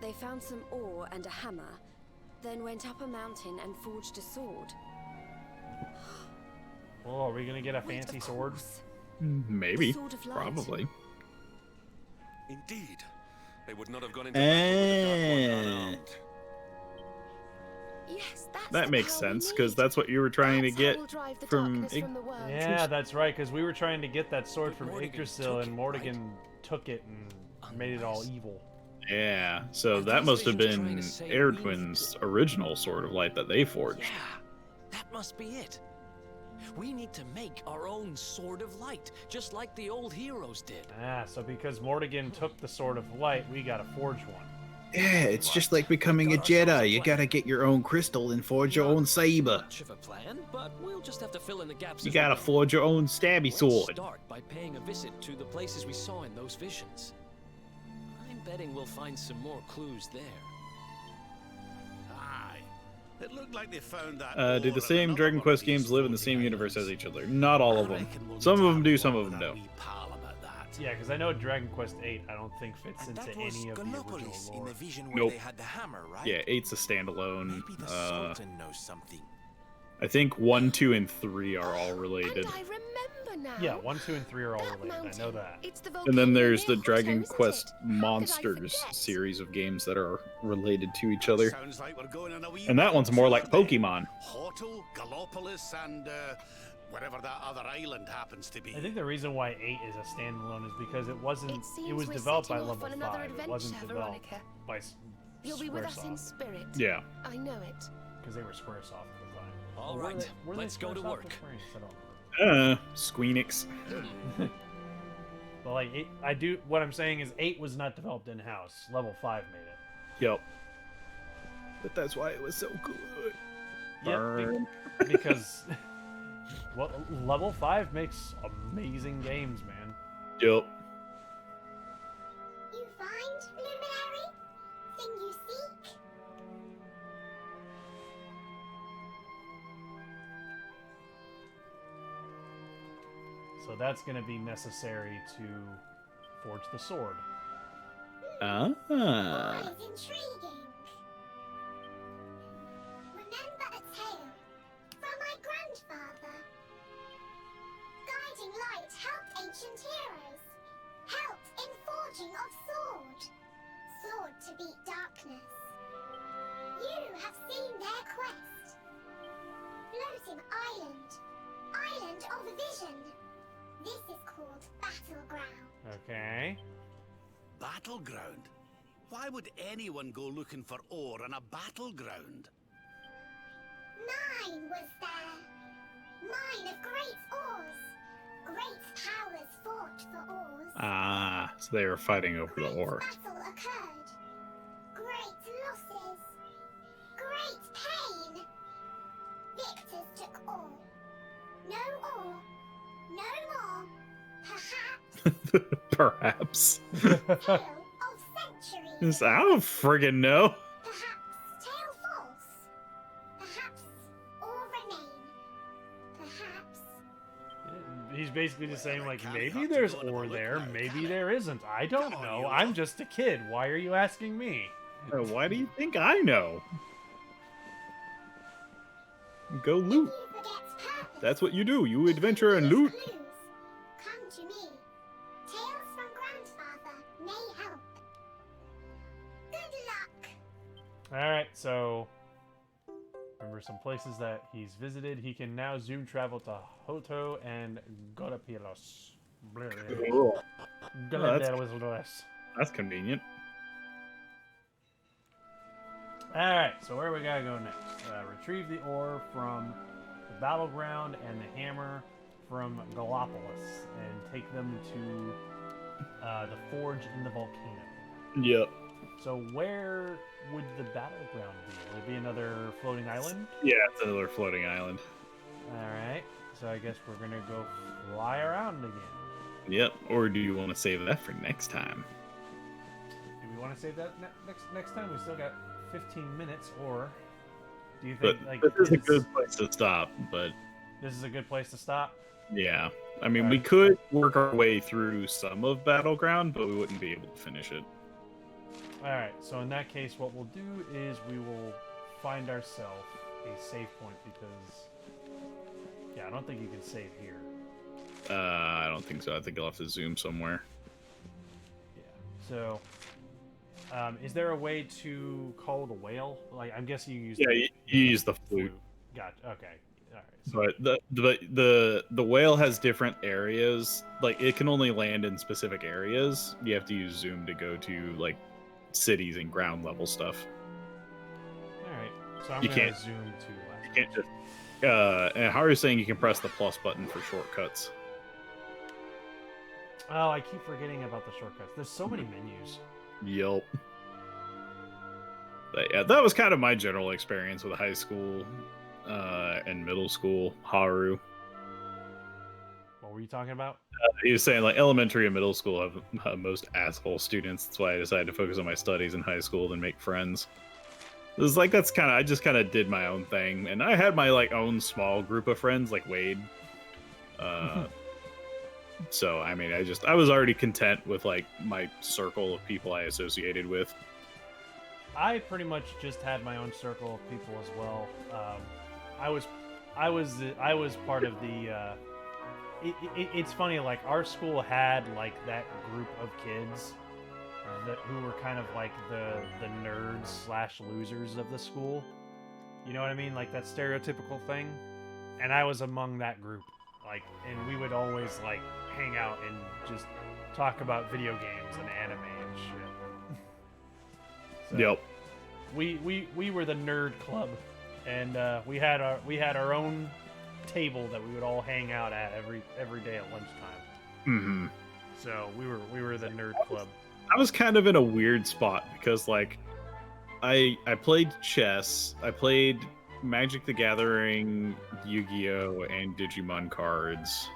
[SPEAKER 10] they found some ore and a hammer, then went up a mountain and forged a sword.
[SPEAKER 1] Oh, are we gonna get a
[SPEAKER 10] Wait,
[SPEAKER 1] fancy
[SPEAKER 10] of
[SPEAKER 1] sword?
[SPEAKER 10] course.
[SPEAKER 2] Maybe.
[SPEAKER 10] Sword of Light.
[SPEAKER 2] Probably.
[SPEAKER 9] Indeed. They would not have gone into battle with the Dark One unarmed.
[SPEAKER 7] Yes, that's
[SPEAKER 2] That
[SPEAKER 7] the
[SPEAKER 2] makes
[SPEAKER 7] power we
[SPEAKER 2] sense, because
[SPEAKER 7] need.
[SPEAKER 2] that's what you were trying to
[SPEAKER 7] That's how
[SPEAKER 2] get
[SPEAKER 7] we'll drive the
[SPEAKER 2] from
[SPEAKER 7] darkness from the world.
[SPEAKER 1] Yeah, that's right, because we were trying to get that sword from
[SPEAKER 3] Morrigan
[SPEAKER 1] Yggdrasil,
[SPEAKER 3] took
[SPEAKER 1] and
[SPEAKER 3] it,
[SPEAKER 1] Morrigan took it and made it all evil.
[SPEAKER 2] Yeah, so
[SPEAKER 3] Are
[SPEAKER 2] that
[SPEAKER 3] these
[SPEAKER 2] must have
[SPEAKER 3] visions trying
[SPEAKER 2] been
[SPEAKER 3] to say
[SPEAKER 2] Air
[SPEAKER 3] we
[SPEAKER 2] Twin's original Sword of Light that they forged.
[SPEAKER 3] Yeah, that must be it. We need to make our own Sword of Light, just like the old heroes did.
[SPEAKER 1] Ah, so because Morrigan took the Sword of Light, we gotta forge one.
[SPEAKER 17] Yeah, it's just like becoming a Jedi. You gotta get your own crystal and forge your own saber.
[SPEAKER 3] Much of a plan, but we'll just have to fill in the gaps.
[SPEAKER 2] You
[SPEAKER 3] as we
[SPEAKER 2] gotta
[SPEAKER 3] go.
[SPEAKER 2] forge your own stabby
[SPEAKER 3] Let's
[SPEAKER 2] sword.
[SPEAKER 3] start by paying a visit to the places we saw in those visions. I'm betting we'll find some more clues there.
[SPEAKER 16] Aye. It looked like they found that.
[SPEAKER 2] Do the same Dragon Quest games live in the same universe as each other? Not all of them. Some of them do, some of them don't.
[SPEAKER 1] Yeah, because I know Dragon Quest VIII I don't think fits
[SPEAKER 13] And
[SPEAKER 1] into
[SPEAKER 13] that was
[SPEAKER 1] any of the
[SPEAKER 13] Gooooooold
[SPEAKER 1] original
[SPEAKER 13] in
[SPEAKER 1] lore.
[SPEAKER 13] the vision where
[SPEAKER 2] Nope.
[SPEAKER 13] they had the hammer, right?
[SPEAKER 2] Yeah, 8's a standalone.
[SPEAKER 13] Maybe the Sultan knows something.
[SPEAKER 2] I think 1, 2, and 3 are all related.
[SPEAKER 7] And I remember now.
[SPEAKER 1] Yeah, 1, 2, and 3 are all
[SPEAKER 7] That
[SPEAKER 1] related. I know that.
[SPEAKER 7] It's the
[SPEAKER 2] And then
[SPEAKER 7] volcano
[SPEAKER 2] there's
[SPEAKER 7] near
[SPEAKER 2] the Dragon
[SPEAKER 7] Hotto, isn't
[SPEAKER 2] Quest
[SPEAKER 7] it? How could I
[SPEAKER 2] Monsters
[SPEAKER 7] forget?
[SPEAKER 2] series of games that are related to each other.
[SPEAKER 16] Sounds like we're going on a wee
[SPEAKER 2] And that one's more like
[SPEAKER 16] tour then.
[SPEAKER 2] Pokemon.
[SPEAKER 16] Hotto, Gallopolis, and wherever that other island happens to be.
[SPEAKER 1] I think the reason why 8 is a standalone is because it wasn't.
[SPEAKER 7] It seems
[SPEAKER 1] It was
[SPEAKER 7] we're
[SPEAKER 1] developed by
[SPEAKER 7] setting off
[SPEAKER 1] Level
[SPEAKER 7] on another
[SPEAKER 1] 5. It wasn't
[SPEAKER 7] adventure,
[SPEAKER 1] developed
[SPEAKER 7] Veronica.
[SPEAKER 1] by
[SPEAKER 7] You'll be with us in
[SPEAKER 1] Squaresoft,
[SPEAKER 7] spirit.
[SPEAKER 2] Yeah.
[SPEAKER 7] I know it.
[SPEAKER 1] because they were Squaresoft at the time.
[SPEAKER 3] All
[SPEAKER 1] Or were
[SPEAKER 3] right,
[SPEAKER 1] they- were they
[SPEAKER 3] let's go to
[SPEAKER 1] Squaresoft or
[SPEAKER 3] work.
[SPEAKER 1] Square Enix? I don't know.
[SPEAKER 2] Squeenix.
[SPEAKER 1] But like, what I'm saying is 8 was not developed in house. Level 5 made it.
[SPEAKER 2] Yep. But that's why it was so good. Burn.
[SPEAKER 1] Yep, because well, Level 5 makes amazing games, man.
[SPEAKER 2] Yep.
[SPEAKER 15] You find, Luminary? Thing you seek?
[SPEAKER 1] So that's going to be necessary to forge the sword.
[SPEAKER 2] Ah.
[SPEAKER 15] Always intriguing. Remember a tale from my grandfather. Guiding light helped ancient heroes. Helped in forging of sword. Sword to beat darkness. You have seen their quest. Floating island. Island of vision. This is called Battleground.
[SPEAKER 1] Okay.
[SPEAKER 16] Battleground? Why would anyone go looking for ore on a battleground?
[SPEAKER 15] Mine was there. Mine of great ores. Great powers fought for ores.
[SPEAKER 2] Ah, so they were fighting over the ore.
[SPEAKER 15] Battle occurred. Great losses. Great pain. Victors took ore. No ore. No more. Perhaps.
[SPEAKER 2] Perhaps.
[SPEAKER 15] Tale of centuries.
[SPEAKER 2] I don't friggin' know.
[SPEAKER 15] Perhaps tale false. Perhaps ore remain. Perhaps.
[SPEAKER 1] He's basically just saying, like, maybe there's ore there, maybe there isn't. I don't know. I'm just a kid. Why are you asking me?
[SPEAKER 2] Why do you think I know? Go loot. That's what you do. You adventure and loot.
[SPEAKER 15] Come to me. Tales from grandfather may help. Good luck.
[SPEAKER 1] Alright, so remember some places that he's visited. He can now zoom travel to Hotto and Gooooooold.
[SPEAKER 2] Cool.
[SPEAKER 1] Gooooooold.
[SPEAKER 2] That's convenient.
[SPEAKER 1] Alright, so where we gotta go next? Retrieve the ore from the battleground and the hammer from Gallopolis and take them to the forge in the volcano.
[SPEAKER 2] Yep.
[SPEAKER 1] So where would the battleground be? Would it be another floating island?
[SPEAKER 2] Yeah, it's another floating island.
[SPEAKER 1] Alright, so I guess we're gonna go fly around again.
[SPEAKER 2] Yep. Or do you want to save that for next time?
[SPEAKER 1] Do we want to save that next time? We still got 15 minutes, or do you think
[SPEAKER 2] But
[SPEAKER 1] like
[SPEAKER 2] this is a good place to stop. But
[SPEAKER 1] this is a good place to stop?
[SPEAKER 2] Yeah. I mean, we could work our way through some of Battleground, but we wouldn't be able to finish it.
[SPEAKER 1] Alright, so in that case, what we'll do is we will find ourselves a save point because... Yeah, I don't think you can save here.
[SPEAKER 2] I don't think so. I think I'll have to zoom somewhere.
[SPEAKER 1] So, is there a way to call the whale? Like, I'm guessing you use.
[SPEAKER 2] Yeah, you use the flute.
[SPEAKER 1] Gotcha. Okay. All right.
[SPEAKER 2] But the whale has different areas. Like, it can only land in specific areas. You have to use zoom to go to like cities and ground level stuff.
[SPEAKER 1] All right. So I'm
[SPEAKER 2] You
[SPEAKER 1] gonna
[SPEAKER 2] can't-
[SPEAKER 1] zoom to.
[SPEAKER 2] You can't just. And Haru's saying you can press the plus button for shortcuts.
[SPEAKER 1] Oh, I keep forgetting about the shortcuts. There's so many menus.
[SPEAKER 2] Yup. But yeah, that was kind of my general experience with high school and middle school. Haru.
[SPEAKER 1] What were you talking about?
[SPEAKER 2] He was saying like elementary and middle school have most asshole students. That's why I decided to focus on my studies in high school and make friends. It was like I just kind of did my own thing, and I had my like own small group of friends, like Wade. So I mean, I was already content with like my circle of people I associated with.
[SPEAKER 1] I pretty much just had my own circle of people as well. I was part of the. It's funny, like our school had like that group of kids who were kind of like the nerds / losers of the school. You know what I mean? Like that stereotypical thing. And I was among that group. Like, and we would always like hang out and just talk about video games and anime and shit. So,
[SPEAKER 2] yep.
[SPEAKER 1] We were the nerd club, and we had our own table that we would all hang out at every day at lunchtime.
[SPEAKER 2] Mm-hmm.
[SPEAKER 1] So we were the nerd club.
[SPEAKER 2] I was kind of in a weird spot because like I played chess, I played Magic the Gathering, Yu-Gi-Oh, and Digimon cards.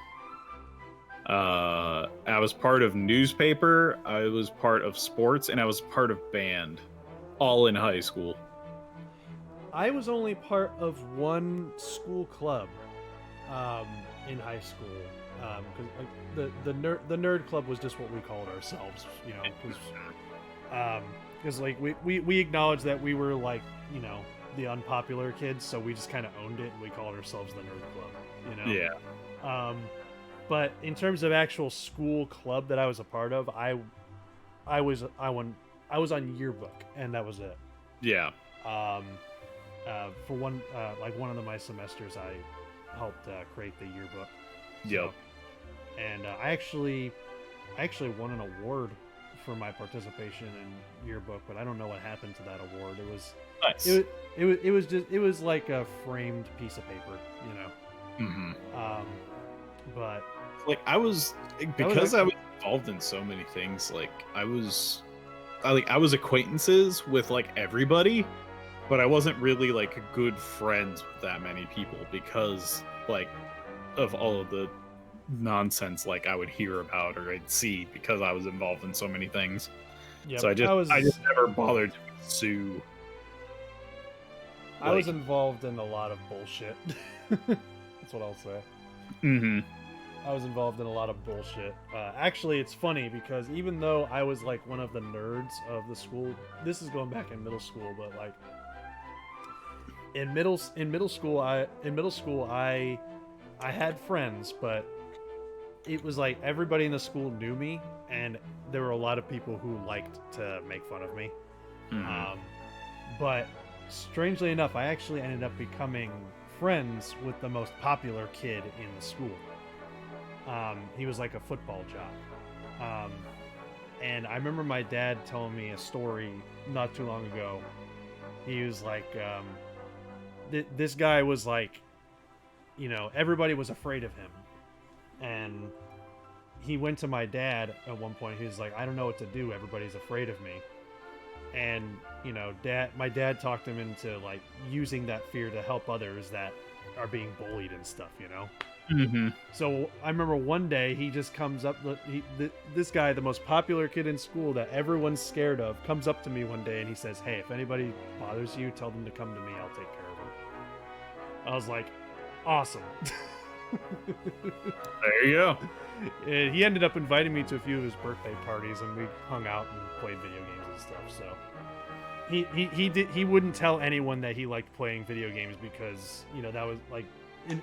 [SPEAKER 2] I was part of newspaper, I was part of sports, and I was part of band, all in high school.
[SPEAKER 1] I was only part of one school club in high school. Because like the nerd club was just what we called ourselves, you know, because like we acknowledged that we were like, you know, the unpopular kids, so we just kind of owned it and we called ourselves the nerd club, you know.
[SPEAKER 2] Yeah.
[SPEAKER 1] But in terms of actual school club that I was a part of, I was on yearbook, and that was it.
[SPEAKER 2] Yeah.
[SPEAKER 1] For one of my semesters, I helped create the yearbook.
[SPEAKER 2] Yep.
[SPEAKER 1] And I actually won an award for my participation in yearbook, but I don't know what happened to that award. It was
[SPEAKER 2] nice.
[SPEAKER 1] It was like a framed piece of paper, you know.
[SPEAKER 2] Mm-hmm.
[SPEAKER 1] But
[SPEAKER 2] like I was involved in so many things. Like I was acquaintances with like everybody, but I wasn't really like good friends with that many people because like of all of the nonsense like I would hear about or I'd see because I was involved in so many things.
[SPEAKER 1] Yep,
[SPEAKER 2] So I just never bothered to pursue.
[SPEAKER 1] I was involved in a lot of bullshit. That's what I'll say.
[SPEAKER 2] Mm-hmm.
[SPEAKER 1] I was involved in a lot of bullshit. Actually, it's funny because even though I was like one of the nerds of the school, this is going back in middle school, but like in middle school, I had friends, but it was like everybody in the school knew me, and there were a lot of people who liked to make fun of me.
[SPEAKER 2] Mm-hmm.
[SPEAKER 1] But strangely enough, I actually ended up becoming friends with the most popular kid in the school. He was like a football jock. And I remember my dad telling me a story not too long ago. He was like, this guy was like, you know, everybody was afraid of him. And he went to my dad at one point. He was like, I don't know what to do. Everybody's afraid of me. And, you know, my dad talked him into like using that fear to help others that are being bullied and stuff, you know?
[SPEAKER 2] Mm-hmm.
[SPEAKER 1] So I remember one day he just comes up, this guy, the most popular kid in school that everyone's scared of, comes up to me one day and he says, hey, if anybody bothers you, tell them to come to me. I'll take care of them. I was like, awesome.
[SPEAKER 2] There you go.
[SPEAKER 1] And he ended up inviting me to a few of his birthday parties, and we hung out and played video games and stuff. So he wouldn't tell anyone that he liked playing video games because, you know, that was like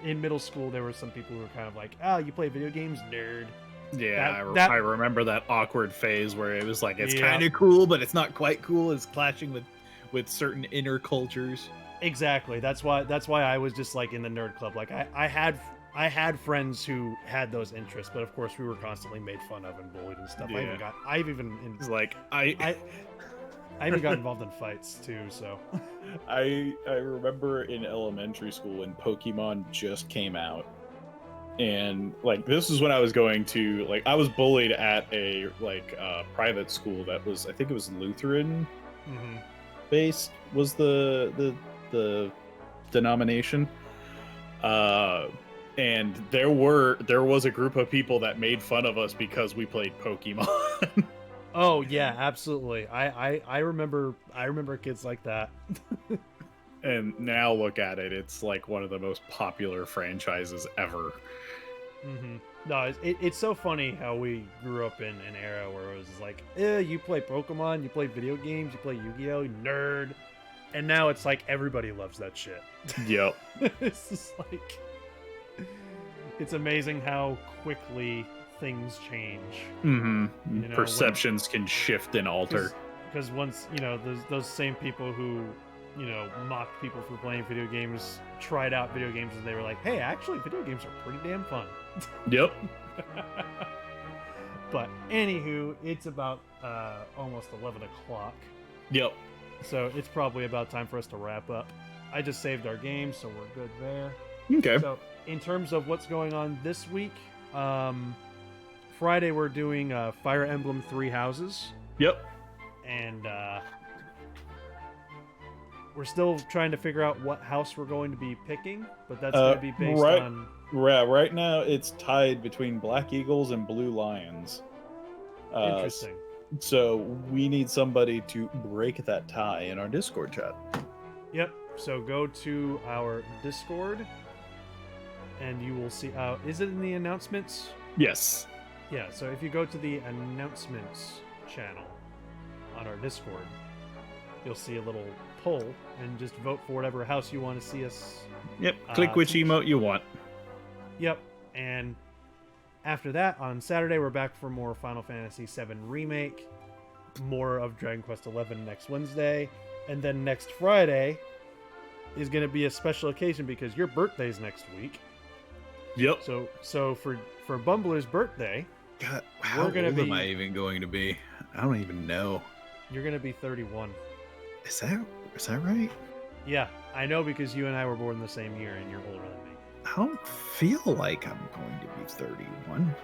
[SPEAKER 1] in middle school there were some people who were kind of like, oh, you play video games, nerd.
[SPEAKER 2] Yeah, I remember that awkward phase where it was like it's
[SPEAKER 1] Yeah.
[SPEAKER 2] kind of cool, but it's not quite cool. It's clashing with certain inner cultures.
[SPEAKER 1] Exactly. That's why I was just like in the nerd club. Like I had friends who had those interests, but of course we were constantly made fun of and bullied and stuff.
[SPEAKER 2] Yeah.
[SPEAKER 1] I even got involved in fights too. So
[SPEAKER 2] I remember in elementary school when Pokemon just came out, and like this is when I was going to like I was bullied at a private school that was, I think it was Lutheran based was the denomination, and there was a group of people that made fun of us because we played Pokemon.
[SPEAKER 1] Oh yeah, absolutely. I remember kids like that.
[SPEAKER 2] And now look at it, it's like one of the most popular franchises ever.
[SPEAKER 1] No, it's so funny how we grew up in an era where it was like, you play Pokemon, you play video games, you play Yu-Gi-Oh, you nerd. And now it's like everybody loves that shit.
[SPEAKER 2] Yep.
[SPEAKER 1] It's just like, it's amazing how quickly things change.
[SPEAKER 2] You know,
[SPEAKER 1] know,
[SPEAKER 2] perceptions can shift and alter.
[SPEAKER 1] Because once, you know, those same people who, you know, mocked people for playing video games tried out video games and they were like, hey, actually video games are pretty damn fun.
[SPEAKER 2] Yep.
[SPEAKER 1] But anywho, it's about almost 11 o'clock.
[SPEAKER 2] Yep.
[SPEAKER 1] So it's probably about time for us to wrap up. I just saved our game, so we're good there.
[SPEAKER 2] Okay.
[SPEAKER 1] So in terms of what's going on this week, Friday we're doing Fire Emblem 3 Houses.
[SPEAKER 2] Yep.
[SPEAKER 1] And we're still trying to figure out what house we're going to be picking, but that's going to be based on...
[SPEAKER 2] Right now it's tied between Black Eagles and Blue Lions.
[SPEAKER 1] Interesting.
[SPEAKER 2] So we need somebody to break that tie in our Discord chat.
[SPEAKER 1] Yep. So go to our Discord, and you will see... is it in the announcements?
[SPEAKER 2] Yes.
[SPEAKER 1] Yeah, so if you go to the announcements channel on our Discord, you'll see a little poll, and just vote for whatever house you want to see us.
[SPEAKER 2] Yep, click which emote you want.
[SPEAKER 1] Yep, and after that, on Saturday, we're back for more Final Fantasy VII Remake, more of Dragon Quest XI next Wednesday, and then next Friday is going to be a special occasion because your birthday's next week.
[SPEAKER 2] Yep.
[SPEAKER 1] So for Bumbler's birthday,
[SPEAKER 17] God, how old am I even going to be? I don't even know.
[SPEAKER 1] You're going to be 31.
[SPEAKER 17] Is that right?
[SPEAKER 1] Yeah, I know because you and I were born the same year and you're older than me.
[SPEAKER 17] I don't feel like I'm going to be 31.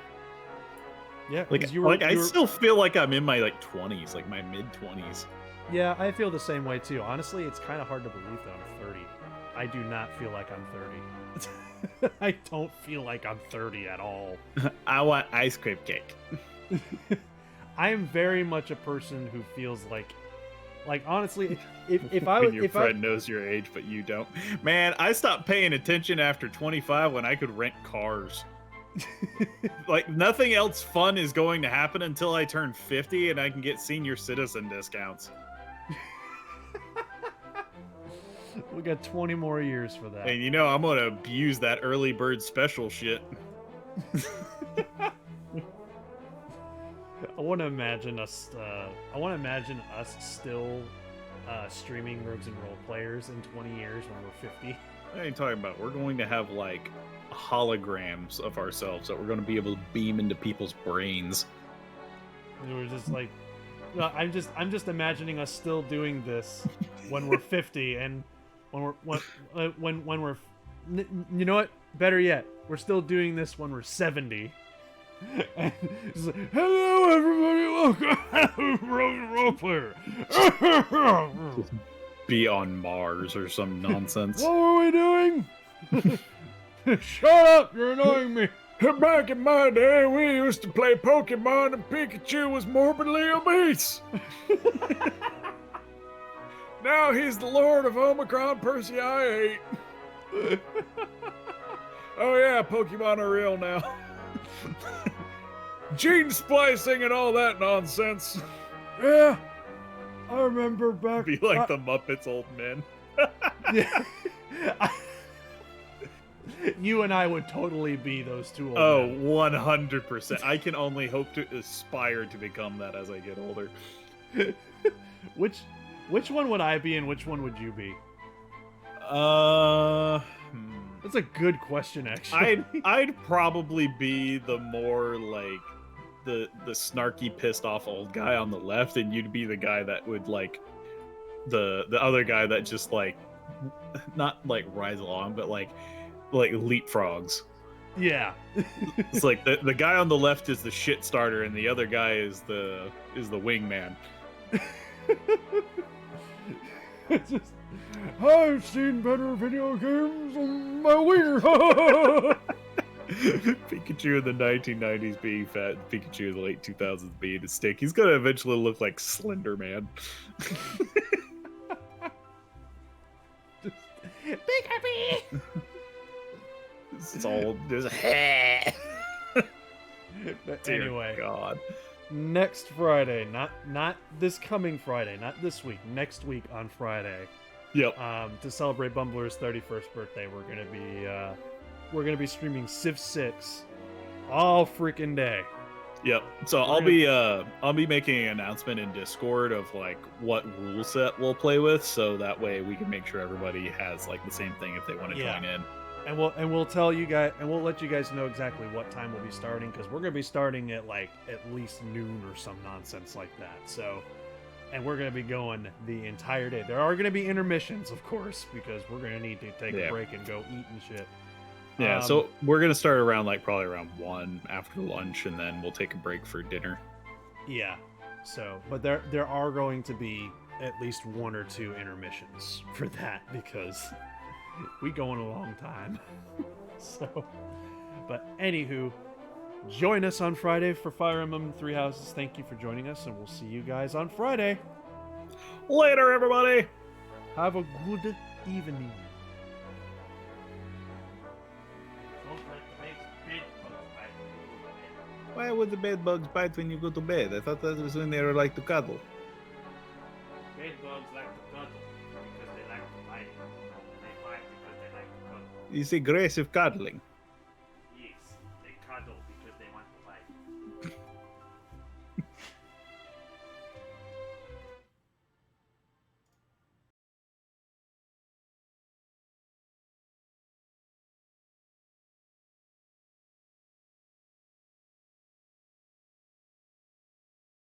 [SPEAKER 1] Yeah,
[SPEAKER 2] I still feel like I'm in my 20s, like my mid 20s.
[SPEAKER 1] Yeah, I feel the same way too. Honestly, it's kind of hard to believe that I'm 30. I do not feel like I'm 30. I don't feel like I'm 30 at all.
[SPEAKER 2] I want ice cream cake.
[SPEAKER 1] I am very much a person who feels like honestly, if I was,
[SPEAKER 2] your friend knows your age but you don't. Man, I stopped paying attention after 25 when I could rent cars. Like nothing else fun is going to happen until I turn 50 and I can get senior citizen discounts.
[SPEAKER 1] We got 20 more years for that.
[SPEAKER 2] And you know I'm gonna abuse that early bird special shit.
[SPEAKER 1] I want to imagine us. I want to imagine us still streaming Rogues and Roleplayers in 20 years when we're 50.
[SPEAKER 2] What are you talking about? We're going to have like holograms of ourselves that we're going to be able to beam into people's brains.
[SPEAKER 1] And we're just like, no, I'm just imagining us still doing this when we're 50, and when we're, you know what? Better yet, we're still doing this when we're 70. And it's like, hello everybody, welcome Role Player.
[SPEAKER 2] Just be on Mars or some nonsense.
[SPEAKER 1] What were we doing? Shut up, you're annoying me.
[SPEAKER 11] Back in my day, we used to play Pokemon and Pikachu was morbidly obese. Now he's the Lord of Omicron Persei 8. Oh yeah,
[SPEAKER 2] yeah, Pokemon are real now. Gene splicing and all that nonsense.
[SPEAKER 1] Yeah, I remember back.
[SPEAKER 2] Be like the Muppets old men.
[SPEAKER 1] Yeah. You and I would totally be those two old men.
[SPEAKER 2] 100%. I can only hope to aspire to become that as I get older.
[SPEAKER 1] Which one would I be and which one would you be? That's a good question, actually.
[SPEAKER 2] I'd probably be the more like the snarky, pissed off old guy on the left, and you'd be the guy that would like the other guy that just like not like rides along, but like leapfrogs.
[SPEAKER 1] Yeah.
[SPEAKER 2] It's like the guy on the left is the shit starter, and the other guy is the wingman.
[SPEAKER 1] It's just, I've seen better video games on my Wii.
[SPEAKER 2] Pikachu in the 1990s being fat, and Pikachu in the late 2000s being a stick. He's gonna eventually look like Slender Man.
[SPEAKER 1] Pikachu!
[SPEAKER 2] It's all there's a hair.
[SPEAKER 1] But
[SPEAKER 2] Dear
[SPEAKER 1] anyway,
[SPEAKER 2] God.
[SPEAKER 1] Next Friday, not this coming Friday, not this week, next week on Friday.
[SPEAKER 2] Yep.
[SPEAKER 1] To celebrate Bumbler's 31st birthday, we're gonna be streaming Civ 6 all freaking day.
[SPEAKER 2] Yep. So I'll be making an announcement in Discord of like what rule set we'll play with, so that way we can make sure everybody has like the same thing if they want to join in.
[SPEAKER 1] And we'll tell you guys, and we'll let you guys know exactly what time we'll be starting, because we're gonna be starting at like at least noon or some nonsense like that. So, and we're gonna be going the entire day. There are gonna be intermissions, of course, because we're gonna need to take a break and go eat and shit.
[SPEAKER 2] Yeah, so we're gonna start around probably around 1 after lunch, and then we'll take a break for dinner.
[SPEAKER 1] Yeah. So, but there are going to be at least 1 or 2 intermissions for that, because we go in a long time. So, but anywho, join us on Friday for Fire Emblem Three Houses. Thank you for joining us, and we'll see you guys on Friday.
[SPEAKER 2] Later, everybody.
[SPEAKER 1] Have a good evening.
[SPEAKER 17] Why would the bed bugs bite when you go to bed? I thought that was when they were like to cuddle.
[SPEAKER 1] Bed bugs like to cuddle because they like to bite. They bite because they like to cuddle.
[SPEAKER 17] It's aggressive cuddling.
[SPEAKER 1] Yes, they cuddle because they want to bite.